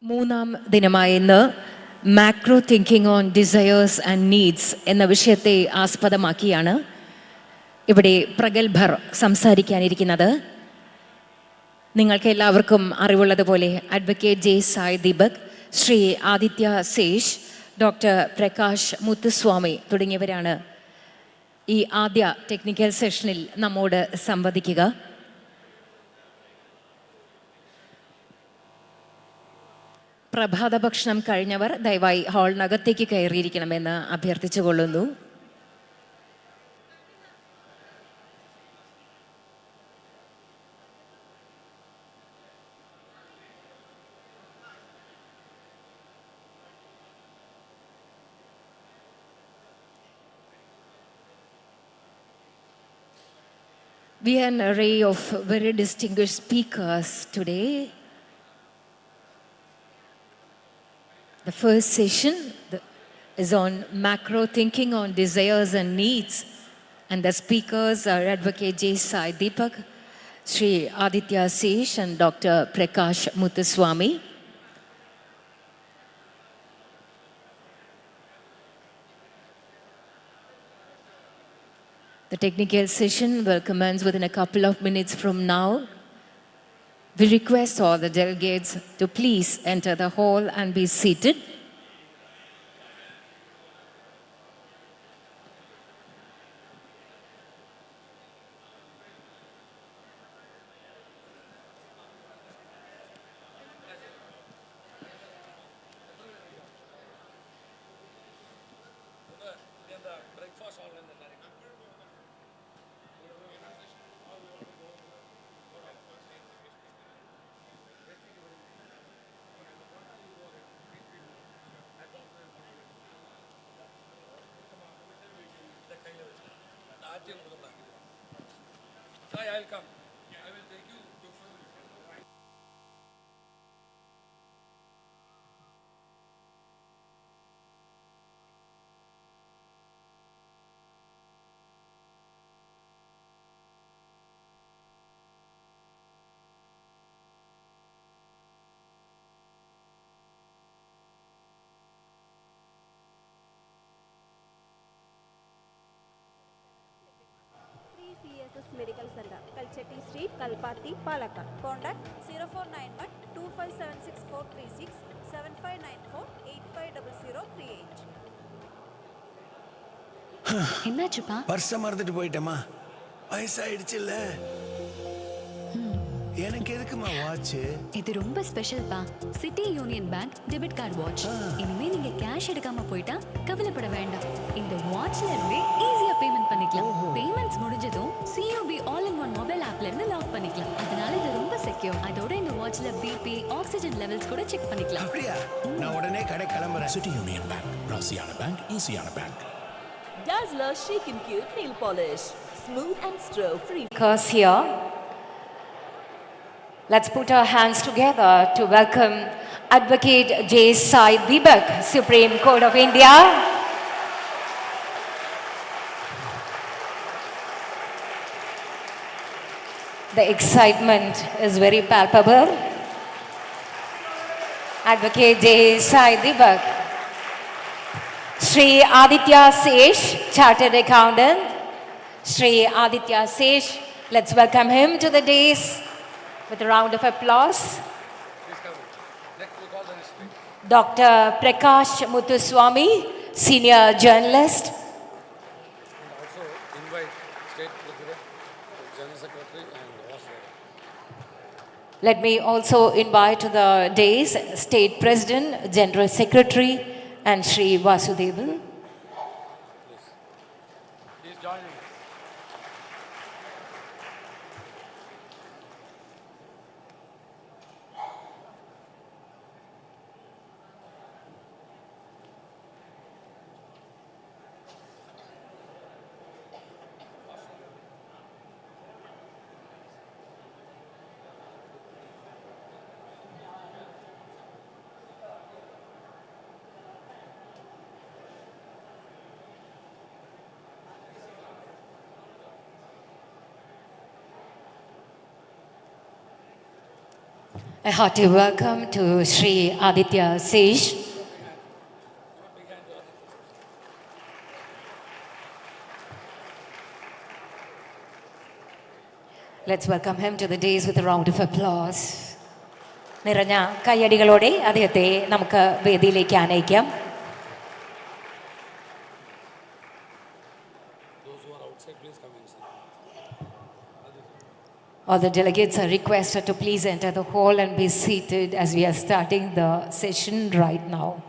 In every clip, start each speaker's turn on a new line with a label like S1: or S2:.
S1: മൂന്നാം ദിനമായ ഇന്ന് macro thinking on desires and needs എന്ന വിഷയത്തെ ആസ്പദമാക്കിയാണ് ഇവിടെ പ്രഗത്ഭർ സംസാരിക്കാനിരിക്കുന്നത്. നിങ്ങൾക്ക് എല്ലാവർക്കും അറിവുള്ളതുപോലെ advocate J Sai Deepak, Shri Aditya Sesh, doctor Prakash Muthuswamy തുടങ്ങിയവരാണ് ഈ ആദ്യ ടെക്നിക്കൽ സെഷനിൽ നമ്മോട് സംവദിക്കുക. പ്രഭാത ഭക്ഷണം കഴിഞ്ഞവർ ദയവായി ഹാളിനകത്തേക്ക് കയറിയിരിക്കണമെന്ന് അഭ്യർത്ഥിച്ചുകൊള്ളുന്നു. We have an array of very distinguished speakers today. The first session is on macro thinking on desires and needs, and the speakers are Advocate J. Sai Deepak, Sri Aditya Sesh, and Dr. Prakash Muthuswamy. The technical session will commence within a couple of minutes from now. We request all the delegates to please enter the hall and be seated.
S2: I'll come. I will take you to
S3: Medical Center, Kalchetti Street, Kalpati, Palakkad. Contact 0491 2576436 7594 850038.
S4: என்னாச்சுப்பா?
S5: பர்ஸை மறந்துட்டு போயிட்டேம்மா. வயசாயிடுச்சுல்ல. எனக்கு எதுக்குமா watch?
S4: இது ரொம்ப ஸ்பெஷல்பா. City Union Bank debit card watch. இனிமே நீங்க கேஷ் எடுக்காம போயிட்டா கவலைப்பட வேண்டாம். இந்த வாட்ச்ல இருந்தே ஈஸியா பேமெண்ட் பண்ணிக்கலாம். பேமெண்ட்ஸ் முடிஞ்சதும் COB all in one mobile ஆப்ல இருந்து லாக் பண்ணிக்கலாம். அதனால இது ரொம்ப செக்யூர். அதோட இந்த வாட்ச்ல BP, ஆக்ஸிஜன் லெவல்ஸ் கூட செக் பண்ணிக்கலாம்.
S5: அப்படியா? நான் உடனே கடை கிளம்புறேன்.
S6: சிட்டி யூனியன் பேங்க், ராசியான பேங்க், ஈஸியான bank.
S7: Dazzler Chic and Cute Nail Polish, smooth and stroke free.
S1: Because here, let's put our hands together to welcome Advocate J. Sai Deepak, Supreme Court of India. The excitement is very palpable. Advocate J. Sai Deepak. Sri Aditya Sesh, Chartered Accountant. Sri Aditya Sesh, let's welcome him to the dais with a round of applause. Dr. Prakash Muthuswamy, Senior Journalist.
S2: and also invite State President, General Secretary and Vice.
S1: Let me also invite to the dais State President, General Secretary, and Sri Vasudevan.
S2: He's joining.
S1: A hearty welcome to Sri Aditya Sej. Let's welcome him to the dais with a round of applause. നിറഞ്ഞ കയ്യടികളോടെ അദ്ദേഹത്തെ നമുക്ക് വേദിയിലേക്ക് ആനയിക്കാം.
S2: Those who are outside, please come inside.
S1: All the delegates are requested to please enter the hall and be seated as we are starting the session right now.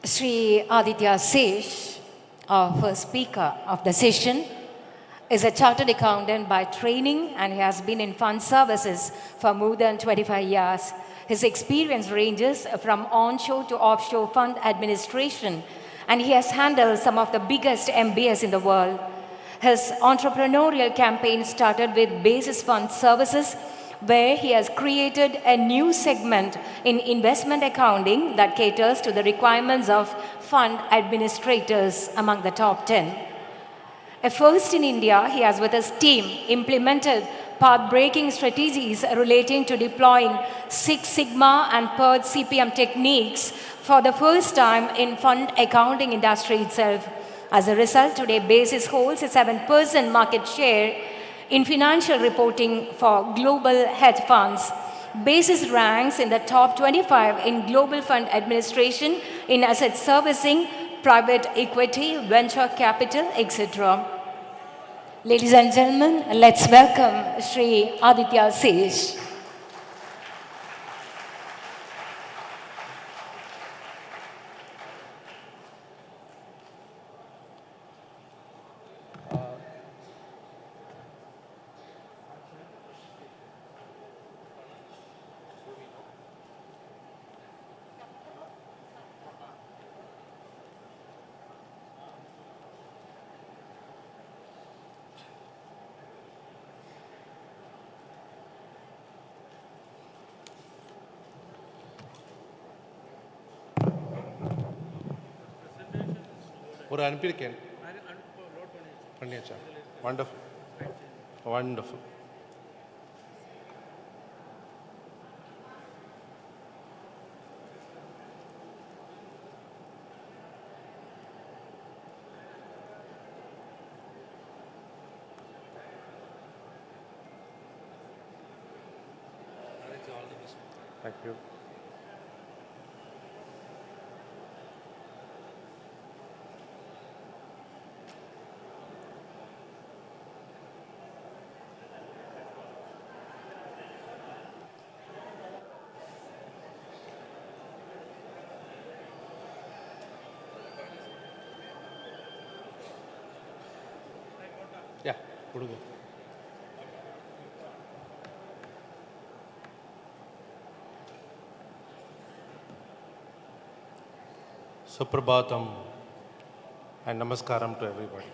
S1: Sri Aditya Sej, our first speaker of the session, is a chartered accountant by training and he has been in fund services for more than 25 years. His experience ranges from onshore to offshore fund administration and he has handled some of the biggest MBS in the world. His entrepreneurial campaign started with Basis Fund Services, where he has created a new segment in investment accounting that caters to the requirements of fund administrators among the top 10. A first in India, he has with his team implemented path-breaking strategies relating to deploying Six Sigma and PERT CPM techniques for the first time in fund accounting industry itself. As a result, today Basis holds a 7% market share in financial reporting for global hedge funds. Basis ranks in the top 25 in global fund administration, in asset servicing, private equity, venture capital, etc. Ladies and gentlemen, let's welcome Sri Aditya Sej.
S8: ஒரு அனுப்பியிருக்கேன் பண்ணியாச்சா wonderful wonderful thank you யா கொடுங்க Suprabhatam and Namaskaram to everybody.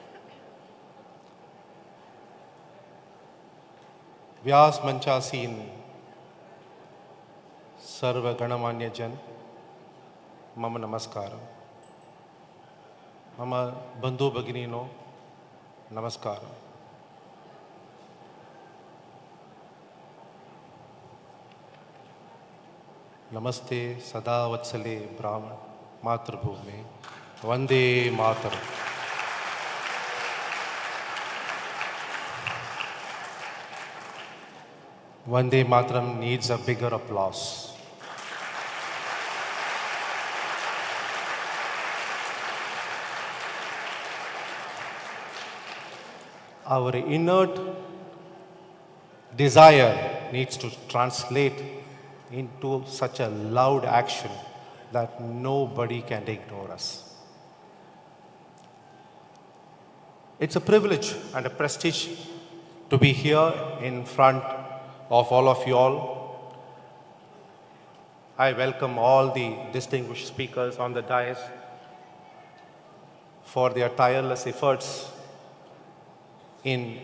S8: Vyas Manchasin Sarva Ganamanya Jan Mama Namaskaram. Mama Bandhu Bhaginino Namaskaram. Namaste Sada Vatsale Brahman Matrabhumi Vande Mataram. Vande Mataram needs a bigger applause. Our inert desire needs to translate into such a loud action that nobody can ignore us. It's a privilege and a prestige to be here in front of all of you all. I welcome all the distinguished speakers on the dais for their tireless efforts in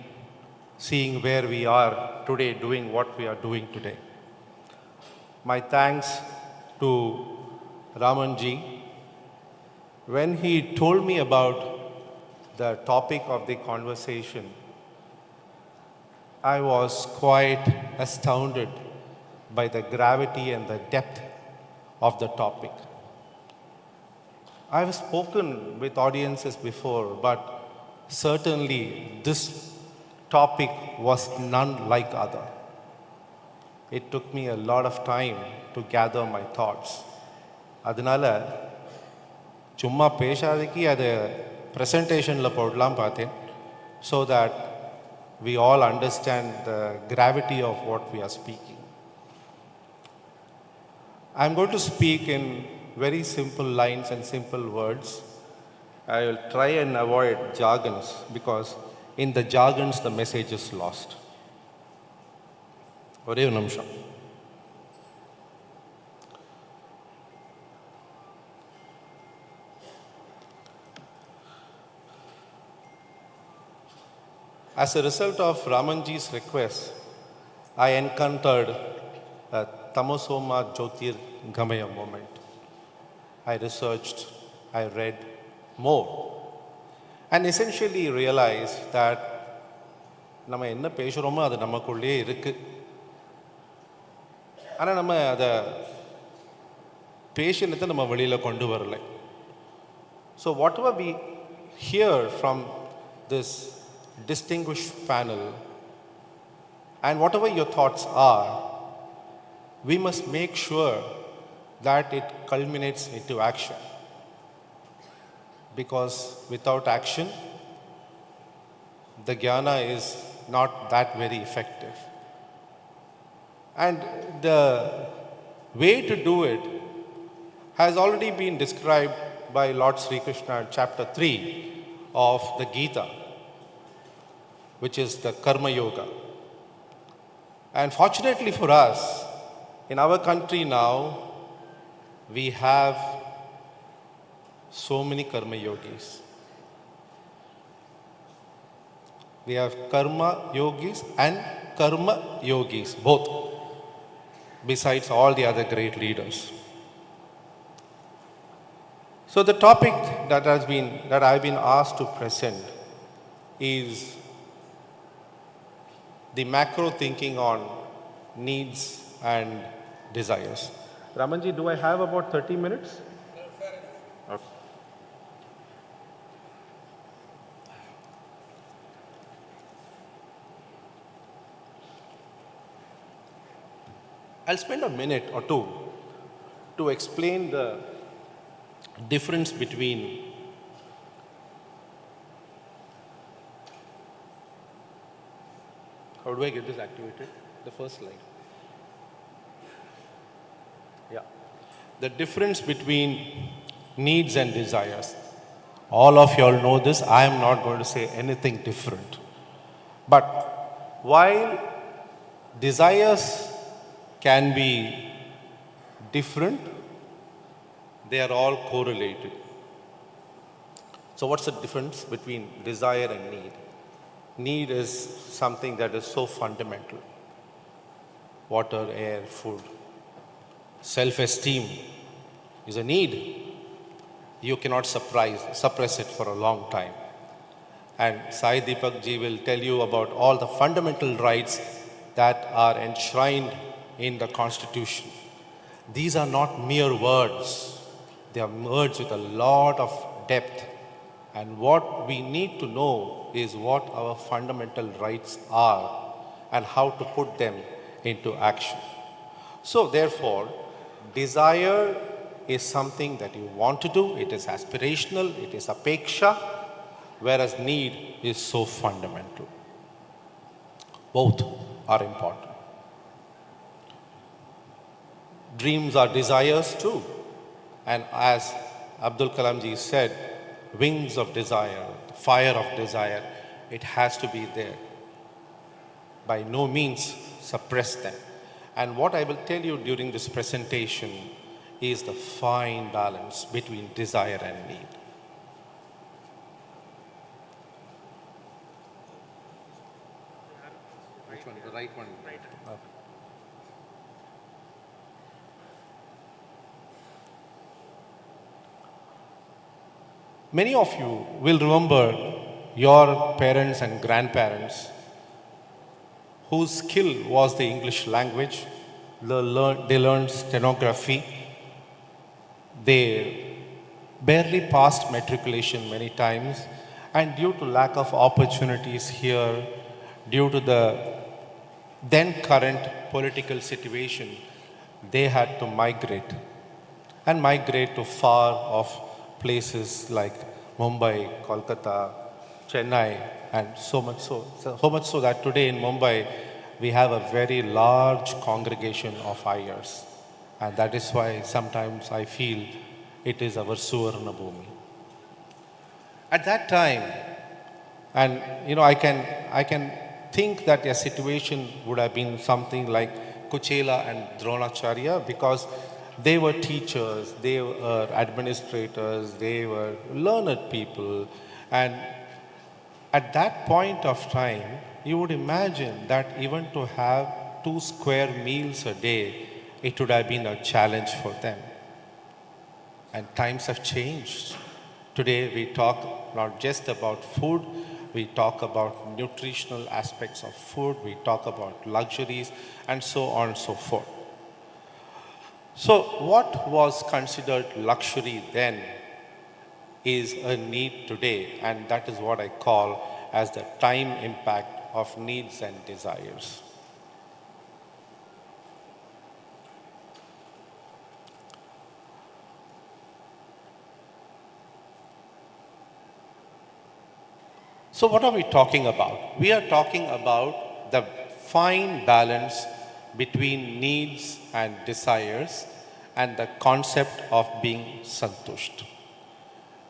S8: seeing where we are today, doing what we are doing today. My thanks to Ramanji. When he told me about the topic of the conversation, I was quite astounded by the gravity and the depth of the topic. I have spoken with audiences before, but certainly this topic was none like other. It took me a lot of time to gather my thoughts. அதனால சும்மா பேசாதக்கு அது ப்ரெசன்டேஷனில் போடலாம் பார்த்தேன் so that we all understand the gravity of what we are speaking. I'm going to speak in very simple lines and simple words. I will try and avoid jargons because in the jargons the message is lost. ஒரே ஒரு நிமிஷம். As a result of Ramanji's request, I encountered a Tamasoma Jyotir Gamaya moment. I researched, I read more, and essentially realized that நம்ம என்ன பேசுகிறோமோ அது நமக்குள்ளே இருக்கு. ஆனால் நம்ம அதை பேசினதை நம்ம வெளியில் கொண்டு வரல. So whatever we hear from this distinguished panel and whatever your thoughts are, we must make sure that it culminates into action. Because without action, the jnana is not that very effective. And the way to do it has already been described by Lord Sri Krishna in chapter 3 of the Gita, which is the Karma Yoga. And fortunately for us, in our country now, we have so many Karma Yogis. We have Karma Yogis and Karma Yogis, both, besides all the other great leaders. So the topic that I've been asked to present is the macro thinking on needs and desires. Ramanji, do I have about 30 minutes? Okay. I'll spend a minute or two to explain the difference between how do I get this activated? The first slide. Yeah. The difference between needs and desires. All of you all know this. I am not going to say anything different. But while desires can be different, they are all correlated. So what's the difference between desire and need? Need is something that is so fundamental. Water, air, food. Self-esteem is a need. You cannot suppress it for a long time. And Sai Deepak ji will tell you about all the fundamental rights that are enshrined in the Constitution. These are not mere words. They are words with a lot of depth. And what we need to know is what our fundamental rights are and how to put them into action. So therefore, desire is something that you want to do. It is aspirational, it is apeksha, whereas need is so fundamental. Both are important. Dreams are desires too. And as Abdul Kalam ji said, wings of desire, fire of desire, it has to be there. By no means suppress them. And what I will tell you during this presentation is the fine balance between desire and need. Which one? The right one? Right. Okay. Many of you will remember your parents and grandparents whose skill was the English language. They learned stenography. They barely passed matriculation many times, and due to lack of opportunities here, due to the then current political situation, they had to migrate to far off places like Mumbai, Kolkata, Chennai, and so much so that today in Mumbai we have a very large congregation of Ayers, and that is why sometimes I feel it is our Suvarna Bhumi. At that time, and I can think that a situation would have been something like Kuchela and Dronacharya, because they were teachers, they were administrators, they were learned people, and at that point of time, you would imagine that even to have 2 square meals a day, it would have been a challenge for them. And times have changed. Today we talk not just about food, we talk about nutritional aspects of food, we talk about luxuries, and so on and so forth. So what was considered luxury then is a need today, and that is what I call as the time impact of needs and desires. So what are we talking about? We are talking about the fine balance between needs and desires and the concept of being santusht.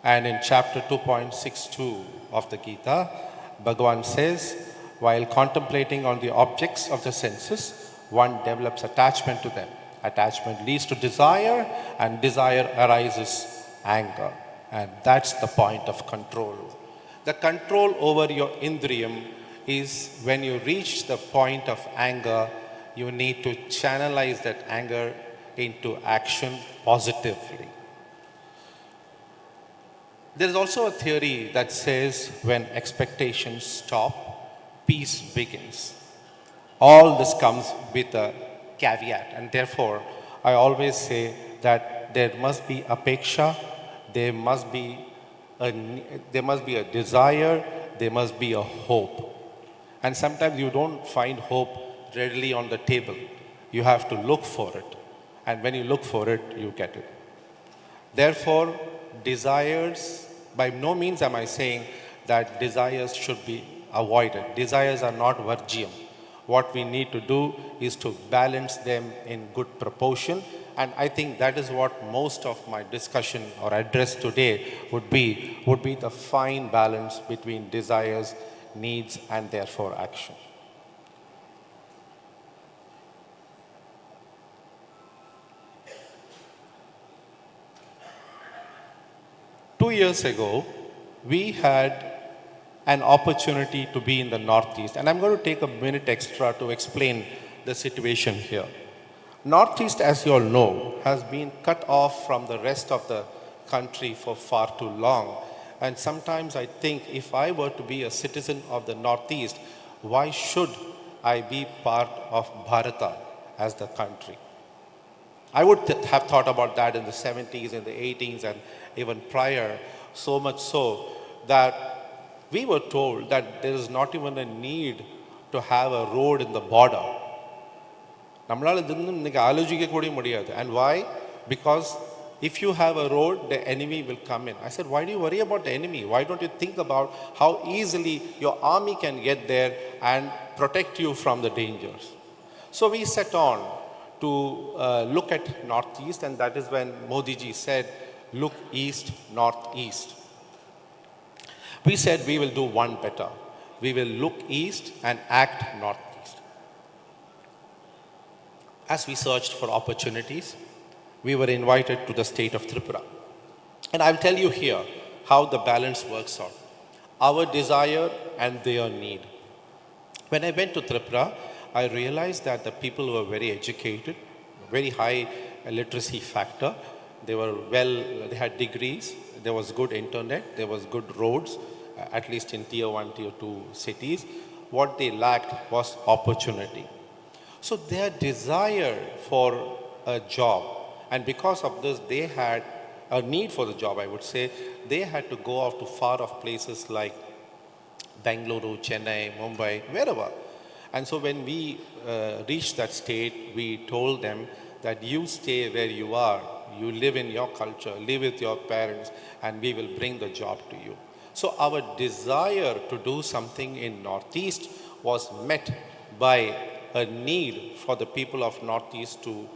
S8: And in chapter 2.62 of the Gita, Bhagavan says, while contemplating on the objects of the senses, one develops attachment to them. Attachment leads to desire, and desire arises anger. And that's the point of control. The control over your indriyam is when you reach the point of anger, you need to channelize that anger into action positively. There is also a theory that says when expectations stop, peace begins. All this comes with a caveat, and therefore I always say that there must be apeksha, there must be a desire, there must be a hope. And sometimes you don't find hope readily on the table. You have to look for it. And when you look for it, you get it. Therefore, desires, by no means am I saying that desires should be avoided. Desires are not varjyam. What we need to do is to balance them in good proportion. And I think that is what most of my discussion or address today would be the fine balance between desires, needs, and therefore action. Two years ago, we had an opportunity to be in the Northeast, and I'm going to take a minute extra to explain the situation here. Northeast, as you all know, has been cut off from the rest of the country for far too long. And sometimes I think if I were to be a citizen of the Northeast, why should I be part of Bharata as the country? I would have thought about that in the 70s, in the 80s, and even prior, so much so that we were told that there is not even a need to have a road in the border. And why? Because if you have a road, the enemy will come in. I said, why do you worry about the enemy? Why don't you think about how easily your army can get there and protect you from the dangers? So we set on to look at Northeast, and that is when Modi ji said, look east, northeast. We said we will do one better. We will look east and act northeast. As we searched for opportunities, we were invited to the state of Tripura. And I'll tell you here how the balance works out. Our desire and their need. When I went to Tripura, I realized that the people were very educated, very high literacy factor. They had degrees, there was good internet, there was good roads, at least in tier 1, tier 2 cities. what they lacked was opportunity. So their desire for a job, and because of this, they had a need for the job, I would say. They had to go off to far off places like Bangalore, Chennai, Mumbai, wherever. And so when we reached that state, we told them that you stay where you are, you live in your culture, live with your parents, and we will bring the job to you. So our desire to do something in Northeast was met by a need for the people of Northeast to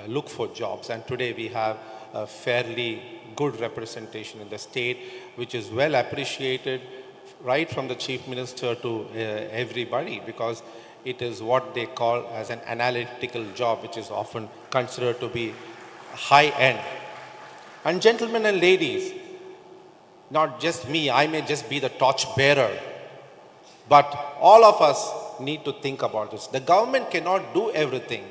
S8: look for jobs. And today we have a fairly good representation in the state, which is well appreciated right from the Chief Minister to everybody, because it is what they call as an analytical job, which is often considered to be high end. And gentlemen and ladies, not just me, I may just be the torch bearer, but all of us need to think about this. The government cannot do everything.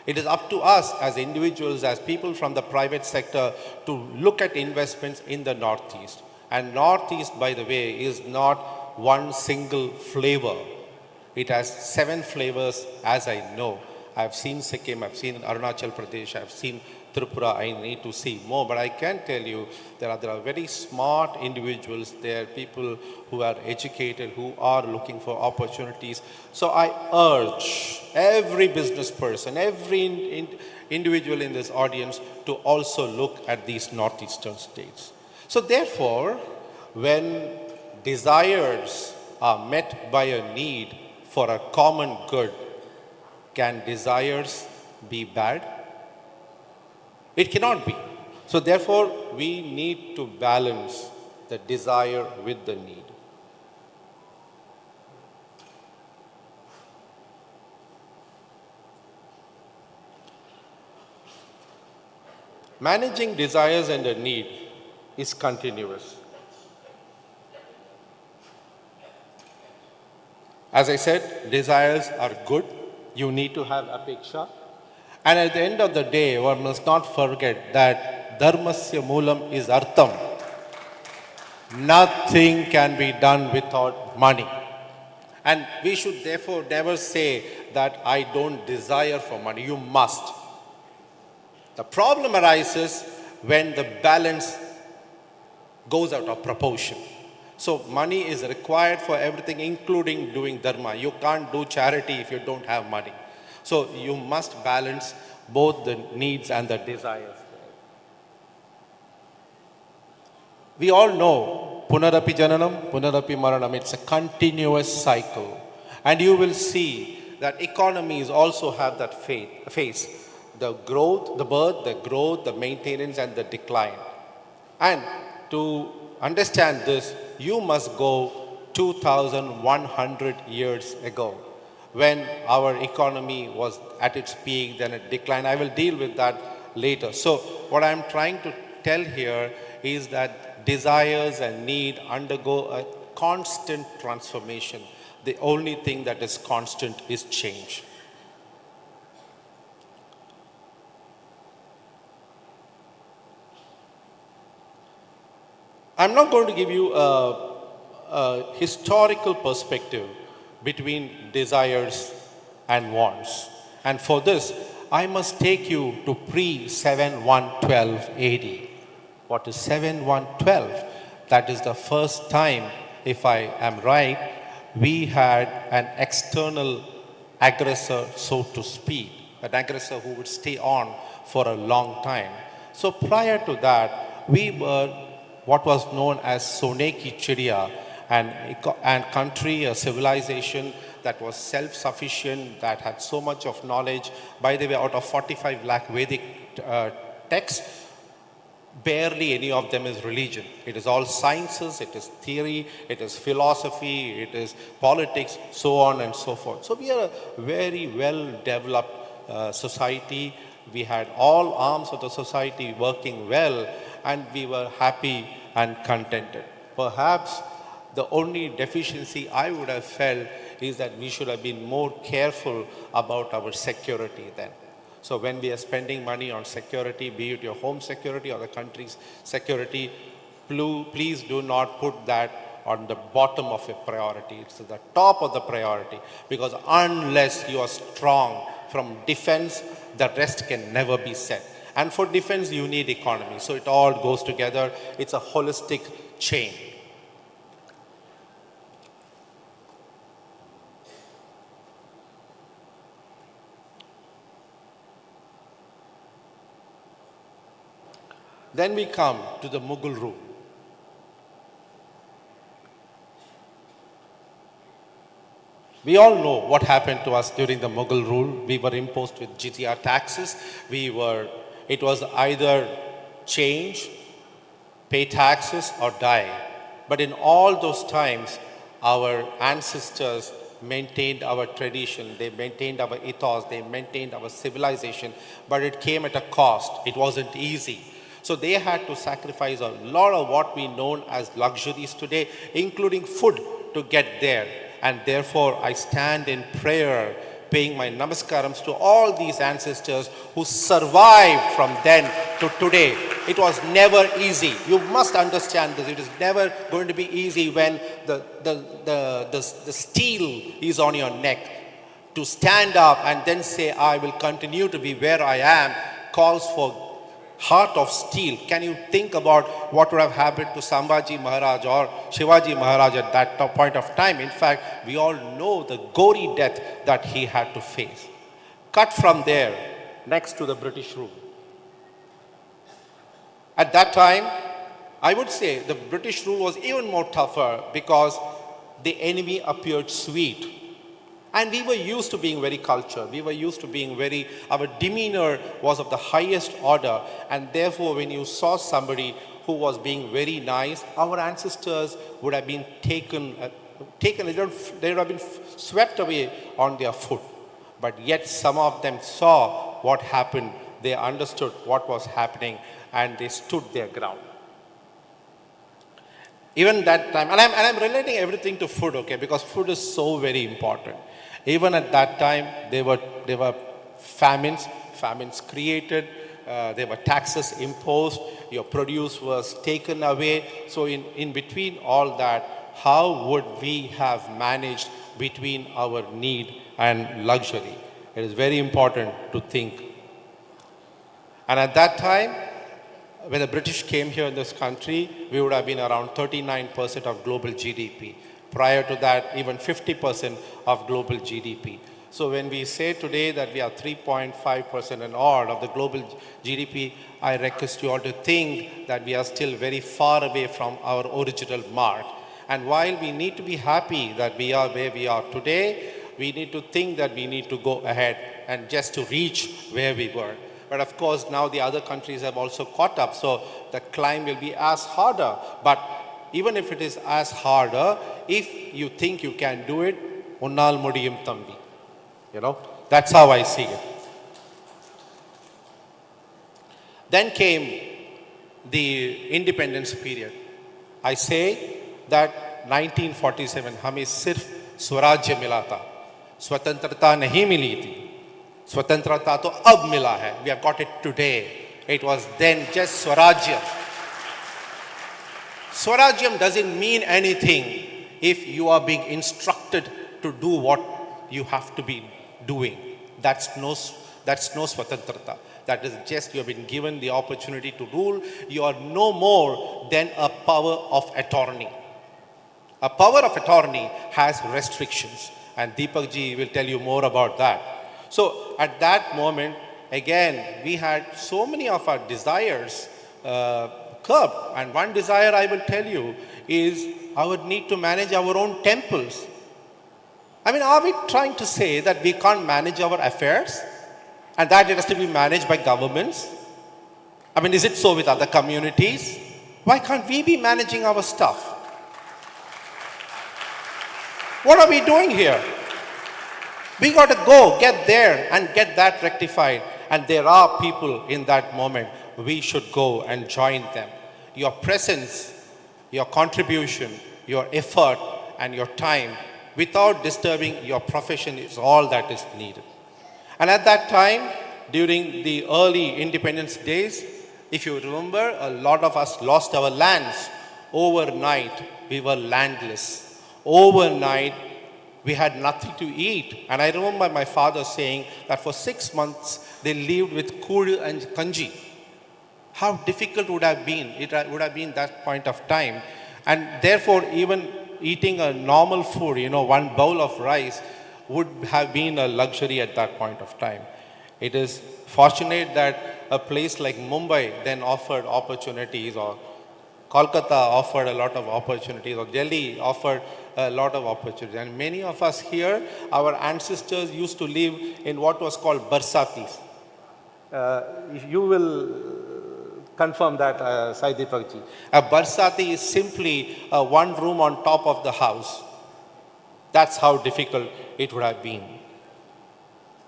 S8: It is up to us as individuals, as people from the private sector, to look at investments in the Northeast. And Northeast, by the way, is not one single flavor. It has 7 flavors, as I know. I've seen Sikkim, I've seen Arunachal Pradesh, I've seen Tripura. I need to see more, but I can tell you there are very smart individuals there, people who are educated, who are looking for opportunities. So I urge every business person, every individual in this audience to also look at these northeastern states. So therefore, when desires are met by a need for a common good, can desires be bad? It cannot be. So therefore, we need to balance the desire with the need. Managing desires and the need is continuous. As I said, desires are good. You need to have apeksha. And at the end of the day, one must not forget that dharmasya moolam is artham. Nothing can be done without money. And we should therefore never say that I don't desire for money. You must. The problem arises when the balance goes out of proportion. So money is required for everything, including doing dharma. You can't do charity if you don't have money. So you must balance both the needs and the desires. We all know punarapi jananam, punarapi maranam. It's a continuous cycle. And you will see that economies also have that phase. The growth, the birth, the growth, the maintenance, and the decline. And to understand this, you must go 2,100 years ago, when our economy was at its peak, then it declined. I will deal with that later. So what I'm trying to tell here is that desires and need undergo a constant transformation. The only thing that is constant is change. I'm not going to give you a historical perspective between desires and wants. And for this, I must take you to pre-7112 AD. What is 7112? That is the first time, if I am right, we had an external aggressor, so to speak, an aggressor who would stay on for a long time. So prior to that, we were what was known as Soneki Chidiya, and country, a civilization that was self-sufficient, that had so much of knowledge. By the way, out of 45 lakh Vedic texts, barely any of them is religion. It is all sciences, it is theory, it is philosophy, it is politics, so on and so forth. So we are a very well-developed society. We had all arms of the society working well, and we were happy and contented. Perhaps the only deficiency I would have felt is that we should have been more careful about our security then. So when we are spending money on security, be it your home security or the country's security, please do not put that on the bottom of a priority. It's at the top of the priority, because unless you are strong from defense, the rest can never be said. And for defense, you need economy. So it all goes together. It's a holistic chain. Then we come to the Mughal rule. We all know what happened to us during the Mughal rule. We were imposed with jizya taxes. It was either change, pay taxes, or die. But in all those times, our ancestors maintained our tradition, they maintained our ethos, they maintained our civilization, but it came at a cost. It wasn't easy. So they had to sacrifice a lot of what we know as luxuries today, including food, to get there. And therefore, I stand in prayer, paying my namaskarams to all these ancestors who survived from then to today. It was never easy. You must understand this. It is never going to be easy when the steel is on your neck. To stand up and then say, I will continue to be where I am, calls for heart of steel. Can you think about what would have happened to Sambhaji Maharaj or Shivaji Maharaj at that point of time? In fact, we all know the gory death that he had to face. Cut from there, next to the British rule. At that time, I would say the British rule was even more tougher because the enemy appeared sweet. And we were used to being very cultured. We were used to being our demeanor was of the highest order. And therefore, when you saw somebody who was being very nice, our ancestors would have been they would have been swept away on their foot. But yet some of them saw what happened. They understood what was happening and they stood their ground. Even that time, and I'm relating everything to food, okay, because food is so very important. Even at that time, there were famines created, there were taxes imposed, your produce was taken away. So in between all that, how would we have managed between our need and luxury? It is very important to think. And at that time, when the British came here in this country, we would have been around 39% of global GDP. Prior to that, even 50% of global GDP. So when we say today that we are 3.5% and odd of the global GDP, I request you all to think that we are still very far away from our original mark. And while we need to be happy that we are where we are today, we need to think that we need to go ahead and just to reach where we were. But of course, now the other countries have also caught up, so the climb will be as harder. But even if it is as harder, if you think you can do it, unnal mudiyum thambi. You know, that's how I see it. Then came the independence period. I say that 1947, हमें सिर्फ स्वराज्य मिला था, स्वतंत्रता नहीं मिली थी. स्वतंत्रता तो अब मिला है. We have got it today. It was then just Swarajya. Swarajyam doesn't mean anything if you are being instructed to do what you have to be doing. That's no Swatantrata. That is just you have been given the opportunity to rule. You are no more than a power of attorney. A power of attorney has restrictions, and Deepak ji will tell you more about that. So at that moment, again, we had so many of our desires curbed. And one desire I will tell you is our need to manage our own temples. I mean, are we trying to say that we can't manage our affairs and that it has to be managed by governments? I mean, is it so with other communities? Why can't we be managing our stuff? What are we doing here? We got to go, get there and get that rectified. And there are people in that moment. We should go and join them. Your presence, your contribution, your effort and your time without disturbing your profession is all that is needed. And at that time, during the early independence days, if you remember, a lot of us lost our lands overnight we were landless. Overnight we had nothing to eat. And I remember my father saying that for 6 months they lived with kuru and kanji. How difficult would have been, would have been that point of time. And therefore even eating a normal food, one bowl of rice would have been a luxury at that point of time. It is fortunate that a place like Mumbai then offered opportunities, or Kolkata offered a lot of opportunities, or Delhi offered a lot of opportunities. And many of us here, our ancestors used to live in what was called barsatis. You will confirm that, Sai Deepak ji. A barsati is simply one room on top of the house. That's how difficult it would have been.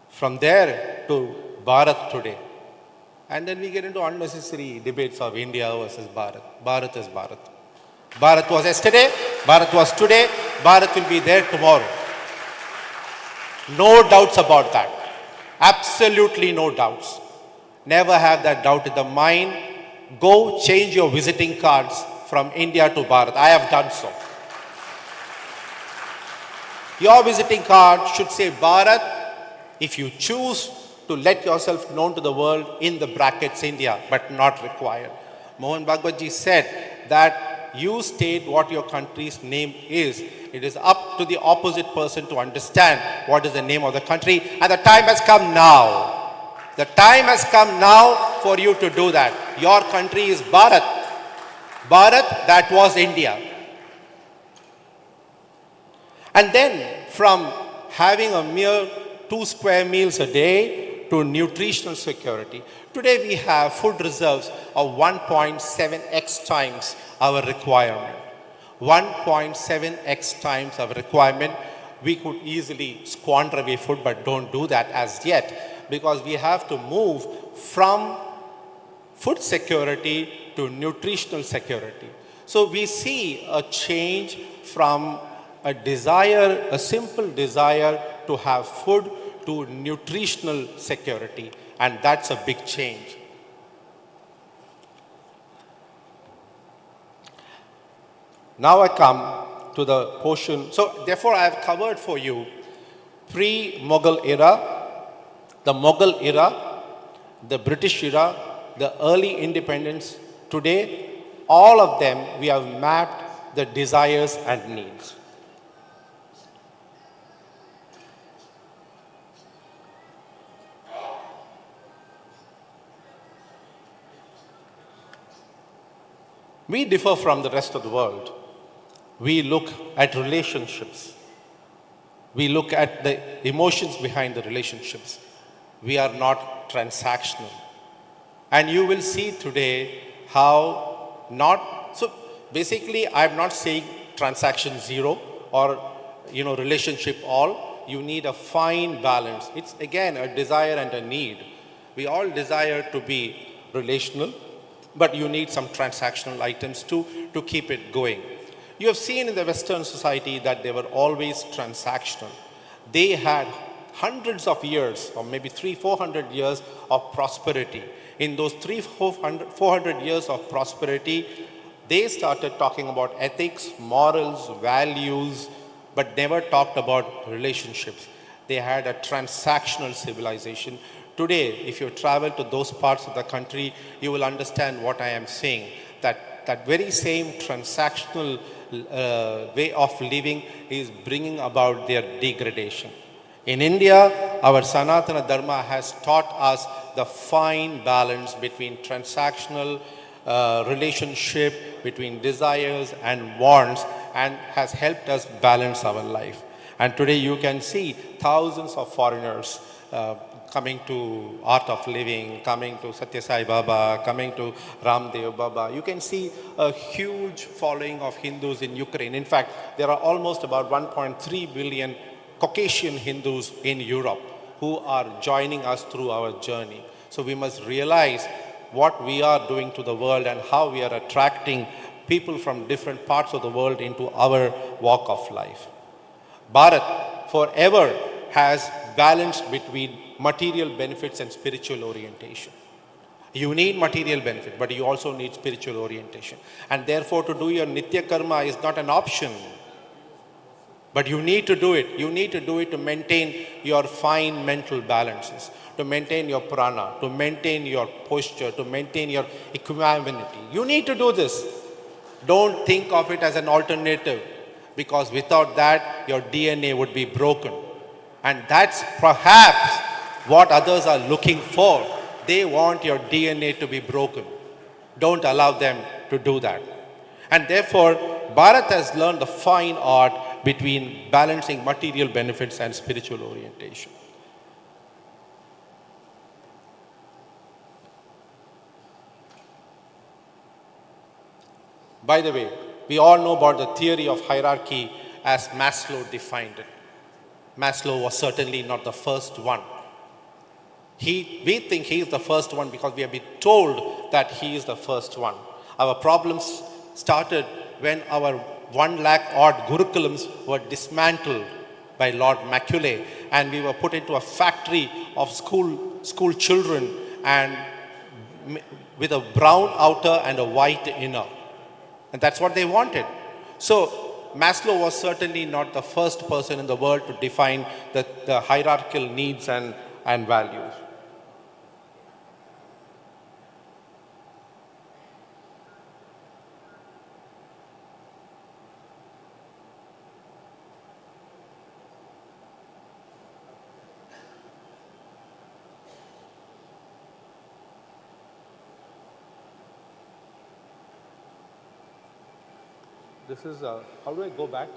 S8: From there to Bharat today. And then we get into unnecessary debates of India versus Bharat. Bharat is Bharat. Bharat was yesterday, Bharat was today, Bharat will be there tomorrow. No doubts about that. Absolutely no doubts. Never have that doubt in the mind. Go change your visiting cards from India to Bharat. I have done so. Your visiting card should say Bharat if you choose to let yourself known to the world in the brackets India, but not required. Mohan Bhagwat ji said that you state what your country's name is. It is up to the opposite person to understand what is the name of the country. And the time has come now. The time has come now for you to do that. Your country is Bharat. Bharat, that was India. And then from having a mere 2 square meals a day to nutritional security. Today we have food reserves of 1.7x times our requirement. 1.7x times our requirement. We could easily squander away food, but don't do that as yet, because we have to move from food security to nutritional security. So we see a change from a desire, a simple desire to have food, to nutritional security, and that's a big change. Now I come to the portion. So therefore I have covered for you pre-Mughal era, the Mughal era, the British era, the early independence. Today, all of them we have mapped the desires and needs. We differ from the rest of the world. We look at relationships. We look at the emotions behind the relationships. We are not transactional. And you will see today how not, so basically I'm not saying transaction zero or relationship all. You need a fine balance. It's again a desire and a need. We all desire to be relational, but you need some transactional items to keep it going. You have seen in the Western society that they were always transactional. They had hundreds of years, or maybe 300-400 years of prosperity. In those 300-400 years of prosperity, they started talking about ethics, morals, values, but never talked about relationships. They had a transactional civilization. Today, if you travel to those parts of the country, you will understand what I am saying. That very same transactional way of living is bringing about their degradation. In India, our Sanatana Dharma has taught us the fine balance between transactional relationship, between desires and wants, and has helped us balance our life. And today you can see thousands of foreigners coming to Art of Living, coming to Satya Sai Baba, coming to Ramdev Baba. You can see a huge following of Hindus in Ukraine. In fact, there are almost about 1.3 billion Caucasian Hindus in Europe who are joining us through our journey. So we must realize what we are doing to the world and how we are attracting people from different parts of the world into our walk of life. Bharat forever has balanced between material benefits and spiritual orientation. You need material benefit, but you also need spiritual orientation. And therefore, to do your Nitya Karma is not an option. But you need to do it. You need to do it to maintain your fine mental balances, to maintain your prana, to maintain your posture, to maintain your equanimity. You need to do this. Don't think of it as an alternative, because without that, your DNA would be broken. And that's perhaps what others are looking for. They want your DNA to be broken. Don't allow them to do that. And therefore, Bharat has learned the fine art between balancing material benefits and spiritual orientation. By the way, we all know about the theory of hierarchy as Maslow defined it. Maslow was certainly not the first one. We think he is the first one because we have been told that he is the first one. Our problems started when our 1 lakh odd Gurukulams were dismantled by Lord Macaulay, and we were put into a factory of school children and with a brown outer and a white inner. And that's what they wanted. So Maslow was certainly not the first person in the world to define the hierarchical needs and values. This is, how do I go back?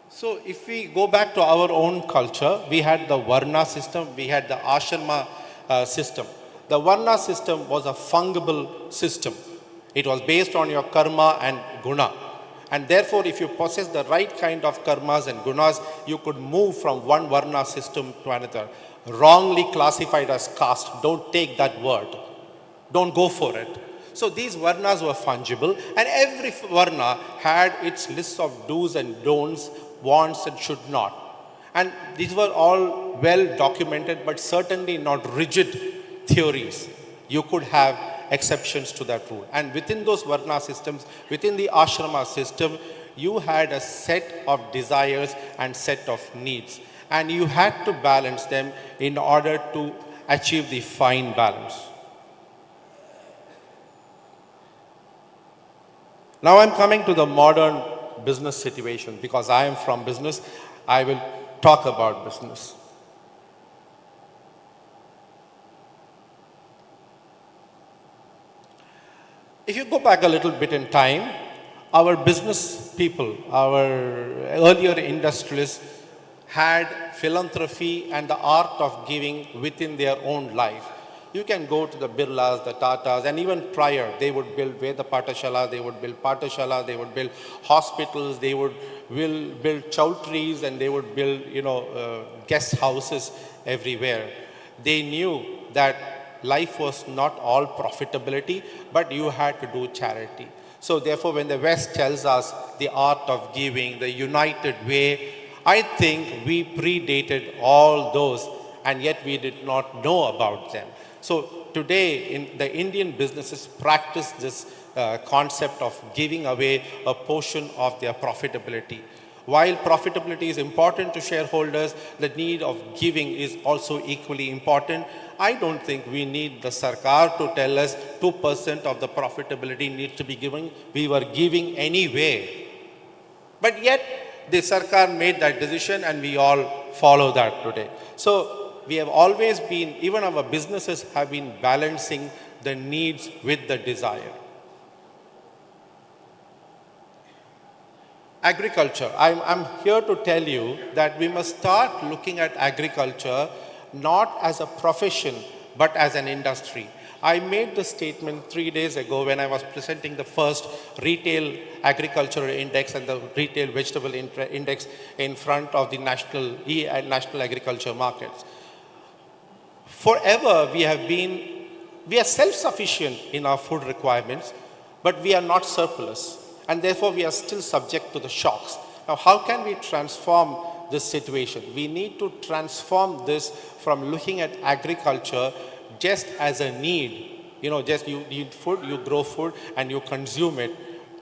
S8: So if we go back to our own culture, we had the Varna system, we had the Ashrama system. The Varna system was a fungible system. It was based on your karma and guna. And therefore, if you possess the right kind of karmas and gunas, you could move from one Varna system to another. Wrongly classified as caste, don't take that word. Don't go for it. So these Varnas were fungible, and every Varna had its list of do's and don'ts, wants and should not. And these were all well documented, but certainly not rigid theories. You could have exceptions to that rule. And within those Varna systems, within the Ashrama system, you had a set of desires and set of needs. And you had to balance them in order to achieve the fine balance. Now I'm coming to the modern business situation. Because I am from business, I will talk about business. If you go back a little bit in time, our business people, our earlier industrialists had philanthropy and the art of giving within their own life. You can go to the Birlas, the Tatas, and even prior, they would build Veda Patashala, they would build Patashala, they would build hospitals, they would build chowtries, and they would build, guest houses everywhere. They knew that life was not all profitability, but you had to do charity. So therefore, when the West tells us the art of giving, the united way, I think we predated all those, and yet we did not know about them. So today, the Indian businesses practice this concept of giving away a portion of their profitability. While profitability is important to shareholders, the need of giving is also equally important. I don't think we need the Sarkar to tell us 2% of the profitability needs to be given. We were giving anyway. But yet, the Sarkar made that decision and we all follow that today. So we have always been, even our businesses have been balancing the needs with the desire. Agriculture. I'm here to tell you that we must start looking at agriculture not as a profession, but as an industry. I made the statement 3 days ago when I was presenting the first retail agricultural index and the retail vegetable index in front of the national agriculture markets. Forever we are self-sufficient in our food requirements, but we are not surplus. and therefore we are still subject to the shocks. Now, how can we transform this situation? We need to transform this from looking at agriculture just as a need, just you need food, you grow food and you consume it,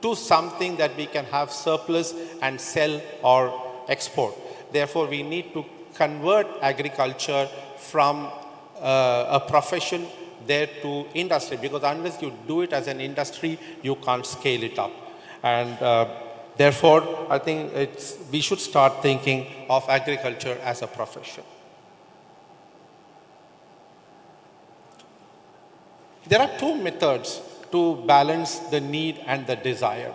S8: to something that we can have surplus and sell or export. Therefore, we need to convert agriculture from a profession there to industry, because unless you do it as an industry, you can't scale it up. And therefore, I think we should start thinking of agriculture as a profession. There are two methods to balance the need and the desire.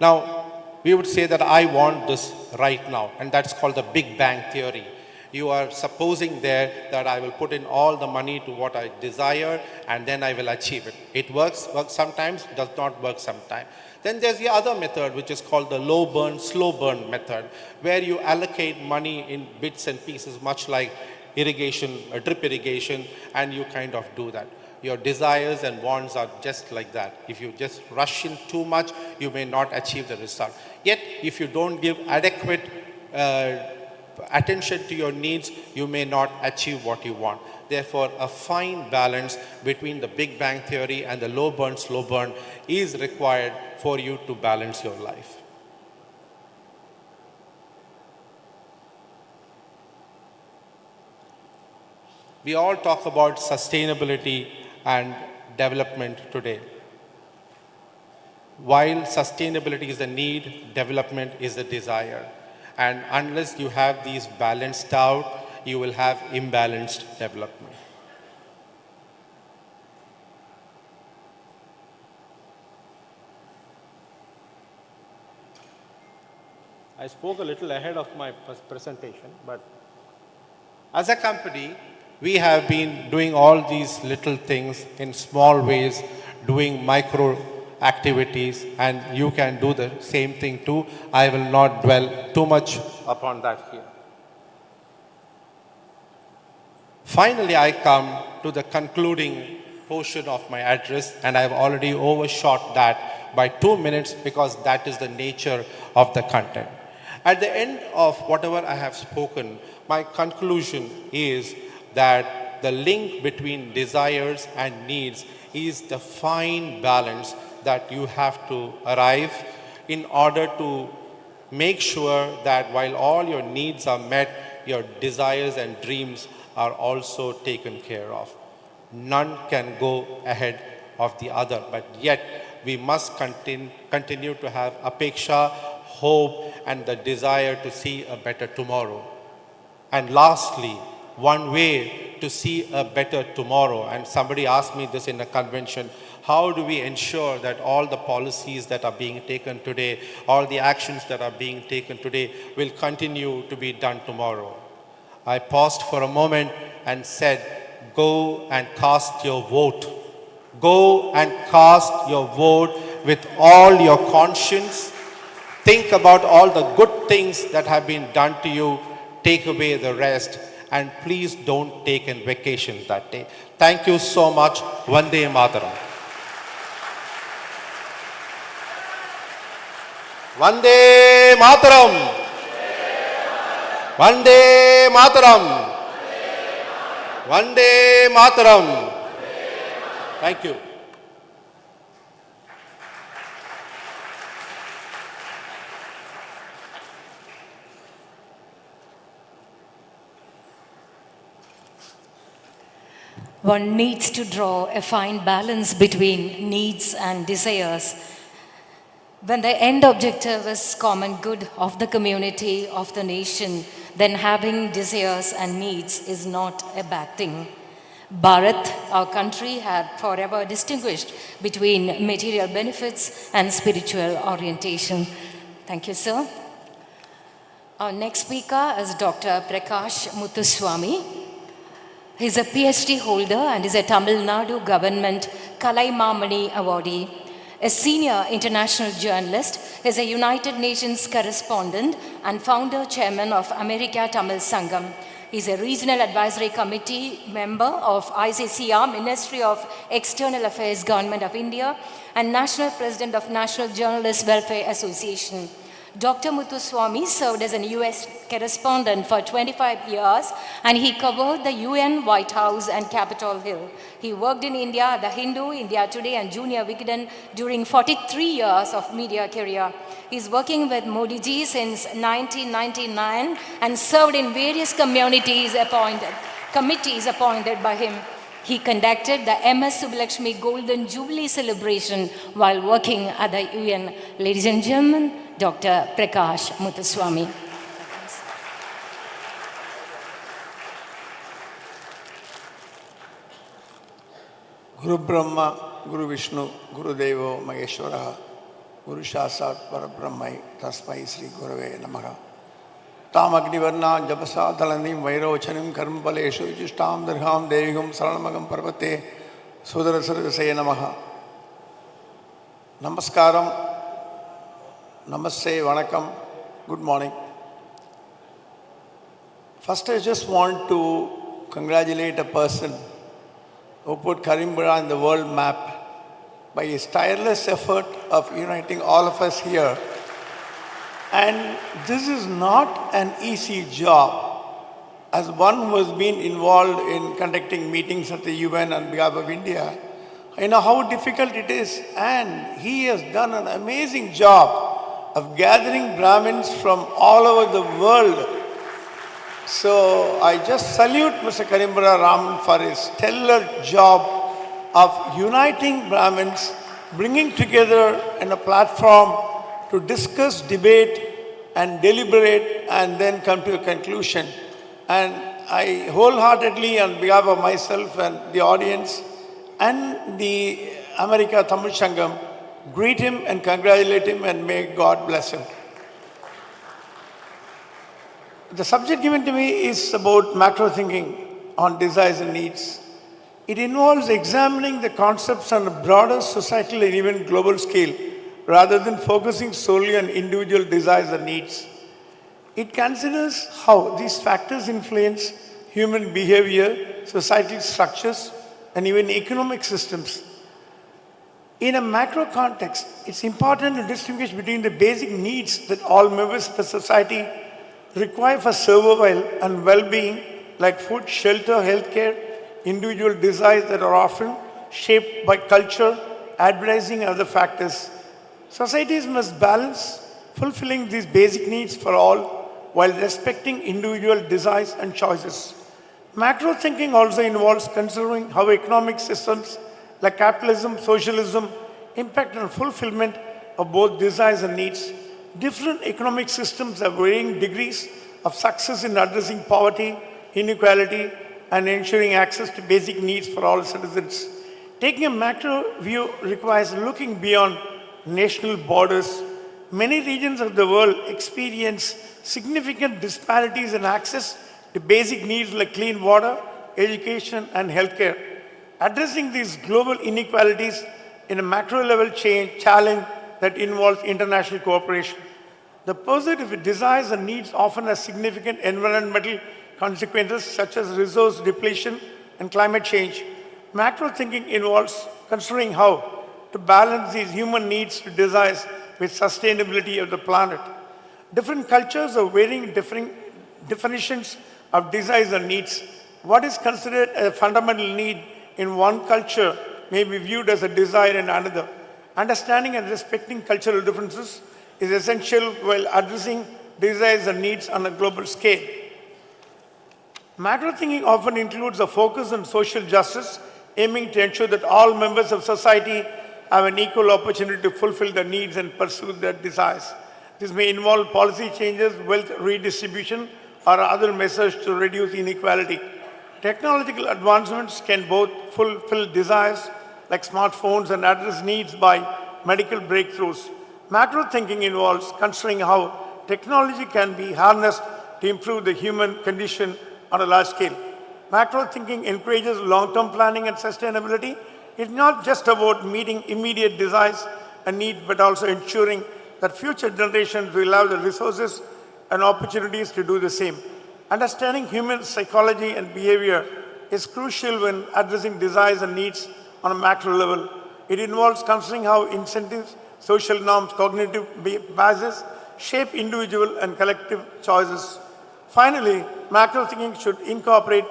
S8: Now, we would say that I want this right now, and that's called the Big Bang Theory. You are supposing there that I will put in all the money to what I desire and then I will achieve it. It works sometimes, does not work sometimes. Then there's the other method, which is called the low burn, slow burn method, where you allocate money in bits and pieces, much like irrigation, drip irrigation, and you kind of do that. Your desires and wants are just like that. If you just rush in too much, you may not achieve the result. Yet, if you don't give adequate attention to your needs, you may not achieve what you want. Therefore, a fine balance between the Big Bang Theory and the low burn, slow burn is required for you to balance your life. We all talk about sustainability and development today. While sustainability is the need, development is the desire. And unless you have these balanced out, you will have imbalanced development. I spoke a little ahead of my presentation, but as a company, we have been doing all these little things in small ways, doing micro activities, and you can do the same thing too. I will not dwell too much upon that here. Finally, I come to the concluding portion of my address, and I have already overshot that by 2 minutes because that is the nature of the content. At the end of whatever I have spoken, my conclusion is that the link between desires and needs is the fine balance that you have to arrive in order to make sure that while all your needs are met, your desires and dreams are also taken care of. None can go ahead of the other, but yet we must continue to have apeksha, hope, and the desire to see a better tomorrow. And lastly, one way to see a better tomorrow, and somebody asked me this in a convention, how do we ensure that all the policies that are being taken today, all the actions that are being taken today will continue to be done tomorrow? I paused for a moment and said, go and cast your vote. Go and cast your vote with all your conscience. Think about all the good things that have been done to you. Take away the rest. And please don't take a vacation that day. Thank you so much. Vande Mataram. Vande Mataram. Vande Mataram. Vande Mataram. Thank you.
S1: One needs to draw a fine balance between needs and desires. When the end objective is common good of the community, of the nation, then having desires and needs is not a bad thing. Bharat, our country, had forever distinguished between material benefits and spiritual orientation. Thank you, sir. Our next speaker is Dr. Prakash Muthuswamy. He is a PhD holder and is a Tamil Nadu government Kalaimamani awardee. A senior international journalist, he is a United Nations correspondent and founder chairman of America Tamil Sangam. He's a Regional Advisory Committee member of ICCR, Ministry of External Affairs, Government of India, and National President of National Journalists Welfare Association. Dr. Muthuswamy served as an US correspondent for 25 years, and he covered the UN, White House, and Capitol Hill. He worked in India, The Hindu, India Today, and Junior Vikatan during 43 years of media career. He's working with Modi ji since 1999 and served in various committees appointed by him. He conducted the MS Subbulakshmi Golden Jubilee celebration while working at the UN. Ladies and gentlemen, Dr. Prakash Muthuswamy.
S5: Guru Brahma, Guru Vishnu, Guru Devo, Maheshwara, Guru Shasat, Parabrahmai, Tasmai Sri Gurave Namaha. Tam Agnivarna, Jabasa, Dalanim, Vairochanim, Karmpaleshu, Jishtam, Dirham, Devigum, Saranamagam, Parvate, Sudara Sarvasaya Namaha. Namaskaram, Namaste, Vanakkam, good morning. First, I just want to congratulate a person who put Karimbura in the world map by his tireless effort of uniting all of us here. And this is not an easy job. As one who has been involved in conducting meetings at the UN on behalf of India, I know how difficult it is. And he has done an amazing job of gathering Brahmins from all over the world. So I just salute Mr. Karimbura Raman for his stellar job of uniting Brahmins, bringing together in a platform to discuss, debate, and deliberate, and then come to a conclusion. And I wholeheartedly, on behalf of myself and the audience and the America Tamil Sangam, greet him and congratulate him, and may God bless him. The subject given to me is about macro thinking on desires and needs. It involves examining the concepts on a broader societal and even global scale, rather than focusing solely on individual desires and needs. It considers how these factors influence human behavior, societal structures, and even economic systems. In a macro context, it's important to distinguish between the basic needs that all members of the society require for survival and well-being, like food, shelter, healthcare, individual desires that are often shaped by culture, advertising, and other factors. Societies must balance fulfilling these basic needs for all while respecting individual desires and choices. Macro thinking also involves considering how economic systems like capitalism, socialism impact on fulfillment of both desires and needs. Different economic systems have varying degrees of success in addressing poverty, inequality, and ensuring access to basic needs for all citizens. Taking a macro view requires looking beyond national borders. Many regions of the world experience significant disparities in access to basic needs like clean water, education, and healthcare. Addressing these global inequalities in a macro level challenge that involves international cooperation. The pursuit of desires and needs often has significant environmental consequences such as resource depletion and climate change. Macro thinking involves considering how to balance these human needs to desires with sustainability of the planet. Different cultures have varying definitions of desires and needs. What is considered a fundamental need in one culture may be viewed as a desire in another. Understanding and respecting cultural differences is essential while addressing desires and needs on a global scale. Macro thinking often includes a focus on social justice, aiming to ensure that all members of society have an equal opportunity to fulfill their needs and pursue their desires. This may involve policy changes, wealth redistribution, or other measures to reduce inequality. Technological advancements can both fulfill desires like smartphones and address needs by medical breakthroughs. Macro thinking involves considering how technology can be harnessed to improve the human condition on a large scale. Macro thinking encourages long-term planning and sustainability. It's not just about meeting immediate desires and needs, but also ensuring that future generations will have the resources and opportunities to do the same. Understanding human psychology and behavior is crucial when addressing desires and needs on a macro level. It involves considering how incentives, social norms, cognitive biases shape individual and collective choices. Finally, macro thinking should incorporate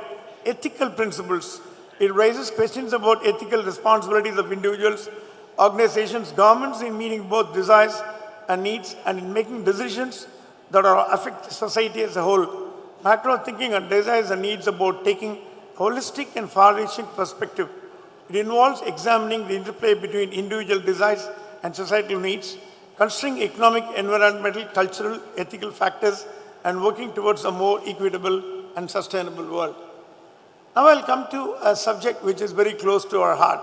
S5: ethical principles. It raises questions about ethical responsibilities of individuals, organizations, governments in meeting both desires and needs and in making decisions that are affect society as a whole. Macro thinking on desires and needs about taking a holistic and far-reaching perspective. It involves examining the interplay between individual desires and societal needs, considering economic, environmental, cultural, ethical factors, and working towards a more equitable and sustainable world. Now I'll come to a subject which is very close to our heart.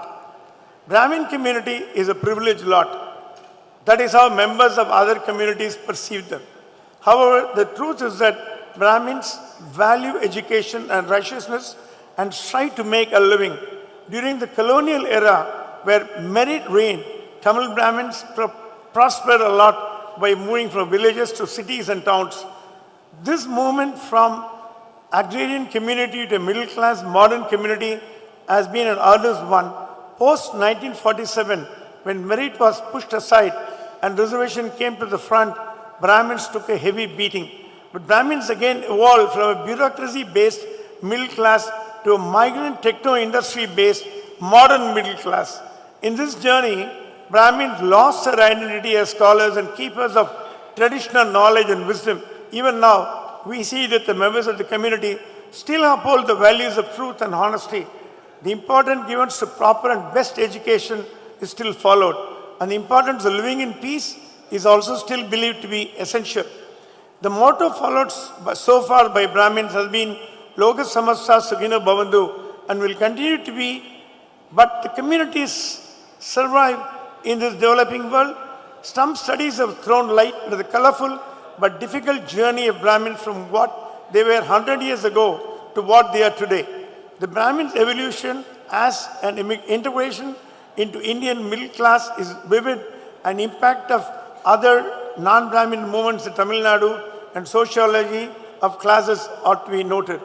S5: Brahmin community is a privileged lot. That is how members of other communities perceive them. However, the truth is that Brahmins value education and righteousness and strive to make a living. During the colonial era, where merit reigned, Tamil Brahmins prospered a lot by moving from villages to cities and towns. This movement from agrarian community to middle class modern community has been an arduous one. Post 1947, when merit was pushed aside and reservation came to the front, Brahmins took a heavy beating. But Brahmins again evolved from a bureaucracy-based middle class to a migrant techno-industry-based modern middle class. In this journey, Brahmins lost their identity as scholars and keepers of traditional knowledge and wisdom. Even now, we see that the members of the community still uphold the values of truth and honesty. The importance given to proper and best education is still followed, and the importance of living in peace is also still believed to be essential. The motto followed so far by Brahmins has been Loka Samasta Sukhino Bhavantu and will continue to be, but the communities survive in this developing world. Some studies have thrown light into the colorful but difficult journey of Brahmins from what they were 100 years ago to what they are today. The Brahmins' evolution as an integration into Indian middle class is vivid, and impact of other non-Brahmin movements in Tamil Nadu and sociology of classes ought to be noted.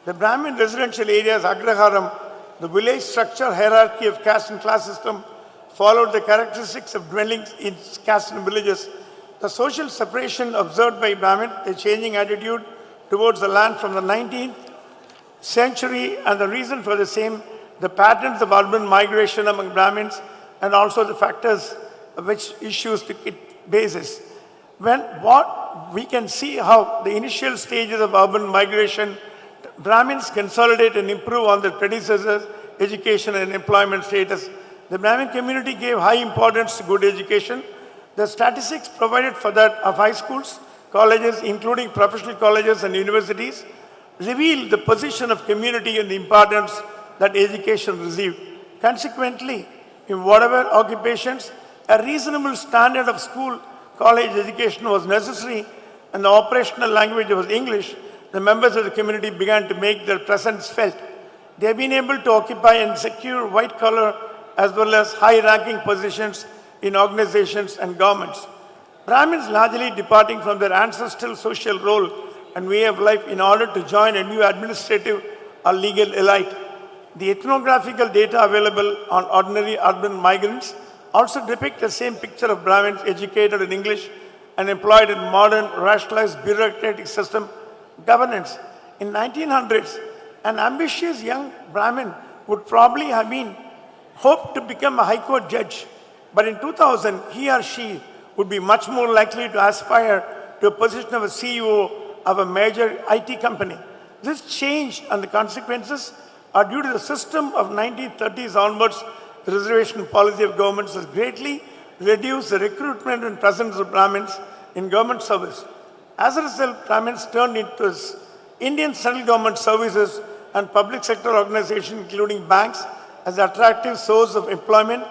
S5: The Brahmin residential areas, Agraharam, the village structure hierarchy of caste and class system, followed the characteristics of dwellings in caste and villages. The social separation observed by Brahmin, a changing attitude towards the land from the 19th century, and the reason for the same, the patterns of urban migration among Brahmins, and also the factors which issues it bases. What we can see how the initial stages of urban migration, Brahmins consolidate and improve on their predecessors' education and employment status. The Brahmin community gave high importance to good education. The statistics provided for that of high schools, colleges, including professional colleges and universities, reveal the position of community and the importance that education received. Consequently, in whatever occupations, a reasonable standard of school, college education was necessary, and the operational language was English. The members of the community began to make their presence felt. They have been able to occupy and secure white-collar as well as high-ranking positions in organizations and governments. Brahmins largely departing from their ancestral social role and way of life in order to join a new administrative or legal elite. The ethnographical data available on ordinary urban migrants also depict the same picture of Brahmins educated in English and employed in modern, rationalized bureaucratic system governance. In 1900s, an ambitious young Brahmin would probably have been hoped to become a high court judge, but in 2000, he or she would be much more likely to aspire to a position of a CEO of a major IT company. This change and the consequences are due to the system of 1930s onwards. The reservation policy of governments has greatly reduced the recruitment and presence of Brahmins in government service. As a result, Brahmins turned into Indian central government services and public sector organizations, including banks, as an attractive source of employment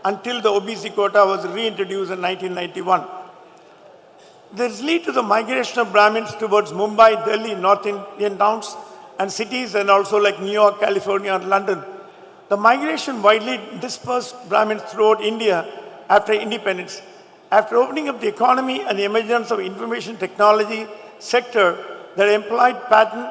S5: until the OBC quota was reintroduced in 1991. This led to the migration of Brahmins towards Mumbai, Delhi, North Indian towns and cities, and also like New York, California, and London. The migration widely dispersed Brahmins throughout India after independence. After opening up the economy and the emergence of information technology sector, the employed pattern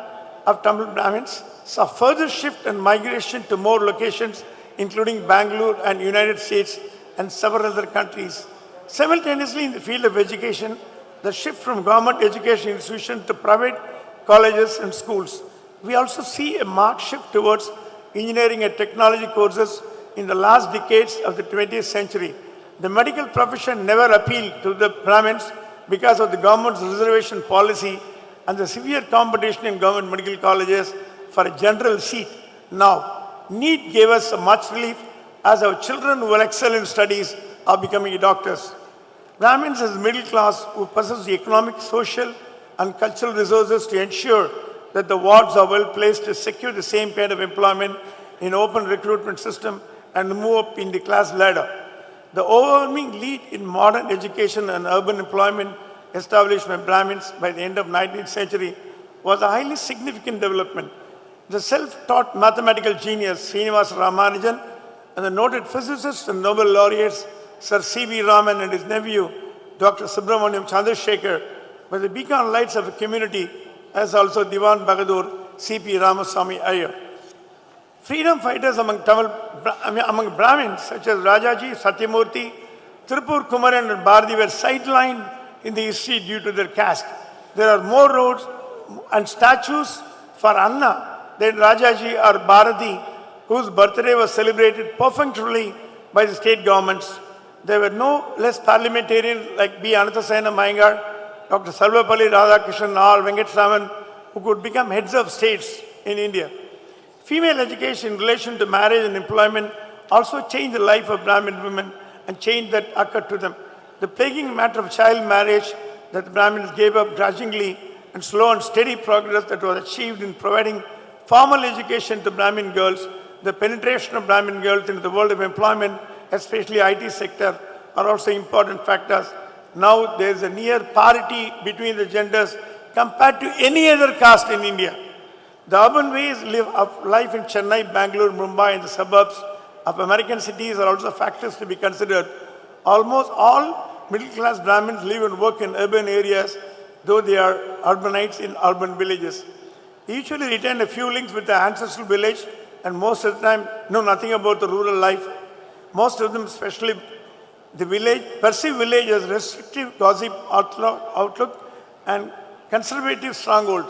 S5: of Tamil Brahmins saw further shift and migration to more locations, including Bangalore and United States and several other countries. Simultaneously, in the field of education, the shift from government education institutions to private colleges and schools. We also see a marked shift towards engineering and technology courses in the last decades of the 20th century. The medical profession never appealed to the Brahmins because of the government's reservation policy and the severe competition in government medical colleges for a general seat. Now, NEET gave us a much relief as our children who will excel in studies are becoming doctors. Brahmins as middle class who possess the economic, social and cultural resources to ensure that the wards are well placed to secure the same kind of employment in open recruitment system and move up in the class ladder. The overwhelming lead in modern education and urban employment established by Brahmins by the end of 19th century was a highly significant development. The self-taught mathematical genius Srinivasa Ramanujan and the noted physicist and Nobel laureates Sir C.V. Raman and his nephew Dr. Subramaniam Chandrasekhar were the beacon lights of a community, as also Diwan Bahadur C.P. Ramaswamy Iyer. Freedom fighters among Brahmins such as Rajaji, Satyamurthy, Tirupur Kumaran and Bharati were sidelined in the history due to their caste. There are more roads and statues for Anna than Rajaji or Bharati, whose birthday was celebrated perfunctorily by the state governments. There were no less parliamentarians like B. Ananthasena Mayangar, Dr. Sarvapalli Radhakrishnan, or Venkataraman, who could become heads of states in India. Female education in relation to marriage and employment also changed the life of Brahmin women and change that occurred to them. The plaguing matter of child marriage that the Brahmins gave up grudgingly and slow and steady progress that was achieved in providing formal education to Brahmin girls, the penetration of Brahmin girls into the world of employment, especially IT sector, are also important factors. Now there is a near parity between the genders compared to any other caste in India. The urban ways of life in Chennai, Bangalore, Mumbai, and the suburbs of American cities are also factors to be considered. Almost all middle-class Brahmins live and work in urban areas, though they are urbanites in urban villages. They usually retain a few links with the ancestral village and most of the time know nothing about the rural life. Most of them, especially the village, perceive village as restrictive, gossip outlook and conservative stronghold.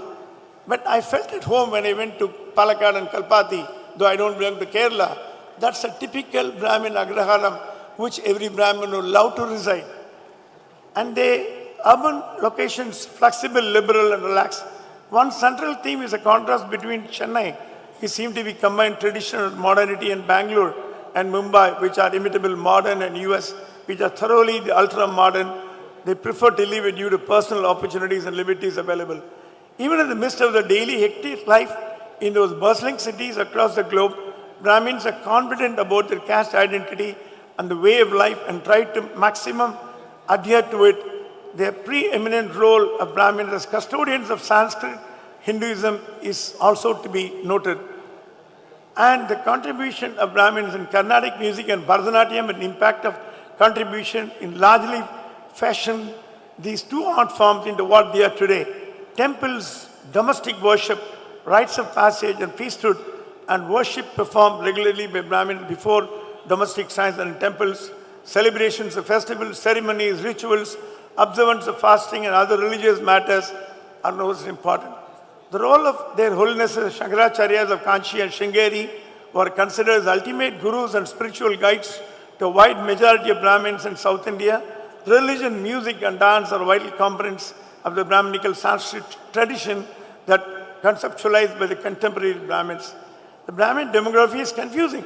S5: But I felt at home when I went to Palakkad and Kalpati, though I don't belong to Kerala. That's a typical Brahmin Agraharam, which every Brahmin would love to reside. And the urban locations, flexible, liberal and relaxed. One central theme is a contrast between Chennai, which seem to be combined tradition with modernity, and Bangalore and Mumbai, which are imitable modern, and US, which are thoroughly the ultra-modern. They prefer to live it due to personal opportunities and liberties available. Even in the midst of the daily hectic life in those bustling cities across the globe, Brahmins are confident about their caste identity and the way of life and try to maximum adhere to it. Their preeminent role of Brahmins as custodians of Sanskrit Hinduism is also to be noted. And the contribution of Brahmins in Carnatic music and Bharatanatyam and impact of contribution in largely fashioned these two art forms into what they are today. Temples, domestic worship, rites of passage and priesthood and worship performed regularly by Brahmins before domestic science and in temples, celebrations of festivals, ceremonies, rituals, observance of fasting and other religious matters are most important. The role of their holinesses, Shankaracharyas of Kanchi and Sringeri, were considered as ultimate gurus and spiritual guides to a wide majority of Brahmins in South India. Religion, music and dance are vital components of the Brahminical Sanskrit tradition that conceptualized by the contemporary Brahmins. The Brahmin demography is confusing.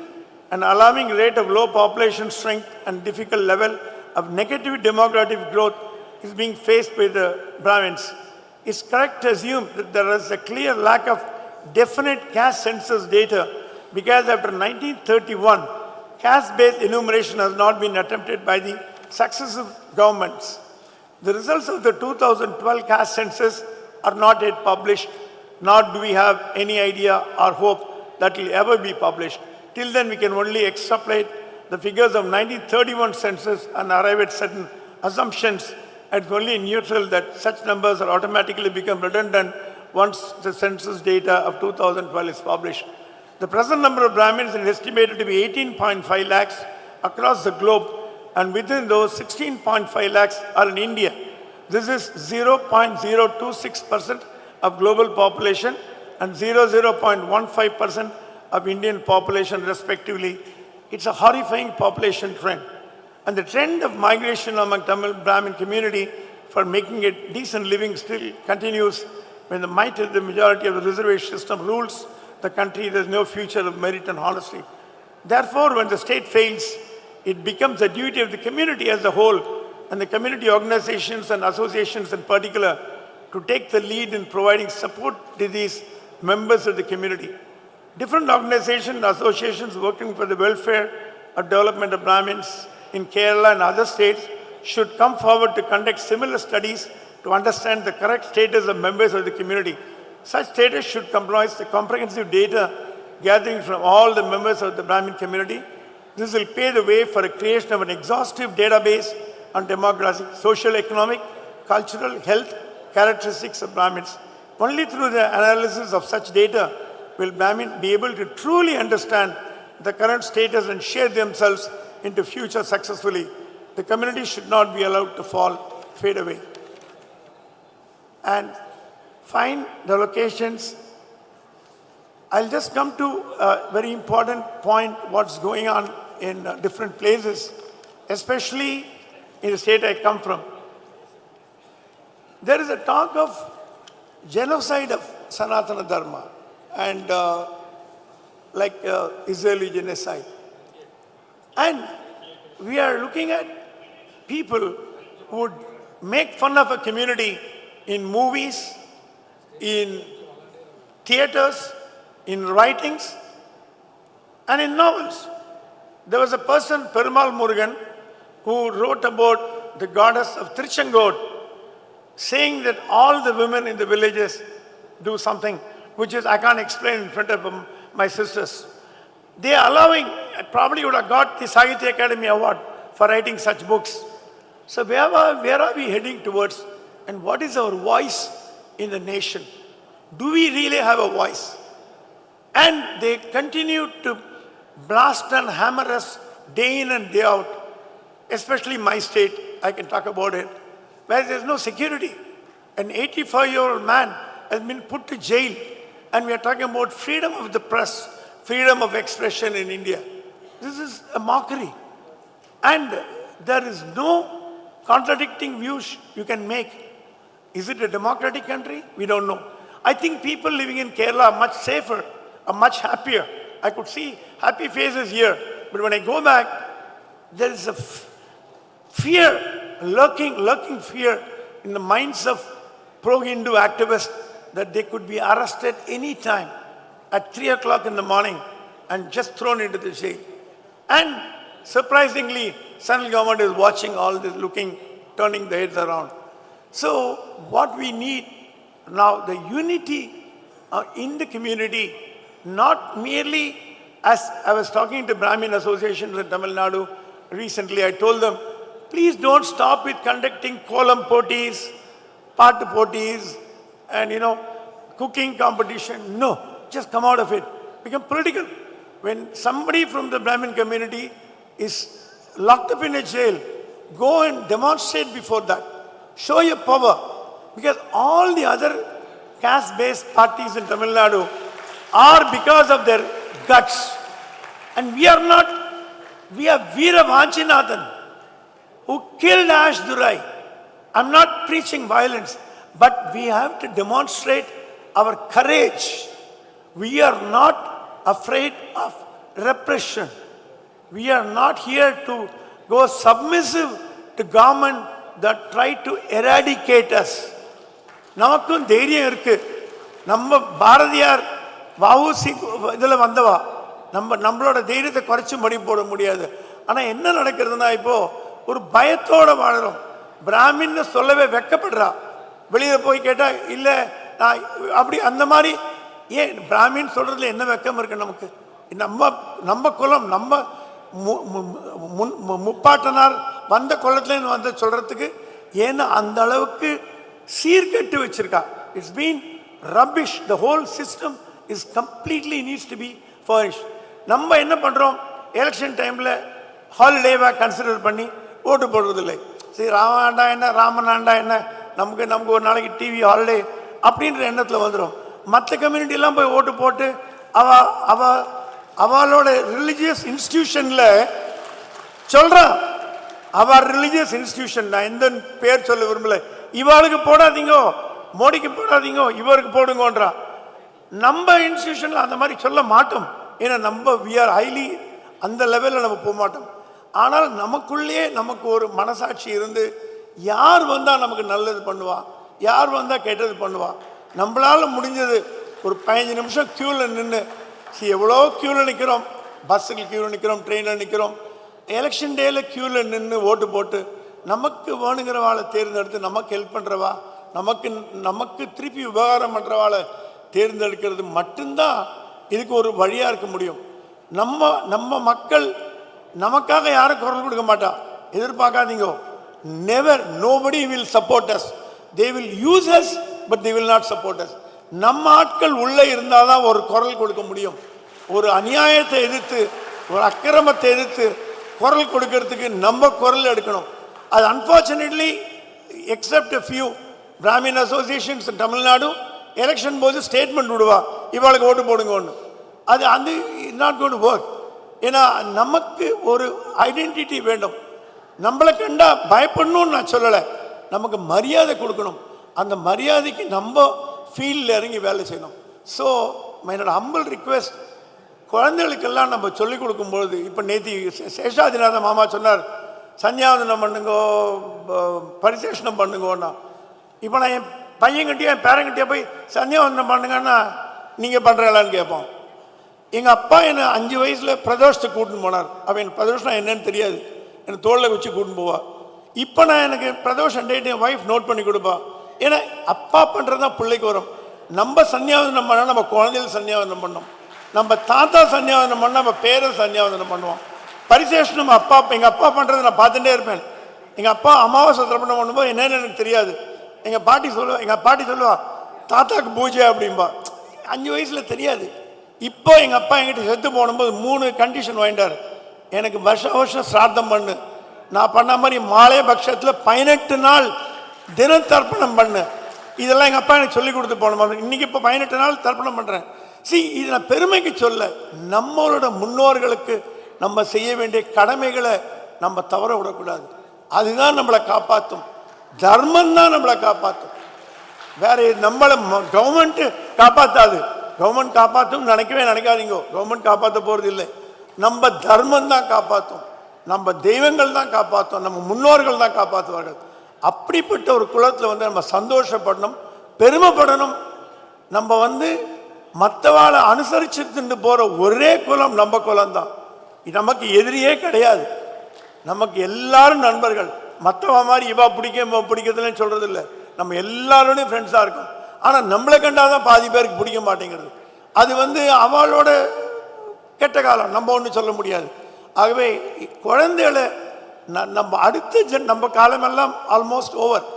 S5: An alarming rate of low population strength and difficult level of negative demographic growth is being faced by the Brahmins. It's correct to assume that there is a clear lack of definite caste census data because after 1931, caste-based enumeration has not been attempted by the successive governments. The results of the 2012 caste census are not yet published, nor do we have any idea or hope that will ever be published. Till then, we can only extrapolate the figures of 1931 census and arrive at certain assumptions. It's only neutral that such numbers are automatically become redundant once the census data of 2012 is published. The present number of Brahmins is estimated to be 18.5 lakhs across the globe, and within those 16.5 lakhs are in India. This is 0.026% of global population and 0.15% of Indian population respectively. It's a horrifying population trend. And the trend of migration among Tamil Brahmin community for making a decent living still continues. When the might of the majority of the reservation system rules the country, there's no future of merit and honesty. Therefore, when the state fails, it becomes the duty of the community as a whole and the community organizations and associations in particular to take the lead in providing support to these members of the community. Different organizations and associations working for the welfare or development of Brahmins in Kerala and other states should come forward to conduct similar studies to understand the correct status of members of the community. Such status should comprise the comprehensive data gathering from all the members of the Brahmin community. This will pave the way for a creation of an exhaustive database on demographic, social, economic, cultural, health characteristics of Brahmins. Only through the analysis of such data will Brahmin be able to truly understand the current status and share themselves into future successfully. The community should not be allowed to fade away. And find the locations. I'll just come to a very important point, what's going on in different places, especially in the state I come from. There is a talk of genocide of Sanatana Dharma and Israeli genocide. And we are looking at people who would make fun of a community in movies, in theaters, in writings, and in novels. There was a person, Perumal Murugan, who wrote about the goddess of Tiruchengod, saying that all the women in the villages do something which is I can't explain in front of my sisters. They are allowing, probably would have got the Sahitya Academy Award for writing such books. So where are we heading towards? And what is our voice in the nation? Do we really have a voice? And they continue to blast and hammer us day in and day out, especially my state, I can talk about it, where there's no security. An 85-year-old man has been put to jail, and we are talking about freedom of the press, freedom of expression in India. This is a mockery. And there is no contradicting views you can make. Is it a democratic country? We don't know. I think people living in Kerala are much safer, are much happier. I could see happy faces here. But when I go back, there is a fear, lurking fear in the minds of pro-Hindu activists that they could be arrested any time at 3 o'clock in the morning and just thrown into the jail. And surprisingly, central government is watching all this, turning their heads around. So what we need now, the unity in the community, not merely as I was talking to Brahmin Association in Tamil Nadu recently, I told them, please don't stop with conducting kolam potis, part potis, and cooking competition. No, just come out of it. Become political. When somebody from the Brahmin community is locked up in a jail, go and demonstrate before that. Show your power. Because all the other caste-based parties in Tamil Nadu are because of their guts. And we are not. We are Veera Vanchinathan, who killed Ash Durai. I'm not preaching violence, but we have to demonstrate our courage. We are not afraid of repression. We are not here to go submissive to government that try to eradicate us. நமக்கும் தைரியம் இருக்கு. நம்ம பாரதியார் வஉசி இதில் வந்தவா, நம்மளோட தைரியத்தை குறைச்சி மடி போட முடியாது. ஆனால் என்ன நடக்கிறதுனா இப்போ ஒரு பயத்தோட வாழறோம். பிராமின்னு சொல்லவே வெக்கப்படுறா. வெளியில் போய் கேட்டால் இல்லை நான் அப்படி அந்த மாதிரி. ஏன் பிராமின் சொல்றதுல என்ன வெக்கம் இருக்கு நமக்கு? நம்ம குலம், நம்ம முப்பாட்டனார் வந்த குலத்துலேருந்து வந்த சொல்றதுக்கு ஏன்னா அந்த அளவுக்கு சீர்கட்டு வச்சிருக்கா. It's been rubbish. The whole system is completely needs to be furnished. நம்ம என்ன பண்ணுறோம், எலெக்ஷன் டைமில் ஹாலிடேவாக கன்சிடர் பண்ணி ஓட்டு போடுறதில்லை. சரி, ராமாண்டா என்ன ராமனாண்டா என்ன, நமக்கு ஒரு நாளைக்கு டிவி ஹாலிடே அப்படின்ற எண்ணத்தில் வந்துடும். மற்ற கம்யூனிட்டிலாம் போய் ஓட்டு போட்டு அவளோட ரிலிஜியஸ் இன்ஸ்டிடியூஷனில் சொல்கிறான். அவர் ரிலிஜியஸ் இன்ஸ்டிடியூஷன், நான் எந்த பேர் சொல்ல விரும்பலை, இவாளுக்கு போடாதீங்கோ, மோடிக்கு போடாதீங்கோ, இவருக்கு போடுங்கன்றா. நம்ம இன்ஸ்டிடியூஷனில் அந்த மாதிரி சொல்ல மாட்டோம். ஏன்னா நம்ம வி ஆர் ஹைலி அந்த லெவலில் நம்ம போக மாட்டோம். ஆனால் நமக்குள்ளேயே நமக்கு ஒரு மனசாட்சி இருந்து யார் வந்தால் நமக்கு நல்லது பண்ணுவா, யார் வந்தால் கெட்டது பண்ணுவா, நம்மளால் முடிஞ்சது ஒரு 15 நிமிஷம் க்யூவில் நின்று, எவ்வளோ க்யூவில் நிற்கிறோம், பஸ்ஸுக்கு க்யூவில் நிற்கிறோம், ட்ரெயினில் நிற்கிறோம், எலெக்ஷன் டேயில் க்யூவில் நின்று ஓட்டு போட்டு நமக்கு வேணுங்கிறவாளை தேர்ந்தெடுத்து நமக்கு ஹெல்ப் பண்ணுறவா, நமக்கு திருப்பி உபகாரம் பண்ணுறவாளை தேர்ந்தெடுக்கிறது மட்டும்தான் இதுக்கு ஒரு வழியாக இருக்க முடியும். நம்ம மக்கள் நமக்காக யாரும் குரல் கொடுக்க மாட்டா, எதிர்பார்க்காதீங்க. Never, nobody will support us. They will use us but they will not support us. நம்ம ஆட்கள் உள்ளே இருந்தால் தான் ஒரு குரல் கொடுக்க முடியும். ஒரு அநியாயத்தை எதிர்த்து, ஒரு அக்கிரமத்தை எதிர்த்து குரல் கொடுக்கறதுக்கு நம்ம குரல் எடுக்கணும். அது unfortunately accept a few Brahmin Associations in Tamil Nadu election போது ஸ்டேட்மெண்ட் விடுவா, இவாளுக்கு ஓட்டு போடுங்க ஒன்று. அது நாட் கோயிங் டு ஒர்க். ஏன்னா நமக்கு ஒரு ஐடென்டிட்டி வேண்டும். நம்மளை கண்டா பயப்படணும்னு நான் சொல்லலை, நமக்கு மரியாதை கொடுக்கணும். அந்த மரியாதைக்கு நம்ம ஃபீல்டில் இறங்கி வேலை செய்யணும். ஸோ என்னோட ஹம்பிள் ரிக்வெஸ்ட், குழந்தைகளுக்கெல்லாம் நம்ம சொல்லிக் கொடுக்கும்பொழுது, இப்போ நேற்று சேஷாதிநாத மாமா சொன்னார், சன்னியாவந்தனம் பண்ணுங்கோ, பரிசேஷனம் பண்ணுங்கோன்னா. இப்போ நான் என் பையன்கிட்டயே என் பேரங்கிட்டே போய் சன்னியாவந்தனம் பண்ணுங்கன்னா நீங்கள் பண்ணுறீங்களான்னு கேட்போம். எங்கள் அப்பா என்னை 5 வயசில் பிரதோஷத்துக்கு கூட்டின்னு போனார். அவன் எனக்கு பிரதோஷம்னா என்னன்னு தெரியாது, என்னை தோளில் வச்சு கூட்டின்னு போவா. இப்போ நான் எனக்கு பிரதோஷம் டேட் என் ஒய்ஃப் நோட் பண்ணி கொடுப்பா. ஏன்னா அப்பா பண்ணுறது தான் பிள்ளைக்கு வரும். நம்ம சன்னியாவந்தனம் பண்ணால் நம்ம குழந்தைகள் சன்னியாவந்தனம் பண்ணோம், நம்ம தாத்தா சன்னியாவந்தனம் பண்ணால் நம்ம பேரை சன்னியாவந்தனம் பண்ணுவோம். பரிசேஷனம் எங்கள் அப்பா பண்ணுறது நான் பார்த்துட்டே இருப்பேன். எங்கள் அப்பா அமாவாசை திரப்பணம் பண்ணும்போது என்னென்னு எனக்கு தெரியாது. எங்கள் பாட்டி சொல்லுவா தாத்தாக்கு பூஜை அப்படின்பா. 5 வயசில் தெரியாது. இப்போ எங்கள் அப்பா என்கிட்ட செத்து போனும்போது 3 கண்டிஷன் வாங்கிட்டார். எனக்கு வருஷம் சிரார்த்தம் பண்ணு, நான் பண்ண மாதிரி மாலை பட்சத்தில் 18 நாள் தின தர்ப்பணம் பண்ணு. இதெல்லாம் எங்கள் அப்பா எனக்கு சொல்லி கொடுத்து போனோம். இன்றைக்கி இப்போ 18 நாள் தர்ப்பணம் பண்ணுறேன். இது நான் பெருமைக்கு சொல்ல, நம்மளோட முன்னோர்களுக்கு நம்ம செய்ய வேண்டிய கடமைகளை நம்ம தவற விடக்கூடாது. அதுதான் நம்மளை காப்பாற்றும். தர்மம் தான் நம்மளை காப்பாற்றும். வேற நம்மளை கவர்மெண்ட் காப்பாற்றாது. கவர்மெண்ட் காப்பாற்றும் நினைக்காதீங்க. கவர்மெண்ட் காப்பாற்ற போகிறது இல்லை. நம்ம தர்மம் தான் காப்பாற்றும், நம்ம தெய்வங்கள் தான் காப்பாற்றும், நம்ம முன்னோர்கள் தான் காப்பாற்றுவார்கள். அப்படிப்பட்ட ஒரு குலத்தில் நம்ம சந்தோஷப்படணும், பெருமைப்படணும். நம்ம மற்றவாளை அனுசரிச்சுட்டு போகிற ஒரே குலம் நம்ம குலம்தான். நமக்கு எதிரியே கிடையாது. நமக்கு எல்லாரும் நண்பர்கள். மற்றவ மாதிரி இவா பிடிக்கிறதுலன்னு சொல்கிறது இல்லை. நம்ம எல்லாரோடையும் ஃப்ரெண்ட்ஸாக இருக்கும். ஆனால் நம்மளை கண்டாதான் பாதி பேருக்கு பிடிக்க மாட்டேங்கிறது. அது அவளோட கெட்ட காலம், நம்ம ஒன்றும் சொல்ல முடியாது. ஆகவே குழந்தைகளை நம்ம அடுத்த நம்ம காலமெல்லாம் ஆல்மோஸ்ட் ஓவர்.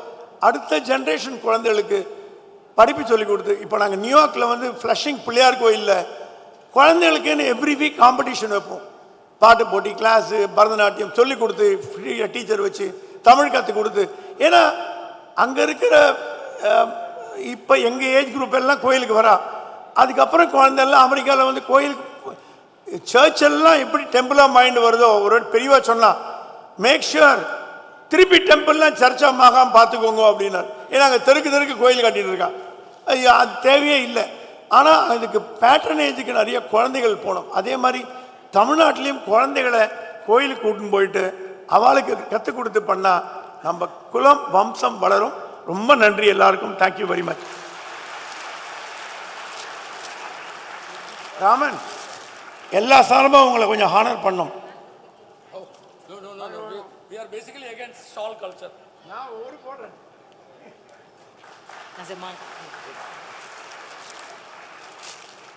S5: அடுத்த ஜென்ரேஷன் குழந்தைகளுக்கு படிப்பு சொல்லிக் கொடுத்து, இப்போ நாங்கள் நியூயார்க்கில் ஃப்ளஷிங் பிள்ளையார் கோயிலில் குழந்தைகளுக்குன்னு எவ்ரி வீக் காம்படிஷன் வைப்போம். பாட்டு போட்டி, கிளாஸு, பரதநாட்டியம் சொல்லிக் கொடுத்து, ஃப்ரீயாக டீச்சர் வச்சு தமிழ் கற்றுக் கொடுத்து. ஏன்னா அங்கே இருக்கிற இப்போ எங்கள் ஏஜ் குரூப் எல்லாம் கோயிலுக்கு வரா. அதுக்கப்புறம் குழந்தைலாம் அமெரிக்காவில் கோயிலுக்கு சர்ச்செல்லாம் எப்படி டெம்பிளாக மைண்டு வருதோ, ஒரு பெரியவா சொன்னா மேக் ஷுர் திருப்பி டெம்பிள்லாம் சர்ச்சாக மாகாமல் பார்த்துக்கோங்க அப்படின்னார். ஏன்னா அங்கே தெருக்கு கோயில் கட்டிட்டு இருக்கான். அது தேவையே இல்லை. ஆனால் அதுக்கு பேட்ரனேஜுக்கு நிறைய குழந்தைகள் போனோம். அதே மாதிரி தமிழ்நாட்டிலையும் குழந்தைகளை கோயிலுக்கு கூட்டின்னு போயிட்டு அவளுக்கு கற்றுக் கொடுத்து பண்ணால் நம்ம குலம் வம்சம் வளரும். ரொம்ப நன்றி எல்லாருக்கும். Thank you very much. ராமன், எல்லா சார்பாக உங்களை கொஞ்சம் ஹானர் பண்ணோம்.
S2: We are basically against shawl culture.
S5: நான் ஒரு போடுறேன்.
S1: As a monk.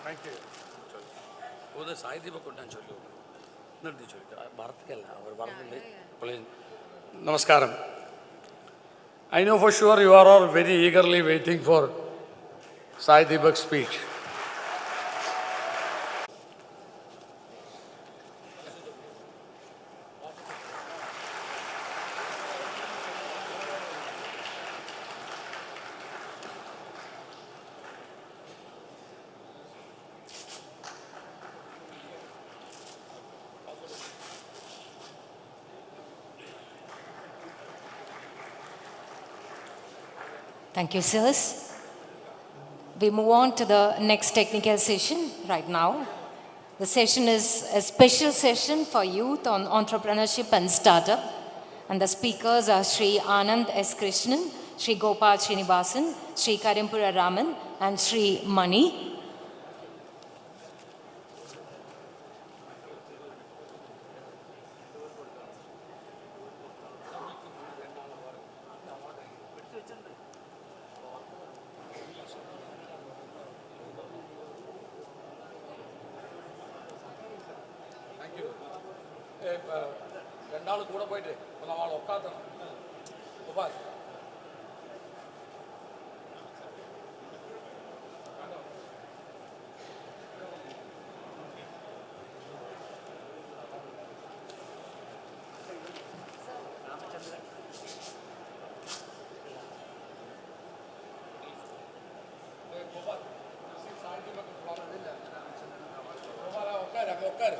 S5: Thank you.
S2: वो साहित्य कोट्टान चलो निर्दी चलो भारत के अल्लाह और भारत में namaskaram. I know for sure you are all very eagerly waiting for Sai Deepak's speech.
S1: Thank you, sirs. We move on to the next technical session right now. The session is a special session for youth on entrepreneurship and startup. And the speakers are Sri Anand S. Krishnan, Sri Gopal Srinivasan, Sri Karimpura Raman, and Sri Mani.
S2: രണ്ടാൾ കൂടെ പോയിട്ട് നമ്മൾ ഒക്കാത്തണം Gopal ഒക്കാര്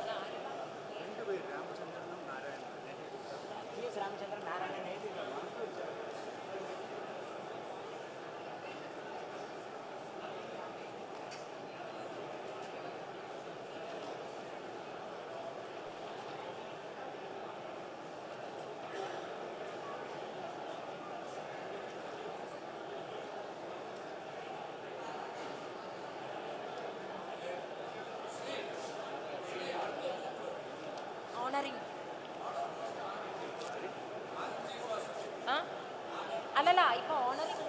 S1: Honoring. അല്ലല്ല ഇപ്പൊ honouring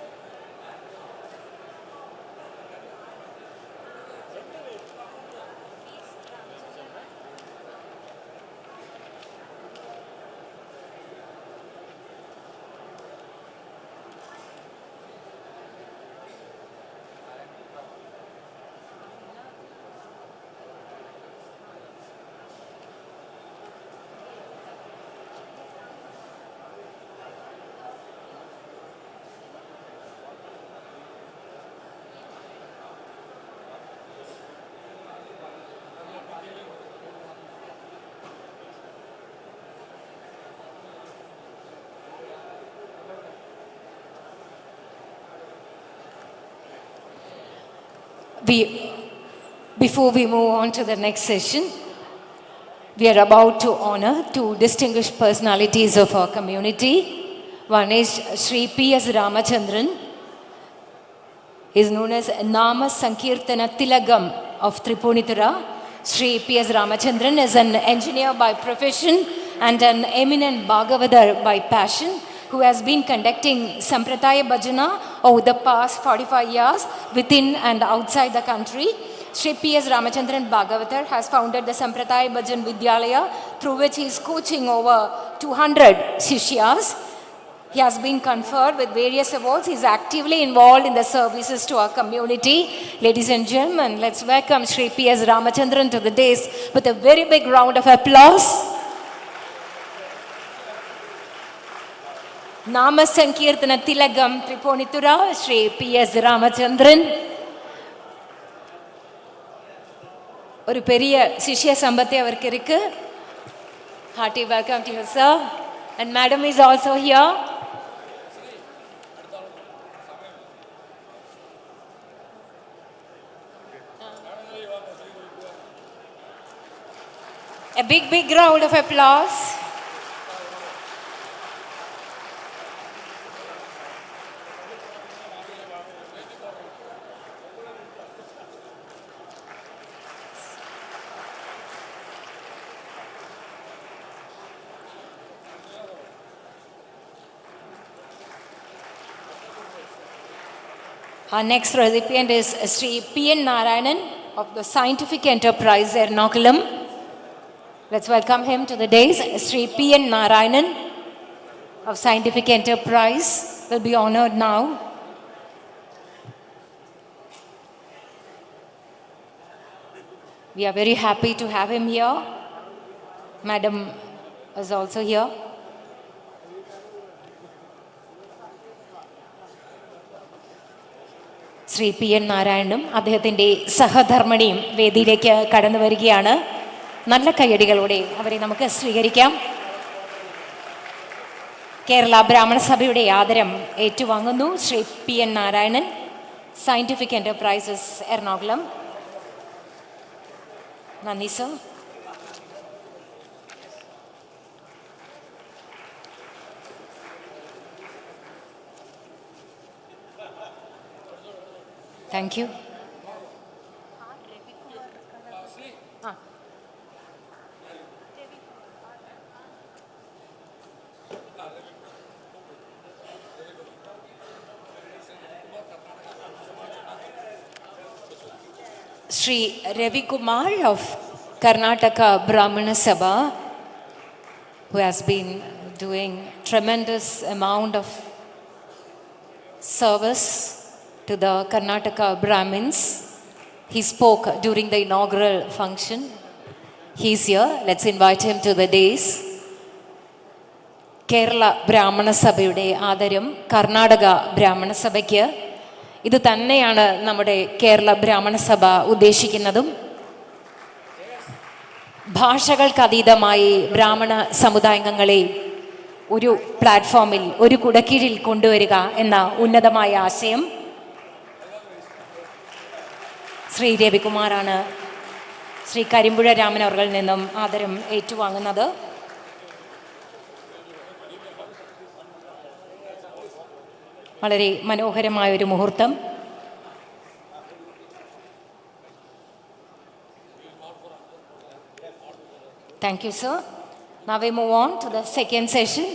S1: Before we move on to the next session, we are about to honor two distinguished personalities of our community. One is Sri P.S. Ramachandran. He is known as Nama Sankirtana Tilagam of Tripunithura. Sri P.S. Ramachandran is an engineer by profession and an eminent Bhagavadar by passion, who has been conducting Sampradaya Bhajana over the past 45 years within and outside the country. Sri P.S. Ramachandran Bhagavatar has founded the Sampradaya Bhajan Vidyalaya, through which he is coaching over 200 Sishyas. He has been conferred with various awards. He is actively involved in the services to our community. Ladies and gentlemen, let's welcome Sri P.S. Ramachandran to the dais with a very big round of applause. Nama Sankirtana Tilagam Tripunithura, Sri P.S. Ramachandran. ஒரு பெரிய சிஷ்ய சம்பத்தி அவருக்கு இருக்கு. Hearty welcome to you, sir. And madam is also here. A big round of applause. Our next recipient is Sri P.N. Narayanan of the Scientific Enterprise Ernakulam. Let's welcome him to the dais. Sri P.N. Narayanan of Scientific Enterprise will be honored now. We are very happy to have him here. Madam is also here. Shri P N നാരായണനും അദ്ദേഹത്തിൻ്റെ സഹധർമ്മിണിയും വേദിയിലേക്ക് കടന്നു വരികയാണ്. നല്ല കയ്യടികളോടെ അവരെ നമുക്ക് സ്വീകരിക്കാം. കേരള ബ്രാഹ്മണ സഭയുടെ ആദരം ഏറ്റുവാങ്ങുന്നു Shri P N Narayanan, scientific enterprises Ernakulam. നന്ദി sir. Thank you. Sri Ravi Kumar of Karnataka Brahmana Sabha, who has been doing tremendous amount of service to the Karnataka Brahmins. He spoke during the inaugural function. He's here. Let's invite him to the dais. Kerala Brahmana Sabhayude ആദരം കർണാടക ബ്രാഹ്മണ സഭയ്ക്ക്. ഇത് തന്നെയാണ് നമ്മുടെ കേരള ബ്രാഹ്മണ സഭ ഉദ്ദേശിക്കുന്നതും. ഭാഷകൾക്കതീതമായി ബ്രാഹ്മണ സമുദായാംഗങ്ങളെ ഒരു പ്ലാറ്റ്ഫോമിൽ, ഒരു കുടക്കീഴിൽ കൊണ്ടുവരിക എന്ന ഉന്നതമായ ആശയം ശ്രീ രവികുമാറാണ് ശ്രീ കരിമ്പുഴ രാമൻ അവരിൽ നിന്നും ആദരം ഏറ്റുവാങ്ങുന്നത്. വളരെ മനോഹരമായൊരു മുഹൂർത്തം. Thank you, sir. Now we move on to the second session,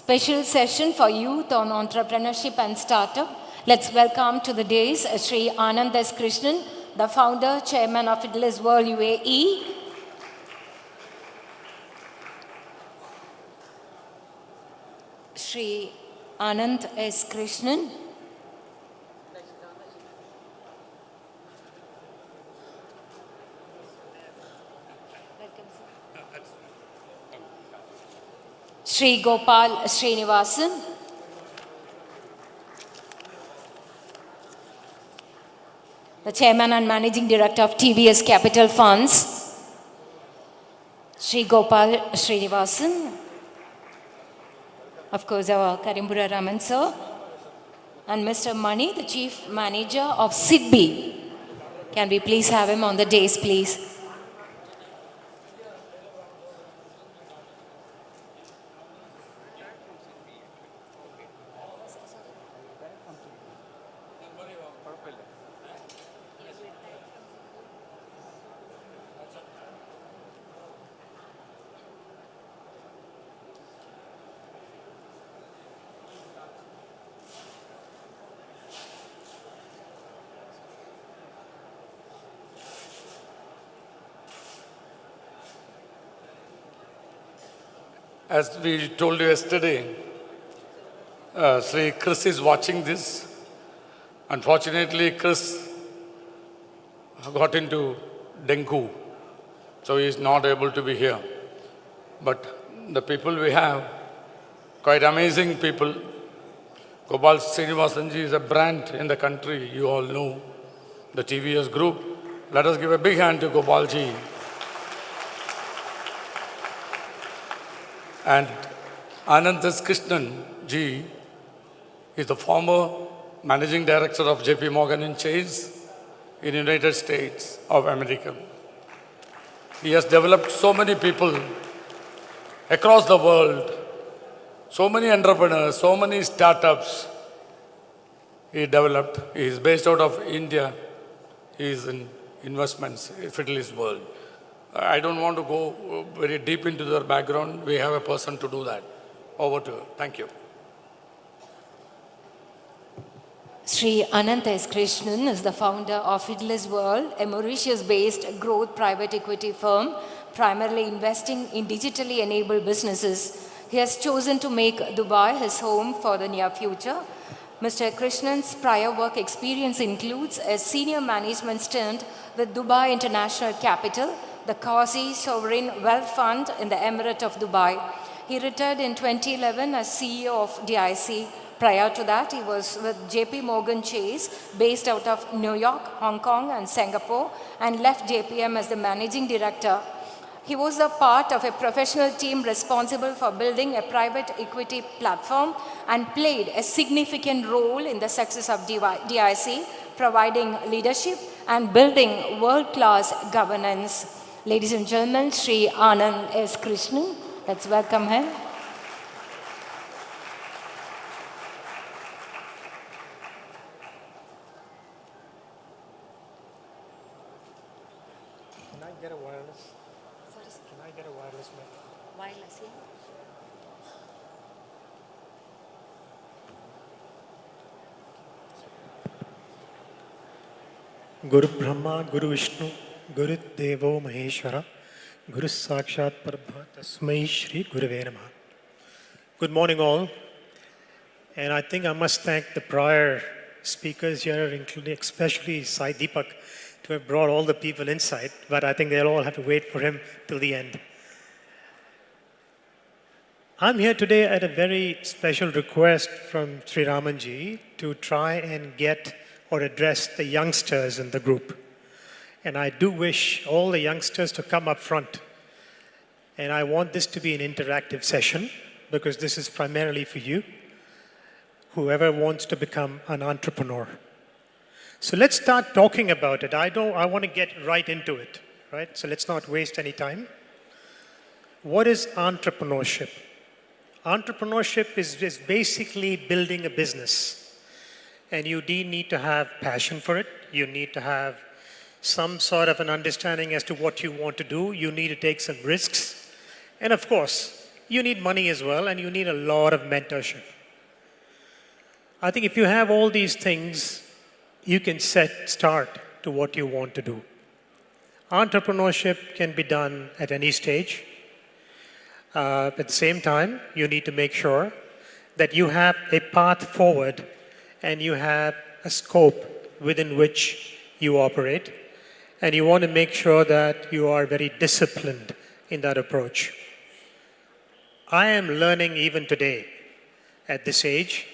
S1: special session for youth on entrepreneurship and startup. Let's welcome to the dais Sri Anand S. Krishnan, the founder, chairman of Fidelis World UAE. Sri Anand S. Krishnan. Sri Gopal Srinivasan. The chairman and managing director of TVS Capital Funds. Sri Gopal Srinivasan. Of course, our Karimbura Raman sir. And Mr. Mani, the chief manager of SEP. Can we please have him on the dais, please?
S2: As we told you yesterday, Sri Chris is watching this. Unfortunately, Chris got into dengue, so he is not able to be here. But the people we have, quite amazing people. Gopal Srinivasanji is a brand in the country, you all know, the TVS group. Let us give a big hand to Gopalji. And Anand S. Krishnan ji is the former managing director of JP Morgan & Chase in United States of America. He has developed so many people across the world, so many entrepreneurs, so many startups he developed. He is based out of India. He is in investments, Fidelis World. I don't want to go very deep into their background. We have a person to do that. Over to you. Thank you.
S1: Sri Anand S. Krishnan is the founder of Fidelis World, a Mauritius-based growth private equity firm, primarily investing in digitally enabled businesses. He has chosen to make Dubai his home for the near future. Mr. Krishnan's prior work experience includes a senior management stint with Dubai International Capital, the Quasi Sovereign Wealth Fund in the Emirate of Dubai. He retired in 2011 as CEO of DIC. Prior to that, he was with JP Morgan Chase, based out of New York, Hong Kong, and Singapore, and left JPM as the managing director. He was a part of a professional team responsible for building a private equity platform and played a significant role in the success of DIC, providing leadership and building world-class governance. Ladies and gentlemen, Sri Anand S. Krishnan, let's welcome him.
S9: Can I get a wireless? Can I get a wireless mic?
S1: Wireless, yeah.
S9: Guru Brahma, Guru Vishnu, Guru Devo Maheshwara, Guru Sakshat Parabha, Tasmai Shri Gurave Namaha. Good morning all. And I think I must thank the prior speakers here, including especially Sai Deepak, to have brought all the people inside, but I think they'll all have to wait for him till the end. I'm here today at a very special request from Sri Ramanji to try and get or address the youngsters in the group. And I do wish all the youngsters to come up front. And I want this to be an interactive session because this is primarily for you, whoever wants to become an entrepreneur. So let's start talking about it. I want to get right into it, right? So let's not waste any time. What is entrepreneurship? Entrepreneurship is basically building a business. And you need to have passion for it. You need to have some sort of an understanding as to what you want to do. You need to take some risks. And of course, you need money as well, and you need a lot of mentorship. I think if you have all these things, you can start to what you want to do. Entrepreneurship can be done at any stage. At the same time, you need to make sure that you have a path forward and you have a scope within which you operate. And you want to make sure that you are very disciplined in that approach. I am learning even today at this age.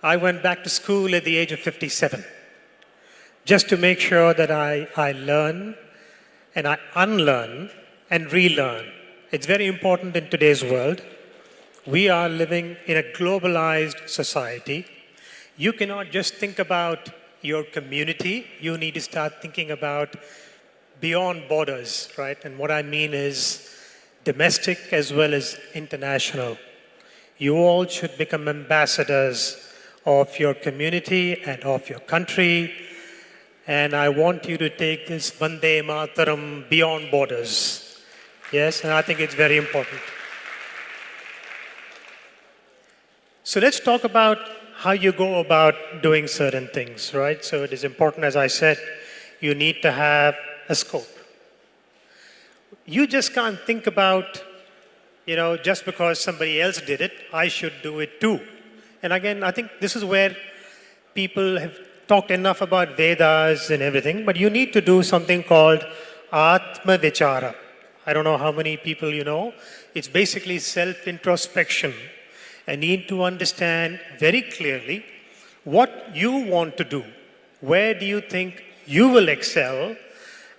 S9: I went back to school at the age of 57, just to make sure that I learn and I unlearn and relearn. It's very important in today's world. We are living in a globalized society. You cannot just think about your community. You need to start thinking about beyond borders, right? And what I mean is domestic as well as international. You all should become ambassadors of your community and of your country. And I want you to take this Vande Mataram beyond borders. Yes, and I think it's very important. So let's talk about how you go about doing certain things, right? So it is important, as I said, you need to have a scope. You just can't think about, just because somebody else did it, I should do it too. And again, I think this is where people have talked enough about Vedas and everything, but you need to do something called Atma Vichara. I don't know how many people you know. It's basically self-introspection. And need to understand very clearly what you want to do. Where do you think you will excel?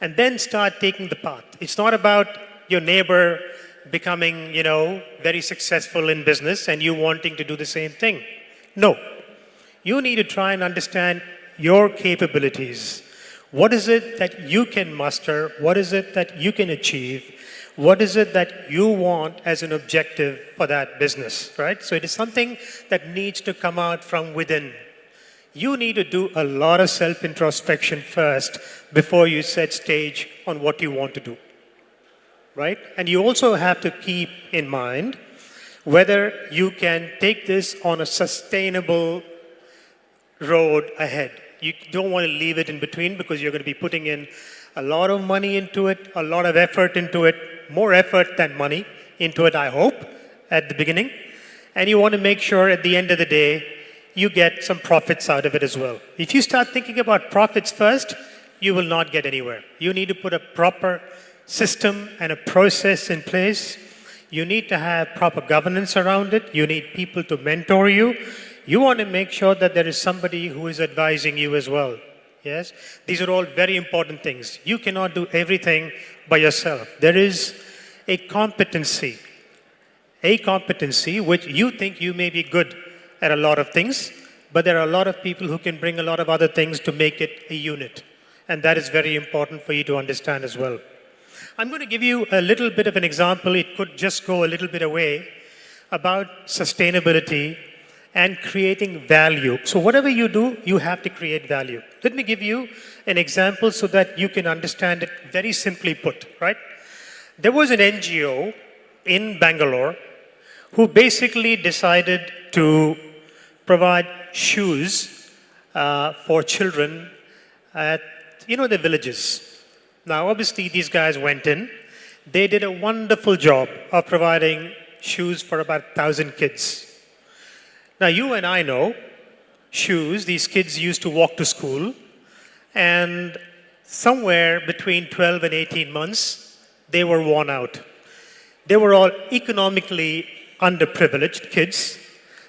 S9: And then start taking the path. It's not about your neighbor becoming, very successful in business and you wanting to do the same thing. No. You need to try and understand your capabilities. What is it that you can muster? What is it that you can achieve? What is it that you want as an objective for that business, right? So it is something that needs to come out from within. You need to do a lot of self-introspection first before you set stage on what you want to do, right? And you also have to keep in mind whether you can take this on a sustainable road ahead. You don't want to leave it in between because you're going to be putting in a lot of money into it, a lot of effort into it, more effort than money into it, I hope, at the beginning. And you want to make sure at the end of the day, you get some profits out of it as well. If you start thinking about profits first, you will not get anywhere. You need to put a proper system and a process in place. You need to have proper governance around it. You need people to mentor you. You want to make sure that there is somebody who is advising you as well. Yes? These are all very important things. You cannot do everything by yourself. There is a competency which you think you may be good at a lot of things, but there are a lot of people who can bring a lot of other things to make it a unit. And that is very important for you to understand as well. I'm going to give you a little bit of an example. It could just go a little bit away about sustainability and creating value. So whatever you do, you have to create value. Let me give you an example so that you can understand it very simply put, right? There was an NGO in Bangalore who basically decided to provide shoes for children at, the villages. Now, obviously, these guys went in. They did a wonderful job of providing shoes for about 1,000 kids. Now, you and I know shoes, these kids used to walk to school, and somewhere between 12 and 18 months, they were worn out. They were all economically underprivileged kids.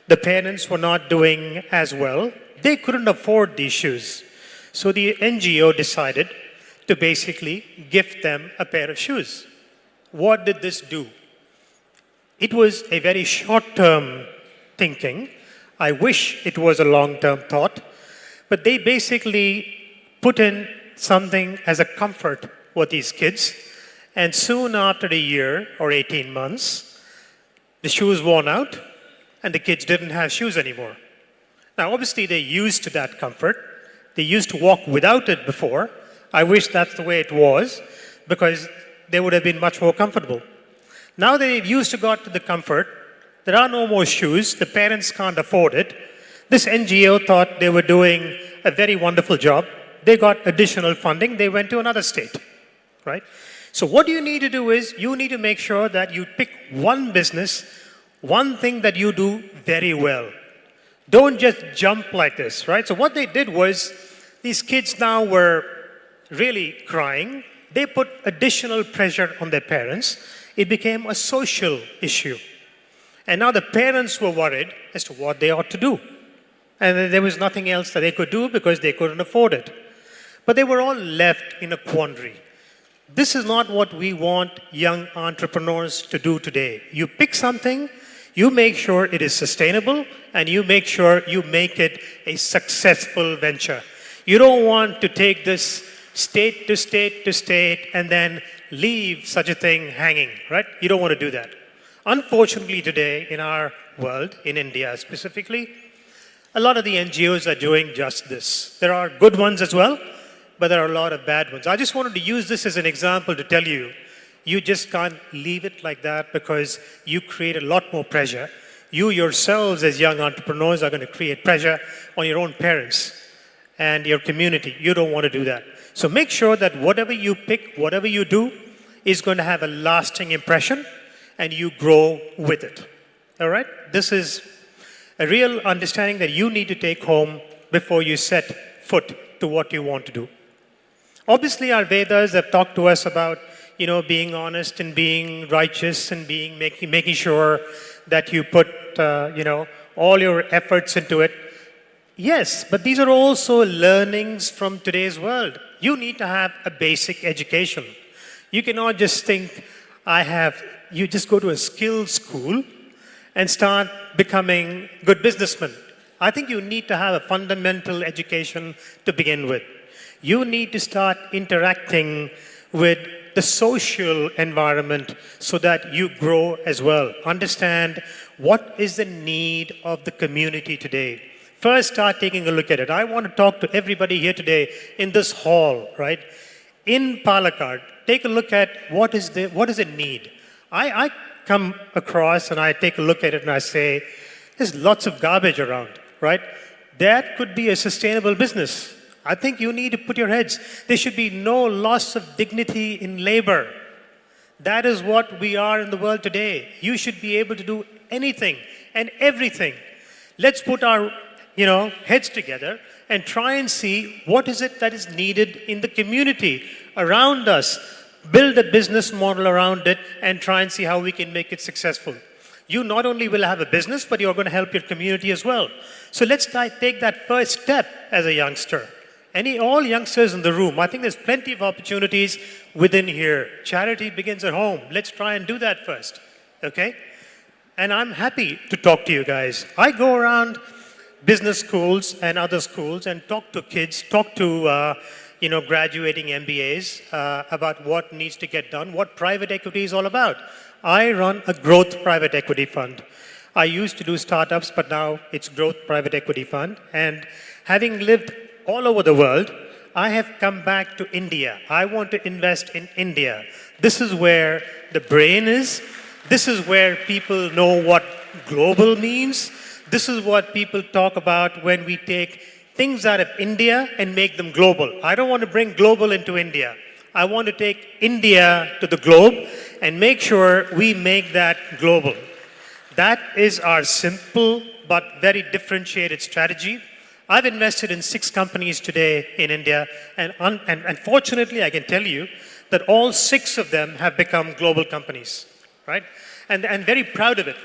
S9: The parents were not doing as well. They couldn't afford these shoes. So the NGO decided to basically gift them a pair of shoes. What did this do? It was a very short-term thinking. I wish it was a long-term thought. But they basically put in something as a comfort for these kids. And soon after a year or 18 months, the shoes worn out and the kids didn't have shoes anymore. Now, obviously, they're used to that comfort. They used to walk without it before. I wish that's the way it was, because they would have been much more comfortable. Now they've used to got to the comfort. There are no more shoes. The parents can't afford it. This NGO thought they were doing a very wonderful job. They got additional funding. They went to another state, right? So what you need to do is you need to make sure that you pick one business, one thing that you do very well. Don't just jump like this, right? So what they did was these kids now were really crying. They put additional pressure on their parents. It became a social issue. And now the parents were worried as to what they ought to do. And there was nothing else that they could do because they couldn't afford it. But they were all left in a quandary. This is not what we want young entrepreneurs to do today. You pick something, you make sure it is sustainable, and you make sure you make it a successful venture. You don't want to take this state to state to state and then leave such a thing hanging, right? You don't want to do that. Unfortunately today in our world, in India specifically, a lot of the NGOs are doing just this. There are good ones as well, but there are a lot of bad ones. I just wanted to use this as an example to tell you, you just can't leave it like that because you create a lot more pressure. You yourselves as young entrepreneurs are going to create pressure on your own parents and your community. You don't want to do that. So make sure that whatever you pick, whatever you do, is going to have a lasting impression and you grow with it. All right? This is a real understanding that you need to take home before you set foot to what you want to do. Obviously, our Vedas have talked to us about, being honest and being righteous and making sure that you put, all your efforts into it. Yes, but these are also learnings from today's world. You need to have a basic education. You cannot just think, you just go to a skills school and start becoming good businessmen. I think you need to have a fundamental education to begin with. You need to start interacting with the social environment so that you grow as well. Understand what is the need of the community today. First, start taking a look at it. I want to talk to everybody here today in this hall, right? In Palakkad, take a look at what is the need. I come across and I take a look at it and I say, there's lots of garbage around, right? That could be a sustainable business. I think you need to put your heads. There should be no loss of dignity in labor. That is what we are in the world today. You should be able to do anything and everything. Let's put our heads together and try and see what is it that is needed in the community around us. Build a business model around it and try and see how we can make it successful. You not only will have a business, but you're going to help your community as well. So let's take that first step as a youngster. All youngsters in the room, I think there's plenty of opportunities within here. Charity begins at home. Let's try and do that first, okay? And I'm happy to talk to you guys. I go around business schools and other schools and talk to kids, talk to graduating MBAs about what needs to get done, what private equity is all about. I run a growth private equity fund. I used to do startups, but now it's growth private equity fund. And having lived all over the world, I have come back to India. I want to invest in India. This is where the brain is. This is where people know what global means. This is what people talk about when we take things out of India and make them global. I don't want to bring global into India. I want to take India to the globe and make sure we make that global. That is our simple but very differentiated strategy. I've invested in 6 companies today in India, and fortunately I can tell you that all 6 of them have become global companies, right? And very proud of it,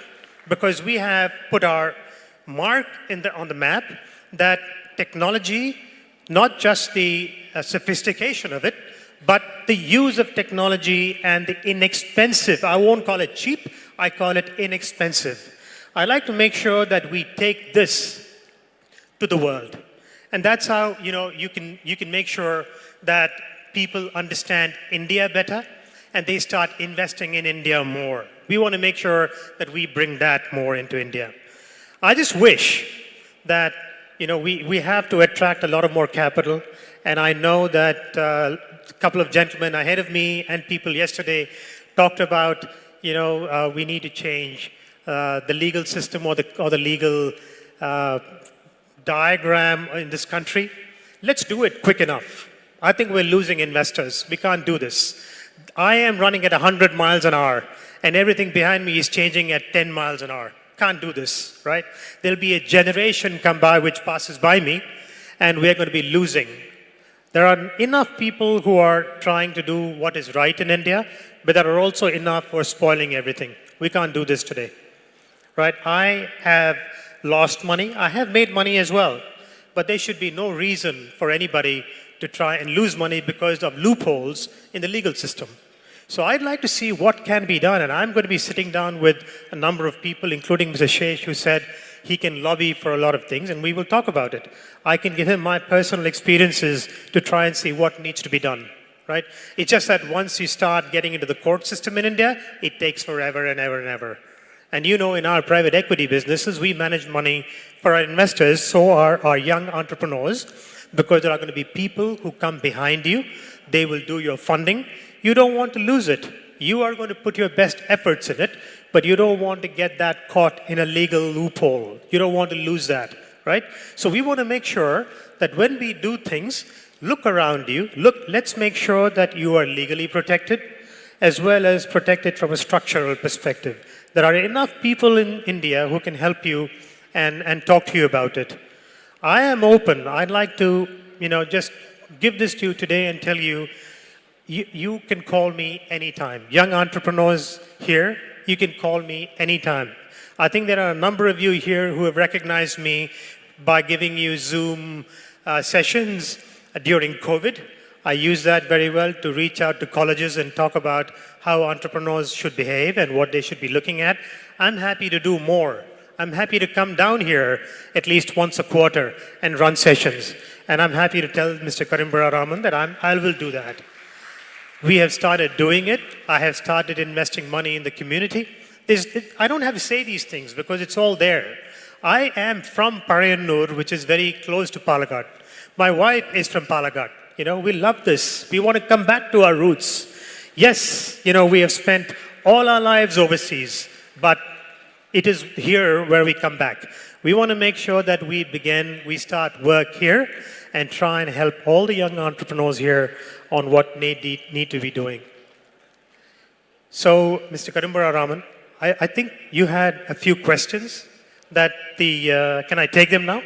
S9: because we have put our mark on the map that technology, not just the sophistication of it, but the use of technology and the inexpensive, I won't call it cheap, I call it inexpensive. I like to make sure that we take this to the world. And that's how you can make sure that people understand India better and they start investing in India more. We want to make sure that we bring that more into India. I just wish that we have to attract a lot of more capital, and I know that a couple of gentlemen ahead of me and people yesterday talked about we need to change the legal system or the legal diagram in this country. Let's do it quick enough. I think we're losing investors. We can't do this. I am running at 100 miles an hour, and everything behind me is changing at 10 miles an hour. Can't do this, right? There'll be a generation come by which passes by me, and we're going to be losing. There are enough people who are trying to do what is right in India, but there are also enough who are spoiling everything. We can't do this today, right? I have lost money. I have made money as well, but there should be no reason for anybody to try and lose money because of loopholes in the legal system. So I'd like to see what can be done, and I'm going to be sitting down with a number of people, including Mr. Shesh, who said he can lobby for a lot of things, and we will talk about it. I can give him my personal experiences to try and see what needs to be done, right? It's just that once you start getting into the court system in India, it takes forever and ever and ever. And in our private equity businesses, we manage money for our investors, so are our young entrepreneurs, because there are going to be people who come behind you. They will do your funding. You don't want to lose it. You are going to put your best efforts in it, but you don't want to get that caught in a legal loophole. You don't want to lose that, right? So we want to make sure that when we do things, look around you. Let's make sure that you are legally protected, as well as protected from a structural perspective. There are enough people in India who can help you and talk to you about it. I am open. I'd like to, just give this to you today and tell you, you can call me anytime. Young entrepreneurs here, you can call me anytime. I think there are a number of you here who have recognized me by giving you Zoom sessions during COVID. I use that very well to reach out to colleges and talk about how entrepreneurs should behave and what they should be looking at. I'm happy to do more. I'm happy to come down here at least once a quarter and run sessions. And I'm happy to tell Mr. Karim that I will do that. We have started doing it. I have started investing money in the community. I don't have to say these things because it's all there. I am from Parayanur, which is very close to Palakkad. My wife is from Palakkad. We love this. We want to come back to our roots. Yes, we have spent all our lives overseas, but it is here where we come back. We want to make sure that we start work here and try and help all the young entrepreneurs here on what they need to be doing. So, Mr. Karim, I think you had a few questions that can I take them now?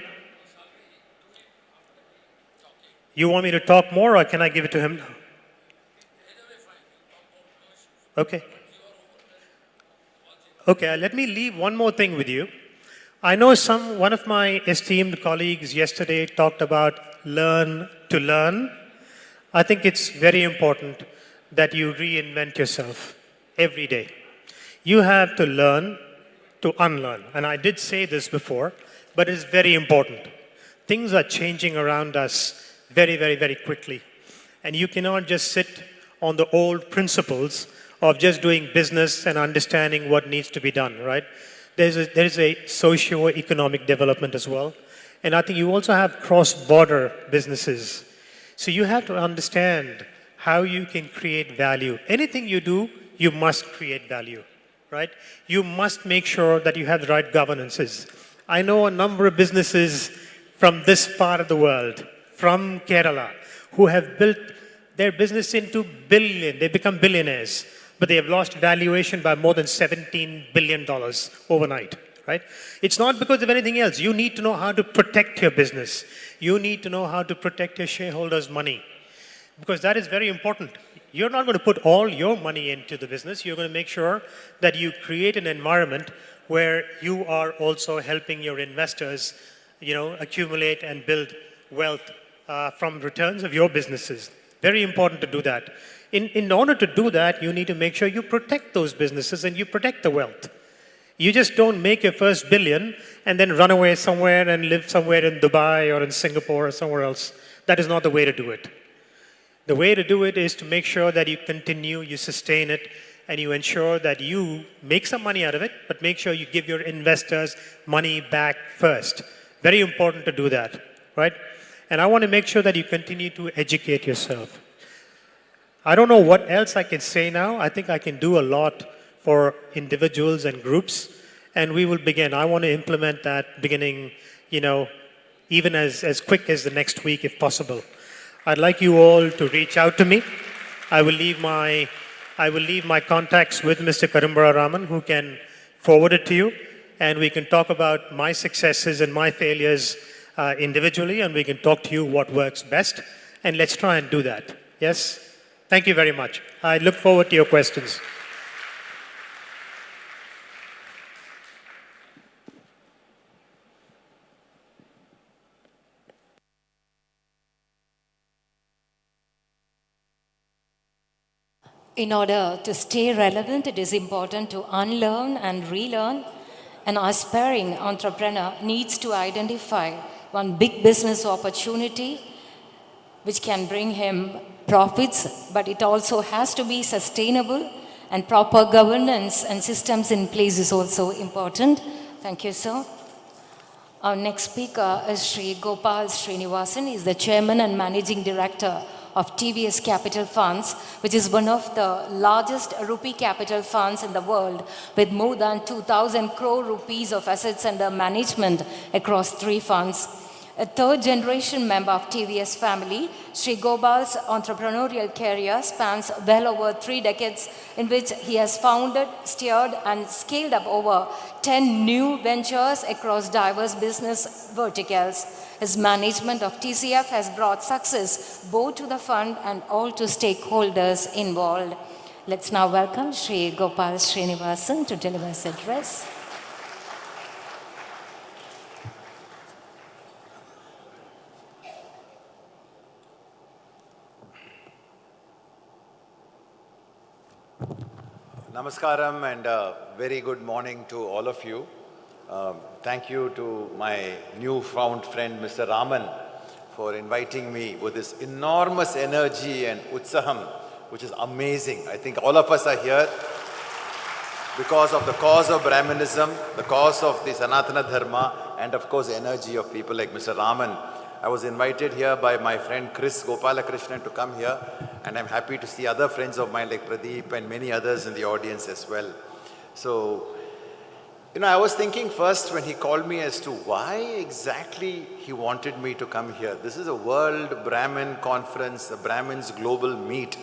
S9: You want me to talk more or can I give it to him now? Okay. Okay, let me leave one more thing with you. I know one of my esteemed colleagues yesterday talked about learn to learn. I think it's very important that you reinvent yourself every day. You have to learn to unlearn. And I did say this before, but it's very important. Things are changing around us very, very, very quickly. And you cannot just sit on the old principles of just doing business and understanding what needs to be done, right? There is a socio-economic development as well. And I think you also have cross-border businesses. So you have to understand how you can create value. Anything you do, you must create value, right? You must make sure that you have the right governances. I know a number of businesses from this part of the world, from Kerala, who have built their business into billion. They become billionaires, but they have lost valuation by more than $17 billion overnight, right? It's not because of anything else. You need to know how to protect your business. You need to know how to protect your shareholders' money, because that is very important. You're not going to put all your money into the business. You're going to make sure that you create an environment where you are also helping your investors, accumulate and build wealth from returns of your businesses. Very important to do that. In order to do that, you need to make sure you protect those businesses and you protect the wealth. You just don't make your first billion and then run away somewhere and live somewhere in Dubai or in Singapore or somewhere else. That is not the way to do it. The way to do it is to make sure that you continue, you sustain it, and you ensure that you make some money out of it, but make sure you give your investors money back first. Very important to do that, right? And I want to make sure that you continue to educate yourself. I don't know what else I can say now. I think I can do a lot for individuals and groups, and we will begin. I want to implement that beginning, even as quick as the next week if possible. I'd like you all to reach out to me. I will leave my contacts with Mr. Karumbara Raman, who can forward it to you, and we can talk about my successes and my failures individually, and we can talk to you what works best, and let's try and do that. Yes? Thank you very much. I look forward to your questions.
S1: In order to stay relevant, it is important to unlearn and relearn. An aspiring entrepreneur needs to identify one big business opportunity which can bring him profits, but it also has to be sustainable, and proper governance and systems in place is also important. Thank you, sir. Our next speaker is Sri Gopal Srinivasan. He is the Chairman and Managing Director of TVS Capital Funds, which is one of the largest rupee capital funds in the world, with more than 2,000 crore rupees of assets under management across 3 funds. A third-generation member of TVS family, Sri Gopal's entrepreneurial career spans well over 3 decades, in which he has founded, steered, and scaled up over 10 new ventures across diverse business verticals. His management of TCF has brought success both to the fund and all to stakeholders involved. Let's now welcome Sri Gopal Srinivasan to deliver his address.
S10: Namaskaram and very good morning to all of you. Thank you to my newfound friend Mr. Raman for inviting me with this enormous energy and utsaham, which is amazing. I think all of us are here because of the cause of Brahminism, the cause of the Sanatana Dharma, and of course the energy of people like Mr. Raman. I was invited here by my friend Chris Gopalakrishnan to come here, and I'm happy to see other friends of mine like Pradeep and many others in the audience as well. So, I was thinking first when he called me as to why exactly he wanted me to come here. This is a World Brahmin Conference, a Brahmin's global meet.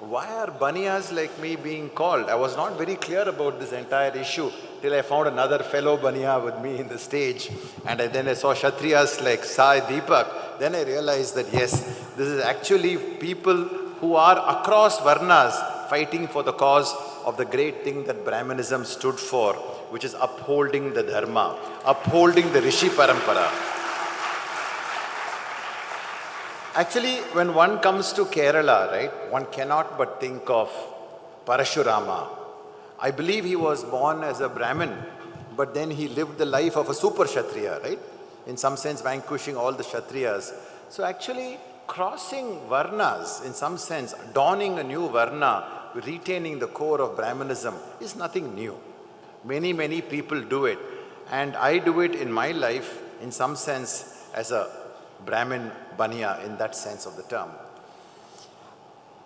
S10: Why are Baniyas like me being called? I was not very clear about this entire issue till I found another fellow Baniya with me in the stage. And then I saw Kshatriyas like Sai Deepak then I realized that yes, this is actually people who are across varnas fighting for the cause of the great thing that Brahminism stood for, which is upholding the dharma, upholding the Rishi Parampara. Actually, when one comes to Kerala, right, one cannot but think of Parashurama. I believe he was born as a Brahmin, but then he lived the life of a super Kshatriya, right? In some sense, vanquishing all the Kshatriyas. So actually, crossing varnas, in some sense, donning a new varna, retaining the core of Brahminism is nothing new. Many, many people do it. And I do it in my life, in some sense, as a Brahmin Baniya, in that sense of the term.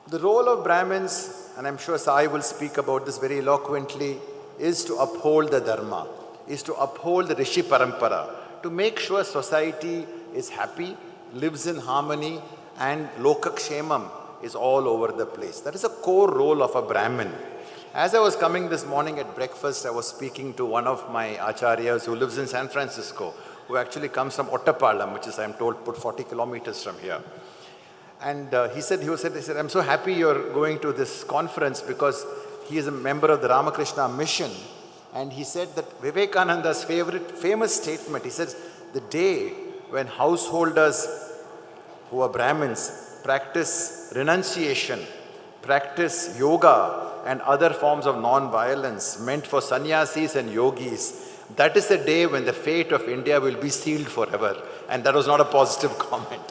S10: The role of Brahmins, and I'm sure Sai will speak about this very eloquently, is to uphold the Dharma, is to uphold the Rishi Parampara, to make sure society is happy, lives in harmony, and Lokakshemam is all over the place. That is a core role of a Brahmin. As I was coming this morning at breakfast, I was speaking to one of my acharyas who lives in San Francisco, who actually comes from Ottapalam, which is, I'm told, put 40 kilometers from here. And he said, I'm so happy you're going to this conference because he is a member of the Ramakrishna mission. And he said that Vivekananda's famous statement, he says, the day when householders who are Brahmins practice renunciation, practice yoga and other forms of non-violence meant for sannyasis and yogis, that is the day when the fate of India will be sealed forever. And that was not a positive comment.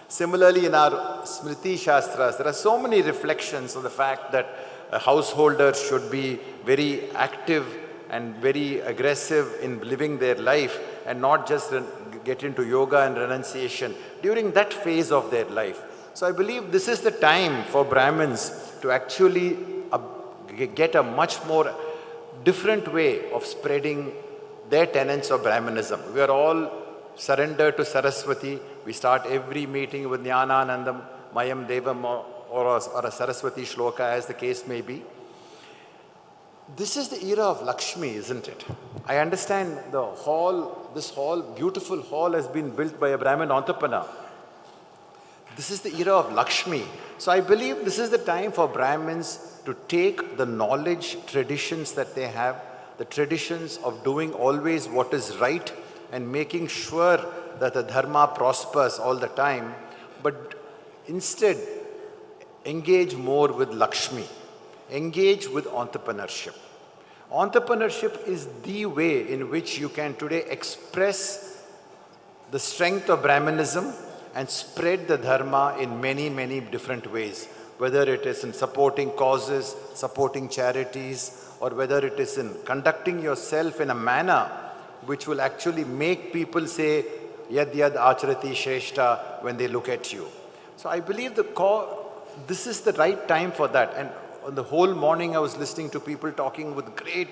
S10: Similarly, in our Smriti Shastras, there are so many reflections on the fact that a householder should be very active and very aggressive in living their life and not just get into yoga and renunciation during that phase of their life. So I believe this is the time for Brahmins to actually get a much more different way of spreading their tenets of Brahminism. We are all surrendered to Saraswati. We start every meeting with Jnananandam, Mayam Devam, or a Saraswati shloka, as the case may be. This is the era of Lakshmi, isn't it? I understand this beautiful hall has been built by a Brahmin entrepreneur. This is the era of Lakshmi. So I believe this is the time for Brahmins to take the knowledge, traditions that they have, the traditions of doing always what is right and making sure that the dharma prospers all the time, but instead engage more with Lakshmi, engage with entrepreneurship. Entrepreneurship is the way in which you can today express the strength of Brahminism and spread the dharma in many, many different ways, whether it is in supporting causes, supporting charities, or whether it is in conducting yourself in a manner which will actually make people say, yad yad acharati shreshta, when they look at you. So I believe this is the right time for that. And on the whole morning I was listening to people talking with great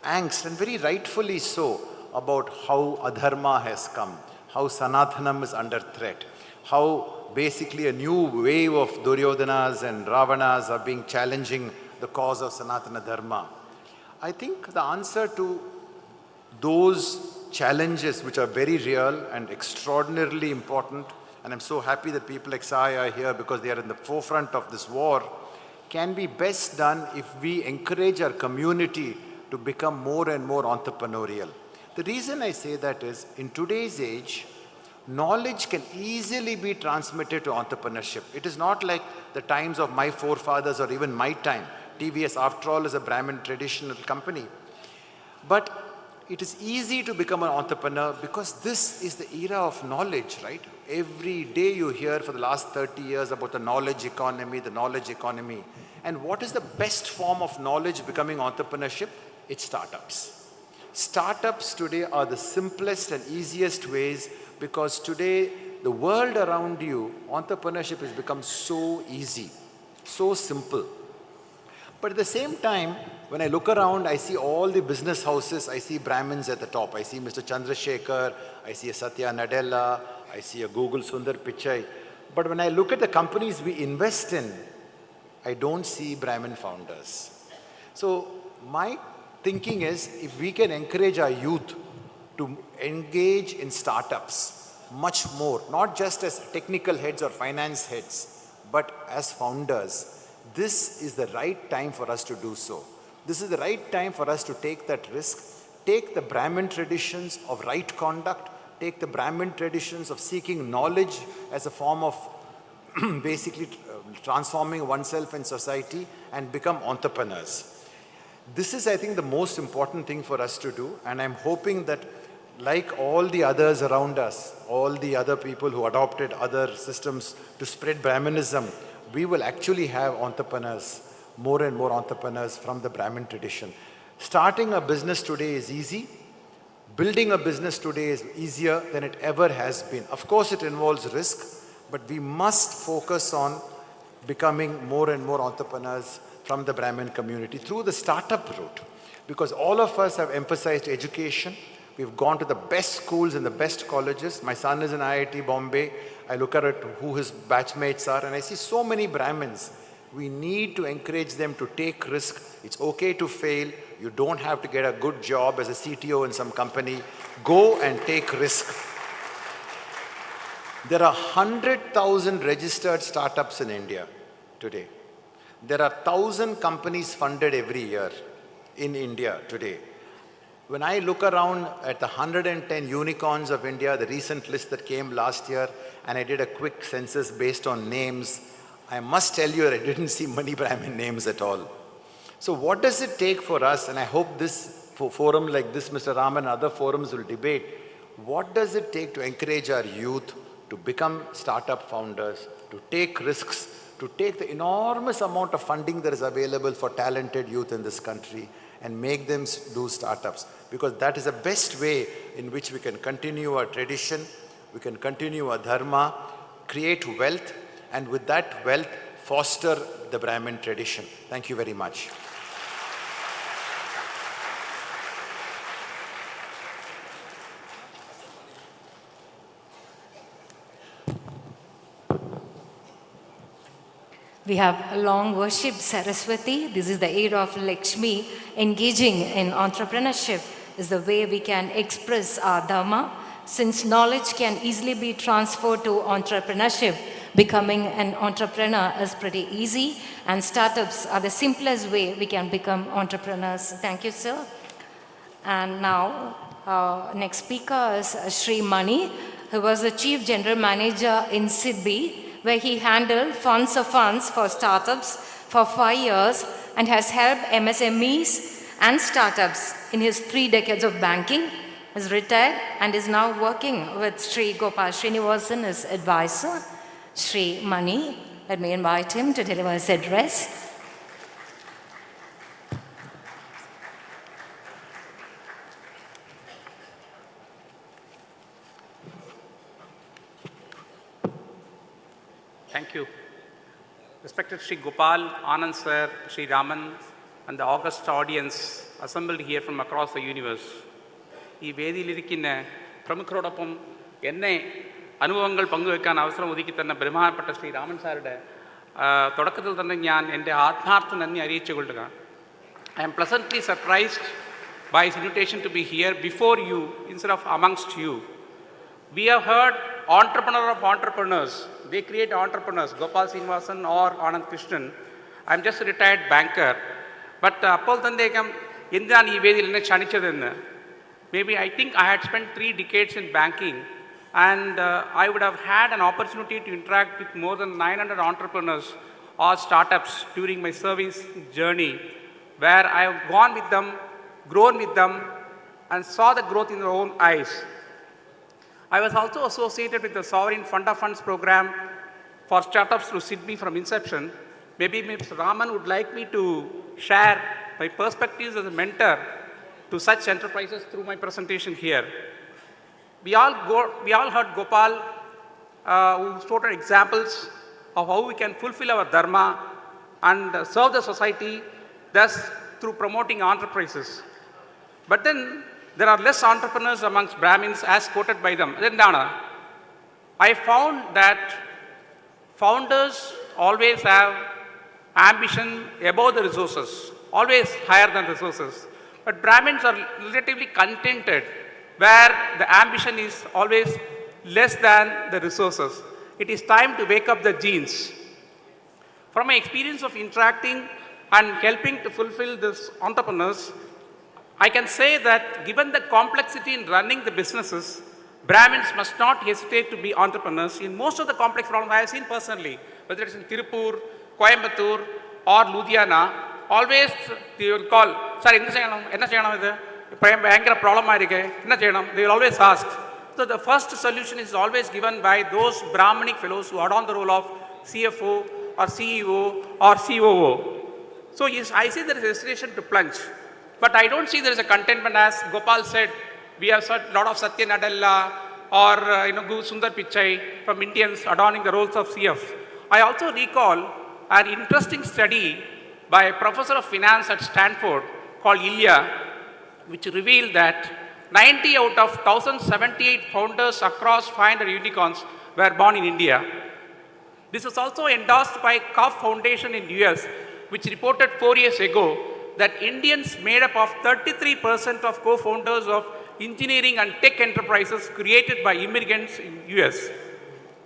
S10: angst, and very rightfully so, about how adharma has come, how Sanathanam is under threat, how basically a new wave of Duryodhanas and Ravanas are being challenging the cause of Sanatana Dharma. I think the answer to those challenges, which are very real and extraordinarily important, and I'm so happy that people like Sai are here because they are in the forefront of this war, can be best done if we encourage our community to become more and more entrepreneurial. The reason I say that is, in today's age, knowledge can easily be transmitted to entrepreneurship. It is not like the times of my forefathers or even my time. TVS, after all, is a Brahmin traditional company. But it is easy to become an entrepreneur because this is the era of knowledge, right? Every day you hear for the last 30 years about the knowledge economy, the knowledge economy. And what is the best form of knowledge becoming entrepreneurship? It's startups. Startups today are the simplest and easiest ways, because today the world around you, entrepreneurship has become so easy, so simple. But at the same time, when I look around, I see all the business houses, I see Brahmins at the top. I see Mr. Chandrasekhar, I see a Satya Nadella, I see a Google Sundar Pichai. But when I look at the companies we invest in, I don't see Brahmin founders. So my thinking is, if we can encourage our youth to engage in startups, much more, not just as technical heads or finance heads, but as founders. This is the right time for us to do so. This is the right time for us to take that risk, take the Brahmin traditions of right conduct, take the Brahmin traditions of seeking knowledge as a form of basically transforming oneself in society, and become entrepreneurs. This is, I think, the most important thing for us to do, and I'm hoping that like all the others around us, all the other people who adopted other systems to spread Brahminism, we will actually have entrepreneurs, more and more entrepreneurs from the Brahmin tradition. Starting a business today is easy. Building a business today is easier than it ever has been. Of course, it involves risk, but we must focus on becoming more and more entrepreneurs from the Brahmin community through the startup route. Because all of us have emphasized education. We've gone to the best schools and the best colleges. My son is in IIT Bombay. I look at who his batchmates are, and I see so many Brahmins. We need to encourage them to take risk. It's okay to fail. You don't have to get a good job as a CTO in some company. Go and take risk. There are 100,000 registered startups in India today. There are 1,000 companies funded every year in India today. When I look around at the 110 unicorns of India, the recent list that came last year, and I did a quick census based on names, I must tell you I didn't see many Brahmin names at all. So what does it take for us, and I hope this forum like this, Mr. Raman, and other forums will debate, what does it take to encourage our youth to become startup founders, to take risks, to take the enormous amount of funding that is available for talented youth in this country and make them do startups? Because that is the best way in which we can continue our tradition, we can continue our dharma, create wealth, and with that wealth, foster the Brahmin tradition. Thank you very much.
S1: We have long worshipped Saraswati. This is the aid of Lakshmi. Engaging in entrepreneurship is the way we can express our dharma. Since knowledge can easily be transferred to entrepreneurship, becoming an entrepreneur is pretty easy, and startups are the simplest way we can become entrepreneurs. Thank you, sir. And now, next speaker is Sri Mani, who was the Chief General Manager in SEP, where he handled funds for startups for 5 years and has helped MSMEs and startups in his 3 decades of banking. He is retired and is now working with Sri Gopal Srinivasan as advisor. Sri Mani, let me invite him to deliver his address.
S11: Thank you. Respected Sri Gopal, Anand sir, Sri Raman, and the august audience assembled here from across the universe. ഈ വേദിയിലിരിക്കുന്ന പ്രമുഖരോടൊപ്പം എന്നെ അനുഭവങ്ങൾ പങ്കുവെക്കാൻ അവസരം ഒരുക്കി തന്ന ബഹുമാനപ്പെട്ട ശ്രീ രാമൻ സാറുടെ തുടക്കത്തിൽ തന്നെ ഞാൻ എൻ്റെ ആത്മാർത്ഥ നന്ദി അറിയിച്ചുകൊള്ളുക. I am pleasantly surprised by his invitation to be here before you instead of amongst you. We have heard entrepreneur of entrepreneurs. They create entrepreneurs, Gopal Srinivasan or Anand Krishnan. I am just a retired banker. But അപ്പോൾ തന്നേക്കും എന്താണ് ഈ വേദിയിൽ എന്നെ ക്ഷണിച്ചതെന്ന്. Maybe I think I had spent 3 decades in banking, and I would have had an opportunity to interact with more than 900 entrepreneurs or startups during my service journey, where I have gone with them, grown with them, and saw the growth in their own eyes. I was also associated with the Sovereign Fund of Funds program for startups through Sydney from inception. Maybe Mr. Raman would like me to share my perspectives as a mentor to such enterprises through my presentation here. We all heard Gopal, who quoted examples of how we can fulfill our dharma and serve the society, thus through promoting enterprises. But then there are less entrepreneurs amongst Brahmins as quoted by them. Then I found that founders always have ambition above the resources, always higher than resources. But Brahmins are relatively contented, where the ambition is always less than the resources. It is time to wake up the genes. From my experience of interacting and helping to fulfill these entrepreneurs, I can say that given the complexity in running the businesses, Brahmins must not hesitate to be entrepreneurs in most of the complex problems I have seen personally, whether it's in Tirupur, Coimbatore, or Ludhiana. Always they will call, sir, problem, they will always ask. So the first solution is always given by those Brahminic fellows who are on the role of CFO or CEO or COO. So yes, I see there is hesitation to plunge. But I don't see there is a contentment, as Gopal said. We have a lot of Satya Nadella or Sundar Pichai from Indians adorning the roles of CF. I also recall an interesting study by a professor of finance at Stanford called Ilya, which revealed that 90 out of 1,078 founders across 500 unicorns were born in India. This was also endorsed by CAF Foundation in US, which reported 4 years ago that Indians made up of 33% of co-founders of engineering and tech enterprises created by immigrants in US.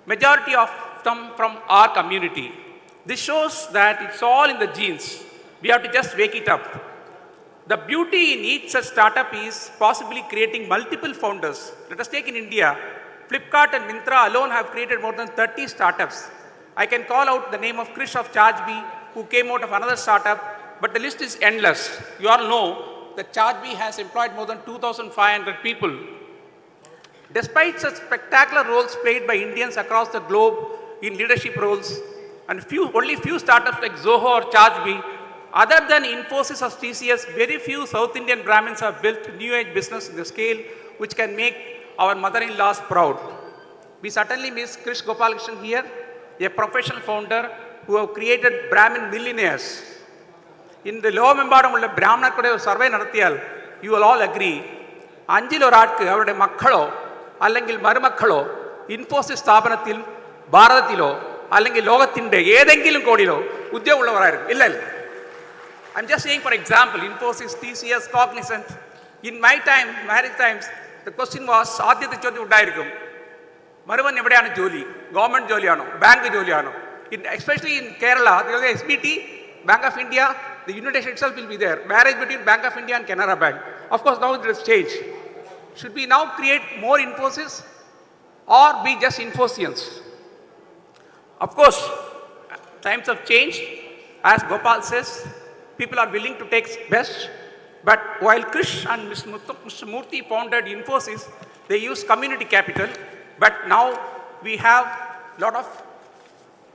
S11: Majority of them from our community. This shows that it's all in the genes. We have to just wake it up. The beauty in each such startup is possibly creating multiple founders. Let us take in India, Flipkart and Myntra alone have created more than 30 startups. I can call out the name of Krish of ChargeBee, who came out of another startup, but the list is endless. You all know that ChargeBee has employed more than 2,500 people. Despite such spectacular roles played by Indians across the globe in leadership roles, and only few startups like Zoho or ChargeBee, other than Infosys or TCS, very few South Indian Brahmins have built new age business in the scale which can make our mother-in-laws proud. We certainly miss Krish Gopalakrishnan here, a professional founder who have created Brahmin millionaires. In the Lomembadam Brahmana survey Narathial, you will all agree, Anjil Oratku, our Makkalo, Alangil Marumakkalo, Infosys Stabanatil, Bharatilo, Alangil Logatinde, Edengilum Kodilo, Udyavulavaru, Illal. I'm just saying, for example, Infosys, TCS, Cognizant. In my time, marriage times, the question was, Adhyatha Chodhi Uddayirikkum. Maruvan Evadayana Joli, government Joliano, bank Joliano. Especially in Kerala, there is SBT, Bank of India, the unit itself will be there. Marriage between Bank of India and Canara Bank. Of course, now it has changed. Should we now create more Infosys or be just Infosians? Of course, times have changed. As Gopal says, people are willing to take best. But while Krish and Mr. Murthy founded Infosys, they used community capital. But now we have a lot of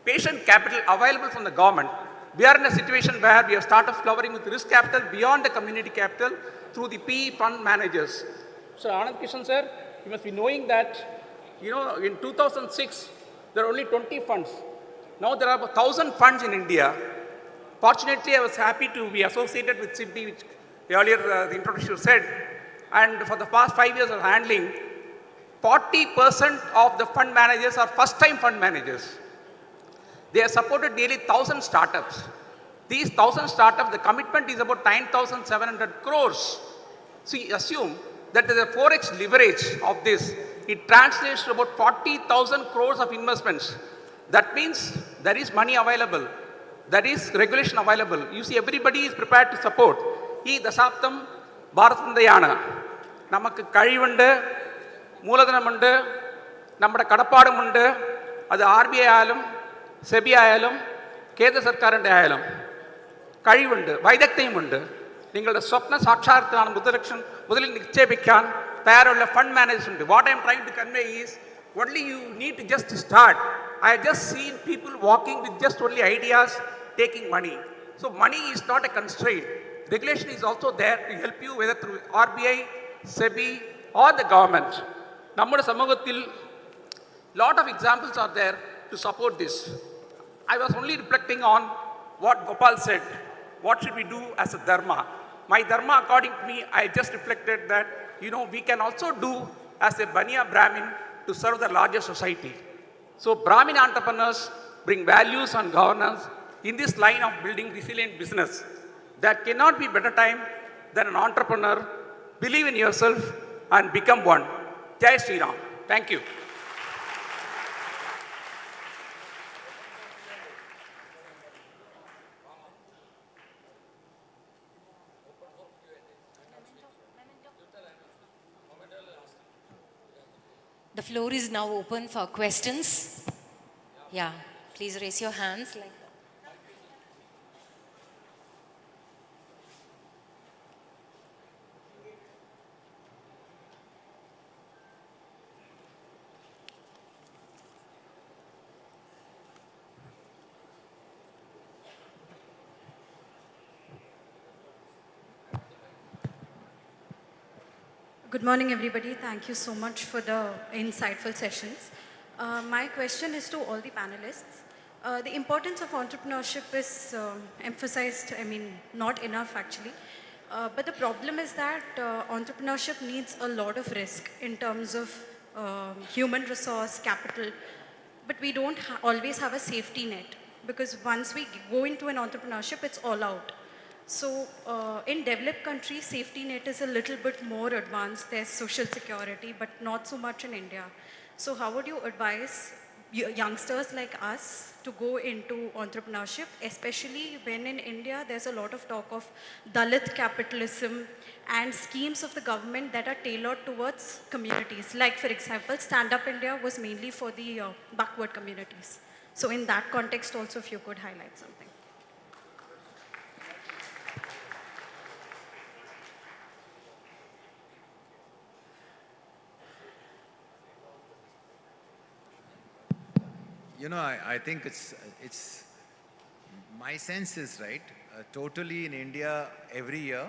S11: patient capital available from the government. We are in a situation where we have started flowering with risk capital beyond the community capital through the PE fund managers. So Anand Kishan sir, you must be knowing that, in 2006, there are only 20 funds. Now there are 1,000 funds in India. Fortunately, I was happy to be associated with SEP, which earlier the introducer said. And for the past 5 years of handling, 40% of the fund managers are first-time fund managers. They have supported nearly 1,000 startups. These 1,000 startups, the commitment is about 9,700 crores. So you assume that there is a 4x leverage of this. It translates to about 40,000 crores of investments. That means there is money available. There is regulation available. You see, everybody is prepared to support. Ee dasaptam Bharatandayana. Namakku Kazhivundu, Mooladhanamundu, Nammada Kadappadumundu, adu RBI ayalum, SEBI ayalum, Kendra Sarkarinte ayalum. Kazhivundu, Vaidakthayumundu. Ningalude Swapna Sakshaarthana Mudalil Nikshepikan, Thayarulla fund management. What I am trying to convey is, only you need to just start. I have just seen people walking with just only ideas, taking money. So money is not a constraint. Regulation is also there to help you, whether through RBI, SEBI, or the government. Nammada Samagattil, lot of examples are there to support this. I was only reflecting on what Gopal said. What should we do as a dharma? My dharma, according to me, I just reflected that, we can also do as a Baniya Brahmin to serve the larger society. So Brahmin entrepreneurs bring values and governance in this line of building resilient business. There cannot be better time than an entrepreneur. Believe in yourself and become one. Jai Sri Ram. Thank you.
S1: The floor is now open for questions. Yeah, please raise your hands like that.
S12: Good morning, everybody. Thank you so much for the insightful sessions. My question is to all the panelists. The importance of entrepreneurship is emphasized, not enough actually. But the problem is that entrepreneurship needs a lot of risk in terms of human resource, capital, but we don't always have a safety net because once we go into an entrepreneurship, it's all out. So in developed countries, safety net is a little bit more advanced. There's social security, but not so much in India. So how would you advise youngsters like us to go into entrepreneurship, especially when in India there's a lot of talk of Dalit capitalism and schemes of the government that are tailored towards communities. Like for example, Stand Up India was mainly for the backward communities. So in that context also, if you could highlight something.
S10: You know, I think it's, my sense is, right, totally in India, every year,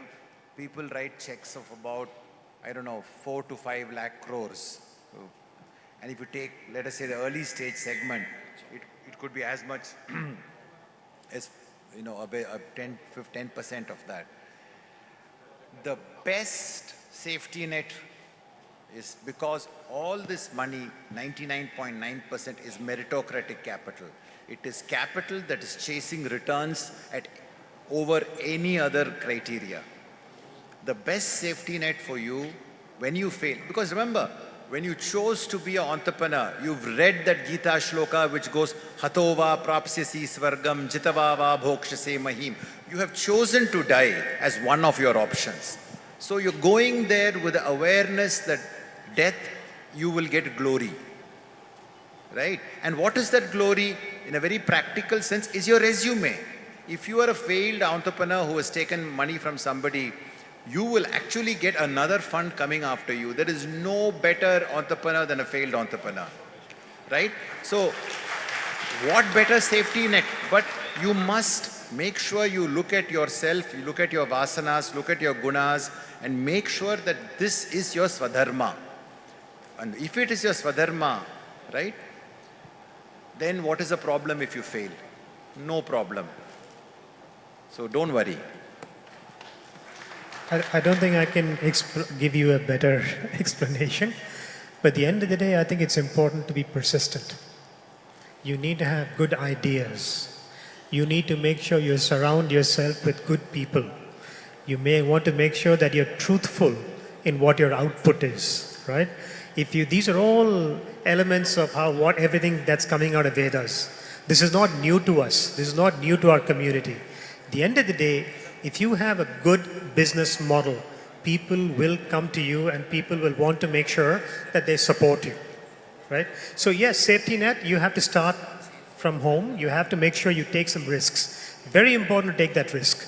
S10: people write checks of about, I don't know, 4 to 5 lakh crores. And if you take, let us say, the early stage segment, it could be as much as, 10% of that. The best safety net is because all this money, 99.9% is meritocratic capital. It is capital that is chasing returns at over any other criteria. The best safety net for you when you fail, because remember, when you chose to be an entrepreneur, you've read that Gita shloka which goes, Hatova prapsyasi svargam jitavava bhokshase mahim. You have chosen to die as one of your options. So you're going there with the awareness that death, you will get glory, right? And what is that glory? In a very practical sense, is your resume. If you are a failed entrepreneur who has taken money from somebody, you will actually get another fund coming after you. There is no better entrepreneur than a failed entrepreneur, right? So what better safety net? But you must make sure you look at yourself, you look at your vasanas, look at your gunas, and make sure that this is your swadharma. And if it is your swadharma, right, then what is the problem if you fail? No problem. So don't worry.
S9: I don't think I can give you a better explanation. But at the end of the day, I think it's important to be persistent. You need to have good ideas. You need to make sure you surround yourself with good people. You may want to make sure that you're truthful in what your output is, right? These are all elements of everything that's coming out of Vedas. This is not new to us. This is not new to our community. At the end of the day, if you have a good business model, people will come to you and people will want to make sure that they support you, right? So yes, safety net, you have to start from home. You have to make sure you take some risks. Very important to take that risk.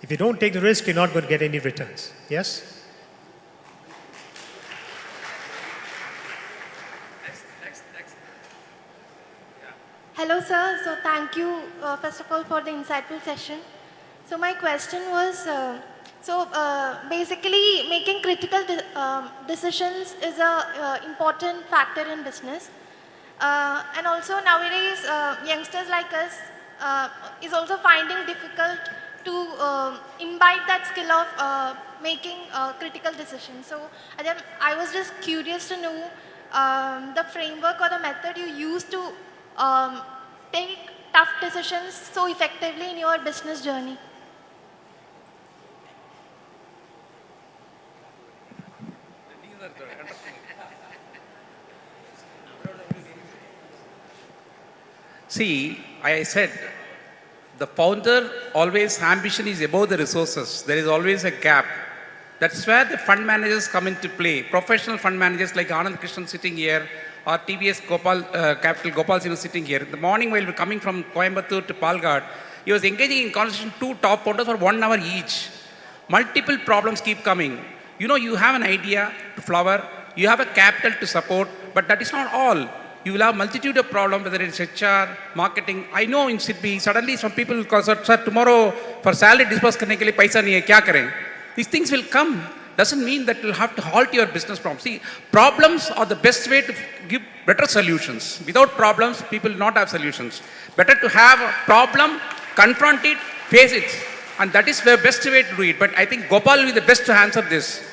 S9: If you don't take the risk, you're not going to get any returns. Yes?
S13: Hello, sir. So thank you, first of all, for the insightful session. So my question was, basically making critical decisions is an important factor in business. And also nowadays, youngsters like us is also finding difficult to imbibe that skill of making critical decisions. So I was just curious to know the framework or the method you use to take tough decisions so effectively in your business journey.
S11: See, I said, the founder always ambition is above the resources. There is always a gap. That's where the fund managers come into play. Professional fund managers like Anand Krishnan sitting here, or TBS Capital Gopal Singh sitting here. In the morning while we were coming from Coimbatore to Palghat, he was engaging in conversation 2 top founders for 1 hour each. Multiple problems keep coming. You know, you have an idea to flower, you have a capital to support, but that is not all. You will have multitude of problems, whether it's HR, marketing. I know in Sydney, suddenly some people will call, sir, tomorrow for salary disburse karne ke liye paisa nahi hai, kya kare? These things will come. Doesn't mean that you'll have to halt your business problems. See, problems are the best way to give better solutions. Without problems, people will not have solutions. Better to have a problem, confront it, face it. And that is the best way to do it. But I think Gopal will be the best to answer this.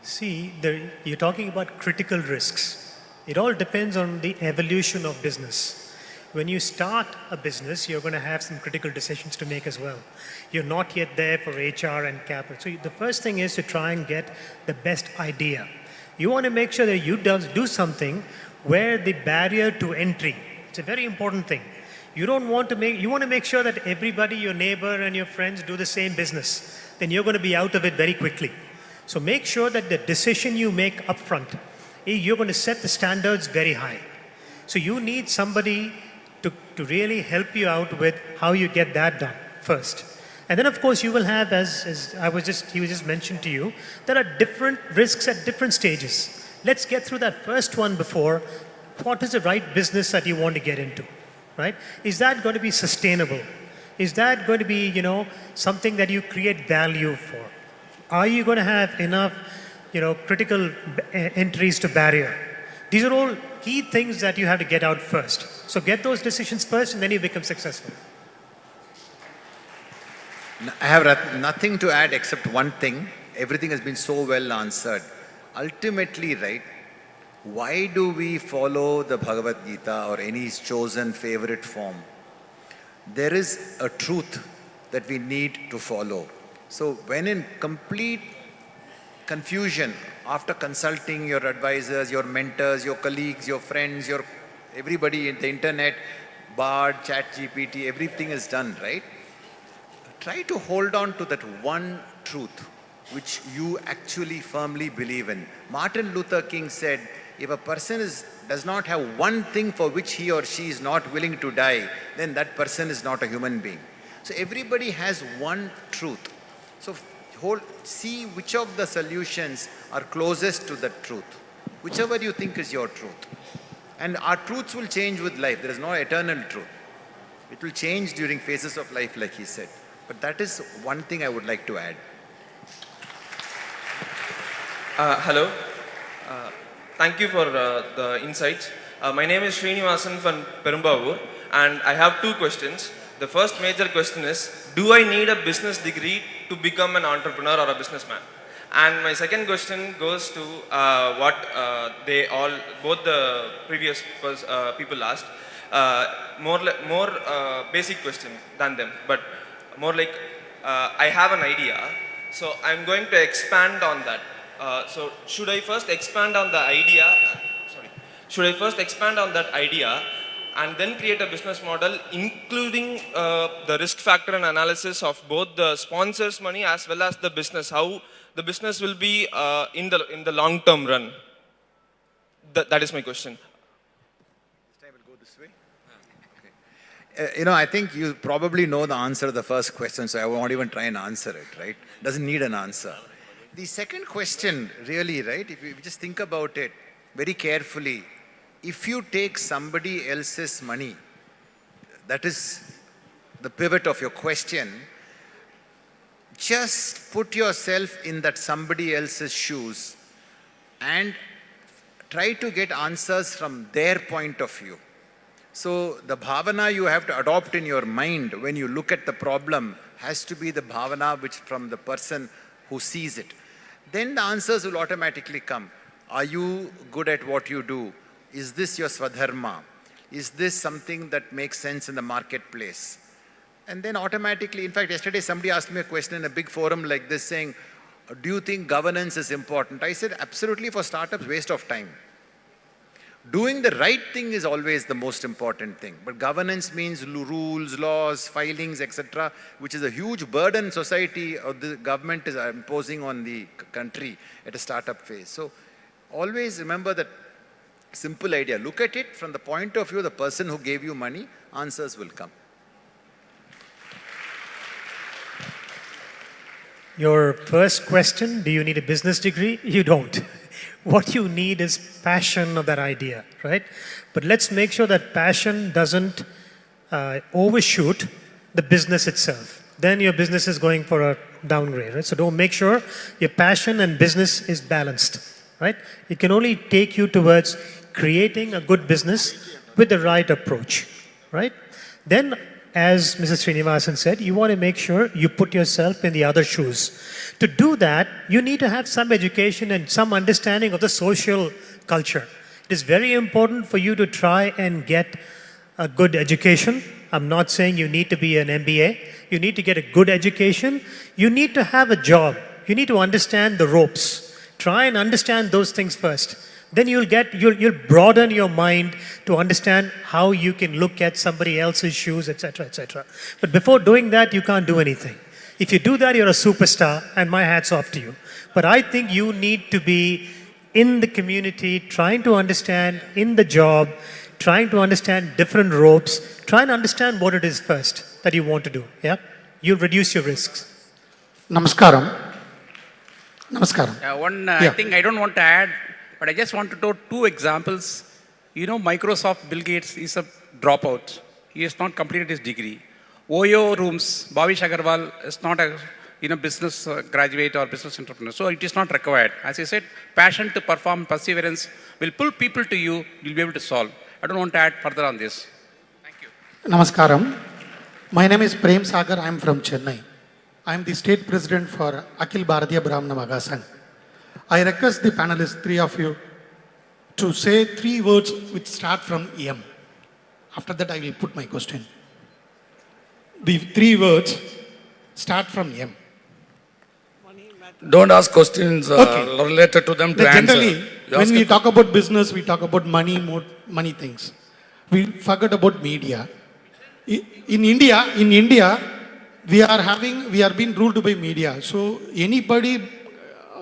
S9: See, you're talking about critical risks. It all depends on the evolution of business. When you start a business, you're going to have some critical decisions to make as well. You're not yet there for HR and capital. So the first thing is to try and get the best idea. You want to make sure that you do something where the barrier to entry, it's a very important thing. You want to make sure that everybody, your neighbor and your friends do the same business. Then you're going to be out of it very quickly. So make sure that the decision you make upfront, you're going to set the standards very high. So you need somebody to really help you out with how you get that done first. And then of course you will have, as he was just mentioned to you, there are different risks at different stages. Let's get through that first one before. What is the right business that you want to get into, right? Is that going to be sustainable? Is that going to be, something that you create value for? Are you going to have enough, critical entries to barrier? These are all key things that you have to get out first. So get those decisions first and then you become successful.
S10: I have nothing to add except one thing. Everything has been so well answered. Ultimately, right, why do we follow the Bhagavad Gita or any chosen favorite form? There is a truth that we need to follow. So when in complete confusion, after consulting your advisors, your mentors, your colleagues, your friends, everybody in the internet, Bard, ChatGPT, everything is done, right? Try to hold on to that one truth which you actually firmly believe in. Martin Luther King said, if a person does not have one thing for which he or she is not willing to die, then that person is not a human being. So everybody has one truth. So see which of the solutions are closest to that truth. Whichever you think is your truth. And our truths will change with life. There is no eternal truth. It will change during phases of life, like he said. But that is one thing I would like to add.
S14: Hello. Thank you for the insights. My name is Srinivasan from Perumbavoor, and I have 2 questions. The first major question is, do I need a business degree to become an entrepreneur or a businessman? And my second question goes to what both the previous people asked. More basic question than them, but more like I have an idea, so I'm going to expand on that. So should I first expand on the idea? Should I first expand on that idea and then create a business model, including the risk factor and analysis of both the sponsor's money as well as the business, how the business will be in the long-term run? That is my question.
S10: This time we'll go this way. Okay. I think you probably know the answer to the first question, so I won't even try and answer it, right? Doesn't need an answer. The second question, really, right, if you just think about it very carefully, if you take somebody else's money, that is the pivot of your question, just put yourself in that somebody else's shoes and try to get answers from their point of view. So the bhavana you have to adopt in your mind when you look at the problem has to be the bhavana which from the person who sees it. Then the answers will automatically come. Are you good at what you do? Is this your swadharma? Is this something that makes sense in the marketplace? And then automatically, in fact, yesterday somebody asked me a question in a big forum like this saying, do you think governance is important? I said, absolutely, for startups, waste of time. Doing the right thing is always the most important thing. But governance means rules, laws, filings, etc., which is a huge burden society or the government is imposing on the country at a startup phase. So always remember that simple idea. Look at it from the point of view of the person who gave you money, answers will come.
S9: Your first question, do you need a business degree? You don't. What you need is passion of that idea, right? But let's make sure that passion doesn't overshoot the business itself. Then your business is going for a downgrade, right? So don't make sure your passion and business is balanced, right? It can only take you towards creating a good business with the right approach, right? Then, as Mrs. Srinivasan said, you want to make sure you put yourself in the other shoes. To do that, you need to have some education and some understanding of the social culture. It is very important for you to try and get a good education. I'm not saying you need to be an MBA. You need to get a good education. You need to have a job. You need to understand the ropes. Try and understand those things first. Then you'll broaden your mind to understand how you can look at somebody else's shoes, etc., etc. But before doing that, you can't do anything. If you do that, you're a superstar, and my hat's off to you. But I think you need to be in the community, trying to understand in the job, trying to understand different ropes, trying to understand what it is first that you want to do. Yeah, you'll reduce your risks.
S15: Namaskaram. Namaskaram.
S11: One thing I don't want to add, but I just want to throw two examples. You know, Microsoft, Bill Gates is a dropout. He has not completed his degree. Oyo Rooms, Bhavish Agarwal is not a business graduate or business entrepreneur. So it is not required. As I said, passion to perform, perseverance will pull people to you. You'll be able to solve. I don't want to add further on this. Thank you.
S15: Namaskaram. My name is Prem Sagar. I am from Chennai. I am the state president for Akhil Bharatiya Brahmana Sabha. I request the panelists, three of you, to say 3 words which start from M. After that, I will put my question. The 3 words start from M.
S2: Don't ask questions related to them to
S15: Generally,
S2: answer.
S15: when we talk about business, we talk about money things. We forget about media. In India, we are being ruled by media. So anybody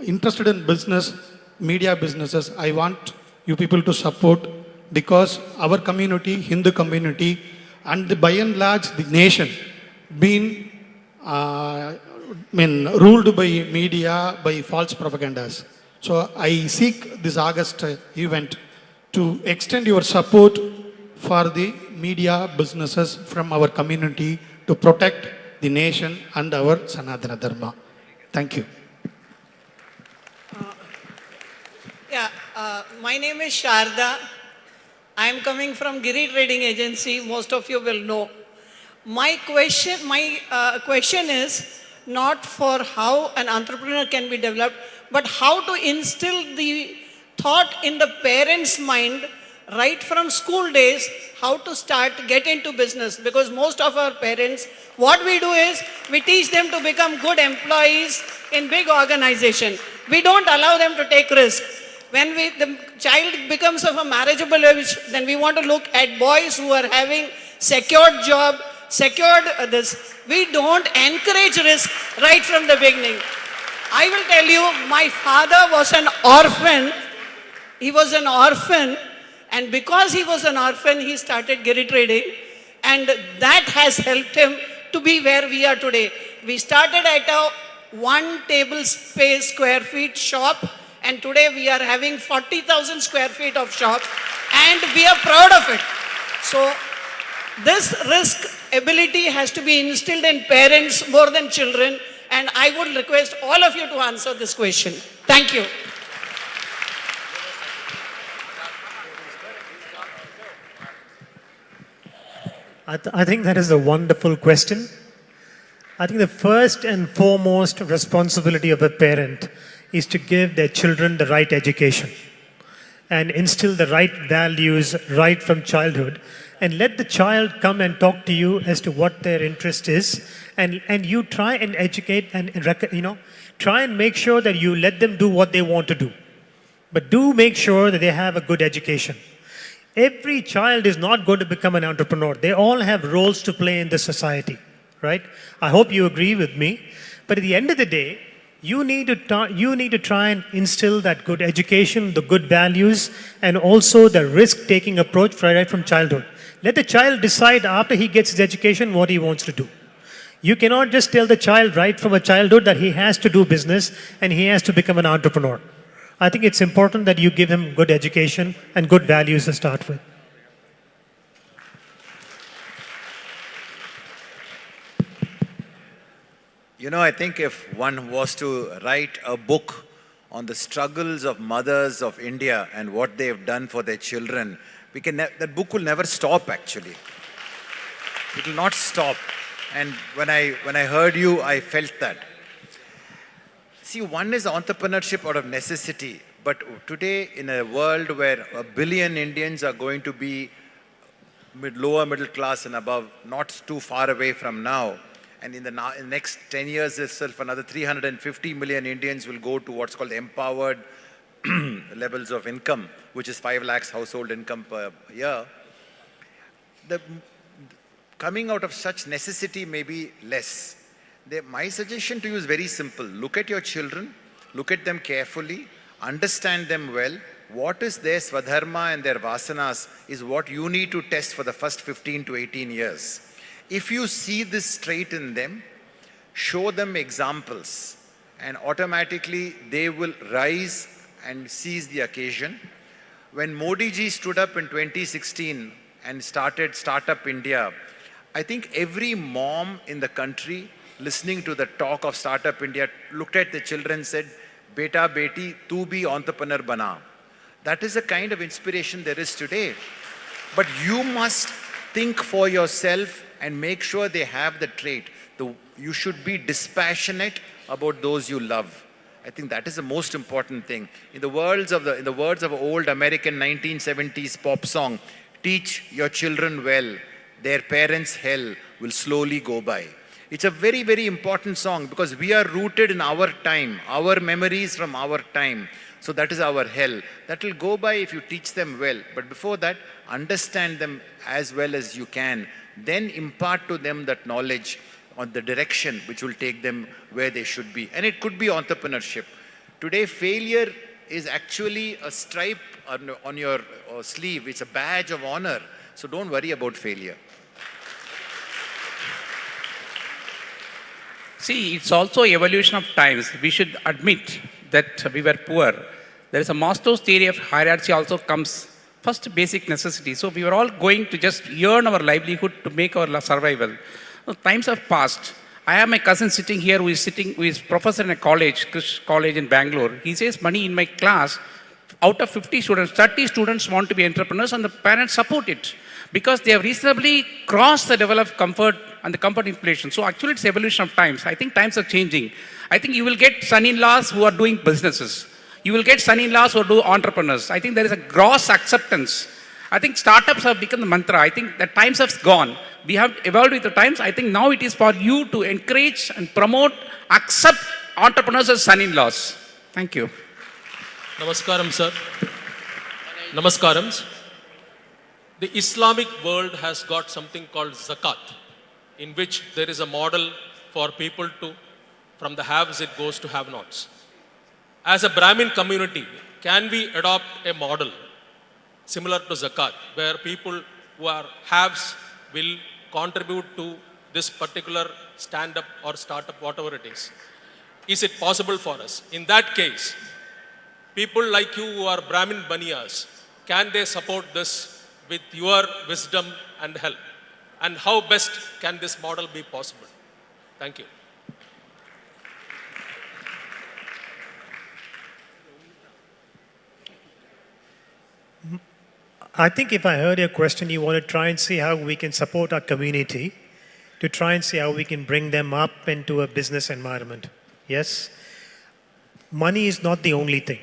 S15: interested in business, media businesses, I want you people to support, because our community, Hindu community, and by and large the nation, been ruled by media, by false propagandas. So I seek this August event to extend your support for the media businesses from our community to protect the nation and our Sanatana Dharma. Thank you.
S16: My name is Sharda. I am coming from Giri Trading Agency. Most of you will know. My question is not for how an entrepreneur can be developed, but how to instill the thought in the parents' mind right from school days, how to get into business. Because most of our parents, what we do is we teach them to become good employees in big organization. We don't allow them to take risks. When the child becomes of a marriageable age, then we want to look at boys who are having secured job, secured this. We don't encourage risk right from the beginning. I will tell you, my father was an orphan. He was an orphan, and because he was an orphan, he started Giri Trading, and that has helped him to be where we are today. We started at a 1 table space square feet shop, and today we are having 40,000 square feet of shop, and we are proud of it. So this risk ability has to be instilled in parents more than children, and I would request all of you to answer this question. Thank you.
S9: I think that is a wonderful question. I think the first and foremost responsibility of a parent is to give their children the right education and instill the right values right from childhood, and let the child come and talk to you as to what their interest is, and you try and educate and try and make sure that you let them do what they want to do. But do make sure that they have a good education. Every child is not going to become an entrepreneur. They all have roles to play in the society, right? I hope you agree with me. But at the end of the day, you need to try and instill that good education, the good values, and also the risk-taking approach right from childhood. Let the child decide after he gets his education what he wants to do. You cannot just tell the child right from a childhood that he has to do business and he has to become an entrepreneur. I think it's important that you give him good education and good values to start with.
S10: You know, I think if one was to write a book on the struggles of mothers of India and what they have done for their children, that book will never stop actually. It will not stop. And when I heard you, I felt that. See, one is entrepreneurship out of necessity, but today in a world where 1 billion Indians are going to be lower middle class and above, not too far away from now, and in the next 10 years itself, another 350 million Indians will go to what's called empowered levels of income, which is 5 lakhs household income per year. Coming out of such necessity may be less. My suggestion to you is very simple. Look at your children, look at them carefully, understand them well. What is their swadharma and their vasanas is what you need to test for the first 15 to 18 years. If you see this straight in them, show them examples, and automatically they will rise and seize the occasion. When Modi ji stood up in 2016 and started Startup India, I think every mom in the country listening to the talk of Startup India looked at the children and said, "Beta, beti, tu bhi entrepreneur bana." That is the kind of inspiration there is today. But you must think for yourself and make sure they have the trait. You should be dispassionate about those you love. I think that is the most important thing. In the words of an old American 1970s pop song, teach your children well, their parents' hell will slowly go by. It's a very, very important song because we are rooted in our time, our memories from our time. So that is our hell. That will go by if you teach them well. But before that, understand them as well as you can. Then impart to them that knowledge on the direction which will take them where they should be. And it could be entrepreneurship. Today, failure is actually a stripe on your sleeve. It's a badge of honor. So don't worry about failure.
S11: See, it's also evolution of times. We should admit that we were poor. There is a Maslow's theory of hierarchy also comes first basic necessity. So we were all going to just earn our livelihood to make our survival. So times have passed. I have my cousin sitting here who is professor in a college, Krish College in Bangalore. He says, "Money, in my class, out of 50 students, 30 students want to be entrepreneurs and the parents support it because they have reasonably crossed the level of comfort and the comfort inflation." So actually it's evolution of times. I think times are changing. I think you will get son-in-laws who are doing businesses. You will get son-in-laws who do entrepreneurs. I think there is a gross acceptance. I think startups have become the mantra. I think the times have gone. We have evolved with the times. I think now it is for you to encourage and promote, accept entrepreneurs as son-in-laws. Thank you.
S17: Namaskaram, sir. Namaskarams. The Islamic world has got something called zakat, in which there is a model for people to, from the haves it goes to have-nots. As a Brahmin community, can we adopt a model similar to zakat, where people who are haves will contribute to this particular stand-up or startup, whatever it is? Is it possible for us? In that case, people like you who are Brahmin Baniyas, can they support this with your wisdom and help? And how best can this model be possible? Thank you.
S9: I think if I heard your question, you want to try and see how we can support our community, to try and see how we can bring them up into a business environment. Yes? Money is not the only thing.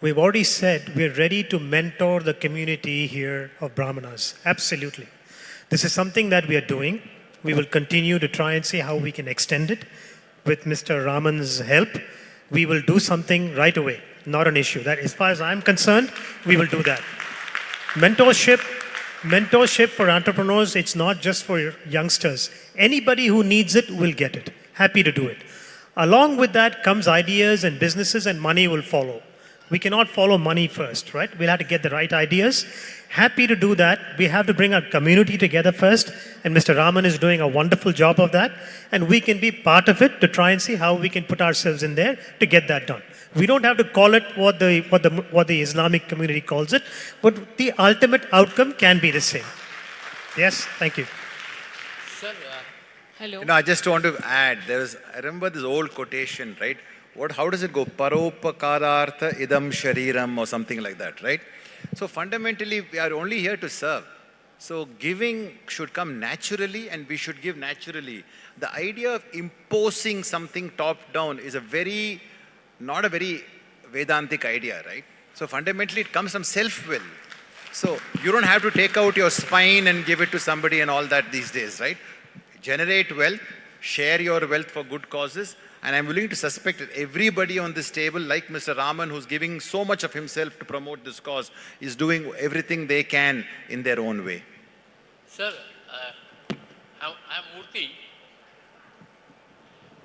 S9: We've already said we're ready to mentor the community here of Brahmanas. Absolutely. This is something that we are doing. We will continue to try and see how we can extend it. With Mr. Raman's help, we will do something right away. Not an issue. That, as far as I'm concerned, we will do that. Mentorship, mentorship for entrepreneurs, it's not just for youngsters. Anybody who needs it will get it. Happy to do it. Along with that comes ideas and businesses, and money will follow. We cannot follow money first, right? We'll have to get the right ideas. Happy to do that. We have to bring our community together first, and Mr. Raman is doing a wonderful job of that, and we can be part of it to try and see how we can put ourselves in there to get that done. We don't have to call it what the Islamic community calls it, but the ultimate outcome can be the same. Yes, thank you.
S18: Sir, hello.
S10: I just want to add, I remember this old quotation, right? How does it go? Paropakarartha idam shariram or something like that, right? So fundamentally, we are only here to serve. So giving should come naturally, and we should give naturally. The idea of imposing something top down is not a very Vedantic idea, right? So fundamentally, it comes from self-will. So you don't have to take out your spine and give it to somebody and all that these days, right? Generate wealth, share your wealth for good causes, and I'm willing to suspect that everybody on this table, like Mr. Raman, who's giving so much of himself to promote this cause, is doing everything they can in their own way.
S18: Sir, I'm Murthy.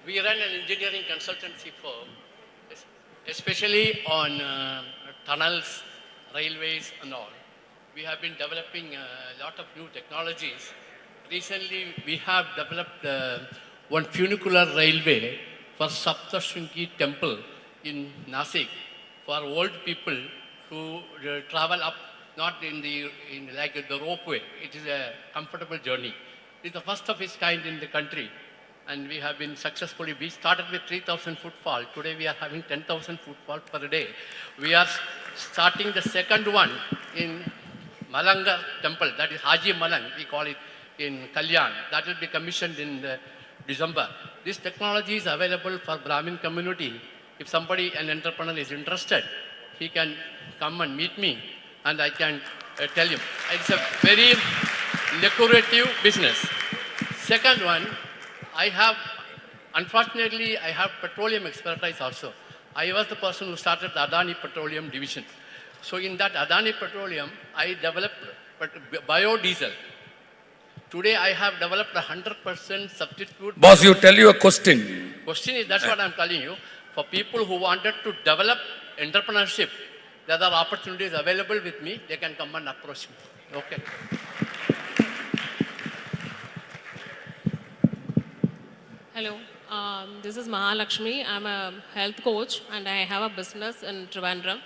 S18: We run an engineering consultancy firm, especially on tunnels, railways and all. We have been developing a lot of new technologies. Recently, we have developed one funicular railway for Saptashringi temple in Nasik for old people who travel up, not in the ropeway. It is a comfortable journey. It is the first of its kind in the country, and we have been successfully. We started with 3,000 footfall. Today we are having 10,000 footfall per day. We are starting the second one in Malanga temple, that is Haji Malang, we call it, in Kalyan. That will be commissioned in December. This technology is available for Brahmin community. If somebody, an entrepreneur is interested, he can come and meet me and I can tell him. It's a very lucrative business. Second one, unfortunately, I have petroleum expertise also. I was the person who started the Adani Petroleum division. So in that Adani Petroleum, I developed biodiesel. Today I have developed 100% substitute.
S2: Boss, you tell you a question.
S18: Question is, that's what I'm telling you. For people who wanted to develop entrepreneurship, there are opportunities available with me. They can come and approach me. Okay.
S19: Hello, this is Mahalakshmi. I'm a health coach and I have a business in Trivandrum.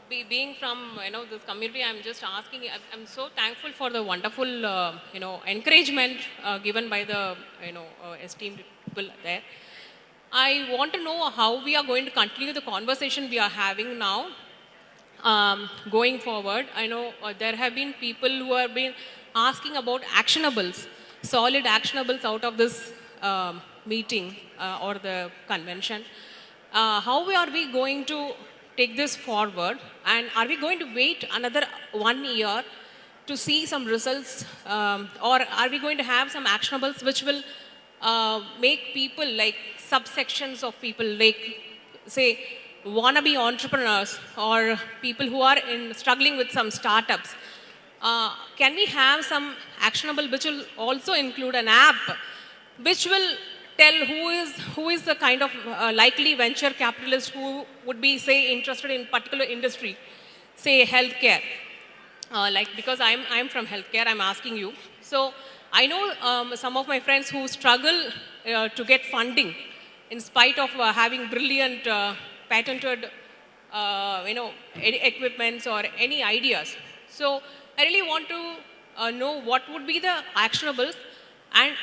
S19: Being from this community, I'm just asking. I'm so thankful for the wonderful encouragement given by the esteemed people there. I want to know how we are going to continue the conversation we are having now, going forward. I know there have been people who have been asking about actionables, solid actionables out of this meeting or the convention. How are we going to take this forward, and are we going to wait another 1 year to see some results, or are we going to have some actionables which will make people, like subsections of people, like say wannabe entrepreneurs or people who are struggling with some startups? Can we have some actionable which will also include an app which will tell who is the kind of likely venture capitalist who would be, say, interested in particular industry, say healthcare. Because I'm from healthcare, I'm asking you. So I know some of my friends who struggle to get funding in spite of having brilliant patented equipments or any ideas. So I really want to know what would be the actionables, and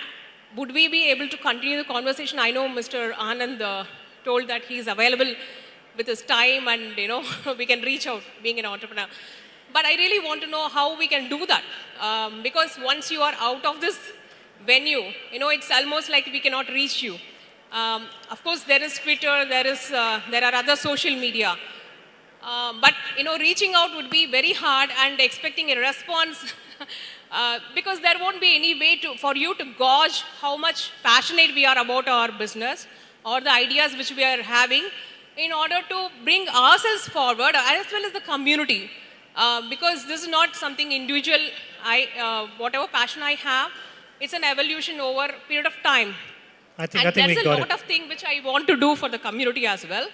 S19: would we be able to continue the conversation? I know Mr. Anand told that he's available with his time and, we can reach out being an entrepreneur. But I really want to know how we can do that. Because once you are out of this venue, it's almost like we cannot reach you. Of course, there is Twitter, there are other social media. But, reaching out would be very hard, and expecting a response because there won't be any way for you to gauge how much passionate we are about our business or the ideas which we are having in order to bring ourselves forward, as well as the community. Because this is not something individual. Whatever passion I have, it's an evolution over a period of time.
S9: I think
S19: And
S9: we
S19: there's a
S9: got
S19: lot
S9: it.
S19: of things which I want to do for the community as well.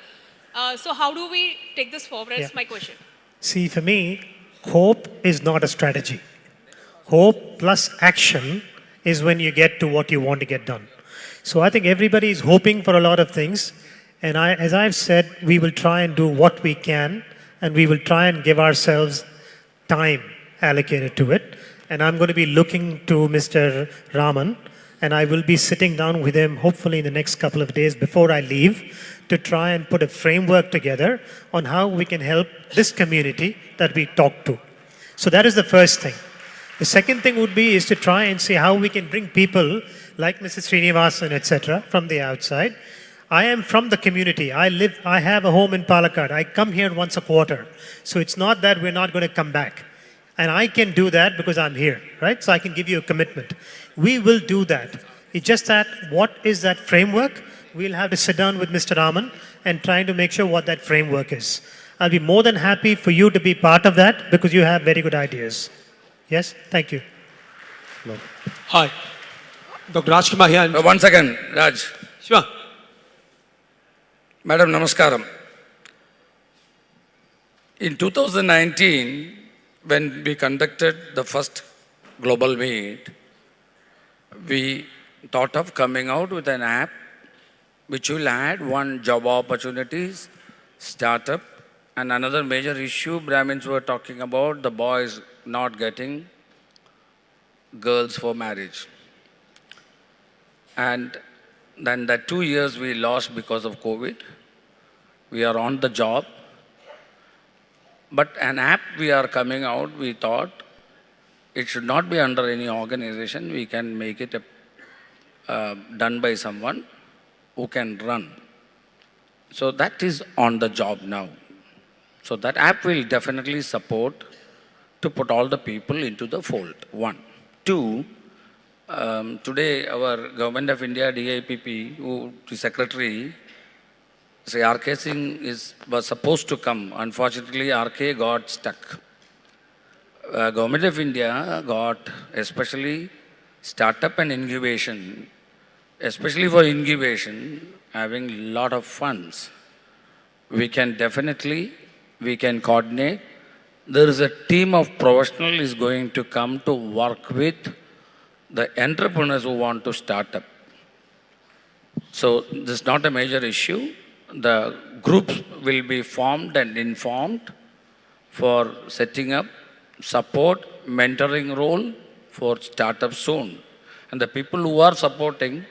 S19: So how do we take this forward is
S9: Yeah.
S19: my question.
S9: See, for me, hope is not a strategy. Hope plus action is when you get to what you want to get done. So I think everybody is hoping for a lot of things. And as I've said, we will try and do what we can, and we will try and give ourselves time allocated to it. And I'm going to be looking to Mr. Raman, and I will be sitting down with him hopefully in the next couple of days before I leave to try and put a framework together on how we can help this community that we talk to. So that is the first thing. The second thing would be is to try and see how we can bring people like Mrs. Srinivasan, etc., from the outside. I am from the community. I have a home in Palakkad. I come here once a quarter. So it's not that we're not going to come back. And I can do that because I'm here, right? So I can give you a commitment. We will do that. It's just that what is that framework? We'll have to sit down with Mr. Raman and trying to make sure what that framework is. I'll be more than happy for you to be part of that because you have very good ideas. Yes? Thank you.
S20: Hi. Dr. Rajkumar here.
S2: 1 second, Raj.
S20: Sure.
S2: Madam, namaskaram. In 2019, when we conducted the first global meet, we thought of coming out with an app which will add one job opportunities, startup, and another major issue Brahmins were talking about, the boys not getting girls for marriage. And then that 2 years we lost because of COVID. We are on the job. But an app we are coming out, we thought it should not be under any organization. We can make it done by someone who can run. So that is on the job now. So that app will definitely support to put all the people into the fold, 1. 2, today our Government of India, DIPP, the Secretary, say RK Singh was supposed to come. Unfortunately, RK got stuck. Government of India got especially startup and incubation, especially for incubation, having a lot of funds. We can coordinate. There is a team of professionals is going to come to work with the entrepreneurs who want to start up. So this is not a major issue. The groups will be formed and informed for setting up, support, mentoring role for startups soon. And the people who are supporting,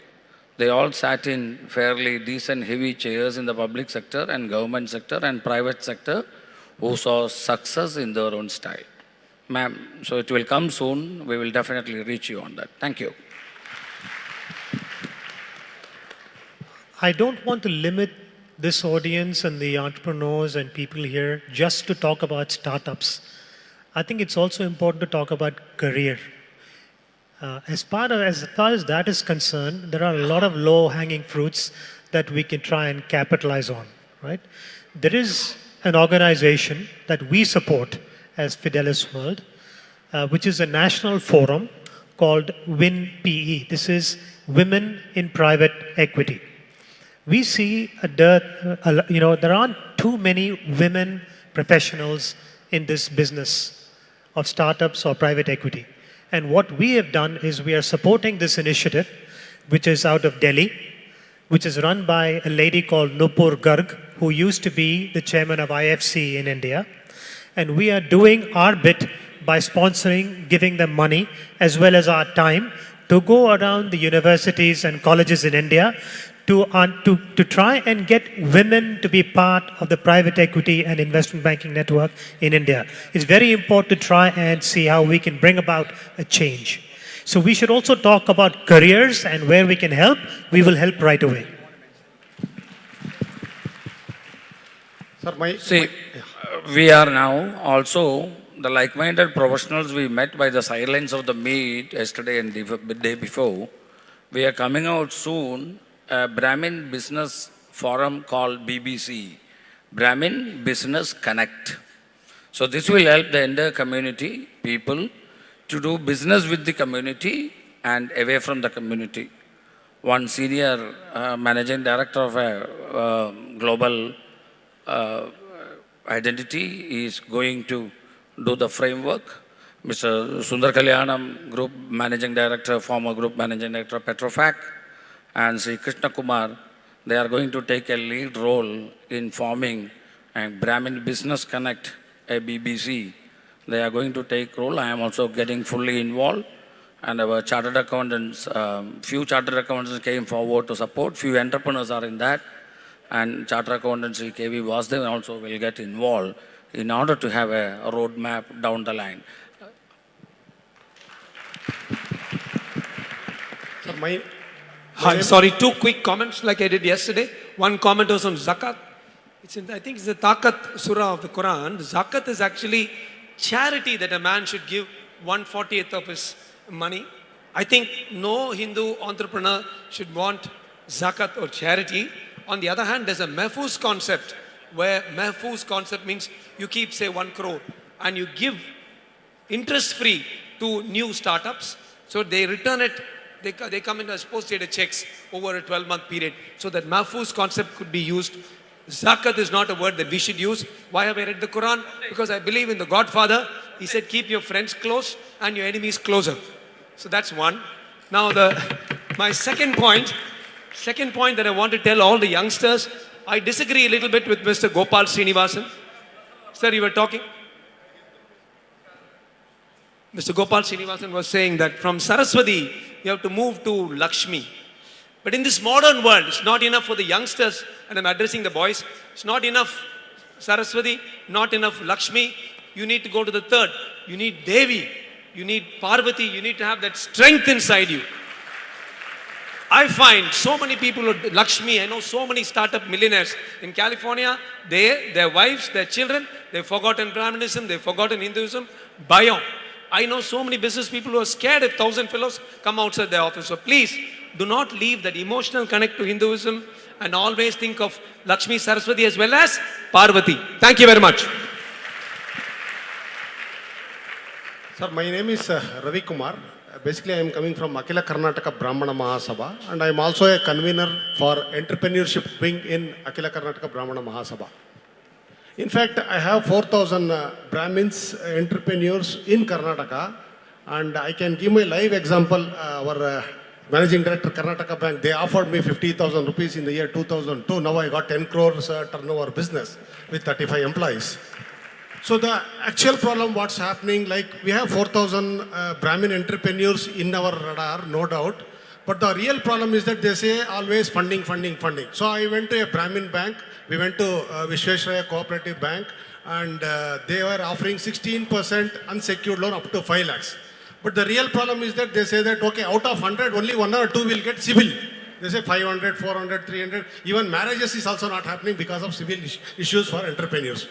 S2: they all sat in fairly decent heavy chairs in the public sector and government sector and private sector who saw success in their own style. Ma'am, so it will come soon. We will definitely reach you on that. Thank you.
S9: I don't want to limit this audience and the entrepreneurs and people here just to talk about startups. I think it's also important to talk about career. As far as that is concerned, there are a lot of low-hanging fruits that we can try and capitalize on, right? There is an organization that we support as Fidelis World, which is a national forum called WIN-PE. This is Women in Private Equity. We see there aren't too many women professionals in this business of startups or private equity. And what we have done is we are supporting this initiative, which is out of Delhi, which is run by a lady called Nupur Garg, who used to be the chairman of IFC in India. And we are doing our bit by sponsoring, giving them money, as well as our time, to go around the universities and colleges in India to try and get women to be part of the private equity and investment banking network in India. It's very important to try and see how we can bring about a change. So we should also talk about careers and where we can help. We will help right away.
S2: See, we are now also the like-minded professionals we met by the silence of the meet yesterday and the day before. We are coming out soon a Brahmin Business Forum called BBC, Brahmin Business Connect. So this will help the entire community, people, to do business with the community and away from the community. One senior managing director of a global identity is going to do the framework. Mr. Sundar Kalyanam, Group Managing Director, former Group Managing Director of Petrofac, and Sri Krishna Kumar, they are going to take a lead role in forming a Brahmin Business Connect, a BBC. They are going to take role. I am also getting fully involved. And our chartered accountants, few chartered accountants came forward to support. Few entrepreneurs are in that. And chartered accountant Sri KV Vasudevan also will get involved in order to have a roadmap down the line.
S20: Hi, sorry, two quick comments like I did yesterday. One comment was on zakat. I think it's the Takat Surah of the Quran. Zakat is actually charity that a man should give 1/40th of his money. I think no Hindu entrepreneur should want zakat or charity. On the other hand, there's a mahfuz concept, where mahfuz concept means you keep, say, 1 crore and you give interest-free to new startups. So they return it, they come in as post-dated checks over a 12-month period. So that mahfuz concept could be used. Zakat is not a word that we should use. Why have I read the Quran? Because I believe in the Godfather. He said, keep your friends close and your enemies closer. So that's one. Now my second point that I want to tell all the youngsters, I disagree a little bit with Mr. Gopal Srinivasan. Sir, you were talking. Mr. Gopal Srinivasan was saying that from Saraswati, you have to move to Lakshmi. But in this modern world, it's not enough for the youngsters, and I'm addressing the boys, it's not enough Saraswati, not enough Lakshmi. You need to go to the third. You need Devi, you need Parvati, you need to have that strength inside you. I find so many people, Lakshmi, I know so many startup millionaires in California, their wives, their children, they've forgotten Brahminism, they've forgotten Hinduism, Bhayam. I know so many business people who are scared if 1,000 fellows come outside their office. So please, do not leave that emotional connect to Hinduism and always think of Lakshmi, Saraswati as well as Parvati. Thank you very much.
S15: Sir, my name is Ravi Kumar. Basically, I am coming from Akhila Karnataka Brahmana Sabha, and I am also a convener for entrepreneurship wing in Akhila Karnataka Brahmana Sabha. In fact, I have 4,000 Brahmins entrepreneurs in Karnataka, and I can give my live example. Our Managing Director, Karnataka Bank, they offered me 50,000 rupees in the year 2002. Now I got 10 crores turnover business with 35 employees. So the actual problem, what's happening, like we have 4,000 Brahmin entrepreneurs in our radar, no doubt. But the real problem is that they say always funding. So I went to a Brahmin bank. We went to Vishweshraya Cooperative Bank, and they were offering 16% unsecured loan up to 5 lakhs. But the real problem is that they say that, okay, out of 100, only 1 or 2 will get civil. They say 500, 400, 300. Even marriages is also not happening because of civil issues for entrepreneurs.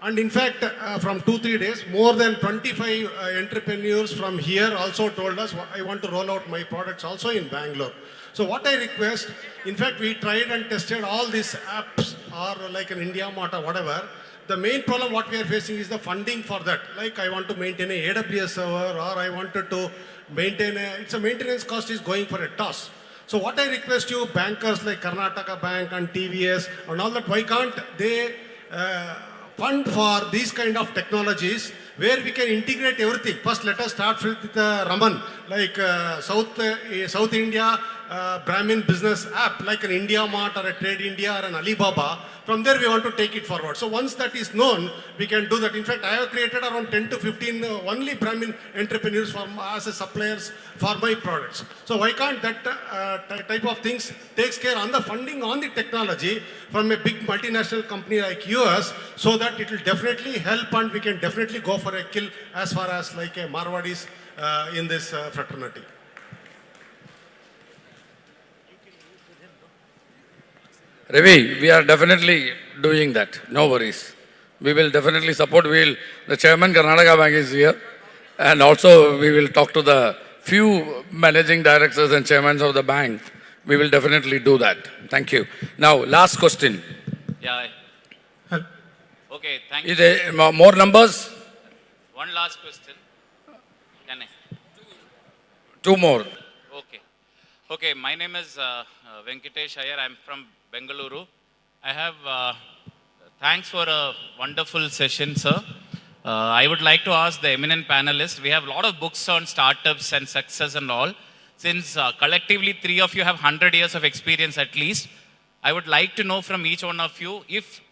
S15: And in fact, from 2-3 days, more than 25 entrepreneurs from here also told us, I want to roll out my products also in Bangalore. So what I request, in fact, we tried and tested all these apps or like an India Mart or whatever. The main problem what we are facing is the funding for that. Like I want to maintain a AWS server, or I wanted to maintain it's a maintenance cost is going for a toss. So what I request you, bankers like Karnataka Bank and TVS and all that, why can't they fund for these kind of technologies where we can integrate everything? First, let us start with Raman, like South India Brahmin business app, like an India Mart or a Trade India or an Alibaba. From there, we want to take it forward. So once that is known, we can do that. In fact, I have created around 10 to 15 only Brahmin entrepreneurs as a suppliers for my products. So why can't that type of things takes care on the funding on the technology from a big multinational company like yours, so that it will definitely help and we can definitely go for a kill as far as like a Marwadis in this fraternity.
S2: Ravi, we are definitely doing that. No worries. We will definitely support. The chairman Karnataka Bank is here, and also we will talk to the few managing directors and chairmen of the bank. We will definitely do that. Thank you. Now, last question.
S21: Yeah. Okay, thank you.
S2: More numbers?
S21: One last question. Can I?
S2: Two more.
S21: Okay. Okay, my name is Venkatesh Iyer. I'm from Bengaluru. I have thanks for a wonderful session, sir. I would like to ask the eminent panelists, we have a lot of books on startups and success and all. Since collectively 3 of you have 100 years of experience at least, I would like to know from each one of you, if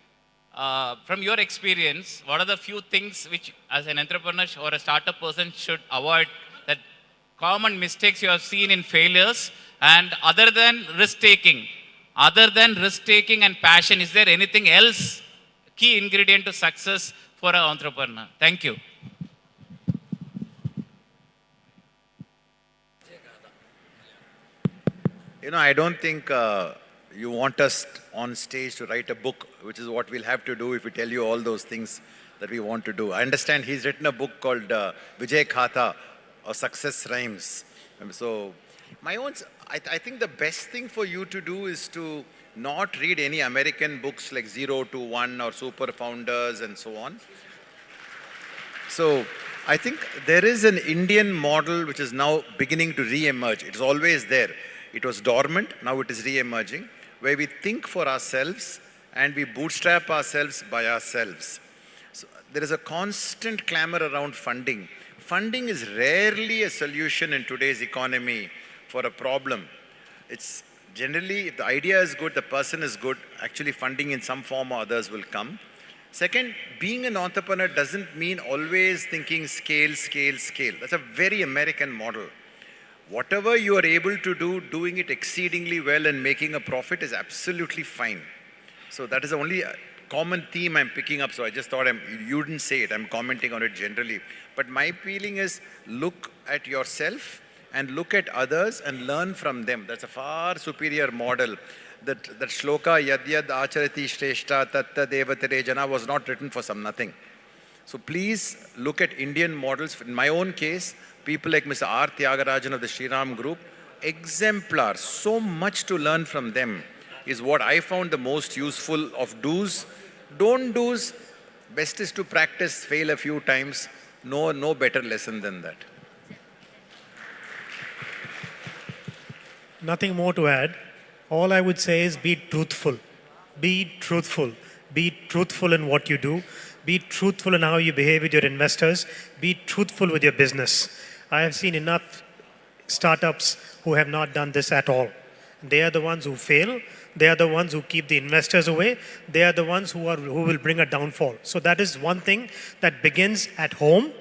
S21: from your experience, what are the few things which as an entrepreneur or a startup person should avoid, that common mistakes you have seen in failures, and other than risk-taking and passion, is there anything else, key ingredient to success for an entrepreneur? Thank you.
S10: You know, I don't think you want us on stage to write a book, which is what we'll have to do if we tell you all those things that we want to do. I understand he's written a book called Vijay Khata, or Success Rhymes. So my own, I think the best thing for you to do is to not read any American books like 0 to 1 or Super Founders and so on. So I think there is an Indian model which is now beginning to re-emerge. It's always there. It was dormant, now it is re-emerging, where we think for ourselves and we bootstrap ourselves by ourselves. So there is a constant clamor around funding. Funding is rarely a solution in today's economy for a problem. It's generally, if the idea is good, the person is good, actually funding in some form or others will come. Second, being an entrepreneur doesn't mean always thinking scale, scale, scale. That's a very American model. Whatever you are able to do, doing it exceedingly well and making a profit is absolutely fine. So that is the only common theme I'm picking up. So I just thought you didn't say it, I'm commenting on it generally. But my feeling is, look at yourself and look at others and learn from them. That's a far superior model. That shloka yad yad acharati shreshta tatta devatare jana was not written for some nothing. So please look at Indian models. In my own case, people like Mr. R. Tyagarajan of the Shriram Group, exemplar, so much to learn from them is what I found the most useful of do's. Don't do's, best is to practice, fail a few times. No better lesson than that.
S9: Nothing more to add. All I would say is be truthful. Be truthful. Be truthful in what you do. Be truthful in how you behave with your investors. Be truthful with your business. I have seen enough startups who have not done this at all. They are the ones who fail. They are the ones who keep the investors away. They are the ones who will bring a downfall. So that is one thing that begins at home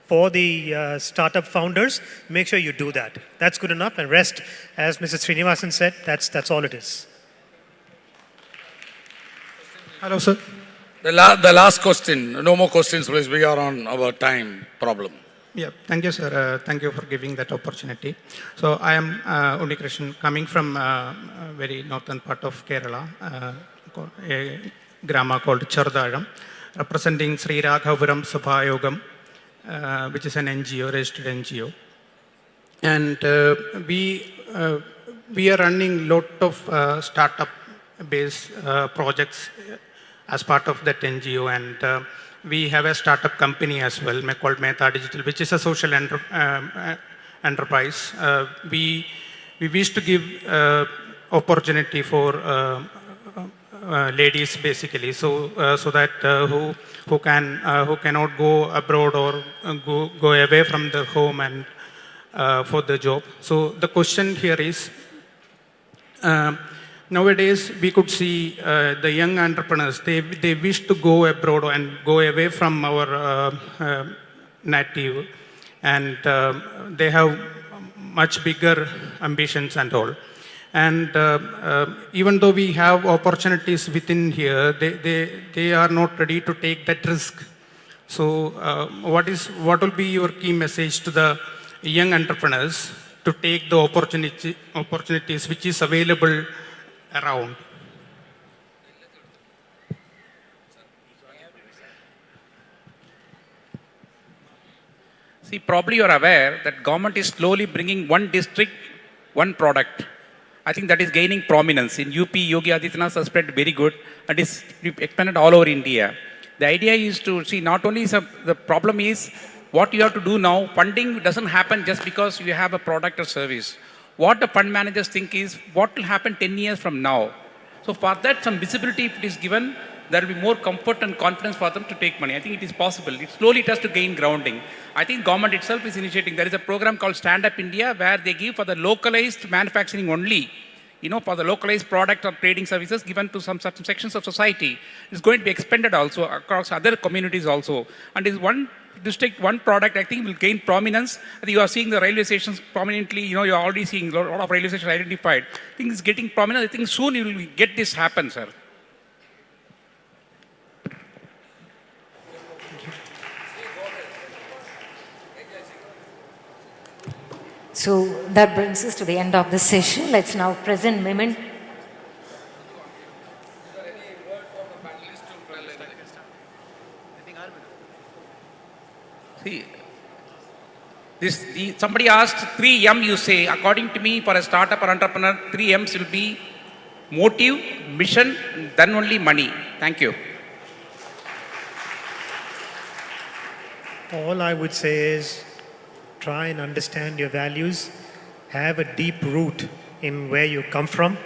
S9: for the startup founders. Make sure you do that. That's good enough. And rest, as Mr. Srinivasan said, that's all it is.
S15: Hello, sir.
S2: The last question. No more questions, please. We are on our time problem.
S22: Yeah, thank you, sir. Thank you for giving that opportunity. So I am Unikrishnan, coming from a very northern part of Kerala, a grama called Chardadam, representing Sri Raghapuram Sabha Yogam, which is an NGO, registered NGO. And we are running lot of startup-based projects as part of that NGO, and we have a startup company as well called Mehta Digital, which is a social enterprise. We wish to give opportunity for ladies basically, so that who cannot go abroad or go away from the home and for the job. So the question here is, nowadays, we could see the young entrepreneurs, they wish to go abroad and go away from our native, and they have much bigger ambitions and all. And even though we have opportunities within here, they are not ready to take that risk. So what will be your key message to the young entrepreneurs to take the opportunities which is available around?
S11: See, probably you are aware that government is slowly bringing one district, one product. I think that is gaining prominence. In UP, Yogi Adityanath has spread very good and is expanded all over India. The idea is to see not only the problem is what you have to do now, funding doesn't happen just because you have a product or service. What the fund managers think is what will happen 10 years from now. So for that, some visibility if it is given, there will be more comfort and confidence for them to take money. I think it is possible. It has to gain grounding. I think government itself is initiating. There is a program called Stand Up India where they give for the localized manufacturing only. For the localized product or trading services given to some certain sections of society. It's going to be expanded also across other communities also. And is one district, one product, I think will gain prominence. I think you are seeing the railway stations prominently, you're already seeing a lot of railway stations identified. I think it's getting prominent. I think soon you will get this happen, sir.
S1: So that brings us to the end of the session. Let's now present memento.
S11: See, somebody asked 3M, you say. According to me, for a startup or entrepreneur, 3 M's will be motive, mission, then only money. Thank you.
S9: All I would say is try and understand your values, have a deep root in where you come from,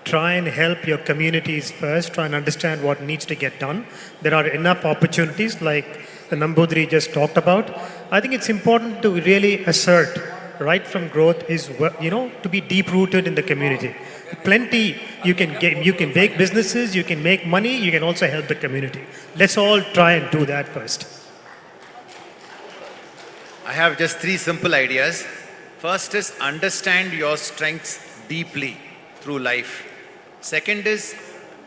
S9: try and help your communities first, try and understand what needs to get done. There are enough opportunities like the Nambudri just talked about. I think it's important to really assert right from growth is, to be deep rooted in the community. Plenty, you can make businesses, you can make money, you can also help the community. Let's all try and do that first.
S10: I have just 3 simple ideas. First is understand your strengths deeply through life. Second is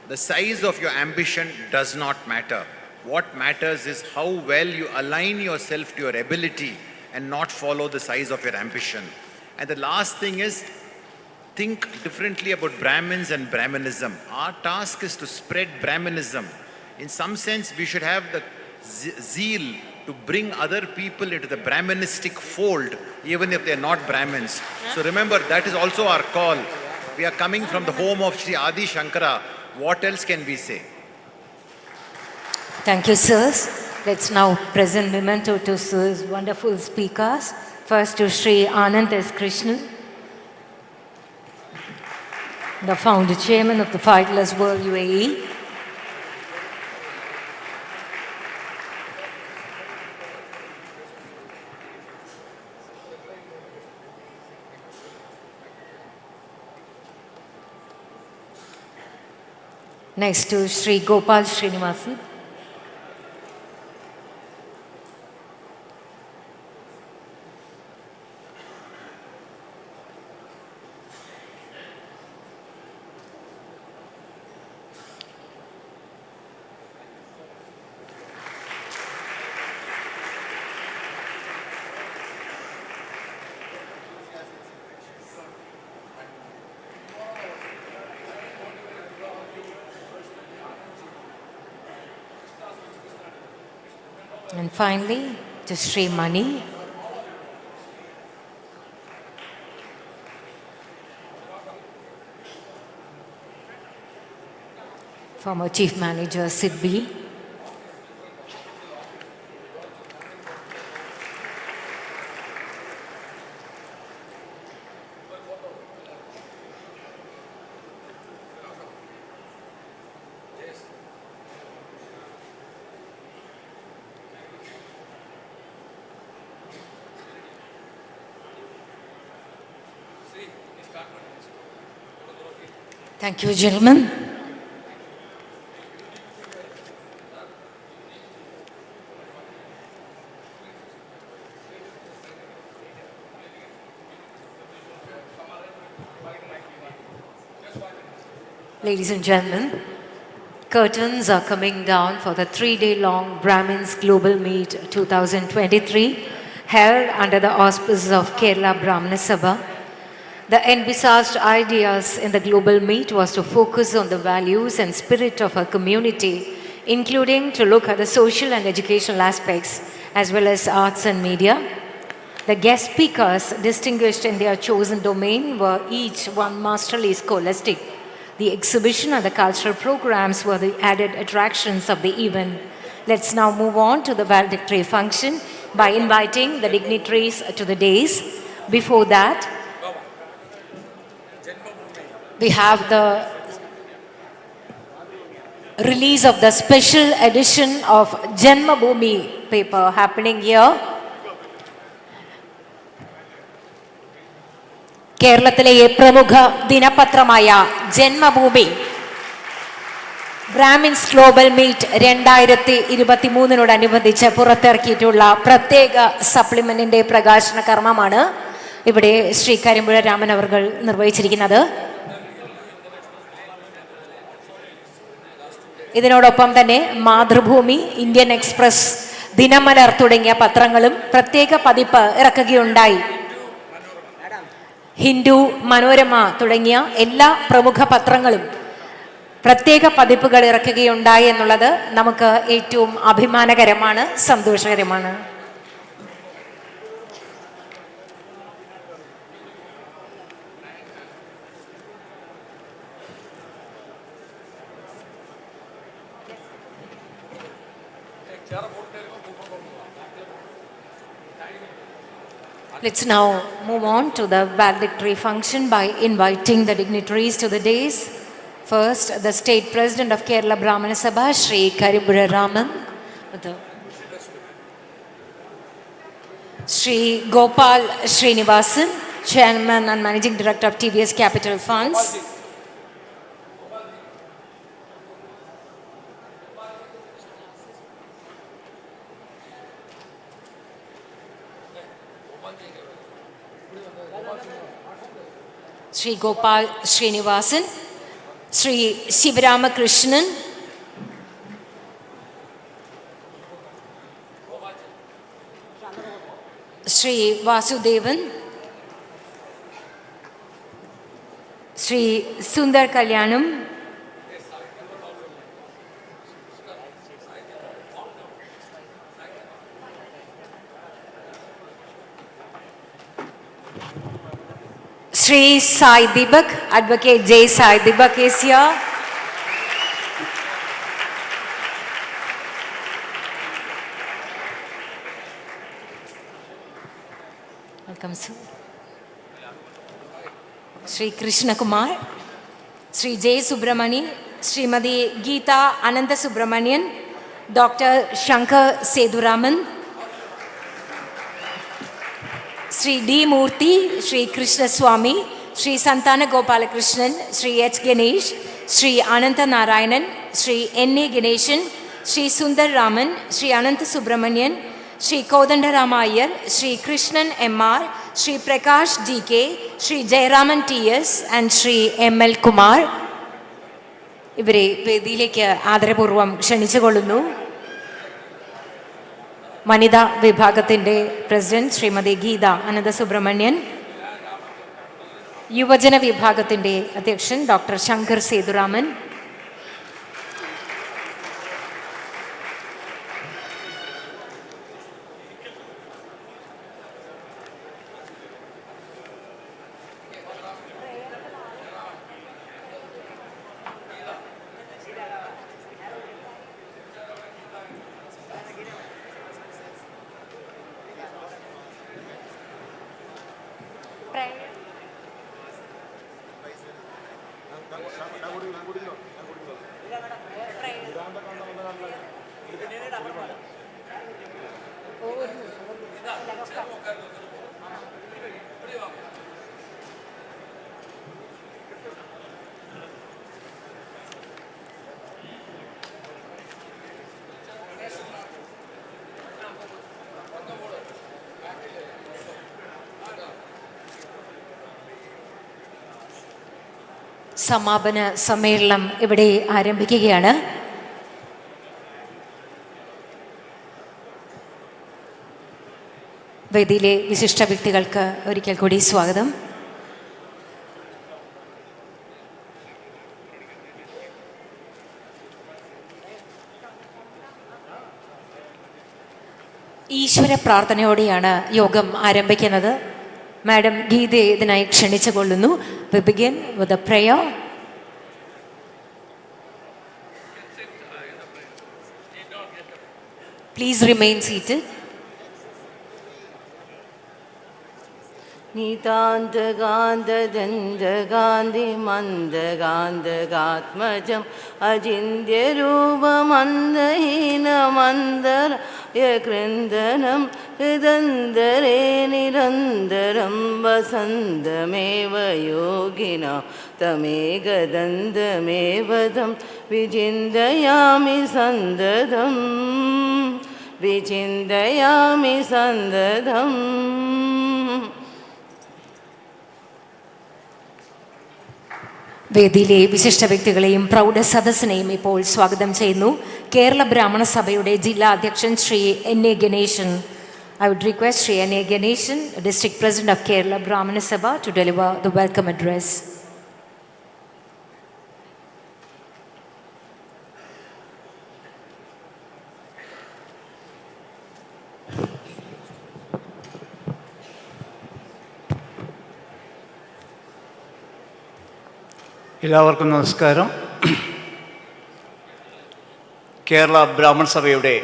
S10: the size of your ambition does not matter. What matters is how well you align yourself to your ability and not follow the size of your ambition. And the last thing is think differently about Brahmins and Brahminism. Our task is to spread Brahminism. In some sense, we should have the zeal to bring other people into the Brahmanistic fold, even if they're not Brahmins. So remember, that is also our call. We are coming from the home of Sri Adi Shankara. What else can we say?
S1: Thank you, sirs. Let's now present memento to sirs' wonderful speakers. First to Sri Anand S. Krishnan, the founder chairman of the Fightless World UAE. Next to Sri Gopal Srinivasan. And finally, to Sri Mani. Former Chief Manager, SIDBI. Thank you, gentlemen. Ladies and gentlemen, curtains are coming down for the 3-day-long Brahmins Global Meet 2023, held under the auspices of Kerala Brahmana Sabha. The envisaged ideas in the global meet was to focus on the values and spirit of our community, including to look at the social and educational aspects as well as arts and media. The guest speakers, distinguished in their chosen domain, were each one masterly scholastic. The exhibition and the cultural programs were the added attractions of the event. Let's now move on to the valedictory function by inviting the dignitaries to the dais. Before that, we have the release of the special edition of Janmabhoomi paper happening here. കേരളത്തിലെ പ്രമുഖ ദിനപത്രമായ Janmabhumi Brahmins global meet 2023 പുറത്തിറക്കിയിട്ടുള്ള പ്രത്യേക സപ്ലിമെന്റിന്റെ പ്രകാശന കർമ്മമാണ് ഇവിടെ ശ്രീ കരിമ്പുഴ രാമൻ അവർ നിർവഹിച്ചിരിക്കുന്നത്. ഇതിനോടൊപ്പം തന്നെ Mathrubhumi, Indian express, Dinamalar തുടങ്ങിയ പത്രങ്ങളും പ്രത്യേക പതിപ്പ് ഇറക്കുകയുണ്ടായി. ഹിന്ദു, മനോരമ തുടങ്ങിയ എല്ലാ പ്രമുഖ പത്രങ്ങളും പ്രത്യേക പതിപ്പുകൾ ഇറക്കുകയുണ്ടായി എന്നുള്ളത് നമുക്ക് ഏറ്റവും അഭിമാനകരമാണ്, സന്തോഷകരമാണ്. Let's now move on to the valedictory function by inviting the dignitaries to the dais. First, the State President of Kerala Brahmana Sabha, Shri Karibura Raman. Shri Gopal Srinivasan, Chairman and Managing Director of TVS Capital Funds. Shri Gopal Srinivasan, Shri Sivaramakrishnan, Shri Vasudevan, Shri Sundar Kalyanam, Shri Sai Deepak, Advocate J. Sai Deepak is here. Welcome, sir. Shri Krishna Kumar, Shri J. Subramani, Srimadi Geeta Ananta Subramanian, Dr. Shankar Seduraman, Shri D. Murthy, Shri Krishna Swami, Shri Santana Gopalakrishnan, Shri H. Ganesh, Shri Ananta Narayanan, Shri N.A. Ganeshan, Shri Sundar Raman, Shri Ananta Subramanian, Shri Kodandarama Iyer, Shri Krishnan M.R., Shri Prakash G.K., Shri Jayaraman T.S. and Shri M.L. Kumar. ഇവരെ വേദിയിലേക്ക് ആദരപൂർവ്വം ക്ഷണിച്ചുകൊള്ളുന്നു. വനിതാ വിഭാഗത്തിൻ്റെ president Shrimati Geetha അനന്ത സുബ്രഹ്മണ്യൻ, യുവജന വിഭാഗത്തിൻ്റെ അധ്യക്ഷൻ doctor Shankar Sethuraman, സമാപന സമ്മേളനം ഇവിടെ ആരംഭിക്കുകയാണ്. വേദിയിലെ വിശിഷ്ട വ്യക്തികൾക്ക് ഒരിക്കൽ കൂടി സ്വാഗതം. ഈശ്വര പ്രാർത്ഥനയോടെയാണ് യോഗം ആരംഭിക്കുന്നത്. മാഡം ഗീതയെ ഇതിനായി ക്ഷണിച്ചുകൊള്ളുന്നു. We begin with a prayer. Please remain seated.
S3: നിതാന്തകാന്തദന്തകാന്തി മന്ദകാന്തകാത്മജം അചിന്യരൂപമന്ദഹീനമന്ദരയകൃന്ദനം ഹൃദന്തരേ നിരന്തരം വസന്തമേവ യോഗിന തമേകദന്തമേവ തം വിചിന്തയാമി സന്തതം വിചിന്തയാമി സന്തതം.
S1: വേദിയിലെ വിശിഷ്ട വ്യക്തികളെയും പ്രൗഢ സദസ്സിനെയും ഇപ്പോൾ സ്വാഗതം ചെയ്യുന്നു. കേരള ബ്രാഹ്മണ സഭയുടെ ജില്ലാ അധ്യക്ഷൻ Shri N.A. Ganeshan. I would request Sri N.A. Ganeshan, District President of Kerala Brahmins Sabha, to deliver the welcome address.
S4: എല്ലാവർക്കും നമസ്കാരം. കേരള ബ്രാഹ്മൺ സഭയുടെ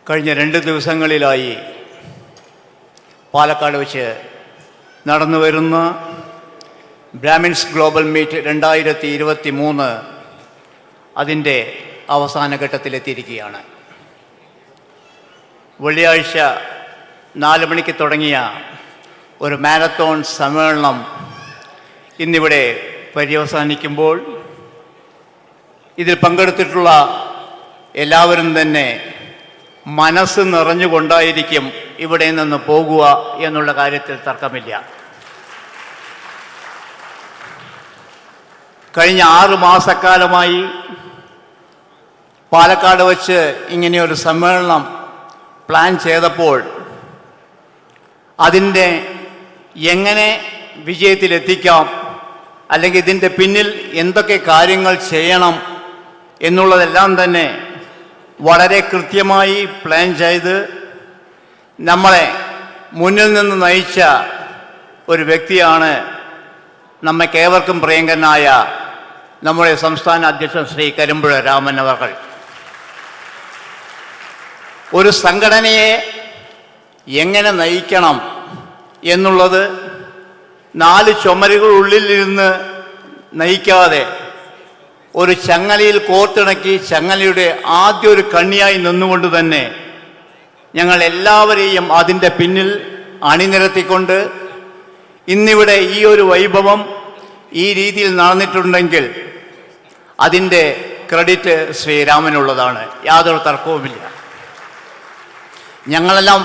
S4: കഴിഞ്ഞ 2 ദിവസങ്ങളിലായി പാലക്കാട് വെച്ച് നടന്നു വരുന്ന ബ്രാഹ്മിൻസ് ഗ്ലോബൽ മീറ്റ് 2023 അതിൻ്റെ അവസാന ഘട്ടത്തിലെത്തിയിരിക്കുകയാണ്. വെള്ളിയാഴ്ച 4 മണിക്ക് തുടങ്ങിയ ഒരു മാരത്തോൺ സമ്മേളനം ഇന്നിവിടെ പര്യവസാനിക്കുമ്പോൾ ഇതിൽ പങ്കെടുത്തിട്ടുള്ള എല്ലാവരും തന്നെ മനസ്സ് നിറഞ്ഞുകൊണ്ടായിരിക്കും ഇവിടെ നിന്ന് പോകുക എന്നുള്ള കാര്യത്തിൽ തർക്കമില്ല. കഴിഞ്ഞ 6 മാസക്കാലമായി പാലക്കാട് വച്ച് ഇങ്ങനെയൊരു സമ്മേളനം പ്ലാൻ ചെയ്തപ്പോൾ അതിൻ്റെ എങ്ങനെ വിജയത്തിലെത്തിക്കാം, അല്ലെങ്കിൽ ഇതിൻ്റെ പിന്നിൽ എന്തൊക്കെ കാര്യങ്ങൾ ചെയ്യണം എന്നുള്ളതെല്ലാം തന്നെ വളരെ കൃത്യമായി പ്ലാൻ ചെയ്ത് നമ്മളെ മുന്നിൽ നിന്ന് നയിച്ച ഒരു വ്യക്തിയാണ് നമ്മേക്കേവർക്കും പ്രിയങ്കരനായ നമ്മുടെ സംസ്ഥാന അധ്യക്ഷൻ ശ്രീ കരിമ്പുഴ രാമൻ അവർ. ഒരു സംഘടനയെ എങ്ങനെ നയിക്കണം എന്നുള്ളത് 4 ചുമരുകളുള്ളിലിരുന്ന് നയിക്കാതെ ഒരു ചങ്ങലയിൽ കോർത്തിണക്കി ചങ്ങലയുടെ ആദ്യ ഒരു കണ്ണിയായി നിന്നുകൊണ്ട് തന്നെ ഞങ്ങൾ എല്ലാവരെയും അതിൻ്റെ പിന്നിൽ അണിനിരത്തിക്കൊണ്ട് ഇന്നിവിടെ ഈ ഒരു വൈഭവം ഈ രീതിയിൽ നടന്നിട്ടുണ്ടെങ്കിൽ അതിൻ്റെ ക്രെഡിറ്റ് ശ്രീരാമനുള്ളതാണ്, യാതൊരു തർക്കവുമില്ല. ഞങ്ങളെല്ലാം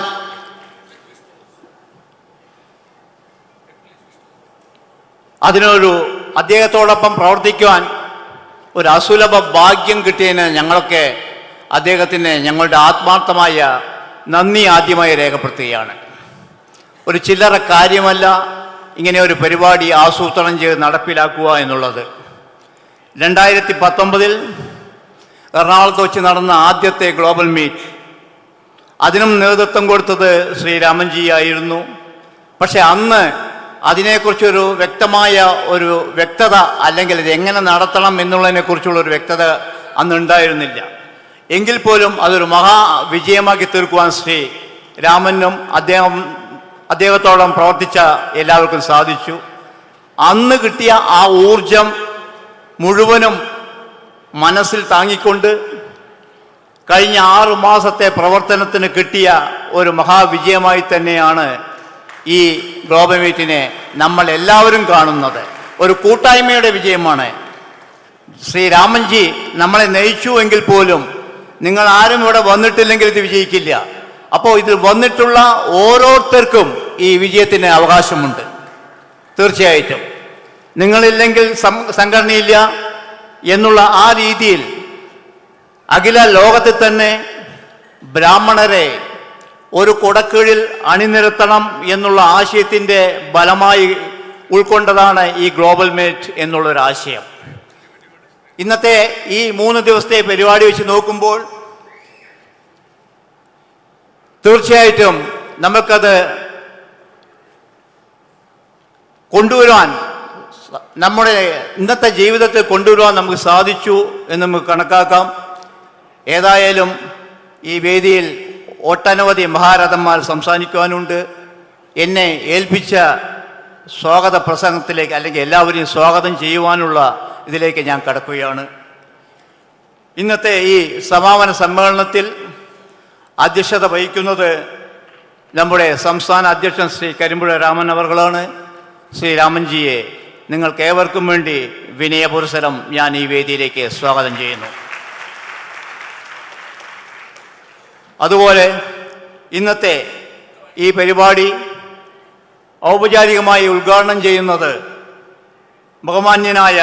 S4: അദ്ദേഹത്തോടൊപ്പം പ്രവർത്തിക്കുവാൻ ഒരു അസുലഭ ഭാഗ്യം കിട്ടിയതിന് ഞങ്ങളൊക്കെ അദ്ദേഹത്തിന് ഞങ്ങളുടെ ആത്മാർത്ഥമായ നന്ദി ആദ്യമായി രേഖപ്പെടുത്തുകയാണ്. ഒരു ചില്ലറ കാര്യമല്ല ഇങ്ങനെ ഒരു പരിപാടി ആസൂത്രണം ചെയ്ത് നടപ്പിലാക്കുക എന്നുള്ളത്. 2019 എറണാകുളത്ത് വെച്ച് നടന്ന ആദ്യത്തെ ഗ്ലോബൽ മീറ്റ്, അതിനും നേതൃത്വം കൊടുത്തത് ശ്രീരാമൻജി ആയിരുന്നു. പക്ഷെ അന്ന് അതിനെക്കുറിച്ചൊരു വ്യക്തമായ ഒരു വ്യക്തത, അല്ലെങ്കിൽ ഇത് എങ്ങനെ നടത്തണം എന്നുള്ളതിനെക്കുറിച്ചുള്ളൊരു വ്യക്തത അന്നുണ്ടായിരുന്നില്ല. എങ്കിൽ പോലും അതൊരു മഹാവിജയമാക്കി തീർക്കുവാൻ ശ്രീ രാമനും അദ്ദേഹത്തോളം പ്രവർത്തിച്ച എല്ലാവർക്കും സാധിച്ചു. അന്ന് കിട്ടിയ ആ ഊർജം മുഴുവനും മനസ്സിൽ താങ്ങിക്കൊണ്ട് കഴിഞ്ഞ 6 മാസത്തെ പ്രവർത്തനത്തിന് കിട്ടിയ ഒരു മഹാവിജയമായി തന്നെയാണ് ഈ ഗ്ലോബൽ മീറ്റിനെ നമ്മൾ എല്ലാവരും കാണുന്നത്. ഒരു കൂട്ടായ്മയുടെ വിജയമാണ്. ശ്രീരാമൻജി നമ്മളെ നയിച്ചു എങ്കിൽ പോലും നിങ്ങൾ ആരും ഇവിടെ വന്നിട്ടില്ലെങ്കിൽ ഇത് വിജയിക്കില്ല. അപ്പോൾ ഇതിൽ വന്നിട്ടുള്ള ഓരോരുത്തർക്കും ഈ വിജയത്തിന് അവകാശമുണ്ട്. തീർച്ചയായിട്ടും നിങ്ങളില്ലെങ്കിൽ സംഘടനയില്ല എന്നുള്ള ആ രീതിയിൽ അഖില ലോകത്തിൽ തന്നെ ബ്രാഹ്മണരെ ഒരു കുടക്കീഴിൽ അണിനിരത്തണം എന്നുള്ള ആശയത്തിൻ്റെ ബലമായി ഉൾക്കൊണ്ടതാണ് ഈ ഗ്ലോബൽ മീറ്റ് എന്നുള്ളൊരാശയം. ഇന്നത്തെ ഈ 3 ദിവസത്തെ പരിപാടി വെച്ച് നോക്കുമ്പോൾ തീർച്ചയായിട്ടും നമുക്കത് കൊണ്ടുവരുവാൻ, നമ്മുടെ ഇന്നത്തെ ജീവിതത്തിൽ കൊണ്ടുവരുവാൻ നമുക്ക് സാധിച്ചു എന്ന് നമുക്ക് കണക്കാക്കാം. ഏതായാലും ഈ വേദിയിൽ ഒട്ടനവധി മഹാരഥന്മാർ സംസാരിക്കുവാനുണ്ട്. എന്നെ ഏൽപ്പിച്ച സ്വാഗത പ്രസംഗത്തിലേക്ക് അല്ലെങ്കിൽ എല്ലാവരെയും സ്വാഗതം ചെയ്യുവാനുള്ള ഇതിലേക്ക് ഞാൻ കടക്കുകയാണ്. ഇന്നത്തെ ഈ സമാപന സമ്മേളനത്തിൽ അധ്യക്ഷത വഹിക്കുന്നത് നമ്മുടെ സംസ്ഥാന അധ്യക്ഷൻ ശ്രീ കരിമ്പുഴ രാമൻ അവർകളാണ്. ശ്രീ രാമൻജിയെ നിങ്ങൾക്കേവർക്കും വേണ്ടി വിനയപുരസരം ഞാൻ ഈ വേദിയിലേക്ക് സ്വാഗതം ചെയ്യുന്നു. അതുപോലെ ഇന്നത്തെ ഈ പരിപാടി ഔപചാരികമായി ഉദ്ഘാടനം ചെയ്യുന്നത് ബഹുമാന്യനായ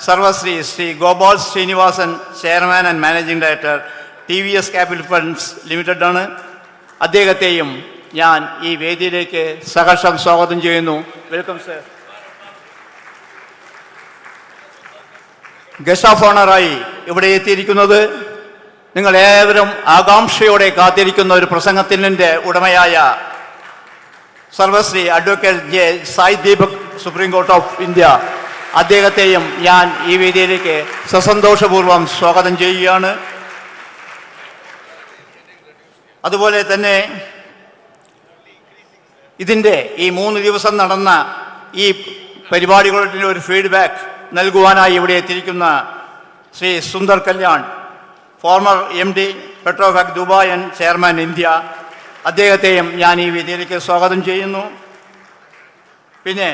S4: Sarvashri Shri Gopal Srinivasan, chairman and managing director TVS capital funds limited ആണ്. അദ്ദേഹത്തെയും ഞാൻ ഈ വേദിയിലേക്ക് സഹർഷം സ്വാഗതം ചെയ്യുന്നു. Welcome sir. ഗസ്റ്റ് ഓഫ് ഓണറായി ഇവിടെ എത്തിയിരിക്കുന്നത് നിങ്ങൾ ഏവരും ആകാംക്ഷയോടെ കാത്തിരിക്കുന്ന ഒരു പ്രസംഗത്തിൻ്റെ ഉടമയായ Sarvashri advocate J Sai Deepak, supreme court of India, അദ്ദേഹത്തെയും ഞാൻ ഈ വേദിയിലേക്ക് സസന്തോഷപൂർവ്വം സ്വാഗതം ചെയ്യുകയാണ്. അതുപോലെ തന്നെ ഇതിൻ്റെ ഈ 3 ദിവസം നടന്ന ഈ പരിപാടികളുടെ ഒരു ഫീഡ്ബാക്ക് നൽകുവാനായി ഇവിടെ എത്തിയിരിക്കുന്ന Shri Sundar Kalyan, former MD Petrofac Dubai and chairman India, അദ്ദേഹത്തെയും ഞാൻ ഈ വേദിയിലേക്ക് സ്വാഗതം ചെയ്യുന്നു. പിന്നെ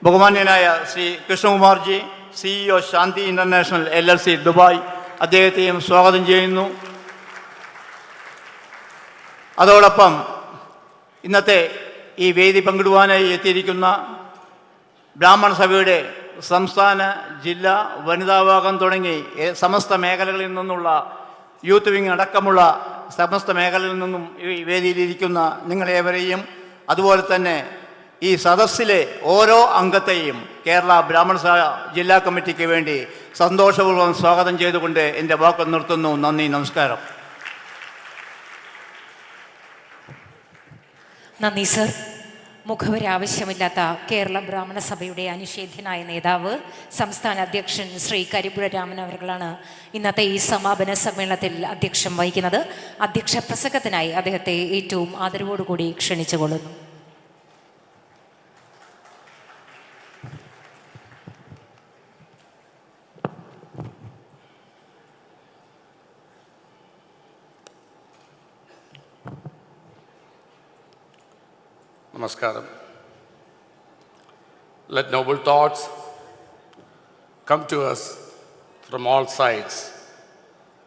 S4: ബഹുമാന്യനായ ശ്രീ കൃഷ്ണകുമാർജി, CEO Shanti international LLC Dubai, അദ്ദേഹത്തെയും സ്വാഗതം ചെയ്യുന്നു. അതോടൊപ്പം ഇന്നത്തെ ഈ വേദി പങ്കിടുവാനായി എത്തിയിരിക്കുന്ന ബ്രാഹ്മണ സഭയുടെ സംസ്ഥാന, ജില്ലാ, വനിതാ വിഭാഗം തുടങ്ങി സമസ്ത മേഖലകളിൽ നിന്നുള്ള യൂത്ത് വിങ് അടക്കമുള്ള സമസ്ത മേഖലകളിൽ നിന്നും ഈ വേദിയിലിരിക്കുന്ന നിങ്ങളേവരെയും അതുപോലെ തന്നെ ഈ സദസ്സിലെ ഓരോ അംഗത്തെയും കേരള ബ്രാഹ്മണ സഭ ജില്ലാ കമ്മിറ്റിക്ക് വേണ്ടി സന്തോഷപൂർവ്വം സ്വാഗതം ചെയ്തുകൊണ്ട് എൻ്റെ വാക്ക് നിർത്തുന്നു. നന്ദി, നമസ്കാരം.
S1: നന്ദി സർ. മുഖവര ആവശ്യമില്ലാത്ത കേരള ബ്രാഹ്മണ സഭയുടെ അനിഷേധ്യനായ നേതാവ്, സംസ്ഥാന അധ്യക്ഷൻ ശ്രീ കരിമ്പുഴ രാമൻ അവർകളാണ് ഇന്നത്തെ ഈ സമാപന സമ്മേളനത്തിൽ അധ്യക്ഷം വഹിക്കുന്നത്. അധ്യക്ഷ പ്രസംഗത്തിനായി അദ്ദേഹത്തെ ഏറ്റവും ആദരവോടുകൂടി ക്ഷണിച്ചുകൊള്ളുന്നു.
S2: Namaskaram. Let noble thoughts come to us from all sides.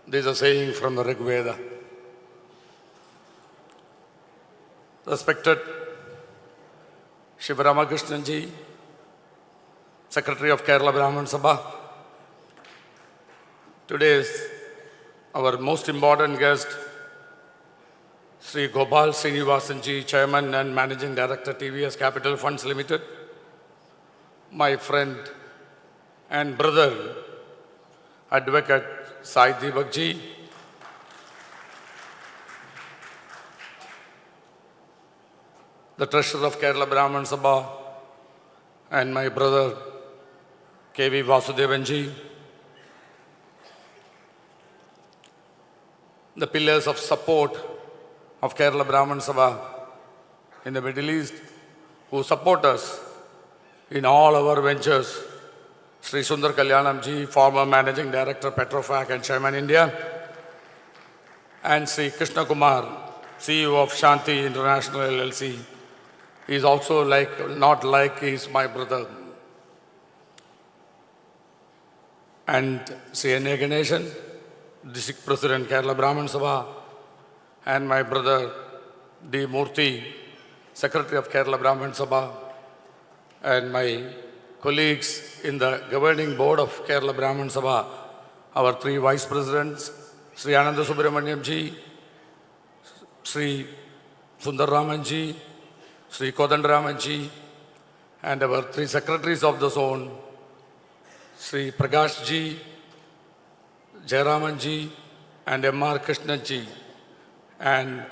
S2: This is a saying from the Rig Veda. Respected Shri Ramakrishnan Ji, Secretary of Kerala Brahmins Sabha, today is our most important guest, Sri Gopal Srinivasan Ji, Chairman and Managing Director, TVS Capital Funds Limited, my friend and brother, Advocate Sai Deepak Ji, the Treasurer of Kerala Brahmins Sabha, and my brother, KV Vasudevan Ji, the pillars of support of Kerala Brahmins Sabha in the Middle East, who support us in all our ventures, Sri Sundar Kalyanam Ji, former Managing Director, Petrofac and Chairman India, and Sri Krishna Kumar, CEO of Shanti International LLC. He is also he is my brother. And Sri N.A. Ganeshan, District President, Kerala Brahmins Sabha, and my brother D. Murthy, Secretary of Kerala Brahmins Sabha, and my colleagues in the governing board of Kerala Brahmins Sabha, our 3 vice presidents, Sri Ananda Subramaniam Ji, Sri Sundar Raman Ji, Sri Kodandaraman Ji, and our 3 secretaries of the zone, Sri Prakash Ji, Jayaraman Ji, and M.R. Krishnan Ji. And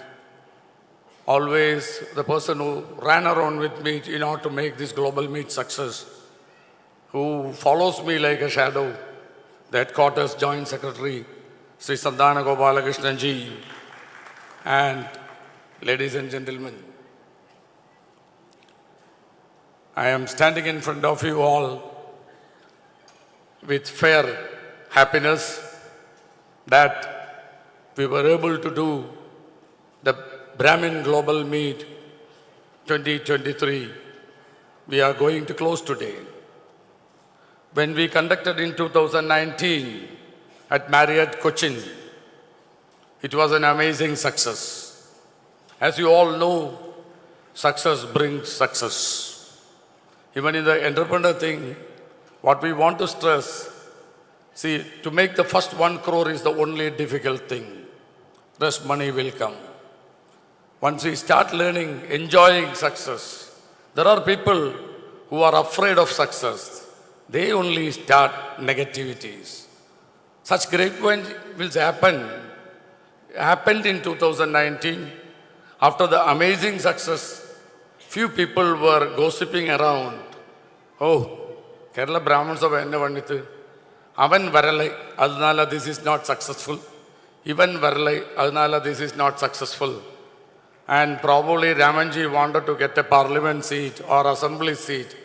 S2: always the person who ran around with me in order to make this global meet success, who follows me like a shadow, the headquarters joint secretary, Sri Sandana Gopalakrishnan ji, and ladies and gentlemen, I am standing in front of you all with fair happiness that we were able to do the Brahmin Global Meet 2023. We are going to close today. When we conducted in 2019 at Marriott Cochin, it was an amazing success. As you all know, success brings success. Even in the entrepreneur thing, what we want to stress, see, to make the first 1 crore is the only difficult thing. Rest money will come. Once we start learning, enjoying success, there are people who are afraid of success. They only start negativities. Such great points will happened in 2019. After the amazing success, few people were gossiping around. Oh, Kerala Brahmins Sabha enna pannithu. Avan varalai, adnala this is not successful. Even varalai, adnala this is not successful. And probably Ramanji wanted to get a parliament seat or assembly seat.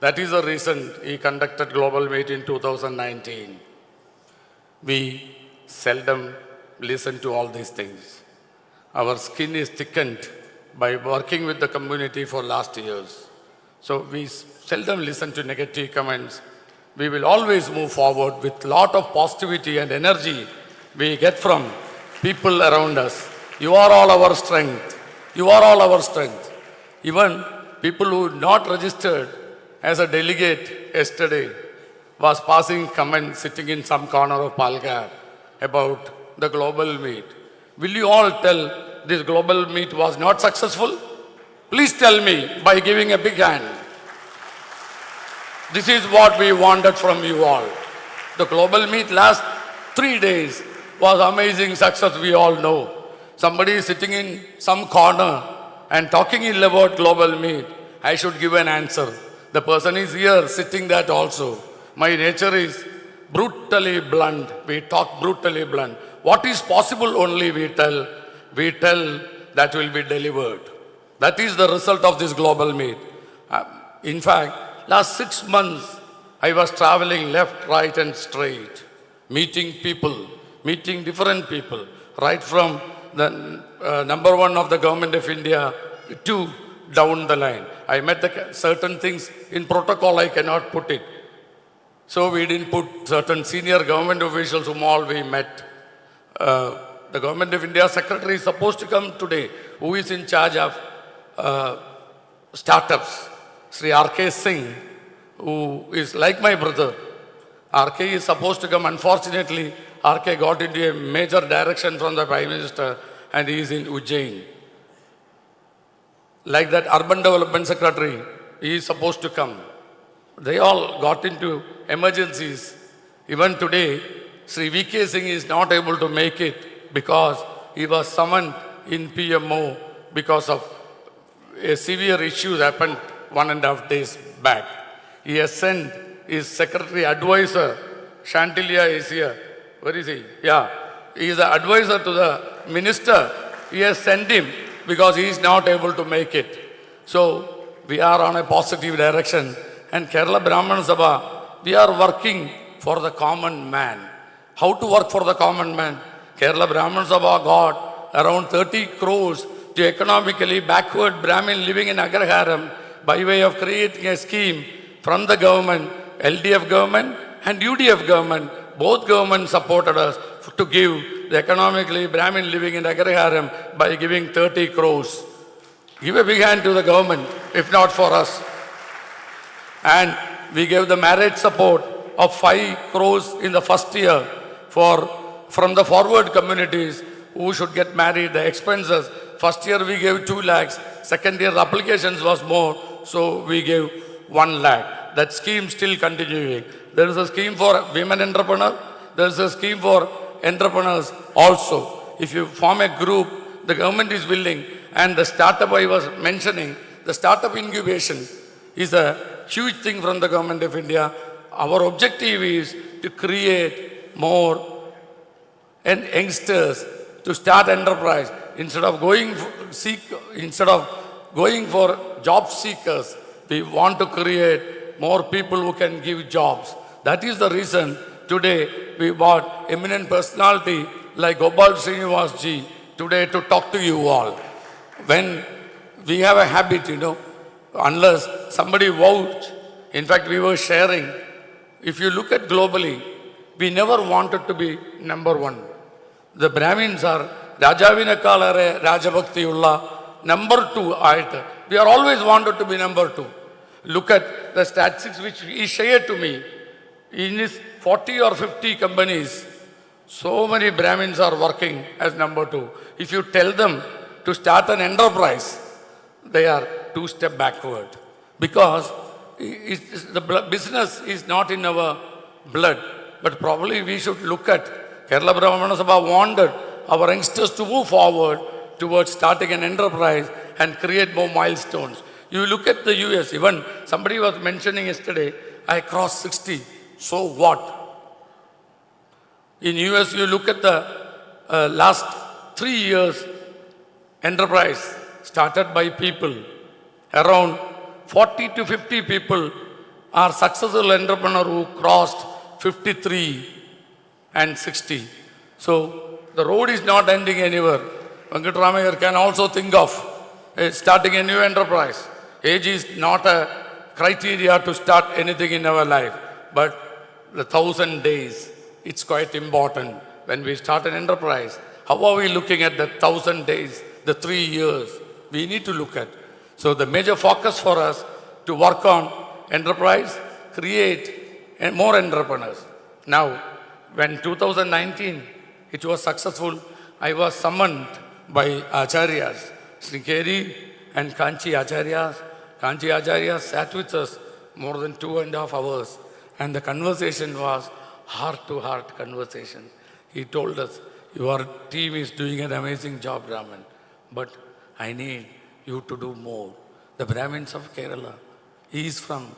S2: That is the reason he conducted Global Meet in 2019. We seldom listen to all these things. Our skin is thickened by working with the community for last years. So we seldom listen to negative comments. We will always move forward with lot of positivity and energy we get from people around us. You are all our strength. You are all our strength. Even people who not registered as a delegate yesterday was passing comments sitting in some corner of Palghar about the global meet. Will you all tell this global meet was not successful? Please tell me by giving a big hand. This is what we wanted from you all. The global meet last 3 days was amazing success, we all know. Somebody is sitting in some corner and talking ill about global meet. I should give an answer. The person is here sitting that also. My nature is brutally blunt. We talk brutally blunt. What is possible only we tell that will be delivered. That is the result of this global meet. In fact, last 6 months, I was traveling left, right and straight, meeting people, meeting different people, right from the number one of the government of India to down the line. I met certain things in protocol, I cannot put it. So we didn't put certain senior government officials whom all we met. The government of India secretary is supposed to come today, who is in charge of startups. Sri R.K. Singh, who is like my brother. R.K. is supposed to come. Unfortunately, R.K. got into a major direction from the Prime Minister and he is in Ujjain. Like that Urban Development Secretary, he is supposed to come. They all got into emergencies. Even today, Sri V.K. Singh is not able to make it because he was summoned in PMO because of a severe issue that happened 1.5 days back. He has sent his secretary advisor, Chantilia is here. Where is he? Yeah. He is the advisor to the minister. He has sent him because he is not able to make it. So we are on a positive direction. And Kerala Brahmins Sabha, we are working for the common man. How to work for the common man? Kerala Brahmins Sabha got around 30 crores to economically backward Brahmin living in Agraharam by way of creating a scheme from the government, LDF government and UDF government. Both governments supported us to give the economically Brahmin living in Agraharam by giving 30 crores. Give a big hand to the government, if not for us. And we gave the marriage support of 5 crores in the first year from the forward communities who should get married, the expenses. First year we gave 2 lakhs, second year the applications was more, so we gave 1 lakh. That scheme still continuing. There is a scheme for women entrepreneurs, there is a scheme for entrepreneurs also. If you form a group, the government is willing, and the startup I was mentioning, the startup incubation is a huge thing from the government of India. Our objective is to create more and youngsters to start enterprise instead of going for job seekers. We want to create more people who can give jobs. That is the reason today we brought eminent personality like Gopal Srinivas ji today to talk to you all. When we have a habit, unless somebody vouch, in fact we were sharing, if you look at globally, we never wanted to be number one. The Brahmins are Rajavina Kalare Rajabhakti Ulla, number two. We are always wanted to be number two. Look at the statistics which he shared to me. In his 40 or 50 companies, so many Brahmins are working as number two. If you tell them to start an enterprise, they are 2 steps backward. Because the business is not in our blood. But probably we should look at Kerala Brahmana Sabha wanted our youngsters to move forward towards starting an enterprise and create more milestones. You look at the US, even somebody was mentioning yesterday, I crossed 60. So what? In US, you look at the last 3 years, enterprise started by people. Around 40 to 50 people are successful entrepreneurs who crossed 53 and 60. So the road is not ending anywhere. Venkataramayar can also think of starting a new enterprise. Age is not a criteria to start anything in our life, but the 1,000 days, it's quite important. When we start an enterprise, how are we looking at the 1,000 days, the 3 years? We need to look at. So the major focus for us to work on enterprise, create more entrepreneurs. Now, when 2019, it was successful, I was summoned by Acharyas, Sringeri and Kanchi Acharyas. Kanchi Acharyas sat with us more than 2.5 hours. And the conversation was heart-to-heart conversation. He told us, your team is doing an amazing job, Raman, but I need you to do more. The Brahmins of Kerala, he is from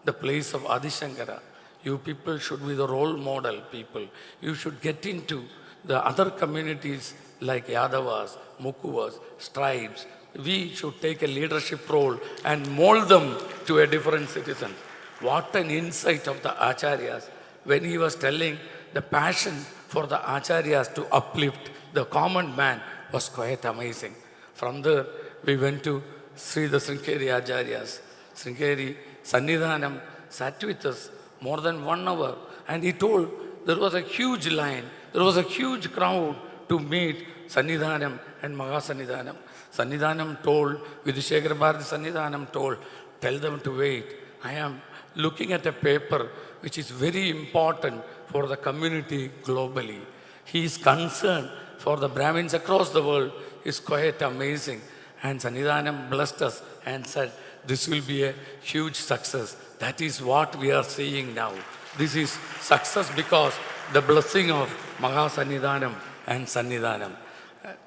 S2: the place of Adishankara. You people should be the role model people. You should get into the other communities like Yadavas, Mukuvas, Stripes. We should take a leadership role and mold them to a different citizen. What an insight of the Acharyas when he was telling the passion for the Acharyas to uplift the common man was quite amazing. From there, we went to Sri the Sringeri Acharyas. Sringeri Sannidhanam sat with us more than 1 hour, and he told there was a huge line, there was a huge crowd to meet Sannidhanam and Mahasannidhanam. Sannidhanam told, Vidushekhara Bharati Sannidhanam told, tell them to wait. I am looking at a paper which is very important for the community globally. He is concerned for the Brahmins across the world. Is quite amazing. And Sannidhanam blessed us and said, this will be a huge success. That is what we are seeing now. This is success because the blessing of Mahasannidhanam and Sannidhanam.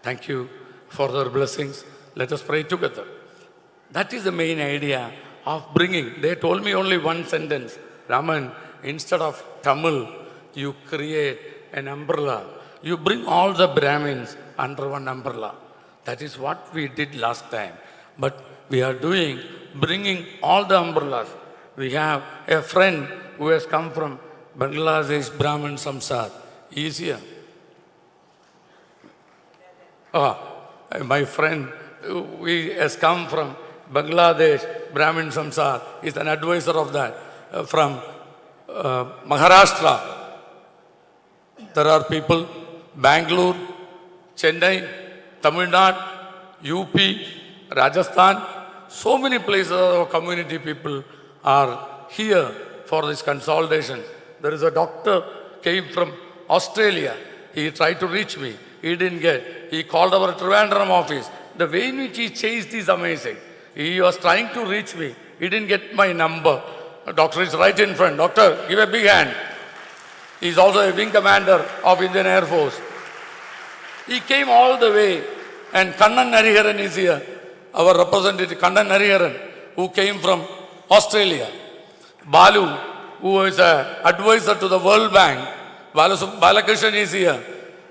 S2: Thank you for their blessings. Let us pray together. That is the main idea of bringing. They told me only one sentence. Raman, instead of Tamil, you create an umbrella. You bring all the Brahmins under one umbrella. That is what we did last time. But we are bringing all the umbrellas. We have a friend who has come from Bangladesh Brahmin Samsad. He is here. My friend who has come from Bangladesh Brahmin Samsad is an advisor of that from Maharashtra. There are people, Bangalore, Chennai, Tamil Nadu, UP, Rajasthan, so many places our community people are here for this consolidation. There is a doctor came from Australia. He tried to reach me. He didn't get. He called our Trivandrum office. The way in which he chased is amazing. He was trying to reach me. He didn't get my number. The doctor is right in front. Doctor, give a big hand. He is also a wing commander of Indian Air Force. He came all the way, and Kannan Hariharan is here, our representative Kannan Hariharan, who came from Australia. Balu, who is an advisor to the World Bank, Balakrishnan is here.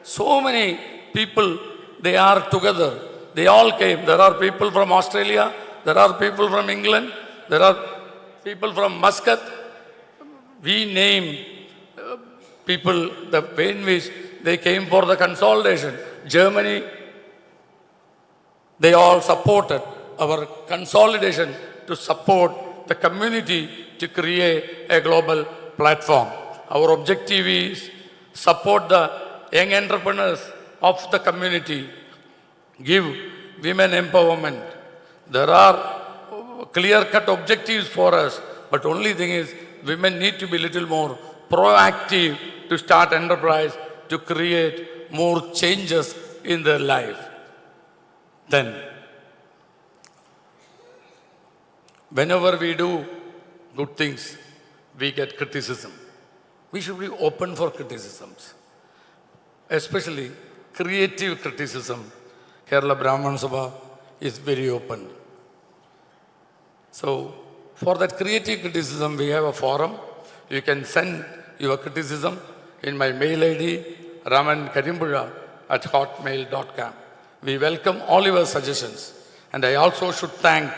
S2: So many people, they are together. They all came. There are people from Australia, there are people from England, there are people from Muscat. We name people the way in which they came for the consolidation. Germany, they all supported our consolidation to support the community to create a global platform. Our objective is support the young entrepreneurs of the community, give women empowerment. There are clear-cut objectives for us, but only thing is women need to be little more proactive to start enterprise, to create more changes in their life. Then, whenever we do good things, we get criticism. We should be open for criticisms, especially creative criticism. Kerala Brahmana Sabha is very open. So, for that creative criticism, we have a forum. You can send your criticism in my mail ID, ramankarimbuja@hotmail.com. We welcome all your suggestions. And I also should thank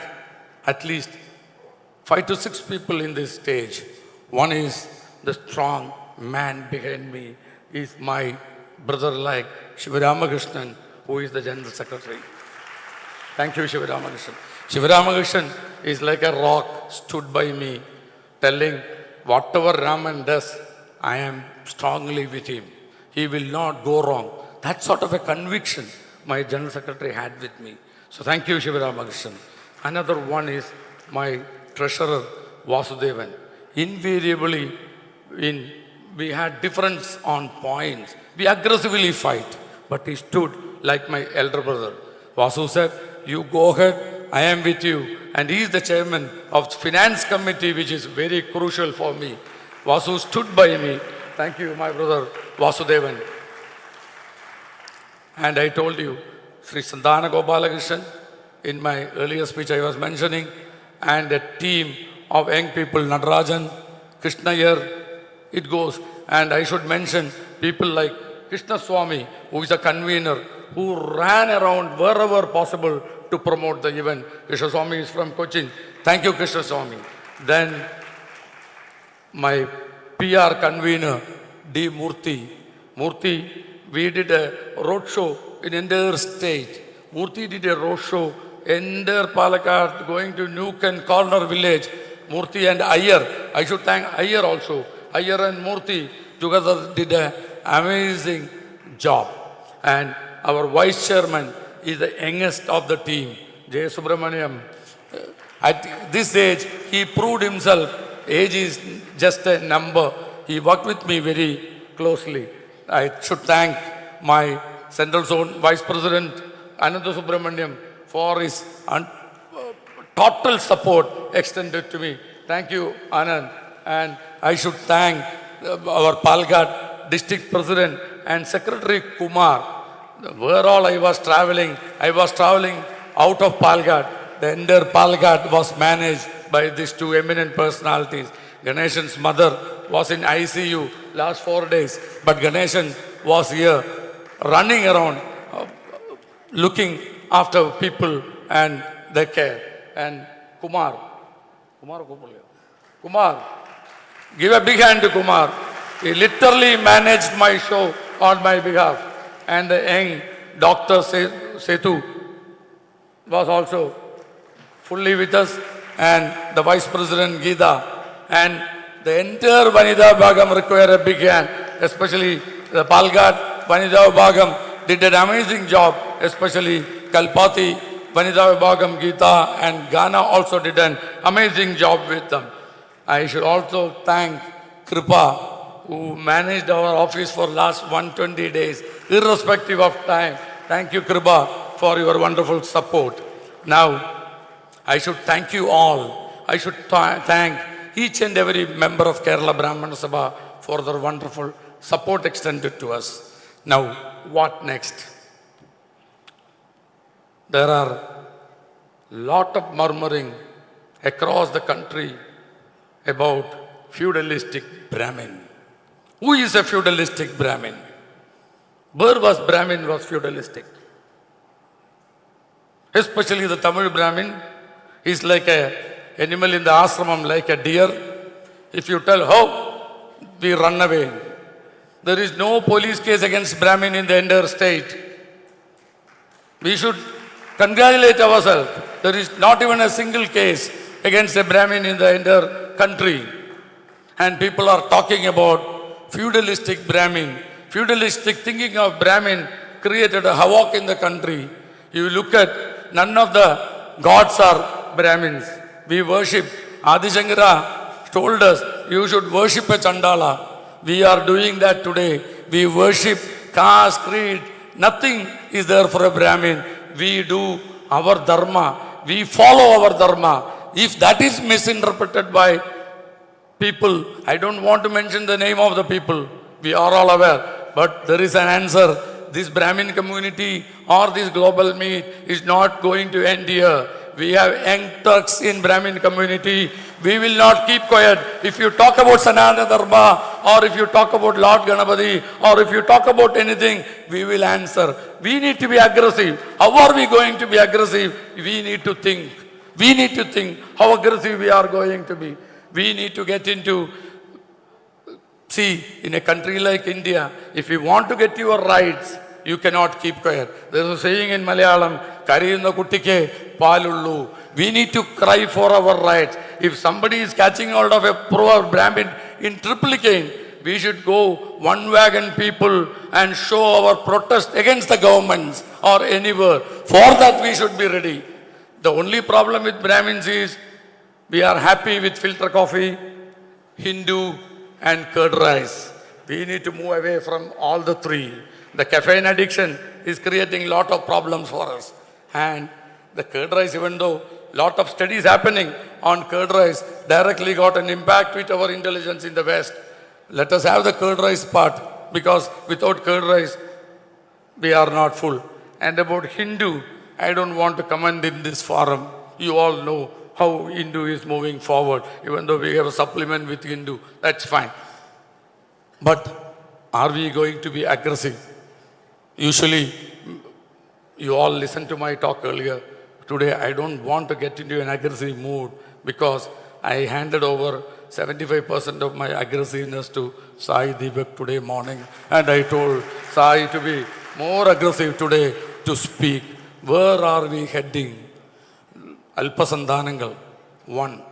S2: at least 5 to 6 people in this stage. One is the strong man behind me, is my brother like Shivaramakrishnan, who is the General Secretary. Thank you, Shivaramakrishnan. Shivaramakrishnan is like a rock, stood by me, telling whatever Raman does, I am strongly with him. He will not go wrong. That sort of a conviction my General Secretary had with me. So thank you, Shivaramakrishnan. Another one is my treasurer, Vasudevan. Invariably, we had difference on points. We aggressively fight, but he stood like my elder brother. Vasu said, you go ahead, I am with you. And he is the chairman of the finance committee, which is very crucial for me. Vasu stood by me. Thank you, my brother Vasudevan. And I told you, Sri Sandana Gopalakrishnan, in my earlier speech I was mentioning, and a team of young people, Nadarajan, Krishna here, it goes. And I should mention people like Krishna Swami, who is a convener, who ran around wherever possible to promote the event. Krishna Swami is from Cochin. Thank you, Krishna Swami. Then my PR convener, D. Murthy. Murthy, we did a road show in entire state. Murthy did a road show, entire Palakkad, going to Nook and Corner village. Murthy and Iyer. I should thank Iyer also. Iyer and Murthy together did an amazing job. And our vice chairman is the youngest of the team, J. Subramaniam. At this age, he proved himself. Age is just a number. He worked with me very closely. I should thank my Central Zone Vice President, Ananda Subramaniam, for his total support extended to me. Thank you, Anand. And I should thank our Palghat District President and Secretary Kumar. Where all I was traveling out of Palghat. The entire Palghat was managed by these two eminent personalities. Ganeshan's mother was in ICU last 4 days, but Ganeshan was here running around, looking after people and their care. And Kumar, give a big hand to Kumar. He literally managed my show on my behalf. And the young Dr. Setu was also fully with us, and the Vice President Geeta, and the entire Vanida Bhagam require a big hand, especially the Palghat Vanida Bhagam did an amazing job, especially Kalpati Vanida Bhagam Geeta and Ghana also did an amazing job with them. I should also thank Kripa, who managed our office for last 120 days, irrespective of time. Thank you, Kripa, for your wonderful support. Now, I should thank you all. I should thank each and every member of Kerala Brahmins Sabha for their wonderful support extended to us. Now, what next? There are lot of murmuring across the country about feudalistic Brahmin. Who is a feudalistic Brahmin? Where was Brahmin was feudalistic. Especially the Tamil Brahmin, he's like a animal in the ashramam, like a deer. If you tell how, we run away. There is no police case against Brahmin in the entire state. We should congratulate ourselves. There is not even a single case against a Brahmin in the entire country. And people are talking about feudalistic Brahmin. Feudalistic thinking of Brahmin created a havoc in the country. You look at, none of the gods are Brahmins. We worship. Adi Shankara told us, you should worship a Chandala. We are doing that today. We worship caste, creed. Nothing is there for a Brahmin. We do our dharma. We follow our dharma. If that is misinterpreted by people, I don't want to mention the name of the people. We are all aware. But there is an answer. This Brahmin community or this global meet is not going to end here. We have young Turks in Brahmin community. We will not keep quiet. If you talk about Sanatana Dharma, or if you talk about Lord Ganapati, or if you talk about anything, we will answer. We need to be aggressive. How are we going to be aggressive? We need to think. We need to think how aggressive we are going to be. We need to get into, see, in a country like India, if you want to get your rights, you cannot keep quiet. There is a saying in Malayalam, Kariyunna kuttike palullu. We need to cry for our rights. If somebody is catching hold of a poor Brahmin in triplicane, we should go one wagon people and show our protest against the governments or anywhere. For that we should be ready. The only problem with Brahmins is we are happy with filter coffee, Hindu and curd rice. We need to move away from all the three. The caffeine addiction is creating a lot of problems for us. And the curd rice, even though a lot of studies happening on curd rice, directly got an impact with our intelligence in the West. Let us have the curd rice part, because without curd rice, we are not full. And about Hindu, I don't want to comment in this forum. You all know how Hindu is moving forward, even though we have a supplement with Hindu, that's fine. But are we going to be aggressive? Usually, you all listened to my talk earlier. Today, I don't want to get into an aggressive mood because I handed over 75% of my aggressiveness to Sai Deepak today morning. And I told Sai to be more aggressive today to speak. Where are we heading? Alpasandanangal. One.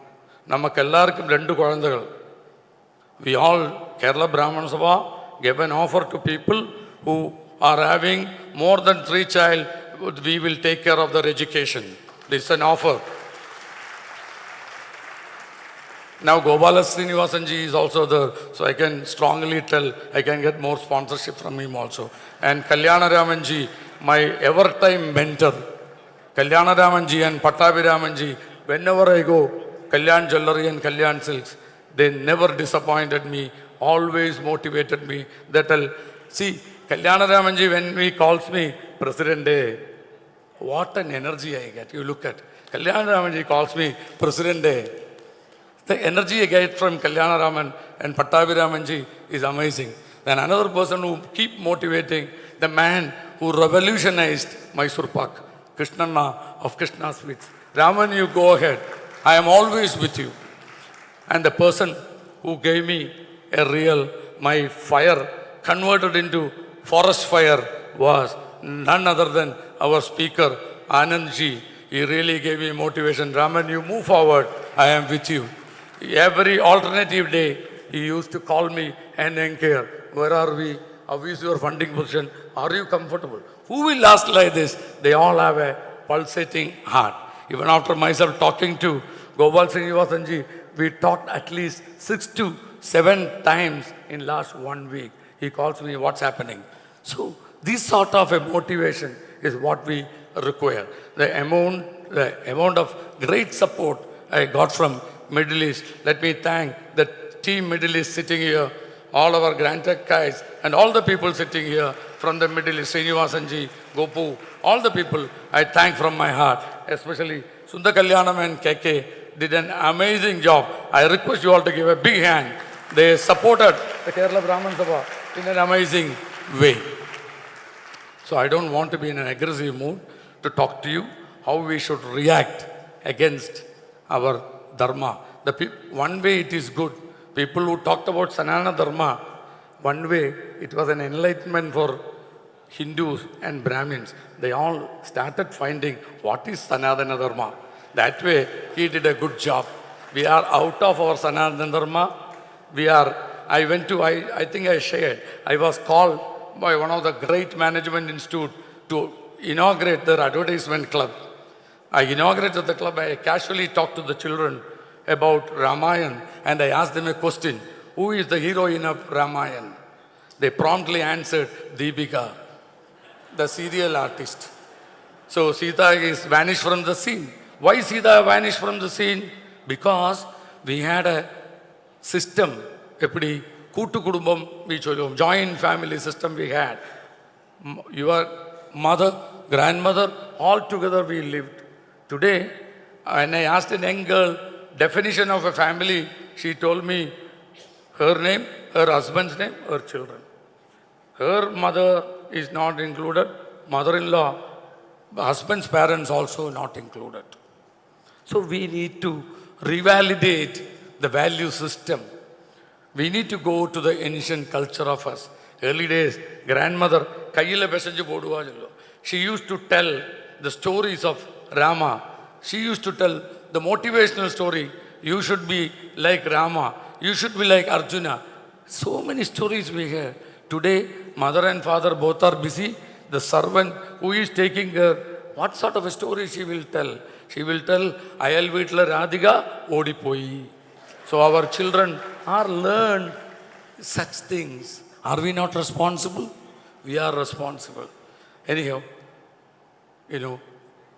S2: Namakkellarkum rendu kulandagal. We all, Kerala Brahmins Sabha, gave an offer to people who are having more than 3 children, we will take care of their education. This is an offer. Now Gopala Srinivasanji is also there, so I can strongly tell, I can get more sponsorship from him also. And Kalyana Ramanji, my ever-time mentor, Kalyana Ramanji and Pattabi Ramanji, whenever I go, Kalyan Jewelry and Kalyan Silks, they never disappointed me, always motivated me. That'll see, Kalyana Ramanji, when he calls me, President Day, what an energy I get. You look at, Kalyana Ramanji calls me President Day. The energy I get from Kalyana Raman and Pattabi Ramanji is amazing. Then another person who keep motivating, the man who revolutionized Mysore Pak, Krishnanna of Krishna Sweets. Raman, you go ahead. I am always with you. And the person who gave me a real, my fire converted into forest fire was none other than our speaker, Anandji. He really gave me motivation. Raman, you move forward. I am with you. Every alternative day, he used to call me and inquire, where are we? How is your funding position? Are you comfortable? Who will ask like this? They all have a pulsating heart. Even after myself talking to Gopal Srinivasanji, we talked at least 6 to 7 times in last 1 week. He calls me, what's happening? So this sort of a motivation is what we require. The amount of great support I got from Middle East. Let me thank the team Middle East sitting here, all our Grand Tech guys, and all the people sitting here from the Middle East, Srinivasanji, Gopu, all the people I thank from my heart, especially Sundar Kalyanam and KK did an amazing job. I request you all to give a big hand. They supported the Kerala Brahmins Sabha in an amazing way. So I don't want to be in an aggressive mood to talk to you how we should react against our dharma. One way it is good. People who talked about Sanatana Dharma, one way it was an enlightenment for Hindus and Brahmins. They all started finding what is Sanatana Dharma. That way he did a good job. We are out of our Sanatana Dharma. I think I shared, I was called by one of the great management institute to inaugurate their advertisement club. I inaugurated the club. I casually talked to the children about Ramayana and I asked them a question. Who is the heroine of Ramayana? They promptly answered, Deepika, the serial artist. So Sita is vanished from the scene. Why Sita vanished from the scene? Because we had a system, joint family system we had. Your mother, grandmother, all together we lived. Today, when I asked a young girl definition of a family, she told me her name, her husband's name, her children. Her mother is not included, mother-in-law, husband's parents also not included. So we need to revalidate the value system. We need to go to the ancient culture of us. Early days, grandmother, she used to tell the stories of Rama. She used to tell the motivational story. You should be like Rama. You should be like Arjuna. So many stories we hear. Today, mother and father both are busy. The servant who is taking her, what sort of a story she will tell? She will tell, Ayal Vitla Radhiga Odipoi. So our children are learned such things. Are we not responsible? We are responsible. Anyhow,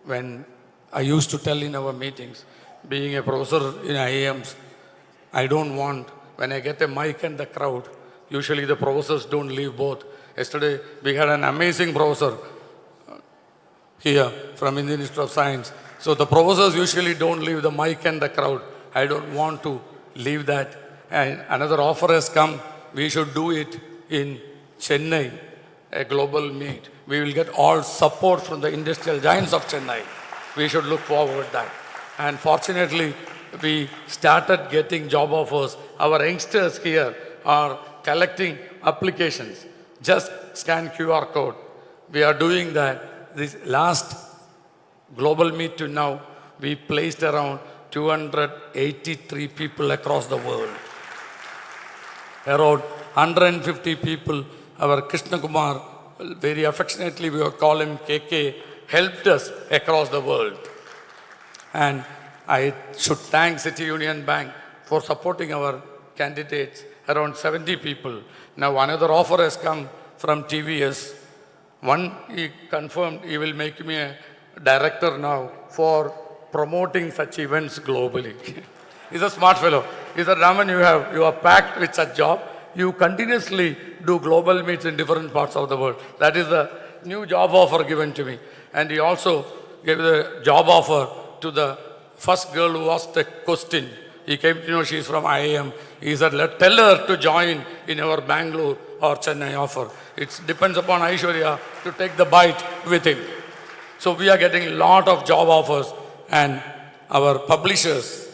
S2: when I used to tell in our meetings, being a professor in IIMs, I don't want, when I get a mic and the crowd, usually the professors don't leave both. Yesterday, we had an amazing professor here from Indian Institute of Science. So the professors usually don't leave the mic and the crowd. I don't want to leave that. And another offer has come. We should do it in Chennai, a global meet. We will get all support from the industrial giants of Chennai. We should look forward to that. And fortunately, we started getting job offers. Our youngsters here are collecting applications. Just scan QR code. We are doing that. This last global meet to now, we placed around 283 people across the world. Around 150 people, our Krishna Kumar, very affectionately we call him KK, helped us across the world. And I should thank City Union Bank for supporting our candidates, around 70 people. Now another offer has come from TVS. One, he confirmed he will make me a director now for promoting such events globally. He's a smart fellow. He said, Raman, you are packed with such job. You continuously do global meets in different parts of the world. That is the new job offer given to me. And he also gave the job offer to the first girl who asked a question. He came to know she's from IIM. He said, tell her to join in our Bangalore or Chennai offer. It depends upon Aishwarya to take the bite with him. So we are getting a lot of job offers, and our publishers,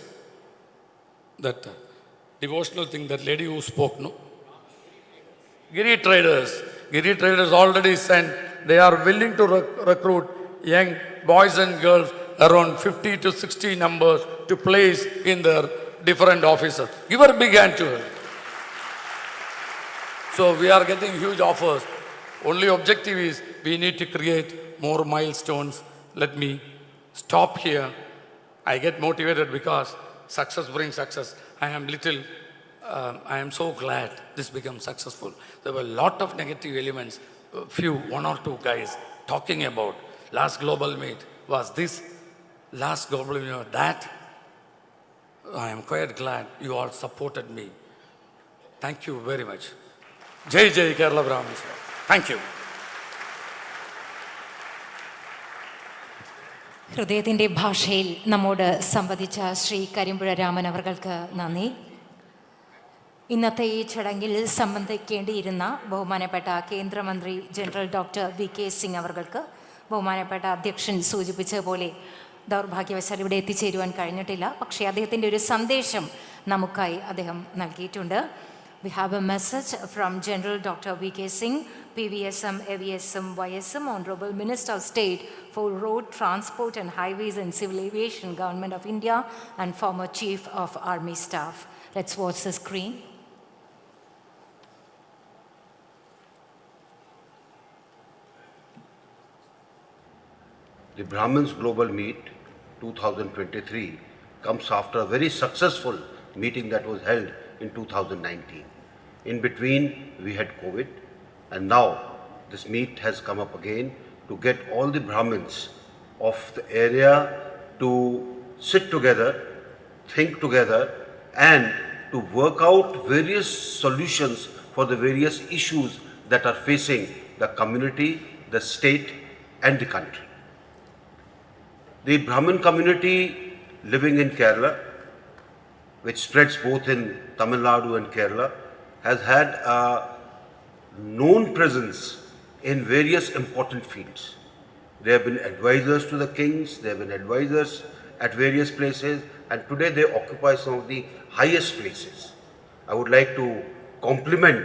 S2: that devotional thing, that lady who spoke, no? Giri Traders already sent, they are willing to recruit young boys and girls, around 50 to 60 numbers to place in their different offices. Give her a big hand to her. So we are getting huge offers. Only objective is we need to create more milestones. Let me stop here. I get motivated because success brings success. I am so glad this becomes successful. There were a lot of negative elements, one or two guys talking about last global meet was this, last global meet was that. I am quite glad you all supported me. Thank you very much. Jai Jai Kerala Brahmins. Thank you.
S1: ഹൃദയത്തിൻ്റെ ഭാഷയിൽ നമ്മോട് സംവദിച്ച ശ്രീ കരിമ്പുഴ രാമൻ അവർക്ക് നന്ദി. ഇന്നത്തെ ഈ ചടങ്ങിൽ സംബന്ധിക്കേണ്ടിയിരുന്ന ബഹുമാനപ്പെട്ട കേന്ദ്രമന്ത്രി ജനറൽ ഡോക്ടർ വി.കെ. സിംഗ് അവർക്ക് ബഹുമാനപ്പെട്ട അധ്യക്ഷൻ സൂചിപ്പിച്ചതുപോലെ ദൗർഭാഗ്യവശാൽ ഇവിടെ എത്തിച്ചേരുവാൻ കഴിഞ്ഞിട്ടില്ല. പക്ഷേ അദ്ദേഹത്തിൻ്റെ ഒരു സന്ദേശം നമുക്കായി അദ്ദേഹം നൽകിയിട്ടുണ്ട്. We have a message from General Dr. V.K. Singh, PVSM, AVSM, YSM, Honorable Minister of State for Road Transport and Highways and Civil Aviation, Government of India, and former Chief of Army Staff. Let's watch the screen.
S6: The Brahmin's Global Meet 2023 comes after a very successful meeting that was held in 2019. In between, we had COVID, and now this meet has come up again to get all the Brahmins of the area to sit together, think together, and to work out various solutions for the various issues that are facing the community, the state, and the country. The Brahmin community living in Kerala, which spreads both in Tamil Nadu and Kerala, has had a known presence in various important fields. They have been advisors to the kings, they have been advisors at various places, and today they occupy some of the highest places. I would like to compliment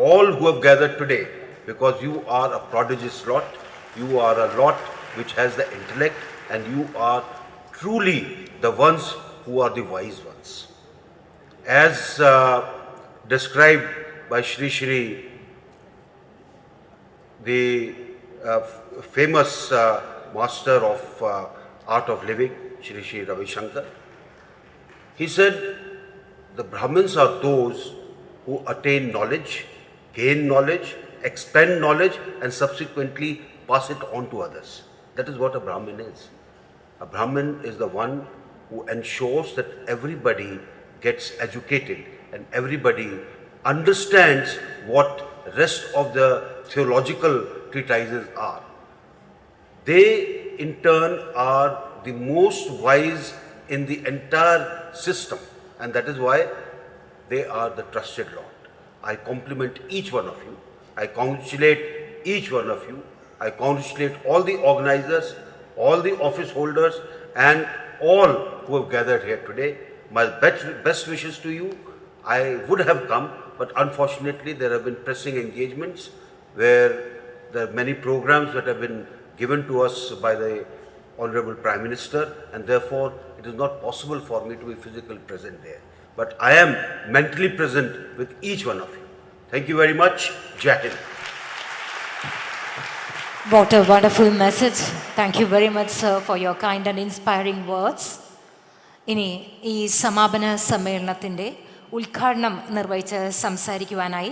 S6: all who have gathered today, because you are a prodigious lot, you are a lot which has the intellect, and you are truly the ones who are the wise ones. As described by Shri, the famous master of art of living, Shri Ravi Shankar, he said, the Brahmins are those who attain knowledge, gain knowledge, expand knowledge, and subsequently pass it on to others. That is what a Brahmin is. A Brahmin is the one who ensures that everybody gets educated and everybody understands what rest of the theological treatises are. They in turn are the most wise in the entire system, and that is why they are the trusted Lord. I compliment each one of you. I congratulate each one of you. I congratulate all the organizers, all the office holders, and all who have gathered here today. My best wishes to you. I would have come, but unfortunately there have been pressing engagements where there are many programs that have been given to us by the Honorable Prime Minister, and therefore it is not possible for me to be physically present there. But I am mentally present with each one of you. Thank you very much. Jai Hind.
S1: What a wonderful message. Thank you very much, sir, for your kind and inspiring words. ഇനി ഈ സമാപന സമ്മേളനത്തിൻ്റെ ഉദ്ഘാടനം നിർവഹിച്ച് സംസാരിക്കുവാനായി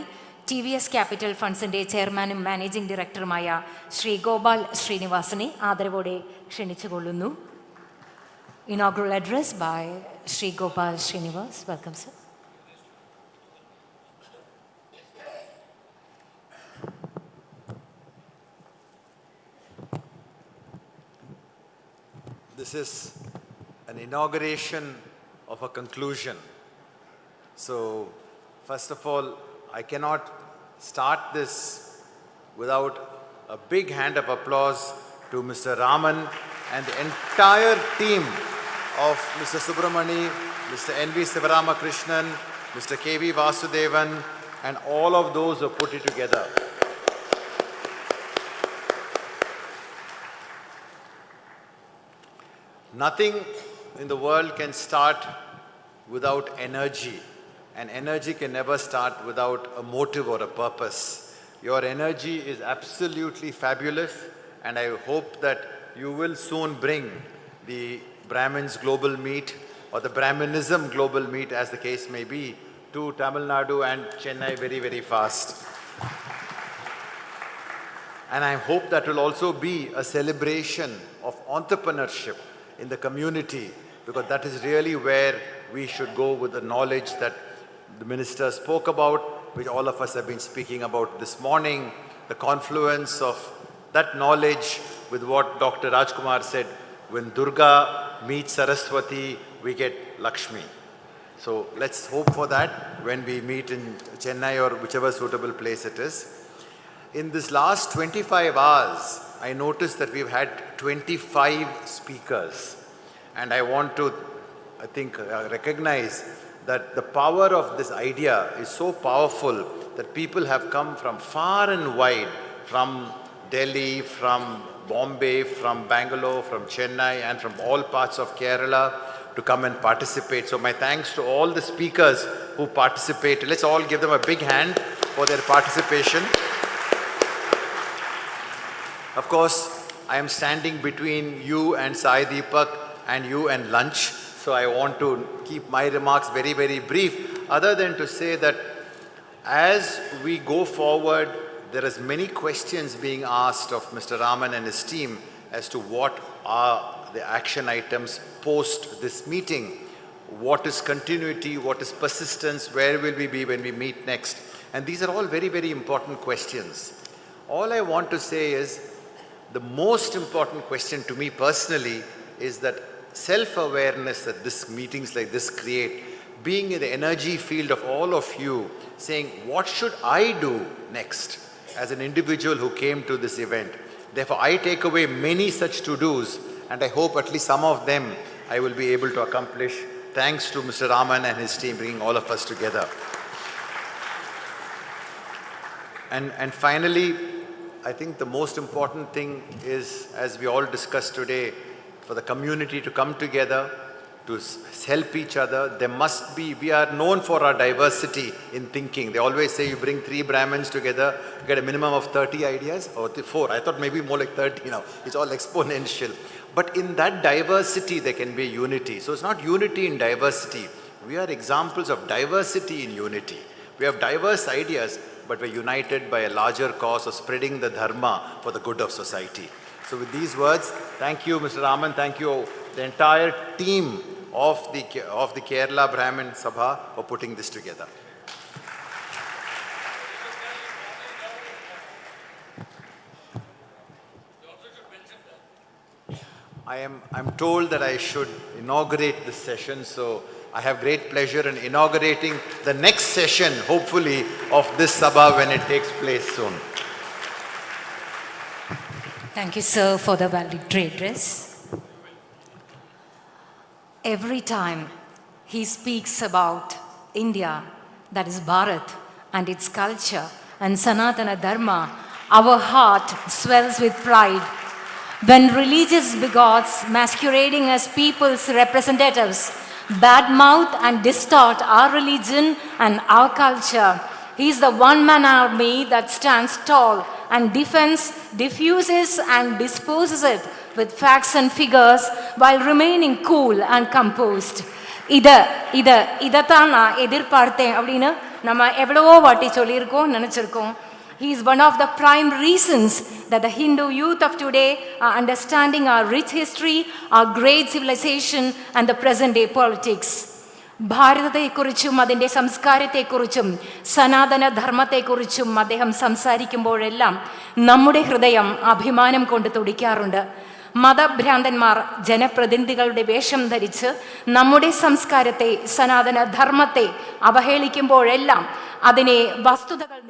S1: TVS capital ഫണ്ട്സിൻ്റെ ചെയർമാനും managing ഡയറക്ടറുമായ ശ്രീ ഗോപാൽ ശ്രീനിവാസനെ ആദരവോടെ ക്ഷണിച്ചുകൊള്ളുന്നു. Inaugural address by Shri Gopal Srinivas. Welcome, sir.
S10: This is an inauguration of a conclusion. So, first of all, I cannot start this without a big hand of applause to Mr. Raman and the entire team of Mr. Subramani, Mr. N.V. Sivaramakrishnan, Mr. K.V. Vasudevan, and all of those who put it together. Nothing in the world can start without energy, and energy can never start without a motive or a purpose. Your energy is absolutely fabulous, and I hope that you will soon bring the Brahmin's Global Meet or the Brahminism Global Meet, as the case may be, to Tamil Nadu and Chennai very, very fast. And I hope that will also be a celebration of entrepreneurship in the community, because that is really where we should go with the knowledge that the minister spoke about, which all of us have been speaking about this morning, the confluence of that knowledge with what Dr. Rajkumar said, when Durga meets Saraswati, we get Lakshmi. So let's hope for that when we meet in Chennai or whichever suitable place it is. In this last 25 hours, I noticed that we've had 25 speakers. And I want to, recognize that the power of this idea is so powerful that people have come from far and wide, from Delhi, from Bombay, from Bangalore, from Chennai, and from all parts of Kerala to come and participate. So my thanks to all the speakers who participated. Let's all give them a big hand for their participation. Of course, I am standing between you and Sai Deepak and you and lunch. So I want to keep my remarks very, very brief, other than to say that as we go forward, there is many questions being asked of Mr. Raman and his team as to what are the action items post this meeting. What is continuity? What is persistence? Where will we be when we meet next? And these are all very, very important questions. All I want to say is the most important question to me personally is that self-awareness that this meetings like this create, being in the energy field of all of you, saying, what should I do next as an individual who came to this event? Therefore, I take away many such to-dos, and I hope at least some of them I will be able to accomplish, thanks to Mr. Raman and his team bringing all of us together. And finally, I think the most important thing is, as we all discussed today, for the community to come together, to help each other. There must be, we are known for our diversity in thinking. They always say you bring 3 Brahmins together, you get a minimum of 30 ideas, or 4. I thought maybe more like 30 now. It's all exponential. But in that diversity, there can be unity. So it's not unity in diversity. We are examples of diversity in unity. We have diverse ideas, but we're united by a larger cause of spreading the dharma for the good of society. So with these words, thank you, Mr. Raman, thank you, the entire team of the Kerala Brahmin Sabha for putting this together. I'm told that I should inaugurate this session, so I have great pleasure in inaugurating the next session, hopefully, of this Sabha when it takes place soon.
S1: Thank you, sir, for the valedictory address. Every time he speaks about India, that is Bharat, and its culture, and Sanatana Dharma, our heart swells with pride. When religious bigots masquerading as people's representatives badmouth and distort our religion and our culture, he is the one-man army that stands tall and defends, diffuses and disposes it with facts and figures while remaining cool and composed. இதைத்தான் நான் எதிர்பார்த்தேன் அப்படின்னு நம்ம எவ்வளவோ வாட்டி சொல்லியிருக்கோம் நினச்சிருக்கோம். He is one of the prime reasons that the Hindu youth of today are understanding our rich history, our great civilization and the present day politics. ഭാരതത്തെക്കുറിച്ചും അതിൻ്റെ സംസ്കാരത്തെക്കുറിച്ചും സനാതന ധർമ്മത്തെക്കുറിച്ചും അദ്ദേഹം സംസാരിക്കുമ്പോഴെല്ലാം നമ്മുടെ ഹൃദയം അഭിമാനം കൊണ്ട് തുടിക്കാറുണ്ട്. മതഭ്രാന്തന്മാർ ജനപ്രതിനിധികളുടെ വേഷം ധരിച്ച് നമ്മുടെ സംസ്കാരത്തെ, സനാതന ധർമ്മത്തെ അവഹേളിക്കുമ്പോഴെല്ലാം അതിനെ വസ്തുതകൾ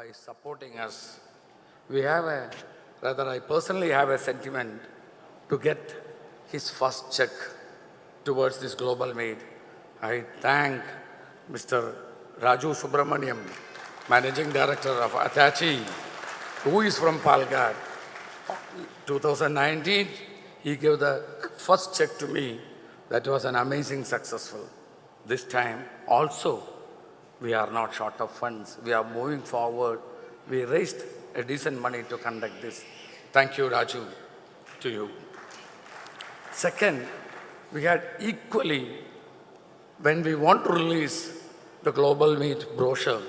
S2: by supporting us. We have I personally have a sentiment to get his first check towards this global meet. I thank Mr. Raju Subramaniam, Managing Director of Attachi, who is from Palghat. 2019, he gave the first check to me. That was an amazing successful. This time also, we are not short of funds. We are moving forward. We raised a decent money to conduct this. Thank you, Raju, to you. Second, we had equally, when we want to release the Global Meet brochure,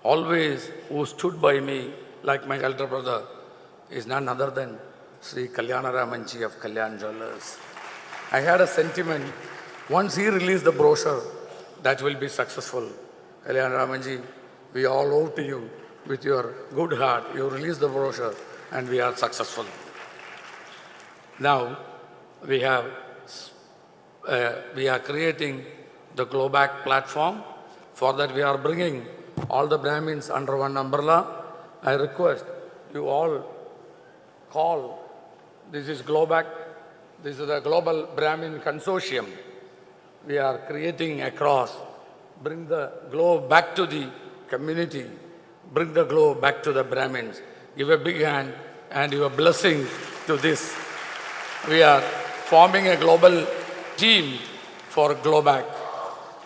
S2: always who stood by me like my elder brother is none other than Sri Kalyana Ramanji of Kalyan Jewellers. I had a sentiment, once he released the brochure, that will be successful. Kalyan Ramanji, we all owe to you with your good heart. You released the brochure and we are successful. Now, we are creating the Globac platform. For that, we are bringing all the Brahmins under one umbrella. I request you all call. This is Globac. This is the Global Brahmin Consortium. We are creating across. Bring the glow back to the community. Bring the glow back to the Brahmins. Give a big hand and your blessing to this. We are forming a global team for Globac.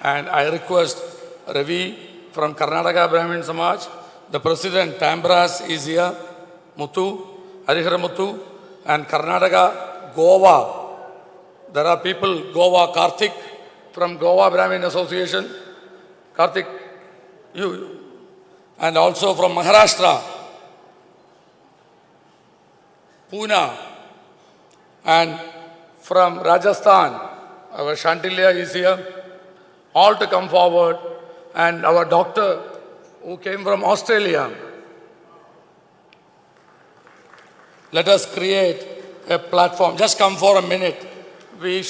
S2: And I request Ravi from Karnataka Brahmin Samaj, the President Tambras is here, Muthu, Harihara Muthu, and Karnataka, Goa. There are people, Goa, Karthik from Goa Brahmin Association. Karthik, you. And also from Maharashtra, Pune, and from Rajasthan, our Chantilly is here, all to come forward, and our doctor who came from Australia. Let us create a platform. Just come for a minute. We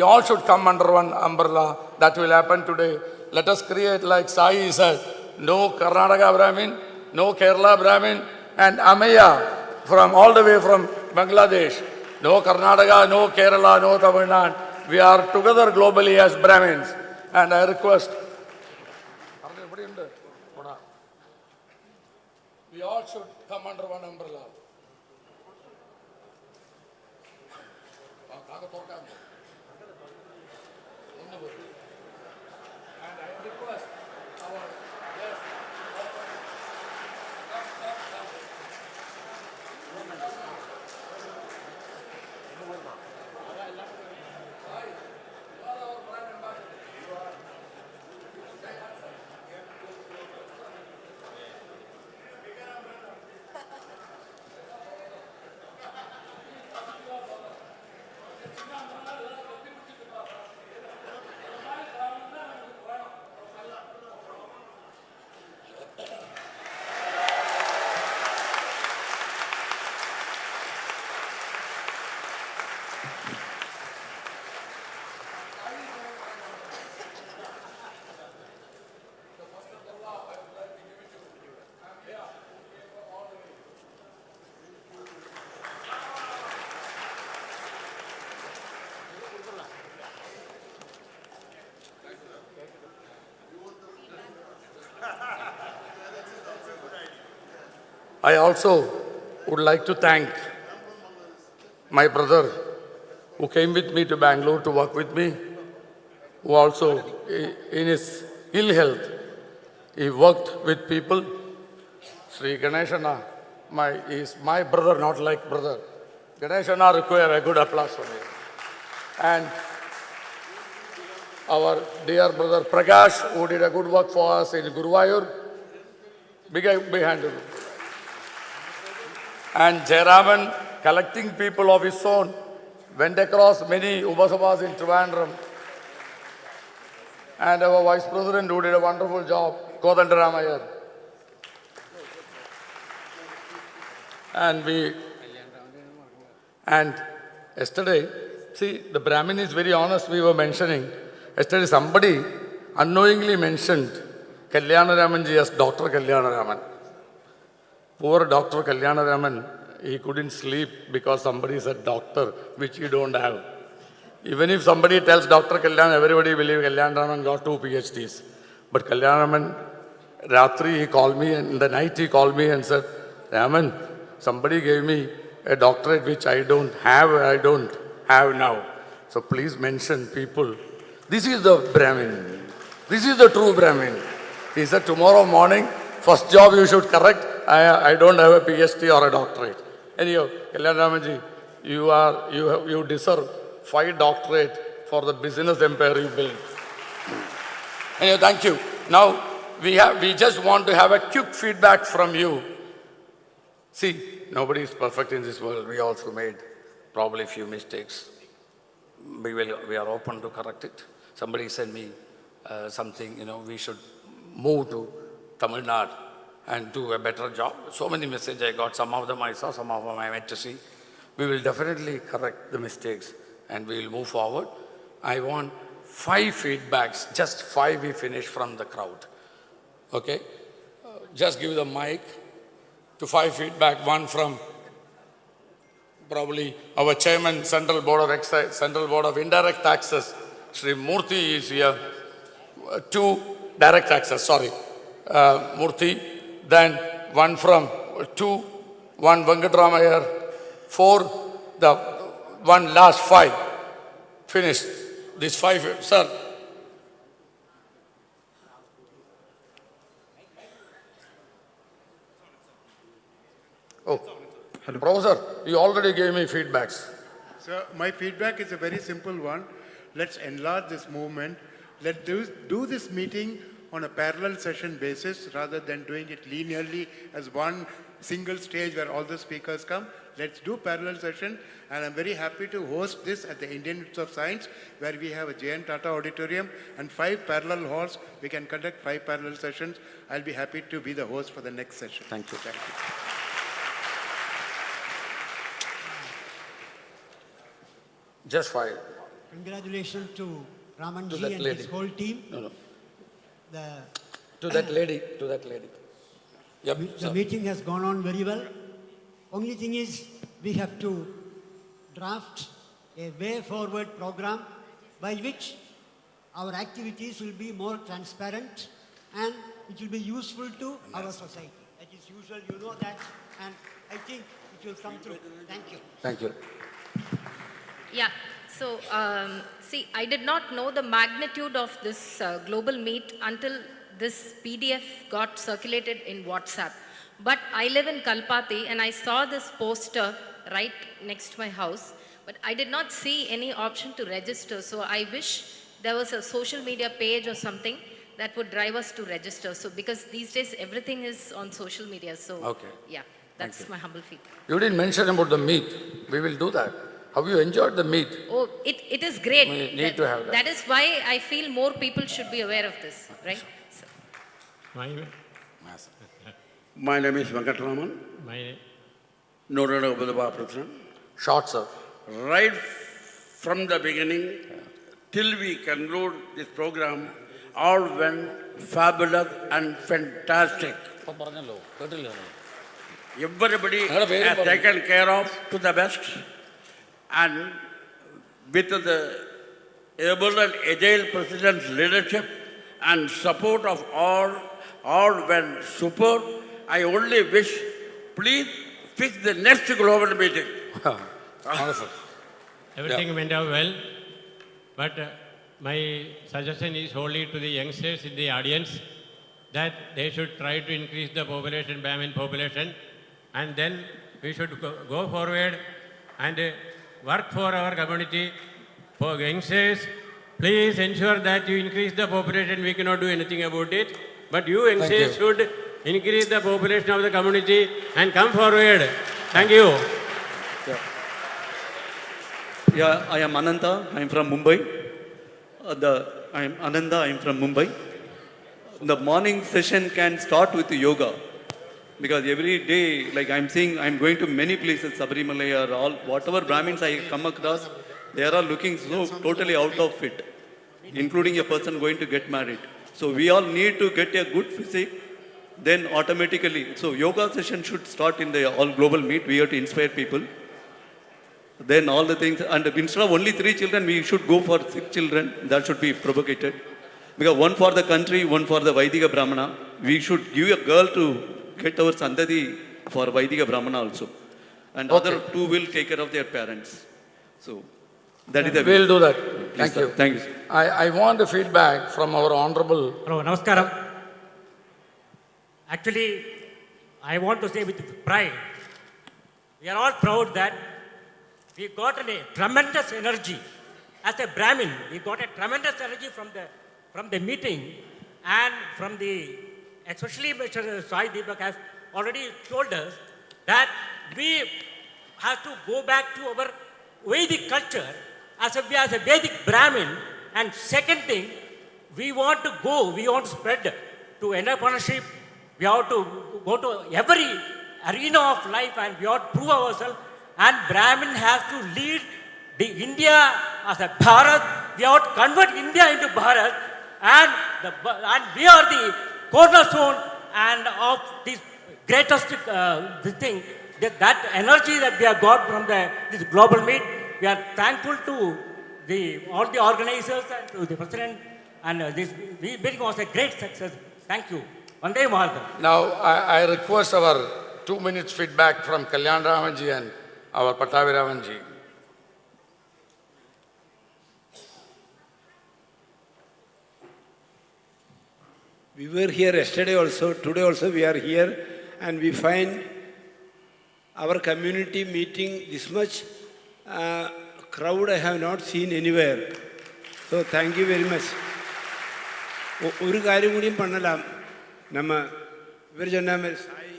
S2: all should come under one umbrella. That will happen today. Let us create, like Sai said, no Karnataka Brahmin, no Kerala Brahmin, and Amaya from all the way from Bangladesh. No Karnataka, no Kerala, no Tamil Nadu. We are together globally as Brahmins. And I request, we all should come under one umbrella. And I request our guest. I also would like to thank my brother who came with me to Bangalore to work with me, who also, in his ill health, he worked with people. Sri Ganeshana is my brother, not like brother. Ganeshana require a good applause for me. And our dear brother Prakash, who did a good work for us in Guruvayur, big hand to him. And Jayaraman, collecting people of his own, went across many Ubasabhas in Trivandrum. And our Vice President, who did a wonderful job, Kodandaramaiah. And yesterday, see, the Brahmin is very honest, we were mentioning. Yesterday, somebody unknowingly mentioned Kalyanaraman ji as Dr. Kalyanaraman. Poor Dr. Kalyanaraman, he couldn't sleep because somebody said doctor, which he don't have. Even if somebody tells Dr. Kalyan, everybody believes Kalyanaraman got 2 PhDs. But Kalyanaraman, Ratri, he called me, and in the night he called me and said, Raman, somebody gave me a doctorate which I don't have now. So please mention people. This is the Brahmin. This is the true Brahmin. He said, tomorrow morning, first job you should correct, I don't have a PhD or a doctorate. Anyhow, Kalyanaraman ji, you deserve 5 doctorate for the business empire you built. Anyway, thank you. Now, we just want to have a quick feedback from you. See, nobody is perfect in this world. We also made probably a few mistakes. We are open to correct it. Somebody sent me something, we should move to Tamil Nadu and do a better job. So many messages I got. Some of them I saw, some of them I went to see. We will definitely correct the mistakes and we will move forward. I want 5 feedbacks, just 5 we finish from the crowd. Okay? Just give the mic to 5 feedback. 1 from probably our chairman, Central Board of Excise, Central Board of Indirect Taxes, Sri Murthy is here. 2 direct taxes, sorry, Murthy. Then 1 from 2, 1 Venkatramaiah, 4, the 1 last 5. Finished. These 5, sir. Oh, hello. Professor, you already gave me feedbacks.
S7: So my feedback is a very simple one. Let's enlarge this movement. Let's do this meeting on a parallel session basis rather than doing it linearly as one single stage where all the speakers come. Let's do parallel session, and I'm very happy to host this at the Indian Institute of Science, where we have a J.N. Tata auditorium and 5 parallel halls. We can conduct 5 parallel sessions. I'll be happy to be the host for the next session.
S2: Thank you.
S7: Thank you.
S2: Just 5.
S8: Congratulations to Raman
S2: To
S8: ji
S2: that
S8: and
S2: lady.
S8: his whole team.
S2: No.
S8: The,
S2: To that lady. Yep,
S8: the meeting has gone on very well. Only thing is, we have to draft a way forward program by which our activities will be more transparent and it will be useful to our society. That is usual, you know that, and I think it will come through. Thank you.
S2: Thank you.
S1: Yeah, so see, I did not know the magnitude of this global meet until this PDF got circulated in WhatsApp. But I live in Kalpati and I saw this poster right next to my house, but I did not see any option to register. So I wish there was a social media page or something that would drive us to register. So because these days everything is on social media. So
S2: Okay.
S1: yeah, that's my humble feedback.
S2: You didn't mention about the meat. We will do that. Have you enjoyed the meat?
S1: Oh, it is great.
S2: We need to have that.
S1: That is why I feel more people should be aware of this, right? So.
S23: My name is Venkatraman.
S24: My name?
S23: Noted President.
S2: Short, sir.
S23: Right from the beginning till we conclude this program, all went fabulous and fantastic. Everybody has taken care of to the best, and with the able and agile President's leadership and support of all went super. I only wish, please fix the next global meeting.
S2: Wonderful.
S24: Everything went out well, but my suggestion is wholly to the youngsters in the audience that they should try to increase the population, Brahmin population, and then we should go forward and work for our community. For youngsters, please ensure that you increase the population. We cannot do anything about it, but you youngsters should increase the population of the community and come forward. Thank you.
S25: Yeah, I am Ananta. I am from Mumbai. I am Ananda. I am from Mumbai. The morning session can start with yoga, because every day, like I'm seeing, I'm going to many places, Sabarimala or all, whatever Brahmins I come across, they are all looking so totally out of it, including a person going to get married. So we all need to get a good physique, then automatically. So yoga session should start in the all global meet. We have to inspire people. Then all the things, and instead of only 3 children, we should go for 6 children. That should be propagated. Because one for the country, one for the Vaidika Brahmana. We should give a girl to get our Sandati for Vaidika Brahmana also. And other 2 will take care of their parents. So that is the
S2: We'll do that.
S25: Please,
S2: Thank
S25: sir.
S2: you.
S25: Thank you, sir.
S2: I want the feedback from our honorable.
S5: Hello, Namaskaram. Actually, I want to say with pride, we are all proud that we got a tremendous energy. As a Brahmin, we got a tremendous energy from the meeting, and from the, especially Mr. Sai Deepak has already told us that we have to go back to our Vedic culture as a Vedic Brahmin. And second thing, we want to spread to entrepreneurship. We have to go to every arena of life, and we have to prove ourselves. And Brahmin has to lead the India as a Bharat. We have to convert India into Bharat, and we are the cornerstone and of this greatest that energy that we have got from this global meet. We are thankful to all the organizers and to the president, and this meeting was a great success. Thank you. Vande Mataram.
S2: Now, I request our 2 minutes feedback from Kalyan Ramanji and our Patavi Ramanji.
S12: We were here yesterday also, today also we are here, and we find our community meeting this much crowd I have not seen anywhere. So thank you very much. ഒരു കാര്യം കൂടിയും பண்ணலாம் நம்ம ഇവർ சொன்ன സായി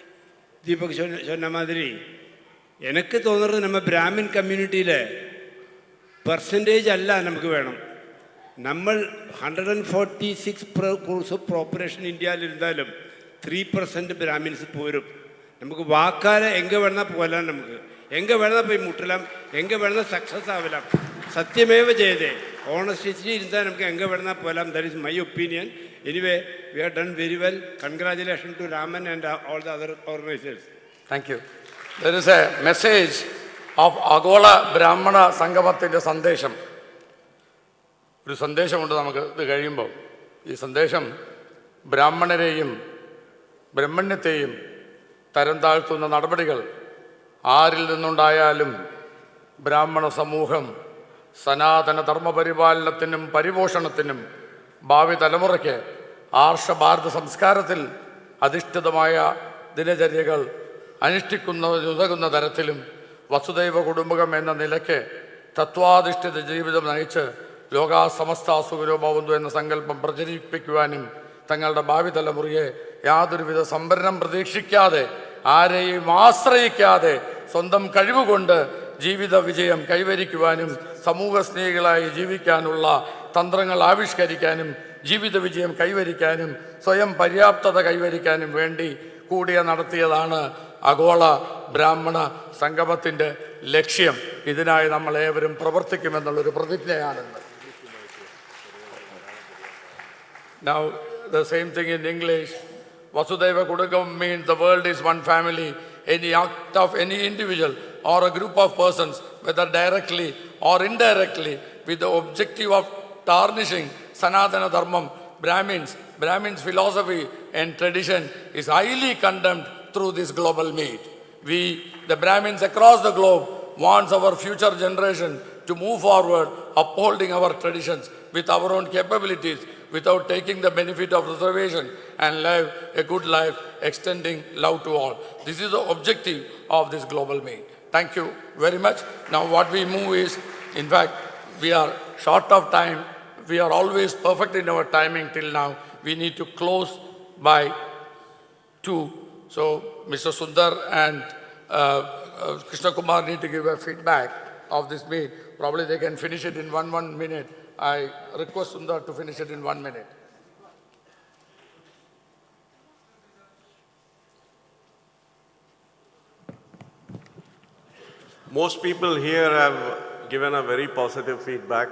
S12: ദീപക് சொன்ன மாதிரி എനിക്ക് തോന്നുന്നത് நம்ம ബ്രാഹ്മിൻ കമ്മ്യൂണിറ്റിയിലെ പെർസെൻറ്റേജ് അല്ല നമുക്ക് വേണം. നമ്മൾ 146 crores ഓഫ് പോപ്പുലേഷൻ ഇന്ത്യയിലിരുന്നാലും 3% ബ്രാഹ്മിൻസ് പോരും. നമുക്ക് വാക്കാലെ എங்கே വേണമെന്നാൽ പോകലാം, നമുക്ക് എங்கே വേണമെന്നാൽ പോയി മുട്ടലാം, എங்கே വേണമെന്നാൽ സക്സസ് ആവലാം. സത്യമേവ ജയതേ, ഓണസ്റ്റിറ്റി ഇരുന്നാൽ നമുക്ക് എங்கே വേണമെന്നാൽ പോകലാം. That is my opinion. Anyway we have done very well. Congratulation to Raman and all the other organisers.
S2: Thank you. There is a message of ആഗോള ബ്രാഹ്മണ സംഗമത്തിൻ്റെ സന്ദേശം. ഒരു സന്ദേശമുണ്ട് നമുക്ക് ഇത് കഴിയുമ്പോൾ. ഈ സന്ദേശം ബ്രാഹ്മണരെയും ബ്രഹ്മണ്യത്തെയും തരം താഴ്ത്തുന്ന നടപടികൾ ആരിൽ നിന്നുണ്ടായാലും ബ്രാഹ്മണ സമൂഹം സനാതന ധർമ്മപരിപാലനത്തിനും പരിപോഷണത്തിനും ഭാവി തലമുറയ്ക്ക് ആർഷഭാരത സംസ്കാരത്തിൽ അധിഷ്ഠിതമായ ദിനചര്യകൾ അനുഷ്ഠിക്കുന്നതിനുതകുന്ന തരത്തിലും വസുദൈവ കുടുംബകം എന്ന നിലയ്ക്ക് തത്വാധിഷ്ഠിത ജീവിതം നയിച്ച് ലോകാസമസ്ത സുഖരോ ഭവന്തു എന്ന സങ്കല്പം പ്രചരിപ്പിക്കുവാനും തങ്ങളുടെ ഭാവി തലമുറയെ യാതൊരുവിധ സംവരണം പ്രതീക്ഷിക്കാതെ ആരെയും ആശ്രയിക്കാതെ സ്വന്തം കഴിവുകൊണ്ട് ജീവിത വിജയം കൈവരിക്കുവാനും സമൂഹ സ്നേഹികളായി ജീവിക്കാനുള്ള തന്ത്രങ്ങൾ ആവിഷ്കരിക്കാനും ജീവിത വിജയം കൈവരിക്കാനും സ്വയം പര്യാപ്തത കൈവരിക്കാനും വേണ്ടി കൂടിയ നടത്തിയതാണ് ആഗോള ബ്രാഹ്മണ സംഗമത്തിൻ്റെ ലക്ഷ്യം. ഇതിനായി നമ്മളേവരും പ്രവർത്തിക്കുമെന്നുള്ളൊരു പ്രതിജ്ഞയാണെന്ന്. Now, the same thing in English. Vasudhaiva Kudakam means the world is one family. Any act of any individual or a group of persons, whether directly or indirectly, with the objective of tarnishing Sanatana Dharmam, Brahmins' philosophy and tradition is highly condemned through this global meet. We, the Brahmins across the globe, want our future generation to move forward, upholding our traditions with our own capabilities, without taking the benefit of reservation, and live a good life, extending love to all. This is the objective of this global meet. Thank you very much. Now what we move is, in fact, we are short of time. We are always perfect in our timing till now. We need to close by 2. So Mr. Sundar and Krishna Kumar need to give a feedback of this meet. Probably they can finish it in one minute. I request Sundar to finish it in 1 minute.
S13: Most people here have given a very positive feedback.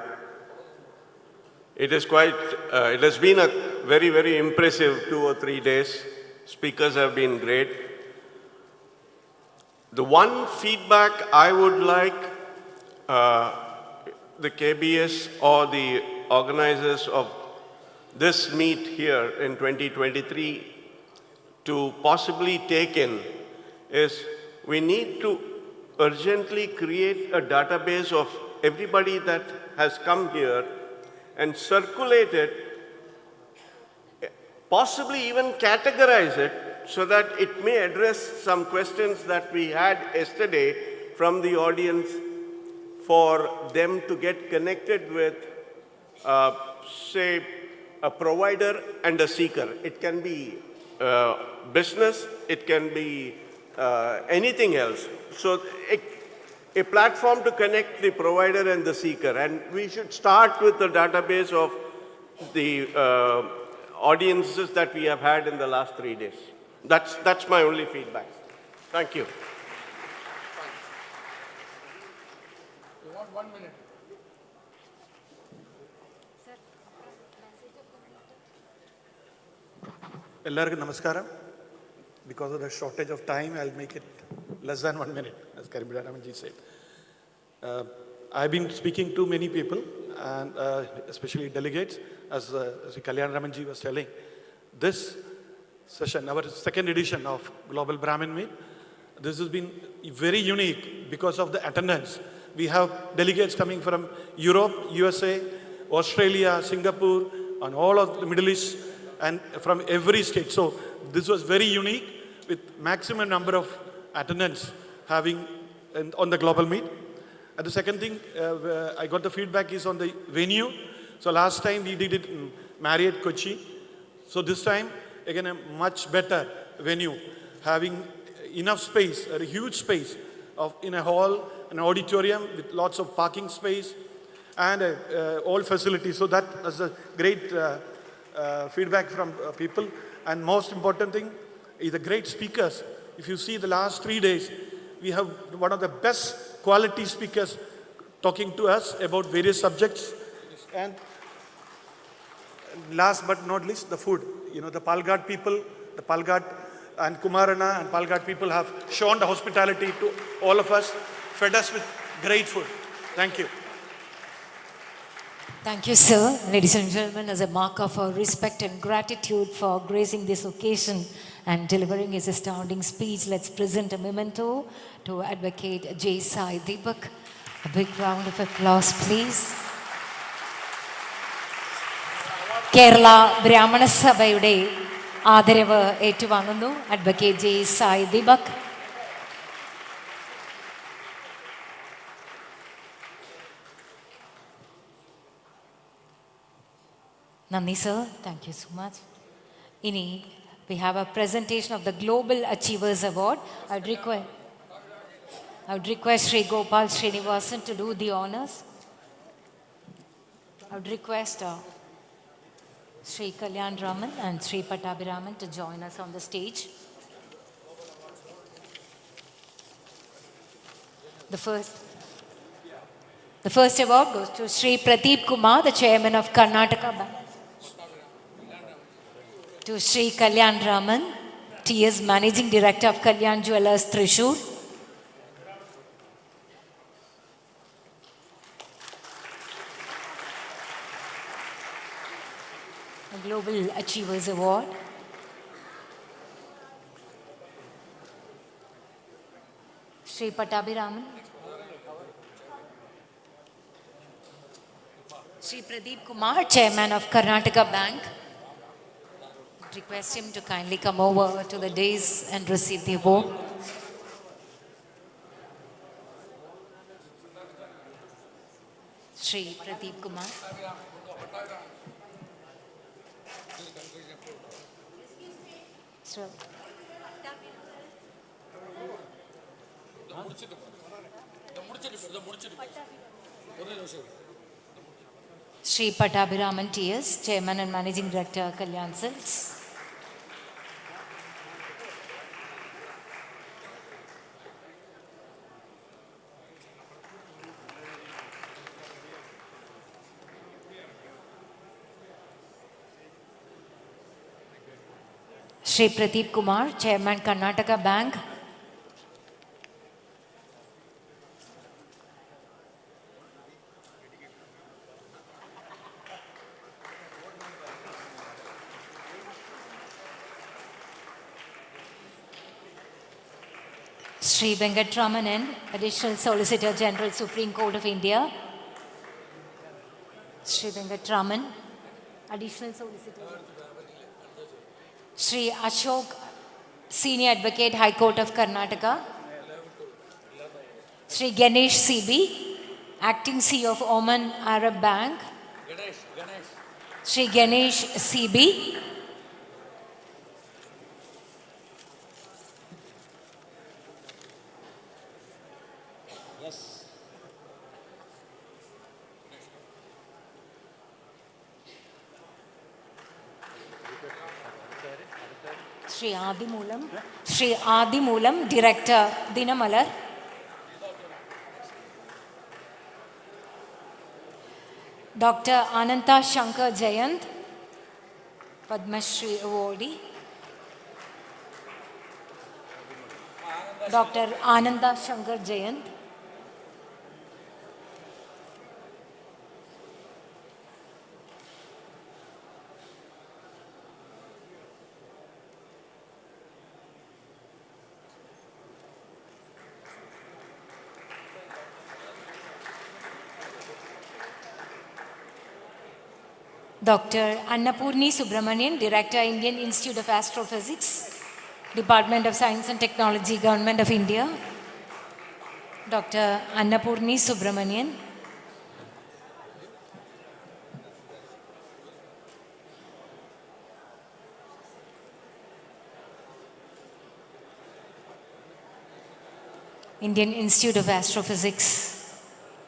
S13: It is quite, it has been a very, very impressive 2 or 3 days. Speakers have been great. The one feedback I would like the KBS or the organizers of this meet here in 2023 to possibly take in is we need to urgently create a database of everybody that has come here and circulate it, possibly even categorize it so that it may address some questions that we had yesterday from the audience for them to get connected with, say, a provider and a seeker. It can be business, it can be anything else. So a platform to connect the provider and the seeker. And we should start with the database of the audiences that we have had in the last 3 days. That's my only feedback. Thank you.
S2: You want 1 minute?
S14: Ellarku namaskaram. Because of the shortage of time, I'll make it less than 1 minute, as Karimida Ramanji said. I've been speaking to many people, and especially delegates, as Kalyan Ramanji was telling. This session, our second edition of Global Brahmin Meet, this has been very unique because of the attendance. We have delegates coming from Europe, USA, Australia, Singapore, and all of the Middle East, and from every state. So this was very unique with maximum number of attendance having on the global meet. And the second thing I got the feedback is on the venue. So last time we did it in Marriott Kochi. So this time again a much better venue, having enough space, a huge space in a hall, an auditorium with lots of parking space and all facilities. So that was a great feedback from people. And most important thing is the great speakers. If you see the last 3 days, we have one of the best quality speakers talking to us about various subjects. And last but not least, the food. You know, the Palghat people, the Palghat and Kumarana and Palghat people have shown the hospitality to all of us, fed us with great food. Thank you.
S1: Thank you, sir. Ladies and gentlemen, as a mark of our respect and gratitude for gracing this occasion and delivering his astounding speech, let's present a memento to Advocate J. Sai Deepak. A big round of applause, please. Kerala Brahmins Sabhayude ആദരവ് ഏറ്റുവാങ്ങുന്നു advocate J Sai Deepak. Nandi sir, thank you so much. Ini, we have a presentation of the Global Achievers Award. I would request Sri Gopal Srinivasan to do the honors. I would request Sri Kalyan Raman and Sri Pattabhiraman to join us on the stage. The first award goes to Sri Pradeep Kumar, the chairman of Karnataka Bank. To Sri Kalyan Raman, TS Managing Director of Kalyan Jewellers, Thrissur. A Global Achievers Award. Sri Pattabhiraman. Sri Pradeep Kumar, Chairman of Karnataka Bank. Request him to kindly come over to the dais and receive the award. Sri Pradeep Kumar. Sir. Sri Pattabhiraman TS, Chairman and Managing Director, Kalyan Silks. Shri Pradeep Kumar, Chairman Karnataka Bank. Shri Venkatramanan, Additional Solicitor General, Supreme Court of India. Shri Venkatraman, Additional Solicitor General. Shri Ashok, Senior Advocate, High Court of Karnataka. Shri Ganesh CB, Acting CEO of Oman Arab Bank. Shri Ganesh CB. Shri Adi Moolam, Director, Dinamalar. Dr. Ananta Shankar Jayant, Padma Shri Awardee. Dr. Ananda Shankar Jayant. Dr. Annapurni Subramanian, Director, Indian Institute of Astrophysics, Department of Science and Technology, Government of India. Dr. Annapurni Subramanian. Indian Institute of Astrophysics,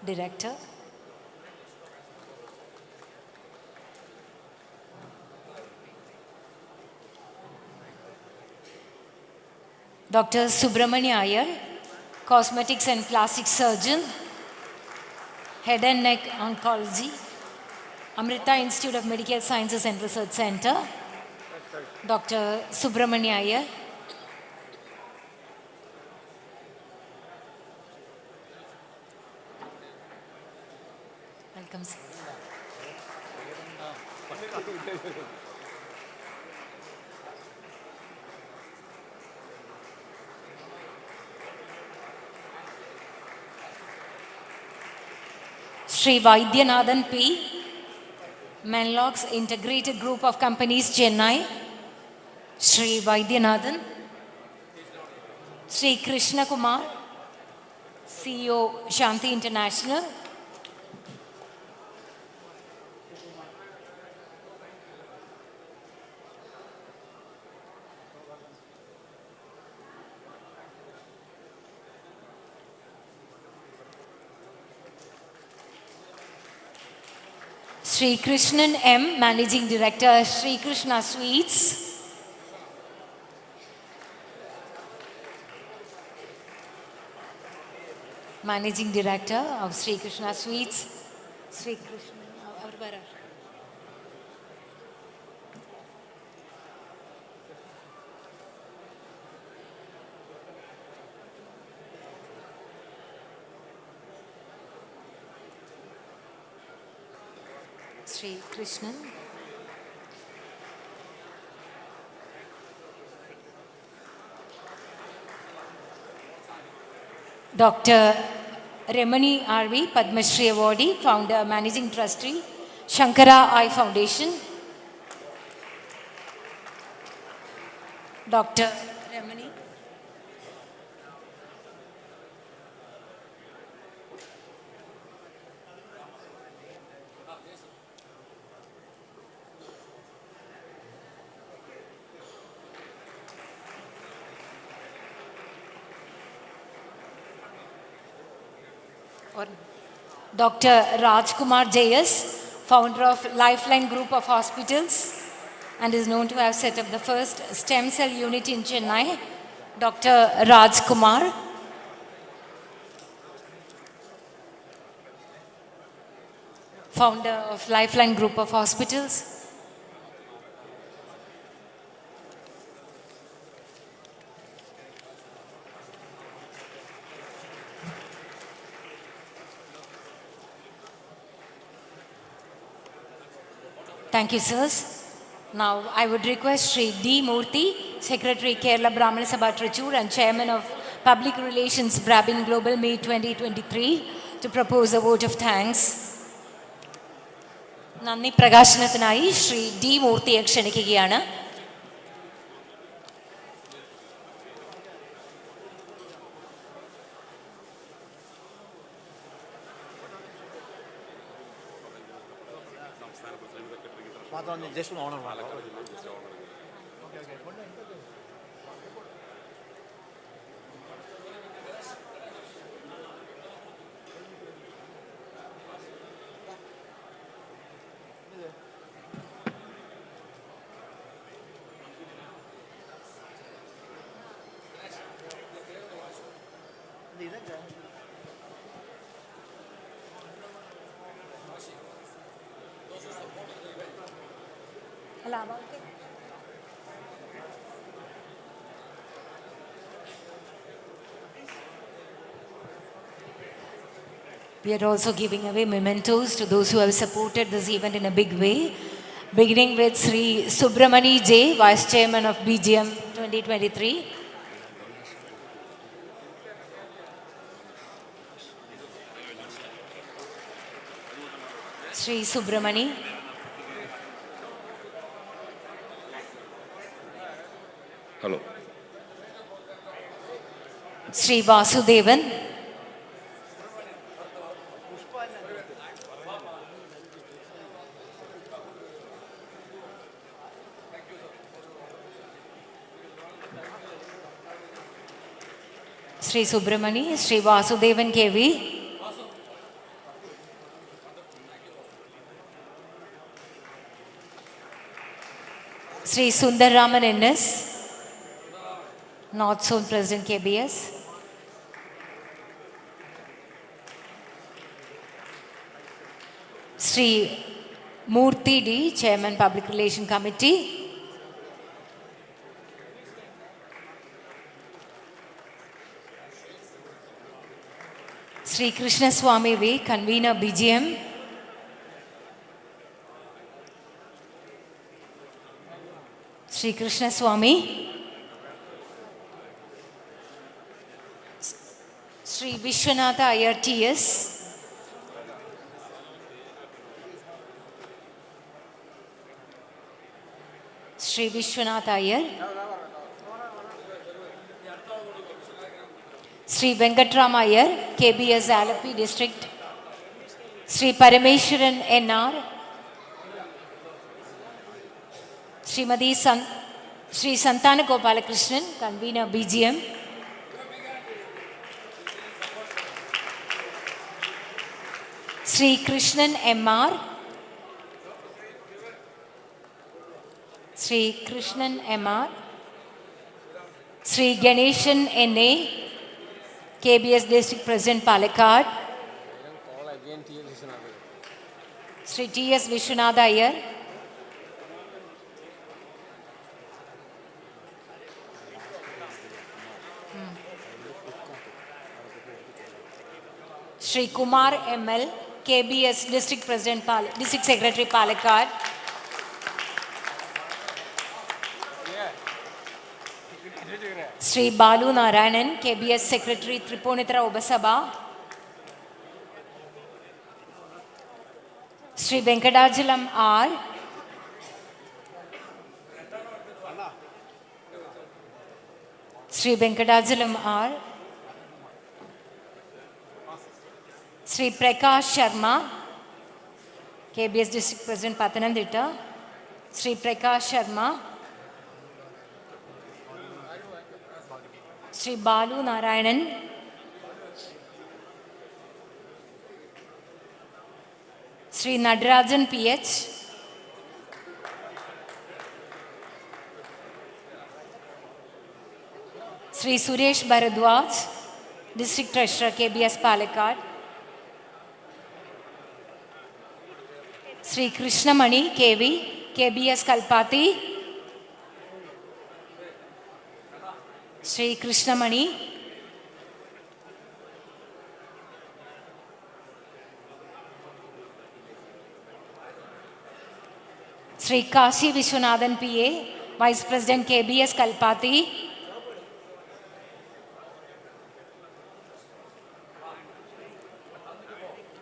S1: Director. Dr. Subramania Iyer, Cosmetics and Plastic Surgeon, Head and Neck Oncology, Amrita Institute of Medical Sciences and Research Center. Dr. Subramania Iyer. Welcome, sir. Shri Vaidyanathan P, Menlox Integrated Group of Companies, Chennai. Shri Vaidyanathan. Shri Krishna Kumar, CEO, Shanti International. Shri Krishnan M, Managing Director, Shri Krishna Sweets. Managing Director of Shri Krishna Sweets. Shri Krishna. Shri Krishnan. Dr. Remani R.V., Padma Shri Awardee, Founder, Managing Trustee, Shankara Eye Foundation. Dr. Remani. Dr. Rajkumar JS, founder of Lifeline Group of Hospitals and is known to have set up the first stem cell unit in Chennai. Dr. Rajkumar. Founder of Lifeline Group of Hospitals. Thank you, sirs. Now, I would request Sri D. Murthy, Secretary Kerala Brahmana Sabha Tricur and Chairman of Public Relations Brahmin Global Meet 2023 to propose a vote of thanks. നന്ദി പ്രകാശനത്തിനായി Shri D മൂർത്തിയെ ക്ഷണിക്കുകയാണ്. We are also giving away mementos to those who have supported this event in a big way, beginning with Sri Subramani J, Vice Chairman of BGM 2023. Sri Subramani.
S16: Hello.
S1: Sri Vasudevan. Sri Subramani, Sri Vasudevan KV. Sri Sundarraman NS, North Zone President KBS. Sri Murthy D, Chairman Public Relation Committee. Sri Krishna Swami V, Convener BGM. Sri Krishna Swami. Sri Vishwanatha Iyer TS. Sri Vishwanatha Iyer. Sri Venkatrama Iyer, KBS Alapi District. Sri Parameshwaran NR. Srimati Sri Santana Gopalakrishnan, Convener BGM. Sri Krishnan MR. Sri Krishnan MR. Sri Ganeshan NA, KBS District President Palakkad. Sri T.S. Vishwanatha Iyer. Sri Kumar ML, KBS District President, District Secretary Palakkad. Sri Balu Narayanan, KBS Secretary Tripunithra Ubasabha. Sri Venkadachalam R. Sri Venkadachalam R. Sri Prakash Sharma, KBS District President Pathanamthitta. Sri Prakash Sharma. Sri Balu Narayanan. Sri Nadarajan PH. Sri Suresh Bharadwaj, District Treasurer, KBS Palakkad. Sri Krishnamani KV, KBS Kalpati. Sri Krishnamani. Sri Kashi Vishwanathan PA, Vice President KBS Kalpati.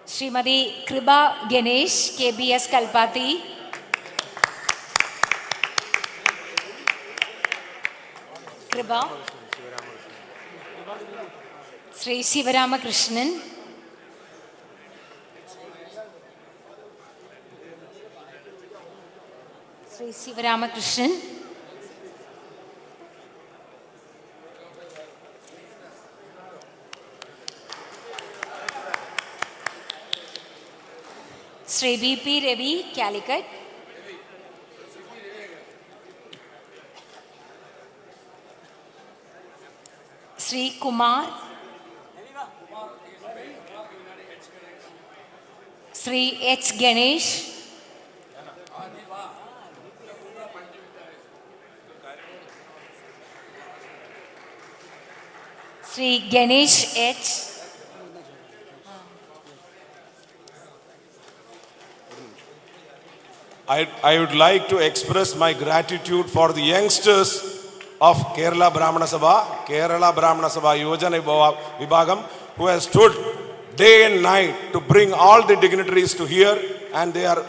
S1: Srimati Kriba Ganesh, KBS Kalpati. Kriba. Sri Sivarama Krishnan. Sri Sivarama Krishnan. Sri BP Ravi, Calicut. Sri Kumar. Sri H. Ganesh. Sri Ganesh H.
S17: I would like to express my gratitude for the youngsters of Kerala Brahmana Sabha Yojana Vibhagam, who has stood day and night to bring all the dignitaries to here, and they are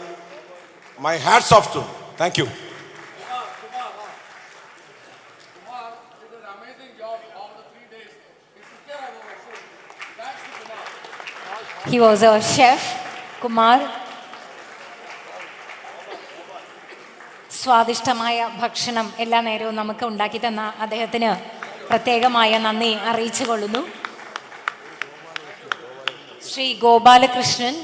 S17: my hats off to. Thank you.
S1: He was our chef, Kumar. സ്വാദിഷ്ടമായ ഭക്ഷണം എല്ലാ നേരവും നമുക്ക് ഉണ്ടാക്കി തന്ന അദ്ദേഹത്തിന് പ്രത്യേകമായ നന്ദി അറിയിച്ചു കൊള്ളുന്നു. Shri Gopalakrishnan.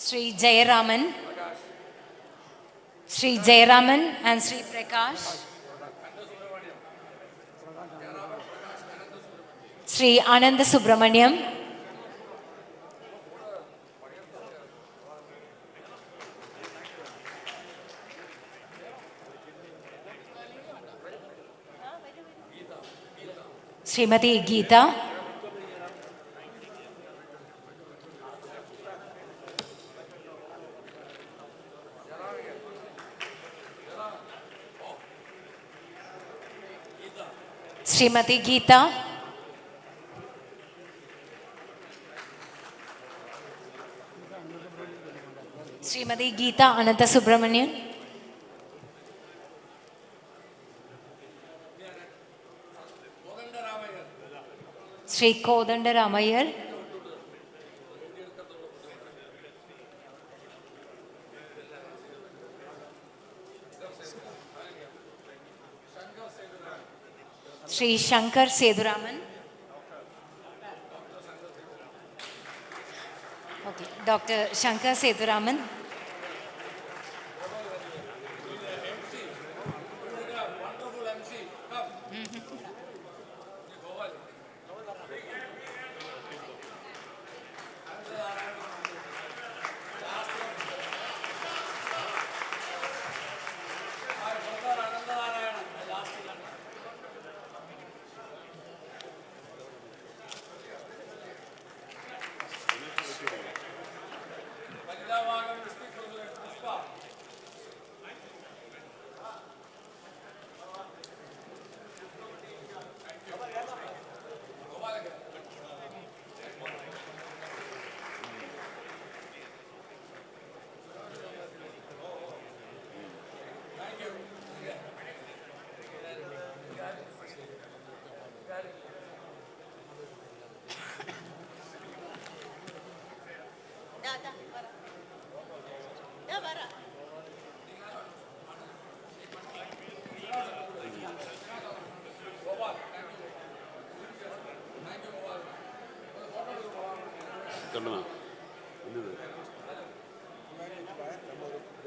S1: Shri Jayaraman. Sri Jayaraman and Sri Prakash. Sri Ananda Subramaniam. Srimati Geeta. Srimati Geeta. Srimati Geeta Ananta Subramanian. Sri Kodanda Ramayar. Sri Shankar Seduraman. Okay, Dr. Shankar Seduraman.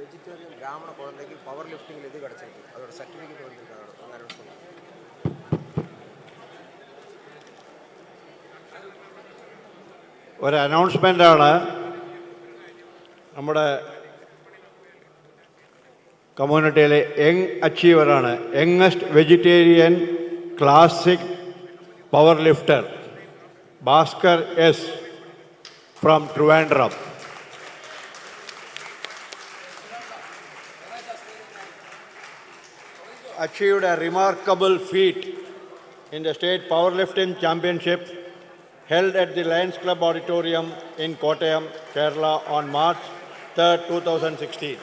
S18: Vegetarian ബ്രാഹ്മണ കുഴന്തയ്ക്ക് പവർ ലിഫ്റ്റിംഗിൽ ഇത് കിടച്ചിരിക്കും അതോടെ സർട്ടിഫിക്കറ്റ് വന്നിരിക്കുകയാണ്
S19: ഒരു അനൗൺസ്മെൻ്റാണ്. നമ്മുടെ കമ്മ്യൂണിറ്റിയിലെ യങ് അച്ചീവറാണ്, youngest vegetarian classic powerlifter, Bhaskar S. from Trivandrum. Achieved a remarkable feat in the state powerlifting championship held at the Lions Club Auditorium in Kottayam, Kerala on March 3rd, 2016.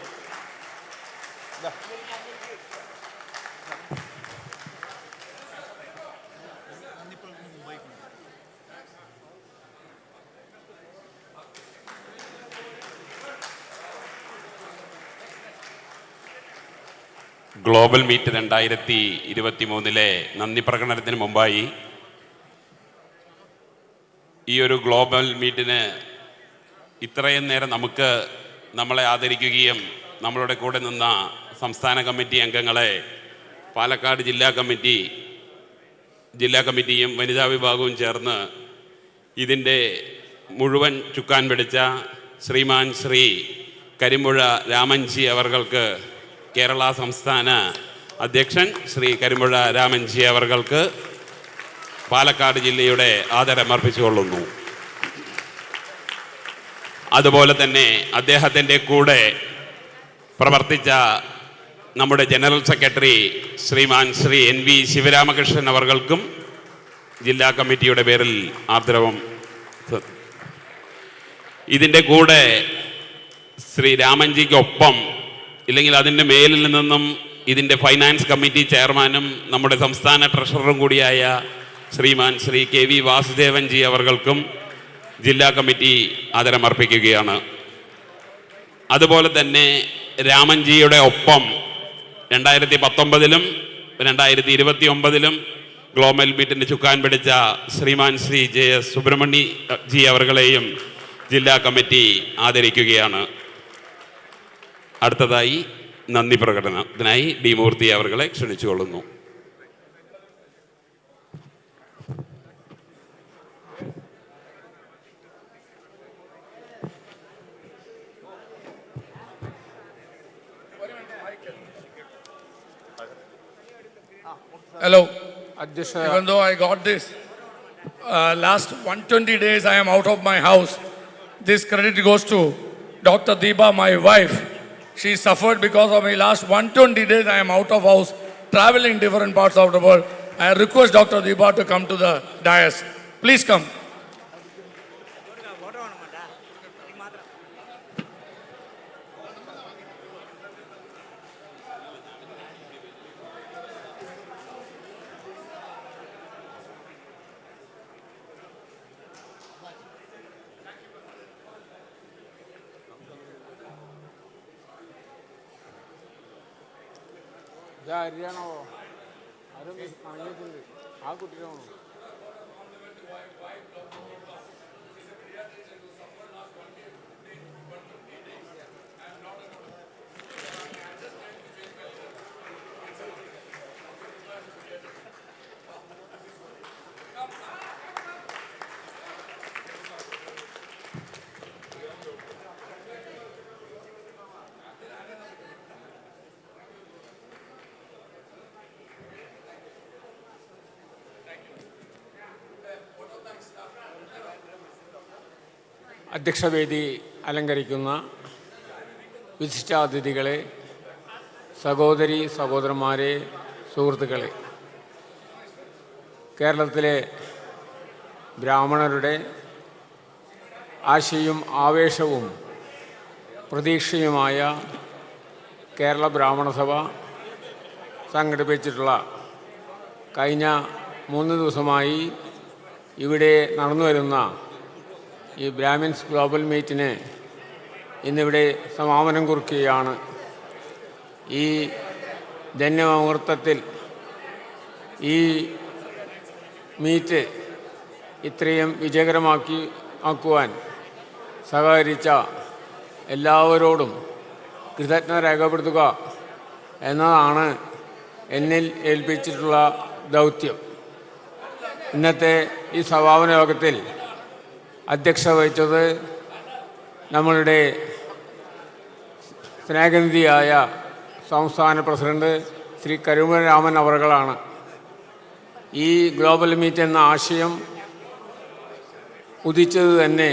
S11: Global meet 2023 നന്ദി പ്രകടനത്തിന് മുമ്പായി ഈ ഒരു global മീറ്റിന് ഇത്രയും നേരം നമ്മളെ ആദരിക്കുകയും നമ്മളുടെ കൂടെ നിന്ന സംസ്ഥാന കമ്മിറ്റി അംഗങ്ങളെ, പാലക്കാട് ജില്ലാ കമ്മിറ്റിയും വനിതാ വിഭാഗവും ചേർന്ന് ഇതിൻ്റെ മുഴുവൻ ചുക്കാൻ പിടിച്ച ശ്രീമാൻ ശ്രീ കരിമ്പുഴ രാമൻജി അവർക്ക്, കേരള സംസ്ഥാന അധ്യക്ഷൻ ശ്രീ കരിമ്പുഴ രാമൻജി അവർക്ക് പാലക്കാട് ജില്ലയുടെ ആദരമർപ്പിച്ചുകൊള്ളുന്നു. അതുപോലെ തന്നെ അദ്ദേഹത്തിൻ്റെ കൂടെ പ്രവർത്തിച്ച നമ്മുടെ ജനറൽ സെക്രട്ടറി ശ്രീമാൻ ശ്രീ NV ശിവരാമകൃഷ്ണൻ അവർക്കും ജില്ലാ കമ്മിറ്റിയുടെ പേരിൽ ആദരവും. ഇതിൻ്റെ കൂടെ ശ്രീ രാമൻജിക്കൊപ്പം ഇല്ലെങ്കിൽ അതിൻ്റെ മേലിൽ നിന്നും ഇതിൻ്റെ ഫൈനാൻസ് കമ്മിറ്റി ചെയർമാനും നമ്മുടെ സംസ്ഥാന ട്രഷററും കൂടിയായ ശ്രീമാൻ ശ്രീ KV വാസുദേവൻജി അവർക്കും ജില്ലാ കമ്മിറ്റി ആദരമർപ്പിക്കുകയാണ്. അതുപോലെ തന്നെ രാമൻജിയുടെ ഒപ്പം 2019 2029 ഗ്ലോബൽ മീറ്റിൻ്റെ ചുക്കാൻ പിടിച്ച ശ്രീമാൻ ശ്രീ JS സുബ്രഹ്മണ്യ ജി അവർകളെയും ജില്ലാ കമ്മിറ്റി ആദരിക്കുകയാണ്. അടുത്തതായി നന്ദി പ്രകടനത്തിനായി D Murthy അവർകളെ ക്ഷണിച്ചുകൊള്ളുന്നു.
S2: Hello. Even though I got this, last 120 days I am out of my house. This credit goes to Dr. Deepa, my wife. She suffered because of me. Last 120 days I am out of house, traveling different parts of the world. I request Dr. Deepa to come to the dais. Please come.
S15: അധ്യക്ഷവേദി അലങ്കരിക്കുന്ന വിശിഷ്ടാതിഥികളെ, സഹോദരി സഹോദരന്മാരെ, സുഹൃത്തുക്കളെ, കേരളത്തിലെ ബ്രാഹ്മണരുടെ ആശയും ആവേശവും പ്രതീക്ഷയുമായ കേരള ബ്രാഹ്മണ സഭ സംഘടിപ്പിച്ചിട്ടുള്ള കഴിഞ്ഞ 3 ദിവസമായി ഇവിടെ നടന്നു വരുന്ന ഈ ബ്രാഹ്മിൻസ് ഗ്ലോബൽ മീറ്റിന് ഇന്നിവിടെ സമാപനം കുറിക്കുകയാണ്. ഈ ധന്യമുഹൂർത്തത്തിൽ ഈ മീറ്റ് ഇത്രയും വിജയകരമാക്കുവാൻ സഹകരിച്ച എല്ലാവരോടും കൃതജ്ഞത രേഖപ്പെടുത്തുക എന്നതാണ് എന്നിൽ ഏൽപ്പിച്ചിട്ടുള്ള ദൗത്യം. ഇന്നത്തെ ഈ സമാപന യോഗത്തിൽ അധ്യക്ഷത വഹിച്ചത് നമ്മളുടെ സ്നേഹനിധിയായ സംസ്ഥാന പ്രസിഡന്റ് ശ്രീ കരുമരാമൻ അവർകളാണ്. ഈ ഗ്ലോബൽ മീറ്റ് എന്ന ആശയം ഉദിച്ചത് തന്നെ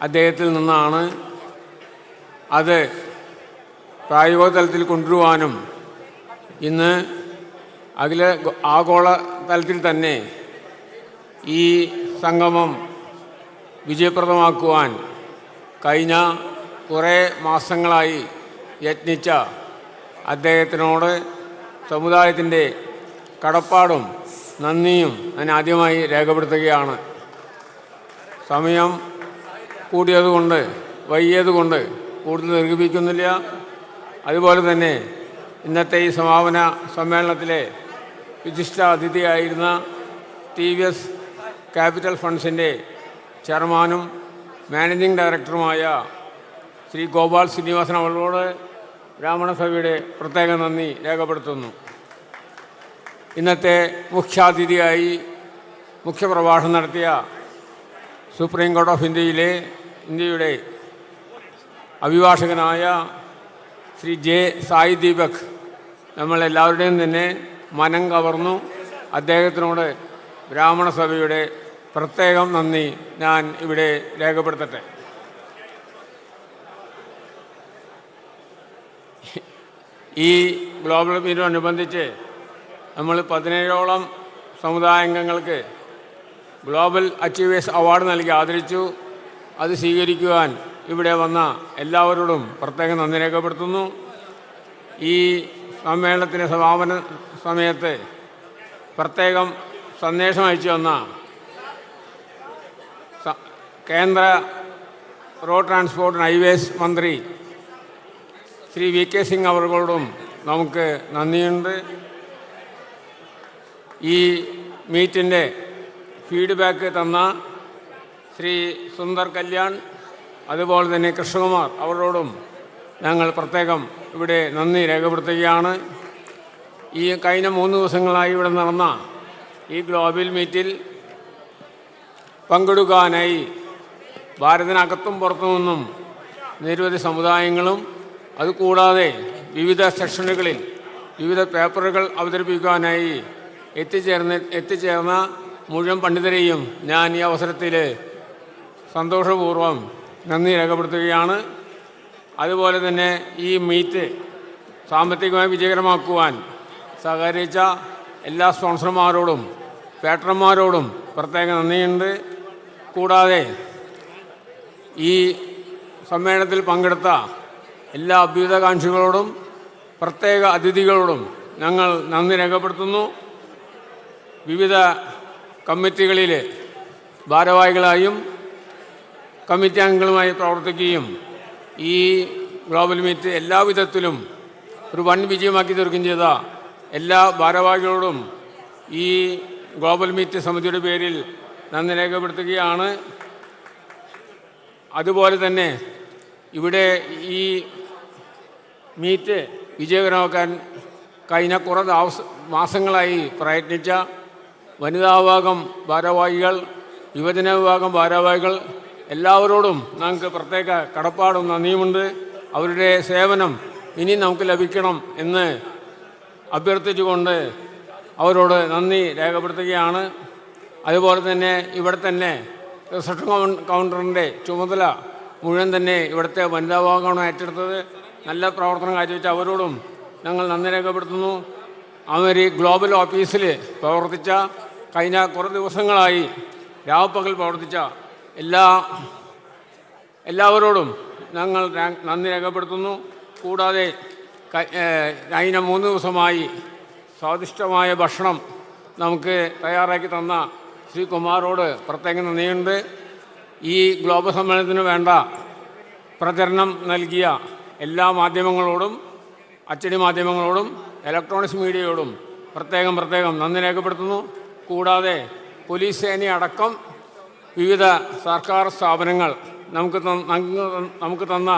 S15: അദ്ദേഹത്തിൽ നിന്നാണ്. അത് പ്രായോഗിക തലത്തിൽ കൊണ്ടുവരുവാനും ഇന്ന് ആഗോള തലത്തിൽ തന്നെ ഈ സംഗമം വിജയപ്രദമാക്കുവാൻ കഴിഞ്ഞ കുറേ മാസങ്ങളായി യത്നിച്ച അദ്ദേഹത്തിനോട് സമുദായത്തിൻ്റെ കടപ്പാടും നന്ദിയും ഞാൻ ആദ്യമായി രേഖപ്പെടുത്തുകയാണ്. സമയം കൂടിയതുകൊണ്ട് വൈകിയതുകൊണ്ട് കൂടുതൽ ദീർഘിപ്പിക്കുന്നില്ല. അതുപോലെ തന്നെ ഇന്നത്തെ ഈ സമാപന സമ്മേളനത്തിലെ വിശിഷ്ട അതിഥിയായിരുന്ന TVS ക്യാപിറ്റൽ ഫണ്ട്സിൻ്റെ ചെയർമാനും മാനേജിംഗ് ഡയറക്ടറുമായ ശ്രീ ഗോപാൽ ശ്രീനിവാസൻ അവരോട് ബ്രാഹ്മണ സഭയുടെ പ്രത്യേക നന്ദി രേഖപ്പെടുത്തുന്നു. ഇന്നത്തെ മുഖ്യാതിഥിയായി മുഖ്യപ്രഭാഷണം നടത്തിയ സുപ്രീം കോർട്ട് ഓഫ് ഇന്ത്യയുടെ അഭിഭാഷകനായ ശ്രീ സായി ദീപക് നമ്മളെല്ലാവരുടെയും തന്നെ മനം കവർന്നു. അദ്ദേഹത്തിനോട് ബ്രാഹ്മണ സഭയുടെ പ്രത്യേകം നന്ദി ഞാൻ ഇവിടെ രേഖപ്പെടുത്തട്ടെ. ഈ ഗ്ലോബൽ മീറ്റിനോടനുബന്ധിച്ച് നമ്മൾ 17ഓളം സമുദായാംഗങ്ങൾക്ക് ഗ്ലോബൽ അച്ചീവേഴ്സ് അവാർഡ് നൽകി ആദരിച്ചു. അത് സ്വീകരിക്കുവാൻ ഇവിടെ വന്ന എല്ലാവരോടും പ്രത്യേകം നന്ദി രേഖപ്പെടുത്തുന്നു. ഈ സമ്മേളനത്തിൻ്റെ സമാപന സമയത്ത് പ്രത്യേകം സന്ദേശം അയച്ചു വന്ന കേന്ദ്ര റോഡ് ട്രാൻസ്പോർട്ട് ആൻഡ് ഹൈവേസ് മന്ത്രി ശ്രീ VK സിംഗ് അവരോടും നമുക്ക് നന്ദിയുണ്ട്. ഈ മീറ്റിൻ്റെ ഫീഡ്ബാക്ക് തന്ന ശ്രീ സുന്ദർ കല്യാൺ അതുപോലെ തന്നെ കൃഷ്ണകുമാർ അവരോടും ഞങ്ങൾ പ്രത്യേകം ഇവിടെ നന്ദി രേഖപ്പെടുത്തുകയാണ്. ഈ കഴിഞ്ഞ 3 ദിവസങ്ങളായി ഇവിടെ നടന്ന ഈ ഗ്ലോബൽ മീറ്റിൽ പങ്കെടുക്കാനായി ഭാരതത്തിനകത്തും പുറത്തു നിന്നും നിരവധി സമുദായങ്ങളും അതുകൂടാതെ വിവിധ സെക്ഷനുകളിൽ വിവിധ പേപ്പറുകൾ അവതരിപ്പിക്കാനായി എത്തിച്ചേർന്ന മുഴുവൻ പണ്ഡിതരെയും ഞാൻ ഈ അവസരത്തിൽ സന്തോഷപൂർവ്വം നന്ദി രേഖപ്പെടുത്തുകയാണ്. അതുപോലെ തന്നെ ഈ മീറ്റ് സാമ്പത്തികമായി വിജയകരമാക്കുവാൻ സഹകരിച്ച എല്ലാ സ്പോൺസർമാരോടും പേട്രന്മാരോടും പ്രത്യേക നന്ദിയുണ്ട്. കൂടാതെ ഈ സമ്മേളനത്തിൽ പങ്കെടുത്ത എല്ലാ അഭ്യുതകാംക്ഷികളോടും പ്രത്യേക അതിഥികളോടും ഞങ്ങൾ നന്ദി രേഖപ്പെടുത്തുന്നു. വിവിധ കമ്മിറ്റികളിൽ ഭാരവാഹികളായും കമ്മിറ്റി അംഗങ്ങളുമായി പ്രവർത്തിക്കുകയും ഈ ഗ്ലോബൽ മീറ്റ് എല്ലാവിധത്തിലും ഒരു വൻ വിജയമാക്കി തീർക്കുകയും ചെയ്ത എല്ലാ ഭാരവാഹികളോടും ഈ ഗ്ലോബൽ മീറ്റ് സമിതിയുടെ പേരിൽ നന്ദി രേഖപ്പെടുത്തുകയാണ്. അതുപോലെ തന്നെ ഇവിടെ ഈ മീറ്റ് വിജയകരമാക്കാൻ കഴിഞ്ഞ കുറേ മാസങ്ങളായി പ്രയത്നിച്ച വനിതാ വിഭാഗം ഭാരവാഹികൾ, യുവജന വിഭാഗം ഭാരവാഹികൾ എല്ലാവരോടും ഞങ്ങൾക്ക് പ്രത്യേക കടപ്പാടും നന്ദിയുമുണ്ട്. അവരുടെ സേവനം ഇനി നമുക്ക് ലഭിക്കണം എന്ന് അഭ്യർത്ഥിച്ചുകൊണ്ട് അവരോട് നന്ദി രേഖപ്പെടുത്തുകയാണ്. അതുപോലെ തന്നെ ഇവിടെ തന്നെ റിസപ്ഷൻ കൗണ്ടറിൻ്റെ ചുമതല മുഴുവൻ തന്നെ ഇവിടുത്തെ വനിതാ വിഭാഗമാണ് ഏറ്റെടുത്തത്. നല്ല പ്രവർത്തനം കാഴ്ചവെച്ച അവരോടും ഞങ്ങൾ നന്ദി രേഖപ്പെടുത്തുന്നു. അവർ ഈ ഗ്ലോബൽ ഓഫീസിൽ പ്രവർത്തിച്ച കഴിഞ്ഞ കുറേ ദിവസങ്ങളായി രാപ്പകൽ പ്രവർത്തിച്ച എല്ലാവരോടും ഞങ്ങൾ നന്ദി രേഖപ്പെടുത്തുന്നു. കൂടാതെ കഴിഞ്ഞ 3 ദിവസമായി സ്വാദിഷ്ടമായ ഭക്ഷണം നമുക്ക് തയ്യാറാക്കി തന്ന ശ്രീ കുമാരോട് പ്രത്യേകം നന്ദിയുണ്ട്. ഈ ഗ്ലോബൽ സമ്മേളനത്തിന് വേണ്ട പ്രചരണം നൽകിയ എല്ലാ മാധ്യമങ്ങളോടും, അച്ചടി മാധ്യമങ്ങളോടും ഇലക്ട്രോണിക്സ് മീഡിയയോടും പ്രത്യേകം നന്ദി രേഖപ്പെടുത്തുന്നു. കൂടാതെ പോലീസ് സേനയടക്കം വിവിധ സർക്കാർ സ്ഥാപനങ്ങൾ നമുക്ക് തന്ന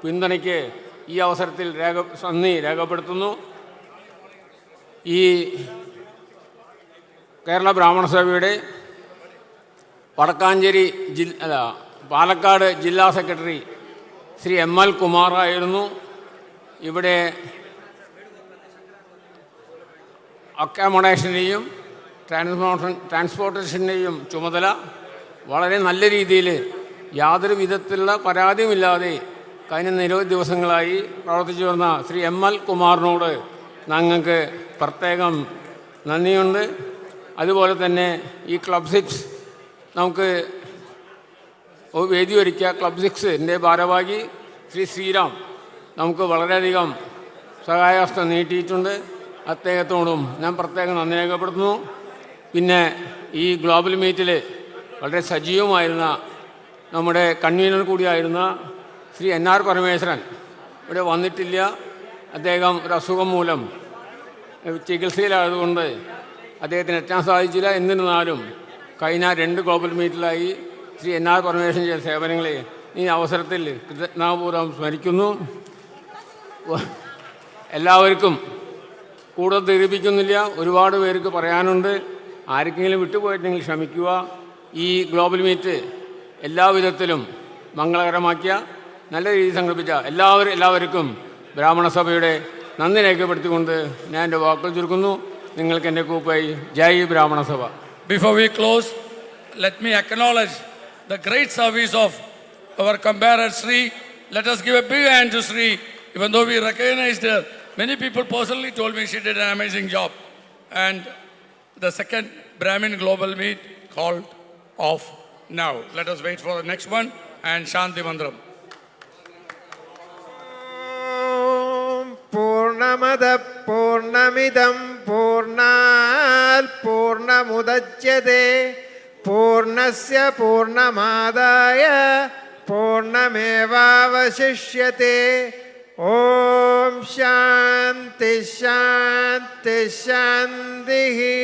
S15: പിന്തുണയ്ക്ക് ഈ അവസരത്തിൽ നന്ദി രേഖപ്പെടുത്തുന്നു. ഈ കേരള ബ്രാഹ്മണ സഭയുടെ പാലക്കാട് ജില്ലാ സെക്രട്ടറി ശ്രീ ML കുമാറായിരുന്നു. ഇവിടെ അക്കോമഡേഷൻ്റെയും ട്രാൻസ്പോർട്ടേഷൻ്റെയും ചുമതല വളരെ നല്ല രീതിയിൽ യാതൊരു വിധത്തിലുള്ള പരാതിയുമില്ലാതെ കഴിഞ്ഞ നിരവധി ദിവസങ്ങളായി പ്രവർത്തിച്ചു വരുന്ന ശ്രീ എം.എൽ. കുമാറിനോട് ഞങ്ങൾക്ക് പ്രത്യേകം നന്ദിയുണ്ട്. അതുപോലെ തന്നെ ഈ ക്ലബ് 6 നമുക്ക് വേദി ഒരുക്കിയ ക്ലബ് 6ൻ്റെ ഭാരവാഹി ശ്രീ ശ്രീറാം നമുക്ക് വളരെയധികം സഹായഹസ്തം നീട്ടിയിട്ടുണ്ട്. അദ്ദേഹത്തോടും ഞാൻ പ്രത്യേകം നന്ദി രേഖപ്പെടുത്തുന്നു. പിന്നെ ഈ ഗ്ലോബൽ മീറ്റിൽ വളരെ സജീവമായിരുന്ന നമ്മുടെ കൺവീനർ കൂടിയായിരുന്ന ശ്രീ N.R. പരമേശ്വരൻ ഇവിടെ വന്നിട്ടില്ല. അദ്ദേഹം ഒരു അസുഖം മൂലം ചികിത്സയിലായതുകൊണ്ട് അദ്ദേഹത്തിന് എത്താൻ സാധിച്ചില്ല. എന്നിരുന്നാലും കഴിഞ്ഞ 2 ഗ്ലോബൽ മീറ്റിലായി ശ്രീ N.R. പരമേശ്വരൻ ചെയ്ത സേവനങ്ങളെ ഈ അവസരത്തിൽ കൃതജ്ഞതാപൂർവ്വം സ്മരിക്കുന്നു. എല്ലാവർക്കും കൂടുതൽ ദീർഘിപ്പിക്കുന്നില്ല, ഒരുപാട് പേർക്ക് പറയാനുണ്ട്. ആർക്കെങ്കിലും വിട്ടുപോയിട്ടുണ്ടെങ്കിൽ ക്ഷമിക്കുക. ഈ ഗ്ലോബൽ മീറ്റ് എല്ലാവിധത്തിലും മംഗളകരമാക്കിയ നല്ല രീതിയിൽ സംഘടിപ്പിച്ച എല്ലാവർക്കും ബ്രാഹ്മണ സഭയുടെ നന്ദി രേഖപ്പെടുത്തിക്കൊണ്ട് ഞാൻ എൻ്റെ വാക്കുകൾ ചുരുക്കുന്നു. നിങ്ങൾക്ക് എൻ്റെ കൂപ്പായി ജയ് ബ്രാഹ്മണ സഭ.
S3: Before we close, let me acknowledge the great service of our comparer Sri. Let us give a big hand to Sri. Even though we recognized her, many people personally told me she did an amazing job. And the second Brahmin Global Meet called off now. Let us wait for the next one and Shanti Mandram.
S18: Purnamada Purnamidam Purnal Purnamudachyate Purnasya Purnamadaya Purnamevavashishyate. Om Shanti Shanti Shantihi.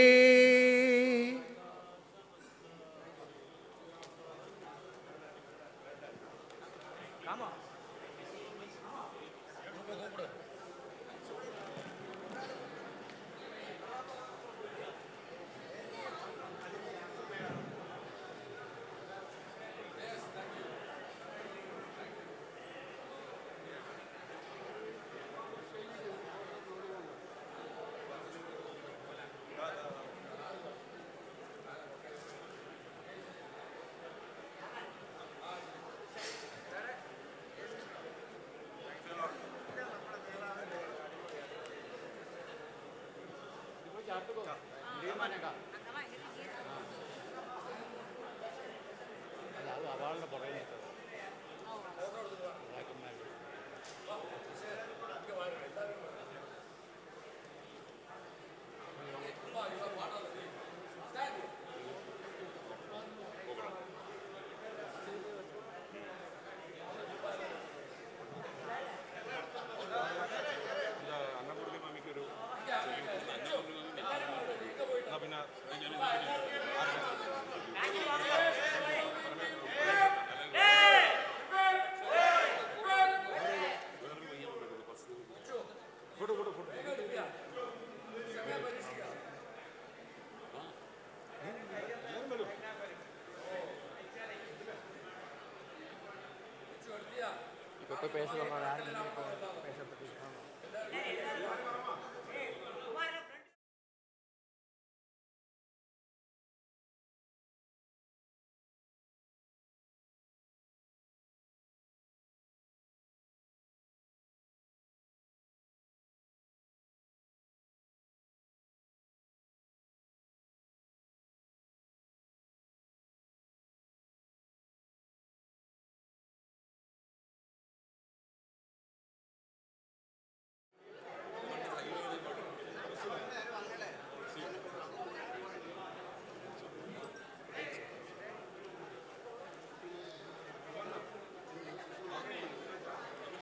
S15: பேசுகிறவங்க யாரும்